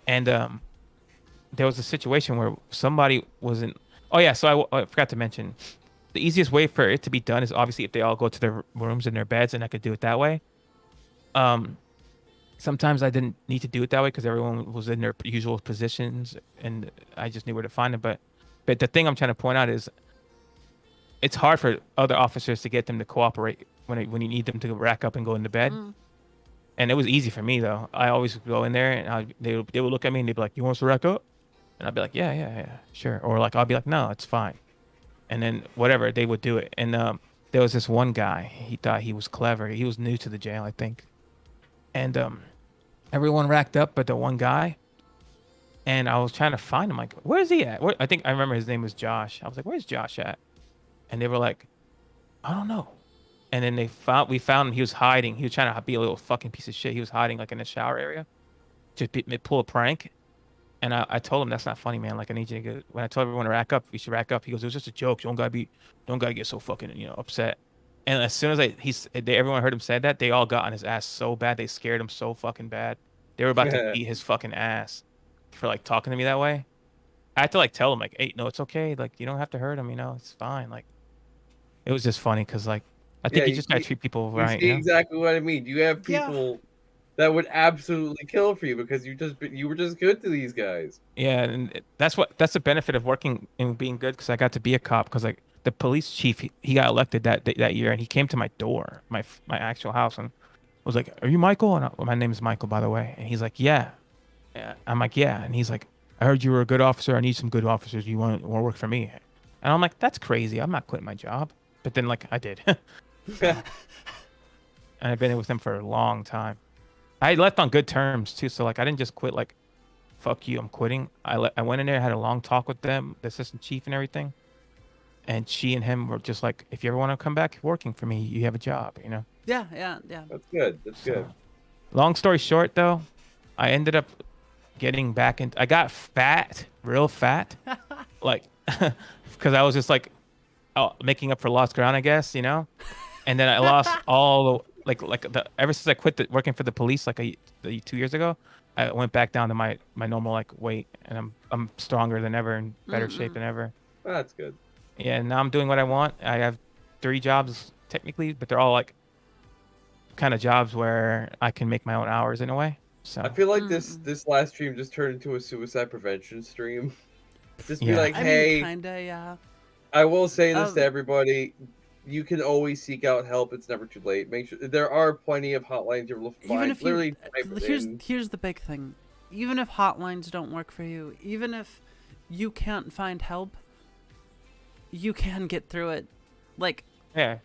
And there was a situation where somebody wasn't. Oh yeah, so I forgot to mention, the easiest way for it to be done is obviously if they all go to their rooms and their beds, and I could do it that way. Sometimes I didn't need to do it that way because everyone was in their usual positions, and I just knew where to find them. But the thing I'm trying to point out is, it's hard for other officers to get them to cooperate when you need them to rack up and go into bed. And it was easy for me though. I always go in there and they would look at me and they'd be like, "You want us to rack up?" And I'd be like, yeah, sure. Or like I'll be like, "No, it's fine." And then whatever, they would do it. And there was this one guy. He thought he was clever. He was new to the jail, I think. And everyone racked up, but the one guy. And I was trying to find him. Like, where is he at? I think I remember his name was Josh. I was like, "Where's Josh at?" And they were like, "I don't know." And then we found him. He was hiding. He was trying to be a little fucking piece of shit. He was hiding like in the shower area, to pull a prank. And I told him, "That's not funny, man. Like I need you to get." When I told everyone to rack up, we should rack up. He goes, "It was just a joke. You don't gotta get so fucking upset." And as soon as everyone heard him say that, they all got on his ass so bad. They scared him so fucking bad. They were about to beat his fucking ass for like talking to me that way. I had to like tell him like, "Hey, no, it's okay. Like you don't have to hurt him. It's fine." Like it was just funny because like I think you just gotta treat people right. You see exactly what I mean. You have people that would absolutely kill for you because you were just good to these guys. Yeah, and that's the benefit of working and being good, because I got to be a cop. Because like the police chief, he got elected that year, and he came to my door, my actual house, and was like, "Are you Michael?" And my name is Michael, by the way. And he's like, "Yeah." I'm like, "Yeah." And he's like, "I heard you were a good officer. I need some good officers. You want to work for me?" And I'm like, "That's crazy. I'm not quitting my job." But then like I did. And I've been with him for a long time. I left on good terms too, so like I didn't just quit like, "Fuck you, I'm quitting." I went in there, had a long talk with them, the assistant chief and everything, and she and him were just like, "If you ever want to come back working for me, you have a job." Yeah. That's good. That's good. Long story short, though, I ended up getting back in. I got fat, real fat, like because I was just like making up for lost ground, I guess, And then I lost all the ever since I quit working for the police like 2 years ago, I went back down to my normal like weight, and I'm stronger than ever, in better shape than ever. That's good. Yeah, now I'm doing what I want. I have 3 jobs technically, but they're all like kind of jobs where I can make my own hours in a way. So I feel like this last stream just turned into a suicide prevention stream. Just be Yeah. like, I "Hey, mean, kinda, yeah. I will say this to everybody: you can always seek out help. It's never too late. Make sure there are plenty of hotlines you'll Even find. if Literally, type it in. here's the big thing. Even if hotlines don't work for you, even if you can't find help, you can get through it. Like, yeah,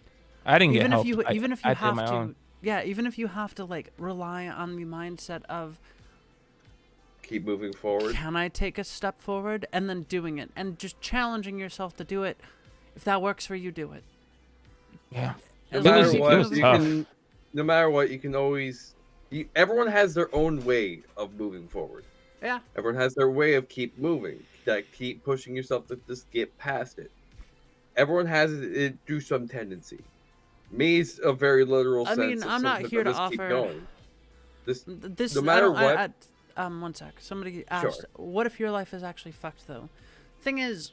I didn't get help. Even if you I did have my to, own. even if you have to like rely on the mindset of Keep moving forward. can I take a step forward, and then doing it and just challenging yourself to do it. If that works for you, do it. Yeah. No As matter long as you what, feel you tough. can. No matter what, you can always. Everyone has their own way of moving forward. Yeah. Everyone has their way of keep moving, that keep pushing yourself to just get past it. Everyone has it do some tendency. Me's a very literal I sense. mean, of I'm not something here to just keep offer. going. This, No no matter what. One sec. Somebody asked, "What if your life is actually fucked, though?" Thing is,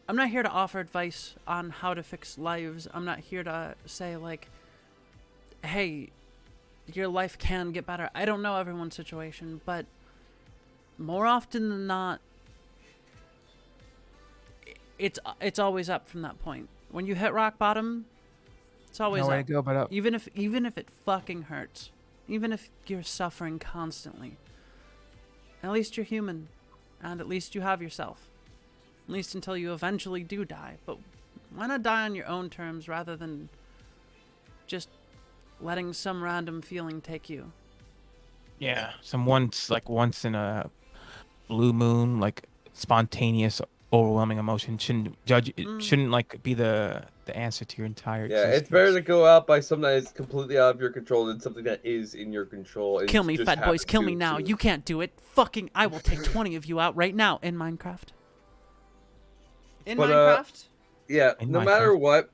I'm not here to offer advice on how to fix lives. I'm not here to say like, "Hey, your life can get better." I don't know everyone's situation, but more often than not, it's always up from that point. When you hit rock bottom, it's always Nowhere up. to go but up. Even if it fucking hurts, even if you're suffering constantly, at least you're human. and at least you have yourself. At least until you eventually do die. But why not die on your own terms rather than just letting some random feeling take you? Yeah, once in a blue moon, like spontaneous, overwhelming emotion shouldn't like be the answer to your entire Yeah, existence. it's better to go out by something that is completely out of your control than something that is in your control. And Kill me, just fat boys, happens kill me now. to- You can't do it. Fucking, I will take 20 of you out right now in Minecraft. In But, Minecraft? Yeah, In no Minecraft. matter what,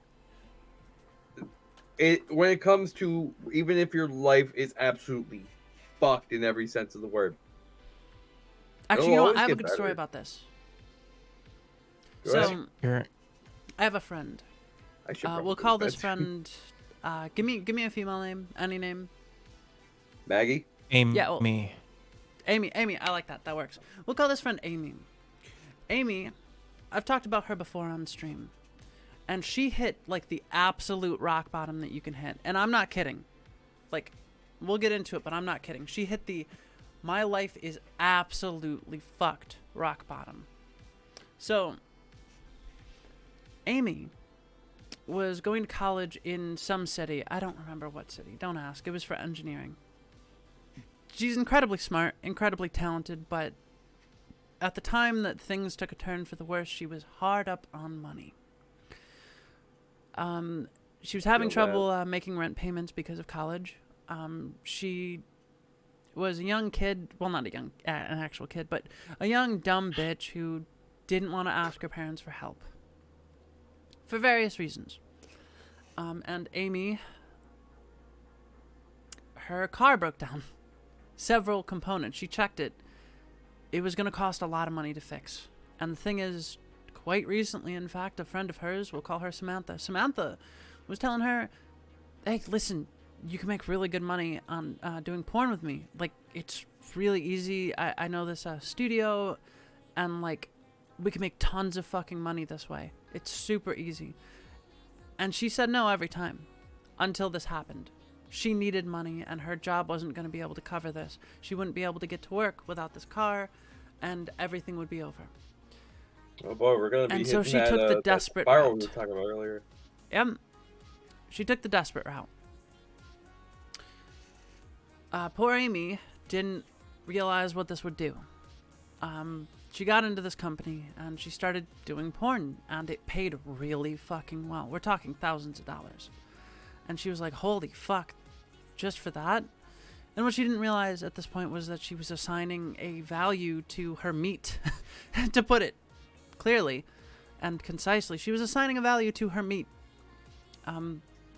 when it comes to, even if your life is absolutely fucked in every sense of the word. Actually, it'll you know what? always I have a get good story better. about this. Go So, ahead. You're- I have a friend. I should We'll probably call go to this bed. friend. Give me a female name, any name. Maggie? Amy. Yeah, well, Amy, I like that. That works. We'll call this friend Amy. Amy, I've talked about her before on stream, and she hit like the absolute rock bottom that you can hit, and I'm not kidding. Like, we'll get into it, but I'm not kidding. She hit the my life is absolutely fucked rock bottom. So, Amy was going to college in some city. I don't remember what city. Don't ask. It was for engineering. She's incredibly smart, incredibly talented, but at the time that things took a turn for the worse, she was hard up on money. She was having Feel bad. trouble making rent payments because of college. She was a young kid, well, not a young, an actual kid, but a young dumb bitch who didn't want to ask her parents for help. For various reasons. And Amy, her car broke down. Several components. She checked it. It was going to cost a lot of money to fix. And the thing is, quite recently, in fact, a friend of hers, we'll call her Samantha. Samantha was telling her, hey, listen, you can make really good money on doing porn with me. Like, it's really easy. I know this studio, and, like, we can make tons of fucking money this way. It's super easy. And she said no every time until this happened. She needed money, and her job wasn't going to be able to cover this. She wouldn't be able to get to work without this car, and everything would be over. Oh boy, we're gonna be And so hitting she that, took the that desperate spiral route. we were talking about earlier. Yep. She took the desperate route. Poor Amy didn't realize what this would do. She got into this company, and she started doing porn, and it paid really fucking well. We're talking thousands of dollars. And she was like, holy fuck, just for that? And what she didn't realize at this point was that she was assigning a value to her meat, to put it clearly and concisely. She was assigning a value to her meat,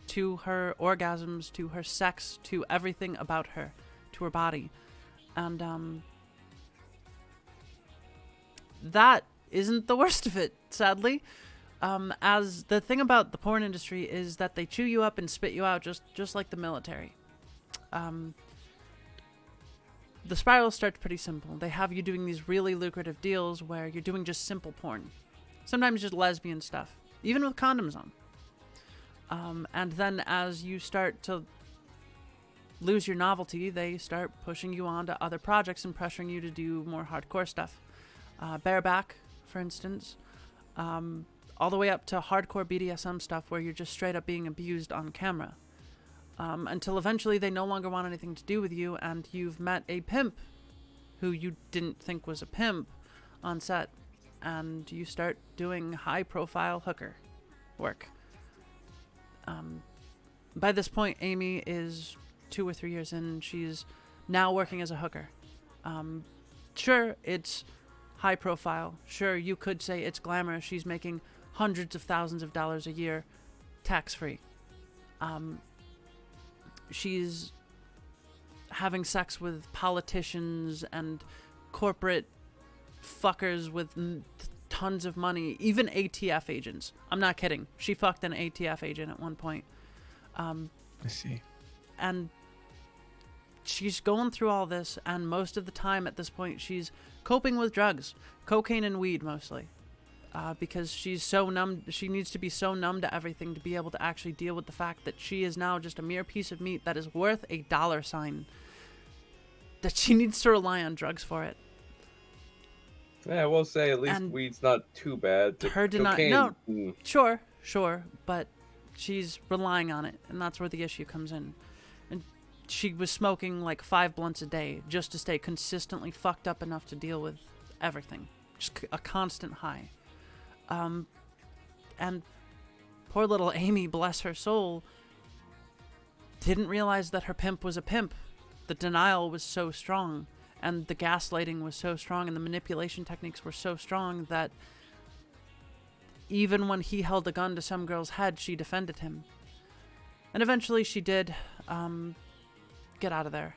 to her orgasms, to her sex, to everything about her, to her body. And that isn't the worst of it, sadly. As the thing about the porn industry is that they chew you up and spit you out just like the military. The spiral starts pretty simple. They have you doing these really lucrative deals where you're doing just simple porn. Sometimes just lesbian stuff, even with condoms on. And then as you start to lose your novelty, they start pushing you on to other projects and pressuring you to do more hardcore stuff. Bareback, for instance. All the way up to hardcore BDSM stuff where you're just straight up being abused on camera. Until eventually they no longer want anything to do with you, and you've met a pimp who you didn't think was a pimp on set, and you start doing high-profile hooker work. By this point, Amy is 2 or 3 years in. She's now working as a hooker. Sure, it's high profile. Sure, you could say it's glamorous. She's making hundreds of thousands of dollars a year, tax-free. She's having sex with politicians and corporate fuckers with tons of money, even ATF agents. I'm not kidding. She fucked an ATF agent at one point. I see. And she's going through all this, and most of the time at this point she's coping with drugs, cocaine and weed mostly, because she's so numb. She needs to be so numb to everything to be able to actually deal with the fact that she is now just a mere piece of meat that is worth $, that she needs to rely on drugs for it. Yeah, I will say at least And weed's not too bad. The her cocaine, no, mm. sure, but she's relying on it, and that's where the issue comes in. And she was smoking like 5 blunts a day just to stay consistently fucked up enough to deal with everything, just a constant high. And poor little Amy, bless her soul, didn't realize that her pimp was a pimp. The denial was so strong, and the gaslighting was so strong, and the manipulation techniques were so strong that even when he held a gun to some girl's head, she defended him. And eventually she did get out of there.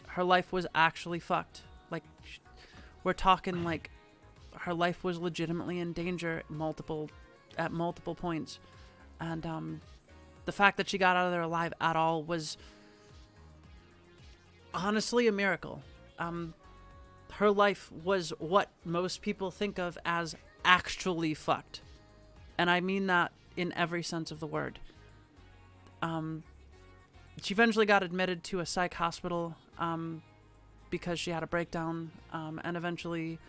Her life was actually fucked. Like, we're talking like her life was legitimately in danger at multiple points. And the fact that she got out of there alive at all was honestly a miracle. Her life was what most people think of as actually fucked. And I mean that in every sense of the word. She eventually got admitted to a psych hospital because she had a breakdown. And eventually,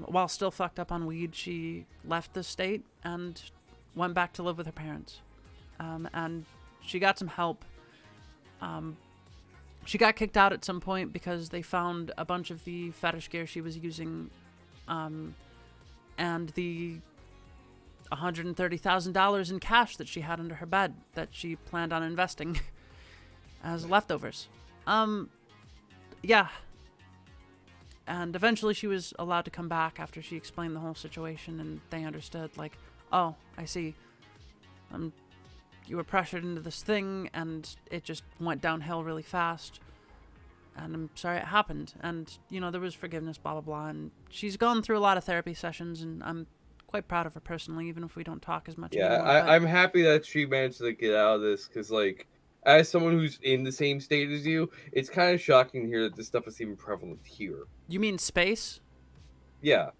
while still fucked up on weed, she left the state and went back to live with her parents. And she got some help. She got kicked out at some point because they found a bunch of the fetish gear she was using, and the $130,000 in cash that she had under her bed that she planned on investing as leftovers. Yeah. And eventually she was allowed to come back after she explained the whole situation, and they understood, like, oh, I see. You were pressured into this thing, and it just went downhill really fast. And I'm sorry it happened. And, you know, there was forgiveness, blah, blah, blah. And she's gone through a lot of therapy sessions, and I'm quite proud of her personally, even if we don't talk as much Yeah, anymore. I'm happy that she managed to get out of this, because, like, as someone who's in the same state as you, it's kind of shocking to hear that this stuff is even prevalent here. You mean space? Yeah.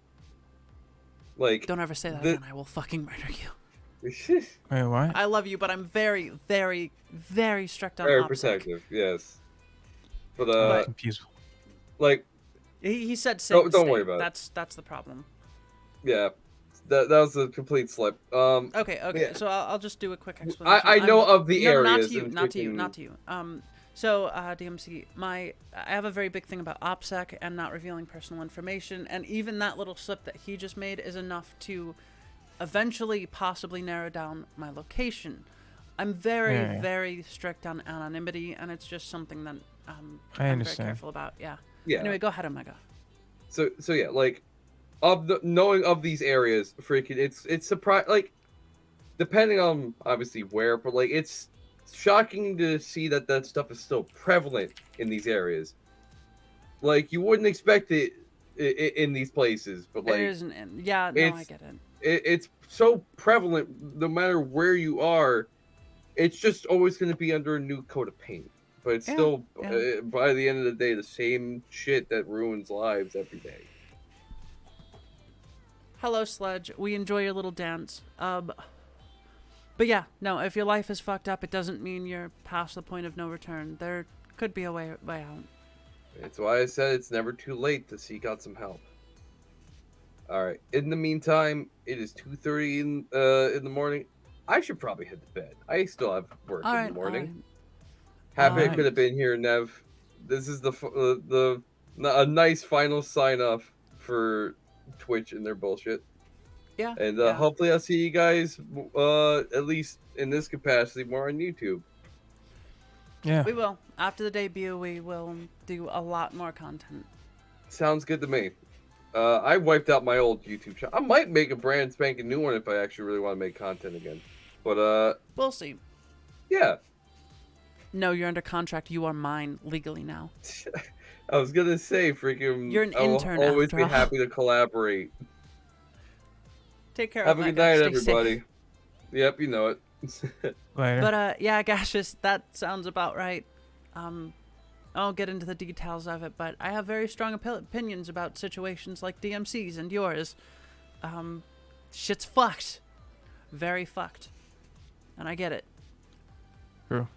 Like, don't ever say that again. I will fucking murder you. Wait, what? I love you, but I'm very, very, very strict on very OPSEC. protective, yes. But, But- confused. Like, He said don't state. worry about it. That's the problem. Yeah, that was a complete slip. Okay, yeah. so I'll just do a quick explanation. I know of the no, areas. not to you. So, DMC, I have a very big thing about OPSEC and not revealing personal information, and even that little slip that he just made is enough to eventually possibly narrow down my location. I'm very, very strict on anonymity, and it's just something that I'm very careful about. Yeah. Yeah. Anyway, go ahead, Omega. So yeah, like, knowing of these areas, freaking, it's surprising. Like, depending on obviously where, but like, it's shocking to see that stuff is still prevalent in these areas. Like, you wouldn't expect it in these places, but like, It isn't. Yeah, no, I get it. It's so prevalent no matter where you are. It's just always going to be under a new coat of paint, but it's still by the end of the day the same shit that ruins lives every day. Hello, Sledge. We enjoy your little dance. But yeah, no, if your life is fucked up, it doesn't mean you're past the point of no return. There could be a way out. That's why I said it's never too late to seek out some help. All right. In the meantime, it is 2:30 in the morning. I should probably head to bed. I still have work in the morning. Happy I could have been here, Nev. This is a nice final sign off for Twitch and their bullshit. Yeah. And hopefully I'll see you guys at least in this capacity more on YouTube. Yeah. We will. After the debut, we will do a lot more content. Sounds good to me. I wiped out my old YouTube channel. I might make a brand spanking new one if I actually really want to make content again. But we'll see. Yeah. No, you're under contract. You are mine legally now. I was gonna say, freaking. You're an intern. I'll always after be all. happy to collaborate. Take care. Have a good Omega. night, Stay everybody. safe. Yep, you know it. Later. But yeah, Gaseous, that sounds about right. I'll get into the details of it, but I have very strong opinions about situations like DMC's and yours. Shit's fucked. Very fucked. And I get it. True.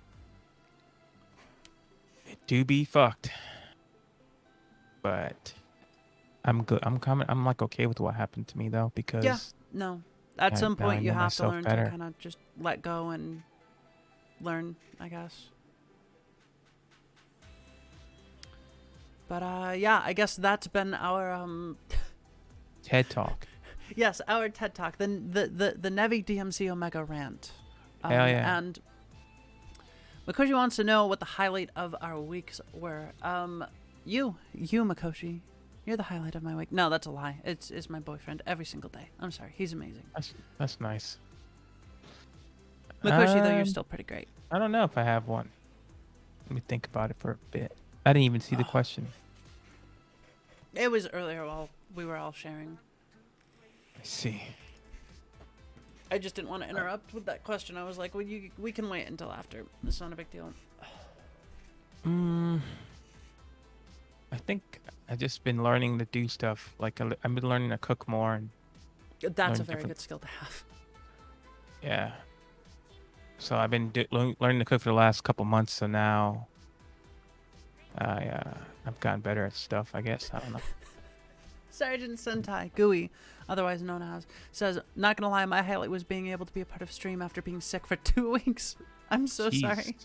It do be fucked. But I'm good. I'm like okay with what happened to me though, because Yeah, no. At some now I point, you know have to myself learn better. to kind of just let go and learn, I guess. But yeah, I guess that's been our TED Talk. yes, our TED Talk, the Nevi DMC Omega rant. Hell yeah. And Makoshi wants to know what the highlight of our weeks were. You Makoshi, you're the highlight of my week. No, that's a lie. It's my boyfriend every single day. I'm sorry, he's amazing. That's nice. Makoshi, though, you're Um, still pretty great. I don't know if I have one. Let me think about it for a bit. I didn't even see the question. It was earlier while we were all sharing. I see. I just didn't want to interrupt with that question. I was like, well, we can wait until after. It's not a big deal. I think I've just been learning to do stuff. Like I've been learning to cook more. And That's learn a very different- good skill to have. Yeah. So I've been learning to cook for the last couple months. So now I've gotten better at stuff, I guess. I don't know. Sergeant Sentai Gooey, otherwise known as, says, not gonna lie, my highlight was being able to be a part of stream after being sick for 2 weeks. I'm so sorry.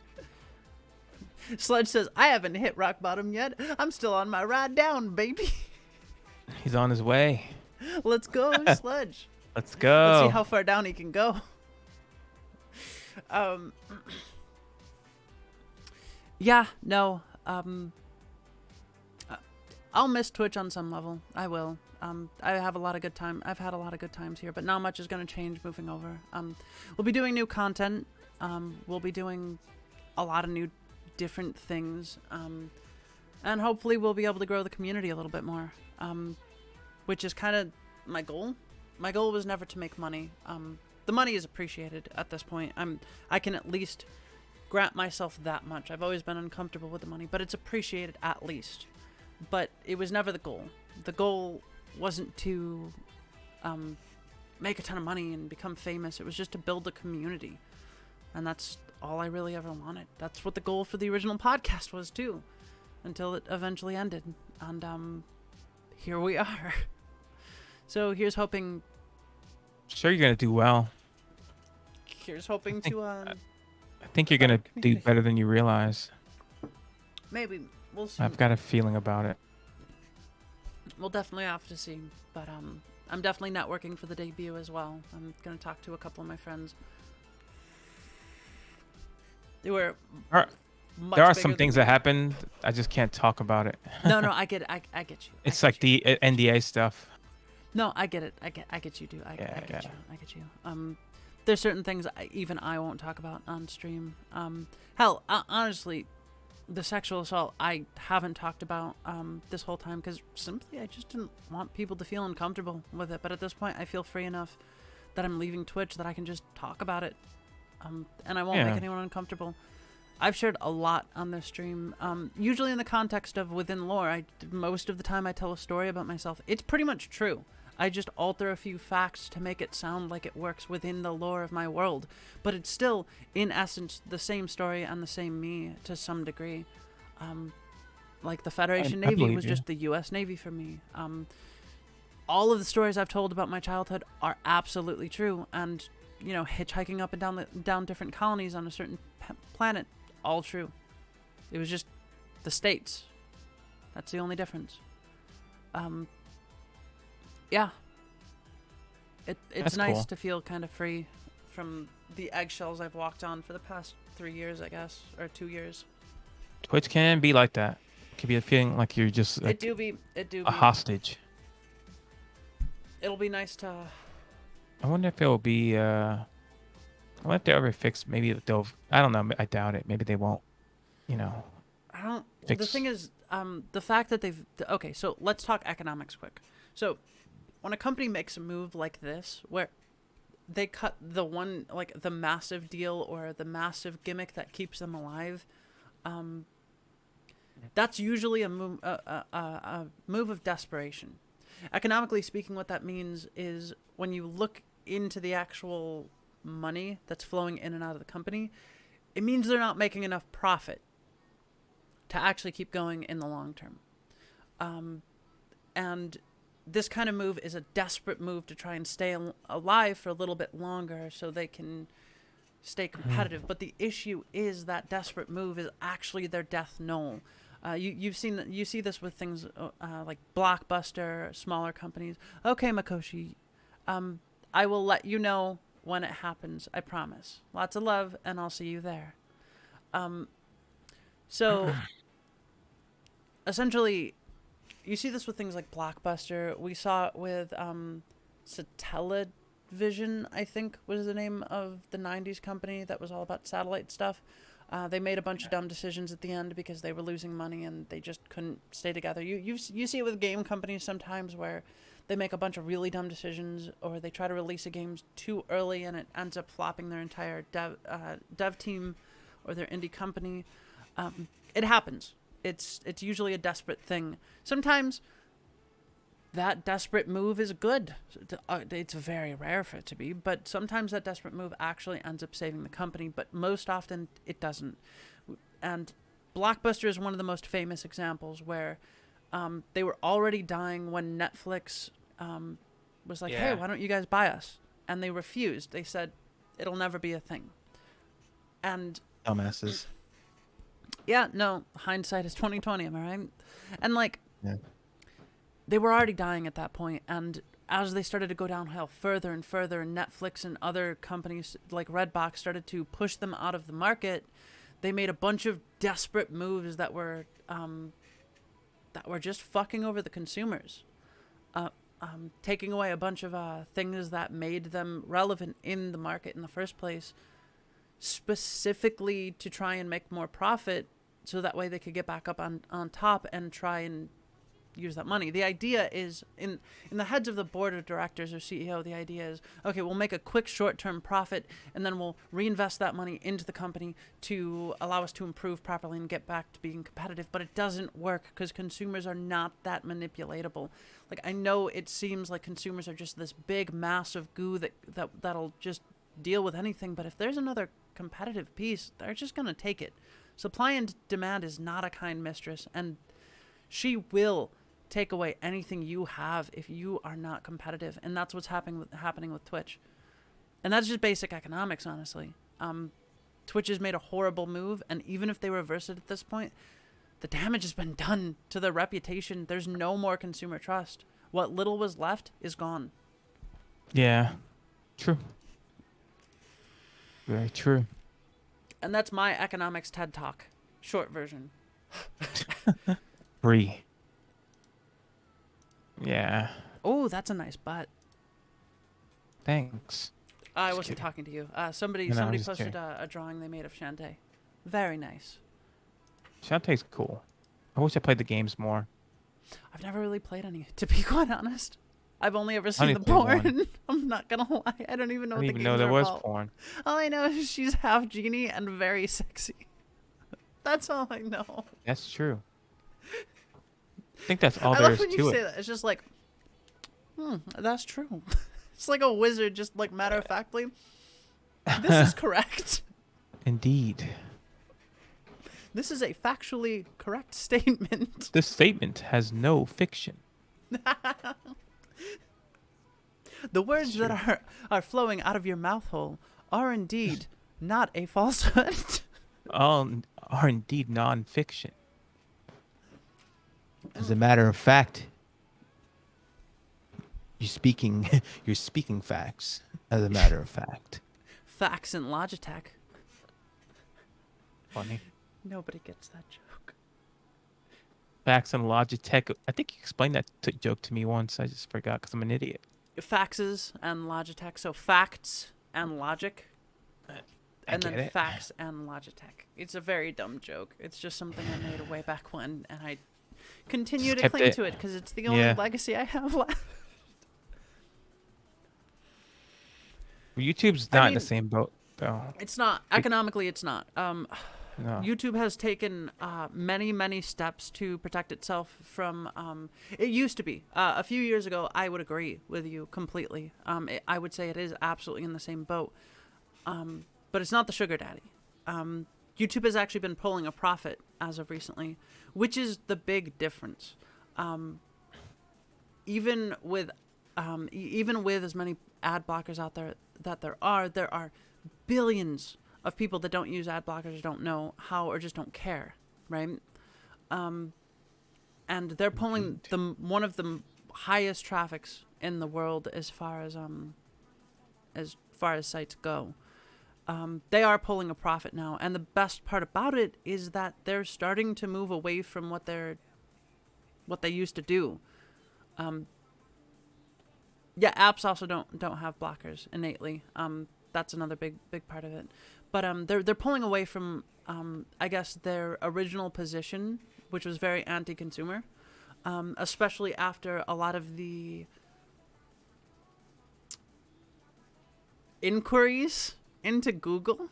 Sludge says, I haven't hit rock bottom yet. I'm still on my ride down, baby. He's on his way. Let's go, Sludge. Let's go. Let's see how far down he can go. Yeah, no. I'll miss Twitch on some level. I will. I have a lot of good time. I've had a lot of good times here, but not much is going to change moving over. We'll be doing new content. We'll be doing a lot of new different things. And hopefully we'll be able to grow the community a little bit more. Which is kind of my goal. My goal was never to make money. The money is appreciated at this point. I can at least grant myself that much. I've always been uncomfortable with the money, but it's appreciated at least. But it was never the goal. The goal wasn't to make a ton of money and become famous. It was just to build a community. And that's all I really ever wanted. That's what the goal for the original podcast was too, until it eventually ended. And here we are. So here's hoping. Sure, you're gonna do well. Here's hoping I think you're gonna do better than you realize. maybe we'll see. I've got a feeling about it. We'll definitely have to see. But I'm definitely networking for the debut as well. I'm gonna talk to a couple of my friends. They were. There are some things that happened. I just can't talk about it. No, I get it. I get you. It's like the NDA stuff. No, I get it. I get you, dude. I get you. There's certain things even I won't talk about on stream. Hell, honestly, the sexual assault I haven't talked about this whole time because simply I just didn't want people to feel uncomfortable with it. But at this point, I feel free enough that I'm leaving Twitch that I can just talk about it, and I won't make anyone uncomfortable. I've shared a lot on this stream, usually in the context of within lore. Most of the time I tell a story about myself. It's pretty much true. I just alter a few facts to make it sound like it works within the lore of my world. But it's still, in essence, the same story and the same me to some degree. Like the Federation I Navy believe was you. just the U.S. Navy for me. All of the stories I've told about my childhood are absolutely true. And, you know, hitchhiking up and down different colonies on a certain planet, all true. It was just the States. That's the only difference. Yeah. It's That's nice cool. to feel kind of free from the eggshells I've walked on for the past 3 years, I guess, or 2 years. Twitch can be like that. It can be a feeling like you're just like It do be a hostage. It'll be nice to. I wonder if it will be. I wonder if they ever fix. Maybe they'll. I don't know. I doubt it. Maybe they won't. You know. I don't. Fix. The thing is, the fact that they've. Okay, so let's talk economics quick. So, when a company makes a move like this, where they cut the one, like the massive deal or the massive gimmick that keeps them alive, that's usually a move of desperation. Economically speaking, what that means is when you look into the actual money that's flowing in and out of the company, it means they're not making enough profit to actually keep going in the long term. And this kind of move is a desperate move to try and stay alive for a little bit longer so they can stay competitive. But the issue is that desperate move is actually their death knell. You see this with things like Blockbuster, smaller companies. Okay, Makoshi, I will let you know when it happens. I promise. Lots of love, and I'll see you there. So essentially, you see this with things like Blockbuster. We saw it with Satellivision, I think was the name of the 90s company that was all about satellite stuff. They made a bunch of dumb decisions at the end because they were losing money and they just couldn't stay together. You see it with game companies sometimes where they make a bunch of really dumb decisions, or they try to release a game too early and it ends up flopping their entire dev team or their indie company. It happens. It's usually a desperate thing. Sometimes that desperate move is good. It's very rare for it to be, but sometimes that desperate move actually ends up saving the company, but most often it doesn't. And Blockbuster is one of the most famous examples where they were already dying when Netflix was like, hey, why don't you guys buy us? And they refused. They said, it'll never be a thing. And dumbasses. Yeah, no, hindsight is 20/20, am I right? And like, yeah. They were already dying at that point, and as they started to go downhill further and further, and Netflix and other companies like Redbox started to push them out of the market, they made a bunch of desperate moves that were just fucking over the consumers, taking away a bunch of things that made them relevant in the market in the first place, specifically to try and make more profit, so that way they could get back up on top and try and use that money. The idea is, in the heads of the board of directors or CEO, the idea is, okay, we'll make a quick short-term profit and then we'll reinvest that money into the company to allow us to improve properly and get back to being competitive. But it doesn't work because consumers are not that manipulatable. Like, I know it seems like consumers are just this big mass of goo that'll just deal with anything, but if there's another competitive piece, they're just going to take it. Supply and demand is not a kind mistress, and she will take away anything you have if you are not competitive, and that's what's happening with Twitch. And that's just basic economics, honestly. Twitch has made a horrible move, and even if they reverse it at this point, the damage has been done to their reputation. There's no more consumer trust. What little was left is gone. Yeah, true. Very true. And that's my economics TED Talk, short version. Free. Yeah. Oh, that's a nice butt. Thanks. I wasn't talking to you. Somebody posted a drawing they made of Shantae. Very nice. Shantae's cool. I wish I played the games more. I've never really played any, to be quite honest. I've only ever seen the porn. I'm not gonna lie. I don't even know what the games are about. I didn't even know there was porn. All I know is she's half genie and very sexy. That's all I know. That's true. I think that's all I there love is when to you it. say that. It's just like, that's true. It's like a wizard, just like matter-of-factly. This is correct. Indeed. This is a factually correct statement. This statement has no fiction. The words that are flowing out of your mouth hole are indeed not a falsehood. All are indeed non-fiction. As a matter of fact, you're speaking facts. As a matter of fact. Facts in Logitech. Funny. Nobody gets that joke. Facts and Logitech. I think you explained that joke to me once. I just forgot because I'm an idiot. Faxes and Logitech. So facts and logic. And then facts and Logitech. It's a very dumb joke. It's just something I made way back when, and I continue to cling to it because it's the only legacy I have left. YouTube's not in the same boat, though. It's not. Economically, it's not. No. YouTube has taken many steps to protect itself from... it used to be. A few years ago, I would agree with you completely. I would say it is absolutely in the same boat. But it's not the sugar daddy. YouTube has actually been pulling a profit as of recently, which is the big difference. even with as many ad blockers out there that there are billions of people that don't use ad blockers, or don't know how, or just don't care, right? And they're pulling one of the highest traffics in the world as far as sites go. They are pulling a profit now, and the best part about it is that they're starting to move away from what they used to do. Yeah, apps also don't have blockers innately. That's another big part of it. But they're pulling away from I guess their original position, which was very anti-consumer, especially after a lot of the inquiries into Google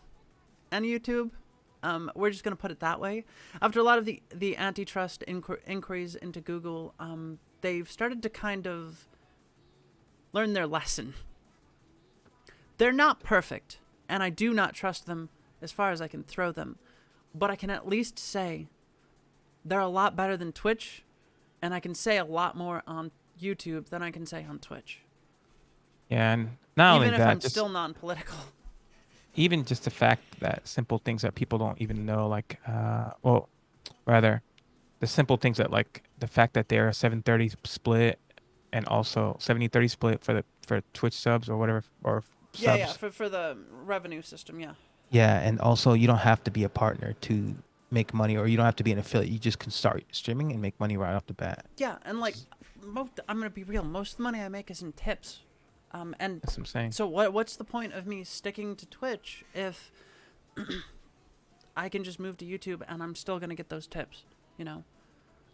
and YouTube. We're just going to put it that way. After a lot of the antitrust inquiries into Google, they've started to kind of learn their lesson. They're not perfect, and I do not trust them as far as I can throw them. But I can at least say they're a lot better than Twitch, and I can say a lot more on YouTube than I can say on Twitch. Yeah, and not even only if that, I'm just, still non-political. even just the fact that simple things that people don't even know, like, well, rather, the simple things that, like, the fact that they're a 7/30 split, and also 70/30 split for Twitch subs or whatever, or subs. For the revenue system, yeah. Yeah, and also you don't have to be a partner to make money, or you don't have to be an affiliate. You just can start streaming and make money right off the bat. Yeah, and like, I'm gonna be real. Most of the money I make is in tips, and that's what I'm saying. So what's the point of me sticking to Twitch if I can just move to YouTube and I'm still gonna get those tips, you know?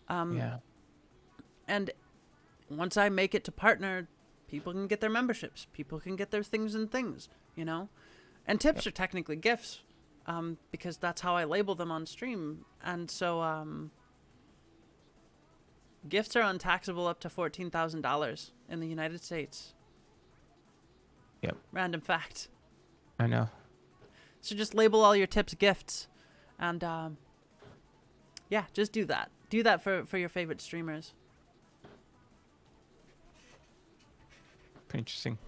Yeah. And once I make it to partner, people can get their memberships. People can get their things, you know? And tips are technically gifts, because that's how I label them on stream. And so, gifts are untaxable up to $14,000 in the United States. Yep. Random fact. I know. So just label all your tips gifts, and yeah, just do that. Do that for your favorite streamers. Pretty interesting.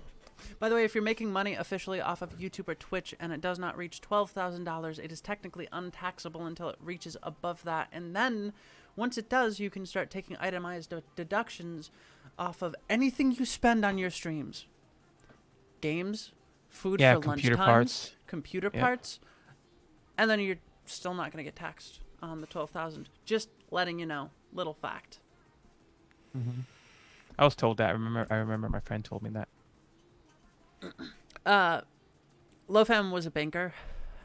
By the way, if you're making money officially off of YouTube or Twitch and it does not reach $12,000, it is technically untaxable until it reaches above that. And then, once it does, you can start taking itemized deductions off of anything you spend on your streams. Games, food for computer lunchtime, parts. computer parts, and then you're still not going to get taxed on the $12,000. Just letting you know, little fact. Mm-hmm. I was told that. I remember my friend told me that. Lofam was a banker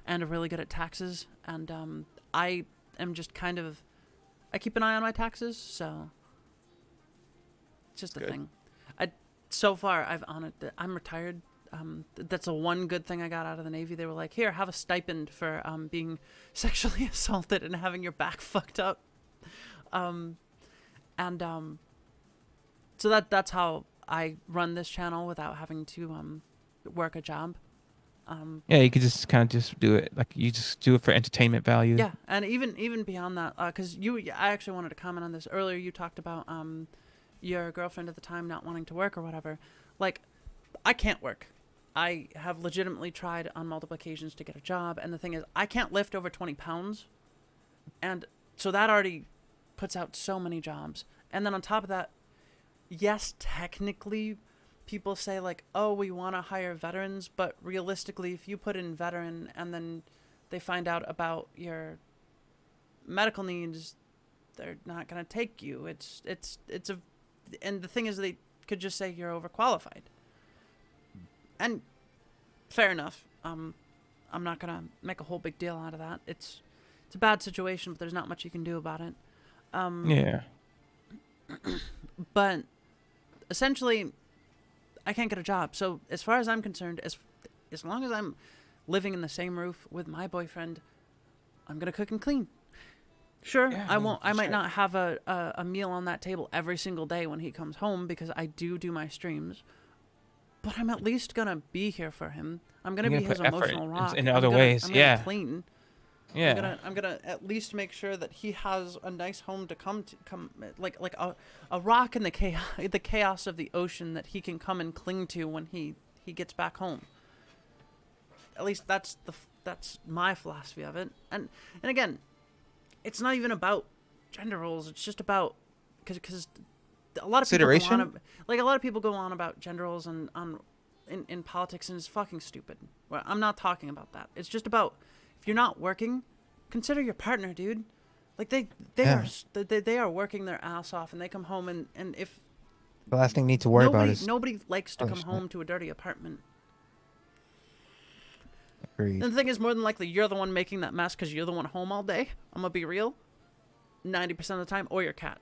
and really good at taxes, and I am just kind of, I keep an eye on my taxes, so it's just a thing. So far I've on it. I'm retired. That's the one good thing I got out of the Navy. They were like, here, have a stipend for being sexually assaulted and having your back fucked up. So that's how I run this channel without having to work a job. Yeah, you could just kind of just do it. Like, you just do it for entertainment value. Yeah, and even beyond that, because I actually wanted to comment on this earlier. You talked about your girlfriend at the time not wanting to work or whatever. Like, I can't work. I have legitimately tried on multiple occasions to get a job, and the thing is, I can't lift over 20 pounds, and so that already puts out so many jobs. And then on top of that, yes, technically, people say, like, oh, we want to hire veterans, but realistically, if you put in veteran and then they find out about your medical needs, they're not going to take you. And the thing is, they could just say you're overqualified. And fair enough. I'm not going to make a whole big deal out of that. It's a bad situation, but there's not much you can do about it. Yeah. But essentially, I can't get a job. So as far as I'm concerned, as long as I'm living in the same roof with my boyfriend, I'm gonna cook and clean. Sure, Yeah, I won't. I sure. might not have a meal on that table every single day when he comes home, because I do my streams. But I'm at least gonna be here for him. I'm gonna You're be gonna his put effort emotional rock. in I'm other gonna- ways, I'm gonna yeah. clean. Yeah. I'm gonna at least make sure that he has a nice home to come like a rock in the chaos of the ocean that he can come and cling to when he gets back home. At least that's my philosophy of it. And again, it's not even about gender roles. It's just about because a lot of people go on, like a lot of people go on about gender roles and in politics, and it's fucking stupid. Well, I'm not talking about that. It's just about if you're not working, consider your partner, dude. Like they are working their ass off, and they come home and if The last thing you need to worry about is nobody likes to come punishment. home to a dirty apartment. Agreed. And the thing is, more than likely, you're the one making that mess because you're the one home all day. I'm gonna be real. 90% of the time, or your cat,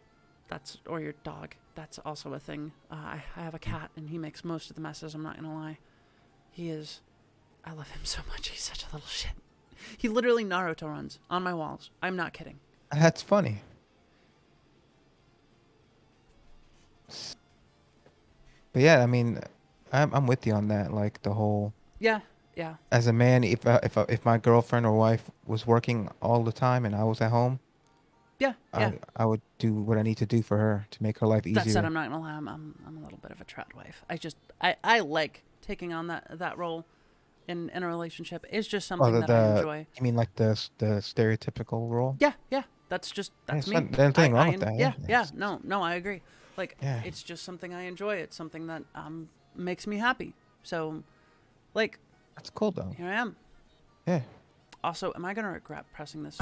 or your dog. That's also a thing. I have a cat, and he makes most of the messes. I'm not gonna lie. I love him so much. He's such a little shit. He literally Naruto runs on my walls. I'm not kidding. That's funny. But yeah, I mean, I'm with you on that. Like the whole. Yeah. As a man, if my girlfriend or wife was working all the time and I was at home, Yeah. I would do what I need to do for her to make her life easier. That said, I'm not gonna lie. I'm a little bit of a trad wife. I like taking on that role in a relationship. It's just something that I enjoy. You mean like the stereotypical role? Yeah. That's me. There's nothing wrong with that. Yeah. No, I agree. Like, it's just something I enjoy. It's something that makes me happy. So, like, that's cool though. Here I am. Yeah. Also, am I gonna regret pressing this?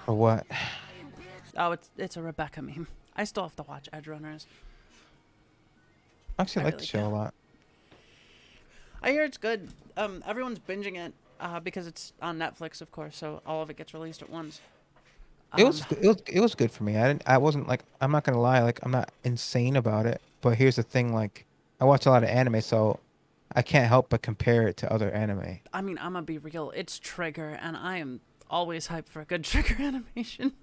Or what? Oh, it's a Rebecca meme. I still have to watch Edge Runners. I actually like the show a lot. I hear it's good. Everyone's binging it because it's on Netflix, of course. So all of it gets released at once. It was good for me. I wasn't like, I'm not gonna lie, like I'm not insane about it. But here's the thing, like I watch a lot of anime, so I can't help but compare it to other anime. I mean, I'm gonna be real. It's Trigger, and I am always hyped for a good Trigger animation.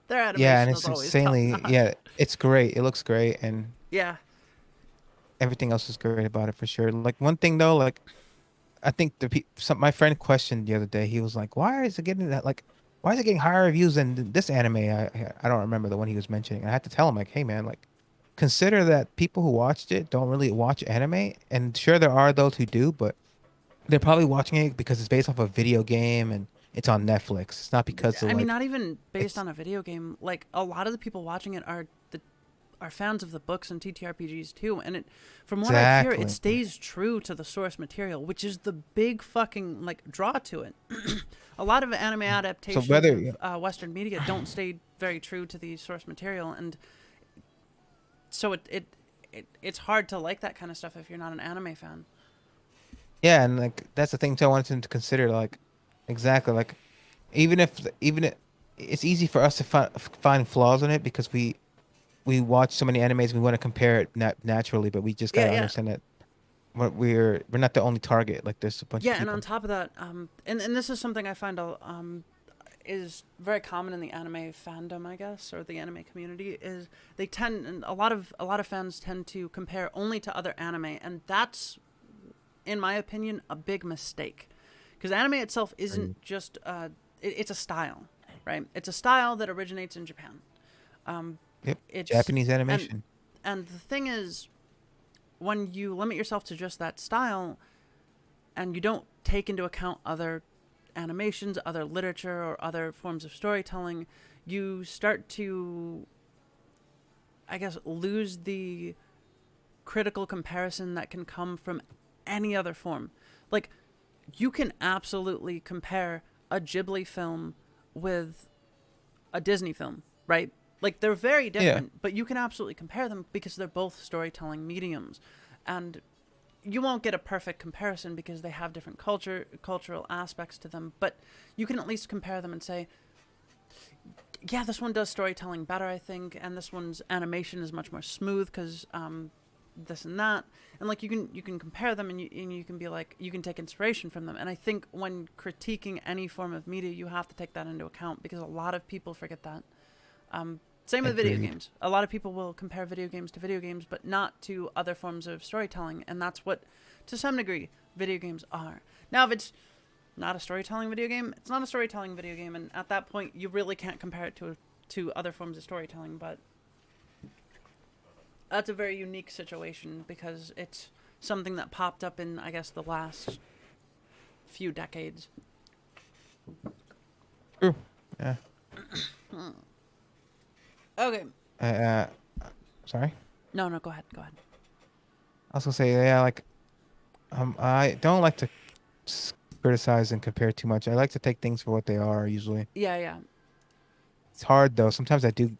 Their animation Yeah, and it's is always insanely, top-notch. yeah, it's great. It looks great, and Yeah. everything else is great about it for sure. Like one thing though, like I think my friend questioned the other day. He was like, "Why is it getting that? Like, why is it getting higher reviews than this anime?" I don't remember the one he was mentioning. I had to tell him like, "Hey man, like, consider that people who watched it don't really watch anime, and sure there are those who do, but they're probably watching it because it's based off a video game and it's on Netflix. It's not because of I mean, like, not even based on a video game. Like, a lot of the people watching it are fans of the books and TTRPGs too. And from what I hear, it stays true to the source material, which is the big fucking like draw to it. A lot of anime adaptations of Western media don't stay very true to the source material, and so it's hard to like that kind of stuff if you're not an anime fan. yeah, and like that's the thing too. I wanted him to consider like exactly like even if it's easy for us to find flaws in it because we watch so many animes, we want to compare it naturally, but we just gotta understand that we're not the only target. Like there's a bunch of people. And on top of that, and this is something I find is very common in the anime fandom, I guess, or the anime community, is they tend, and a lot of fans tend to compare only to other anime, and that's, in my opinion, a big mistake, because anime itself isn't just it's a style, right? It's a style that originates in Japan. Yep. It's Japanese animation. And the thing is, when you limit yourself to just that style, and you don't take into account other animations, other literature, or other forms of storytelling, you start to, I guess, lose the critical comparison that can come from any other form. Like, you can absolutely compare a Ghibli film with a Disney film, right? Like, they're very different, but you can absolutely compare them because they're both storytelling mediums. And you won't get a perfect comparison because they have different cultural aspects to them, but you can at least compare them and say, yeah, this one does storytelling better, I think, and this one's animation is much more smooth because this and that. And like, you can compare them, and you can be like, you can take inspiration from them. And I think when critiquing any form of media, you have to take that into account, because a lot of people forget that. Same with video games. A lot of people will compare video games to video games, but not to other forms of storytelling. And that's what, to some degree, video games are. Now, if it's not a storytelling video game, it's not a storytelling video game, and at that point, you really can't compare it to other forms of storytelling, but that's a very unique situation because it's something that popped up in, I guess, the last few decades. True. Yeah. Okay. Sorry. No, go ahead. Go ahead. I was gonna say, yeah, like, I don't like to criticize and compare too much. I like to take things for what they are usually. Yeah. It's hard though. Sometimes I do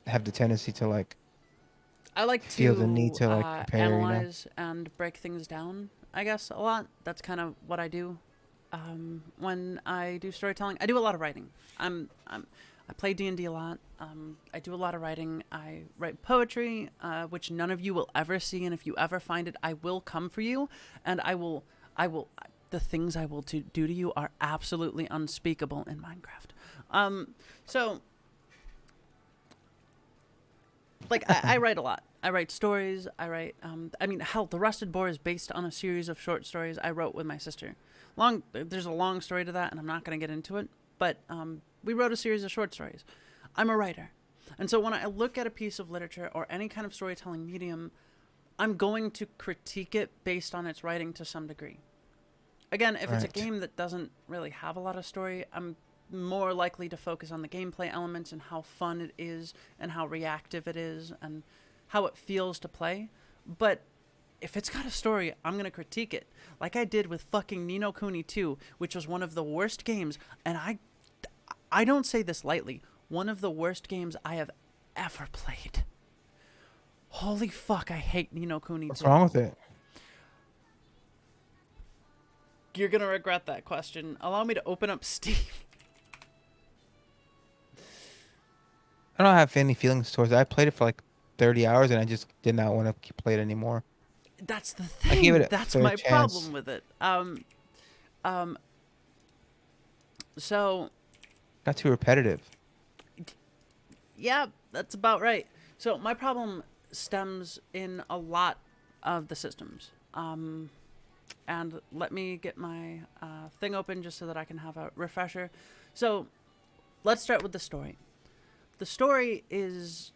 have the tendency to like. I like feel the need to like compare, analyze and break things down, I guess, a lot. That's kind of what I do. When I do storytelling, I do a lot of writing. I play D&D a lot. I do a lot of writing. I write poetry, which none of you will ever see. And if you ever find it, I will come for you. And the things I will do to you are absolutely unspeakable in Minecraft. So, like, I write a lot. I write stories. I write, hell, The Rusted Boar is based on a series of short stories I wrote with my sister. There's a long story to that, and I'm not going to get into it. But we wrote a series of short stories. I'm a writer. And so when I look at a piece of literature or any kind of storytelling medium, I'm going to critique it based on its writing to some degree. Again, if it's a game that doesn't really have a lot of story, I'm more likely to focus on the gameplay elements and how fun it is and how reactive it is and how it feels to play. But if it's got a story, I'm going to critique it. Like I did with fucking Ni no Kuni 2, which was one of the worst games. And I don't say this lightly. One of the worst games I have ever played. Holy fuck, I hate Ni no Kuni 2. What's wrong with it? You're going to regret that question. Allow me to open up Steam. I don't have any feelings towards it. I played it for like 30 hours and I just did not want to play it anymore. That's the thing. That's my problem with it. So got too repetitive. Yeah, that's about right. So my problem stems in a lot of the systems. And let me get my thing open just so that I can have a refresher. So let's start with the story. The story is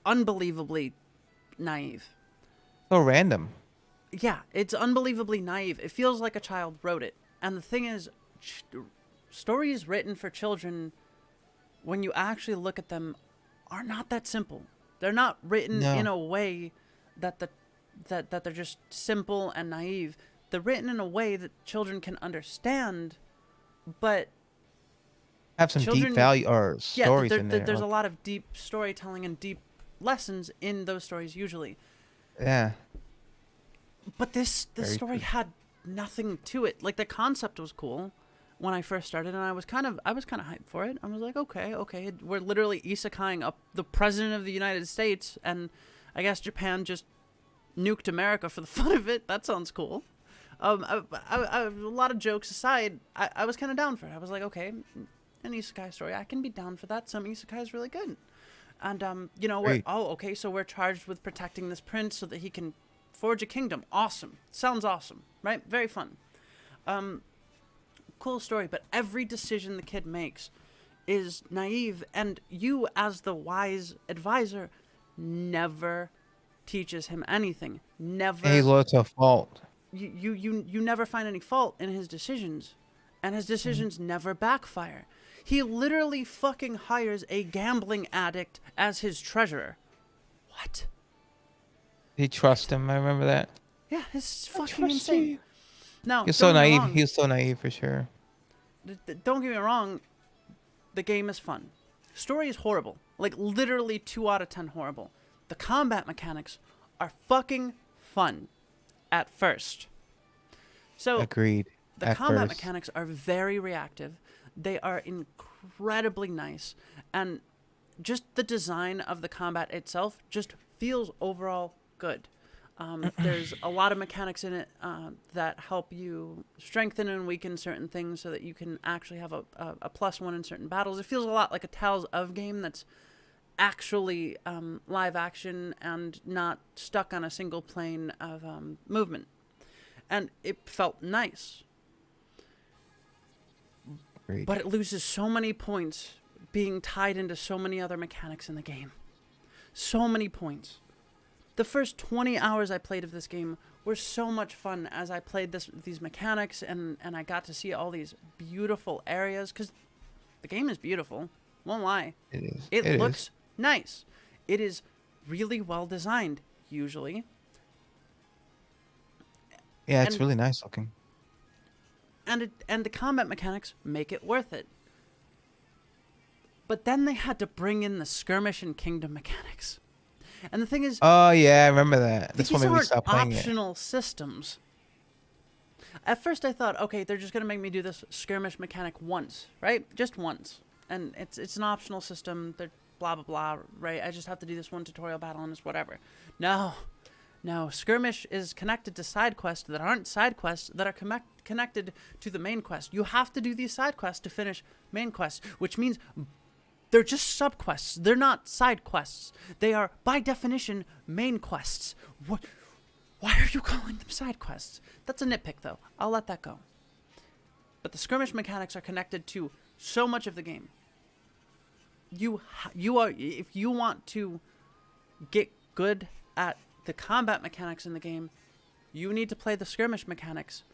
unbelievably naive. So random. Yeah, it's unbelievably naive. It feels like a child wrote it. And the thing is, stories written for children, when you actually look at them, are not that simple. They're not written in a way that they're just simple and naive. They're written in a way that children can understand, but have some deep value or stories in there. There's a lot of deep storytelling and deep lessons in those stories usually. Yeah. But this story had nothing to it. Like the concept was cool when I first started, and I was kind of hyped for it. I was like, okay, we're literally isekaiing up the president of the United States, and I guess Japan just nuked America for the fun of it. That sounds cool. A lot of jokes aside, I was kind of down for it. I was like, okay, an isekai story, I can be down for that. Some isekai is really good. And so we're charged with protecting this prince so that he can forge a kingdom. Awesome. Sounds awesome, right? Very fun. Cool story, but every decision the kid makes is naive, and you, as the wise advisor, never teaches him anything. Never. He's lots of fault. You never find any fault in his decisions, and his decisions never backfire. He literally fucking hires a gambling addict as his treasurer. What? He trusts him. I remember that. Yeah, it's fucking insane. Now, he's so naive. He's so naive for sure. Don't get me wrong. The game is fun. Story is horrible. Like literally 2 out of 10 horrible. The combat mechanics are fucking fun at first. So agreed. The combat mechanics are very reactive. They are incredibly nice, and just the design of the combat itself just feels overall good. There's a lot of mechanics in it that help you strengthen and weaken certain things so that you can actually have a +1 in certain battles. It feels a lot like a Tales of game that's actually live action and not stuck on a single plane of movement. and it felt nice. Agreed. But it loses so many points being tied into so many other mechanics in the game. So many points. The first 20 hours I played of this game were so much fun as I played these mechanics and I got to see all these beautiful areas, because the game is beautiful. Won't lie. It is. It looks nice. It is really well designed, usually. Yeah, it's And- really nice looking. And the combat mechanics make it worth it. But then they had to bring in the skirmish and kingdom mechanics. And the thing is, Oh yeah, I remember that. That's these what made me aren't stop playing it. optional systems. At first I thought, okay, they're just gonna make me do this skirmish mechanic once, right? Just once. And it's an optional system, they're blah blah blah, right? I just have to do this one tutorial battle and it's whatever. No. Skirmish is connected to side quests that aren't side quests that are connected to the main quest. You have to do these side quests to finish main quests, which means they're just sub-quests. They're not side quests. They are, by definition, main quests. What? Why are you calling them side quests? That's a nitpick, though. I'll let that go. But the skirmish mechanics are connected to so much of the game. You are, if you want to get good at the combat mechanics in the game, you need to play the skirmish mechanics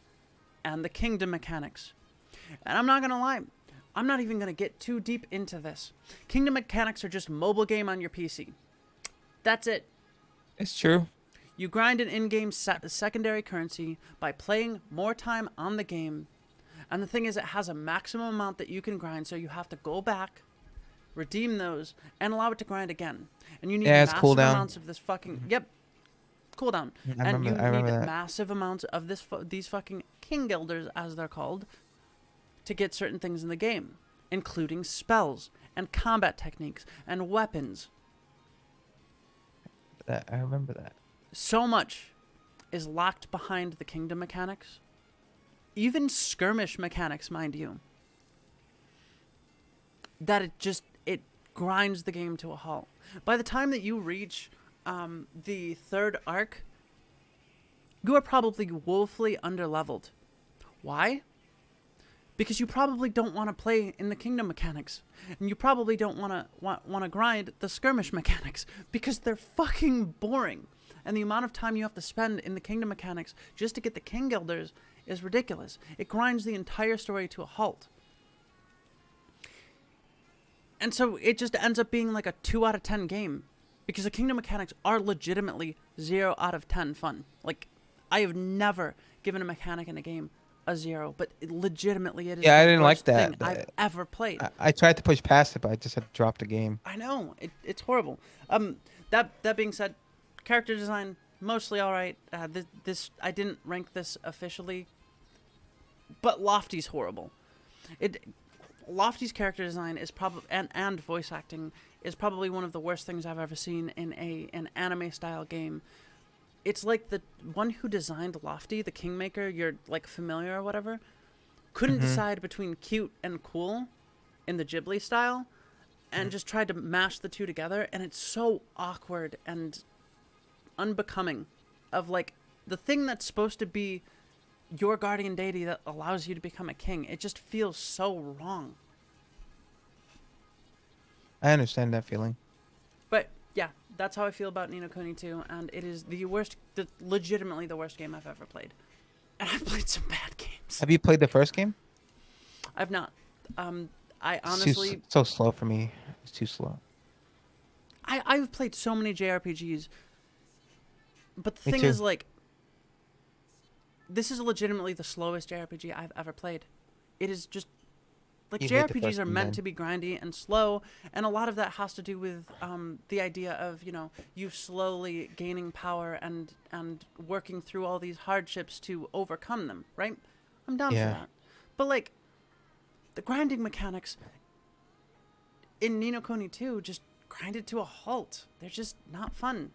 and the kingdom mechanics. And I'm not gonna lie, I'm not even gonna get too deep into this. Kingdom mechanics are just mobile game on your PC. That's it. It's true. You grind an in-game secondary currency by playing more time on the game. And the thing is, it has a maximum amount that you can grind, so you have to go back, redeem those, and allow it to grind again. And you need Yeah, it's massive cooldown. amounts of this fucking... Yep. Cooldown. I And you remember need that. massive amounts of these fucking king guilders, as they're called, to get certain things in the game, including spells and combat techniques and weapons. I remember that. So much is locked behind the kingdom mechanics. Even skirmish mechanics, mind you. That it grinds the game to a halt. By the time that you reach the third arc, you are probably woefully underleveled. Why? Because you probably don't want to play in the kingdom mechanics, and you probably don't want to grind the skirmish mechanics because they're fucking boring, and the amount of time you have to spend in the kingdom mechanics just to get the king guilders is ridiculous. It grinds the entire story to a halt. And so it just ends up being like a 2 out of 10 game, because the kingdom mechanics are legitimately 0 out of 10 fun. Like, I have never given a mechanic in a game a 0, but legitimately it is Yeah, I the didn't like worst that. thing I've ever played. I tried to push past it, but I just had to drop the game. I know, it's horrible. That being said, character design mostly all right. This I didn't rank this officially, but Lofty's horrible. Lofty's character design is probably and voice acting is probably one of the worst things I've ever seen in an anime style game. It's like the one who designed Lofty, the Kingmaker, you're like familiar or whatever, couldn't decide between cute and cool in the Ghibli style, and just tried to mash the two together, and it's so awkward and unbecoming of like the thing that's supposed to be your guardian deity that allows you to become a king. It just feels so wrong. I understand that feeling. But yeah, that's how I feel about Ni no Kuni 2, and it is legitimately the worst game I've ever played. And I've played some bad games. Have you played the first game? I've not. I It's too honestly, so slow for me. It's too slow. I've played so many JRPGs, but the Me thing too. is, like, this is legitimately the slowest JRPG I've ever played. It is just like You hate the JRPGs first are one, meant then. to be grindy and slow, and a lot of that has to do with the idea of you slowly gaining power and working through all these hardships to overcome them. Right? I'm down Yeah. for that. But like the grinding mechanics in Ni no Kuni 2 just grind it to a halt. They're just not fun.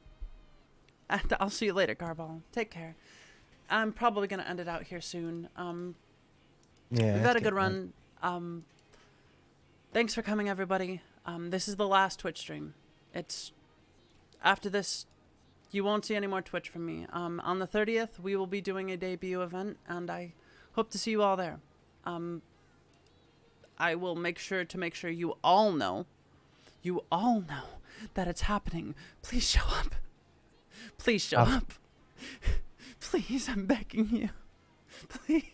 And I'll see you later, Garball. Take care. I'm probably gonna end it out here soon. Yeah. We've it's had a good getting run. Thanks for coming, everybody. This is the last Twitch stream. It's after this. you won't see any more Twitch from me. On the 30th, we will be doing a debut event, and I hope to see you all there. I will make sure you all know that it's happening. Please show up. Please show up. Please, I'm begging you. Please.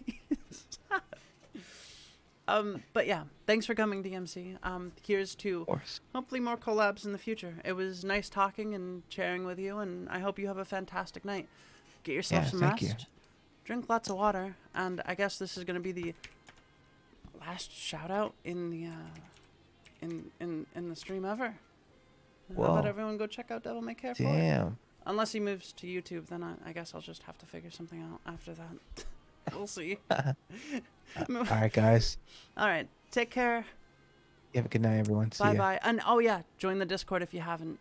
But yeah, thanks for coming, DMC. Here's to hopefully more collabs in the future. It was nice talking and sharing with you, and I hope you have a fantastic night. Get yourself some rest. You. Drink lots of water, and I guess this is gonna be the last shout out in the in the stream ever. How about everyone go check out Devil May Care 4? Damn. Unless he moves to YouTube, then I guess I'll just have to figure something out after that. We'll see. All right, guys. All right. Take care. You have a good night, everyone. See ya. Bye-bye. And oh yeah, join the Discord if you haven't.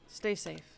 Stay safe.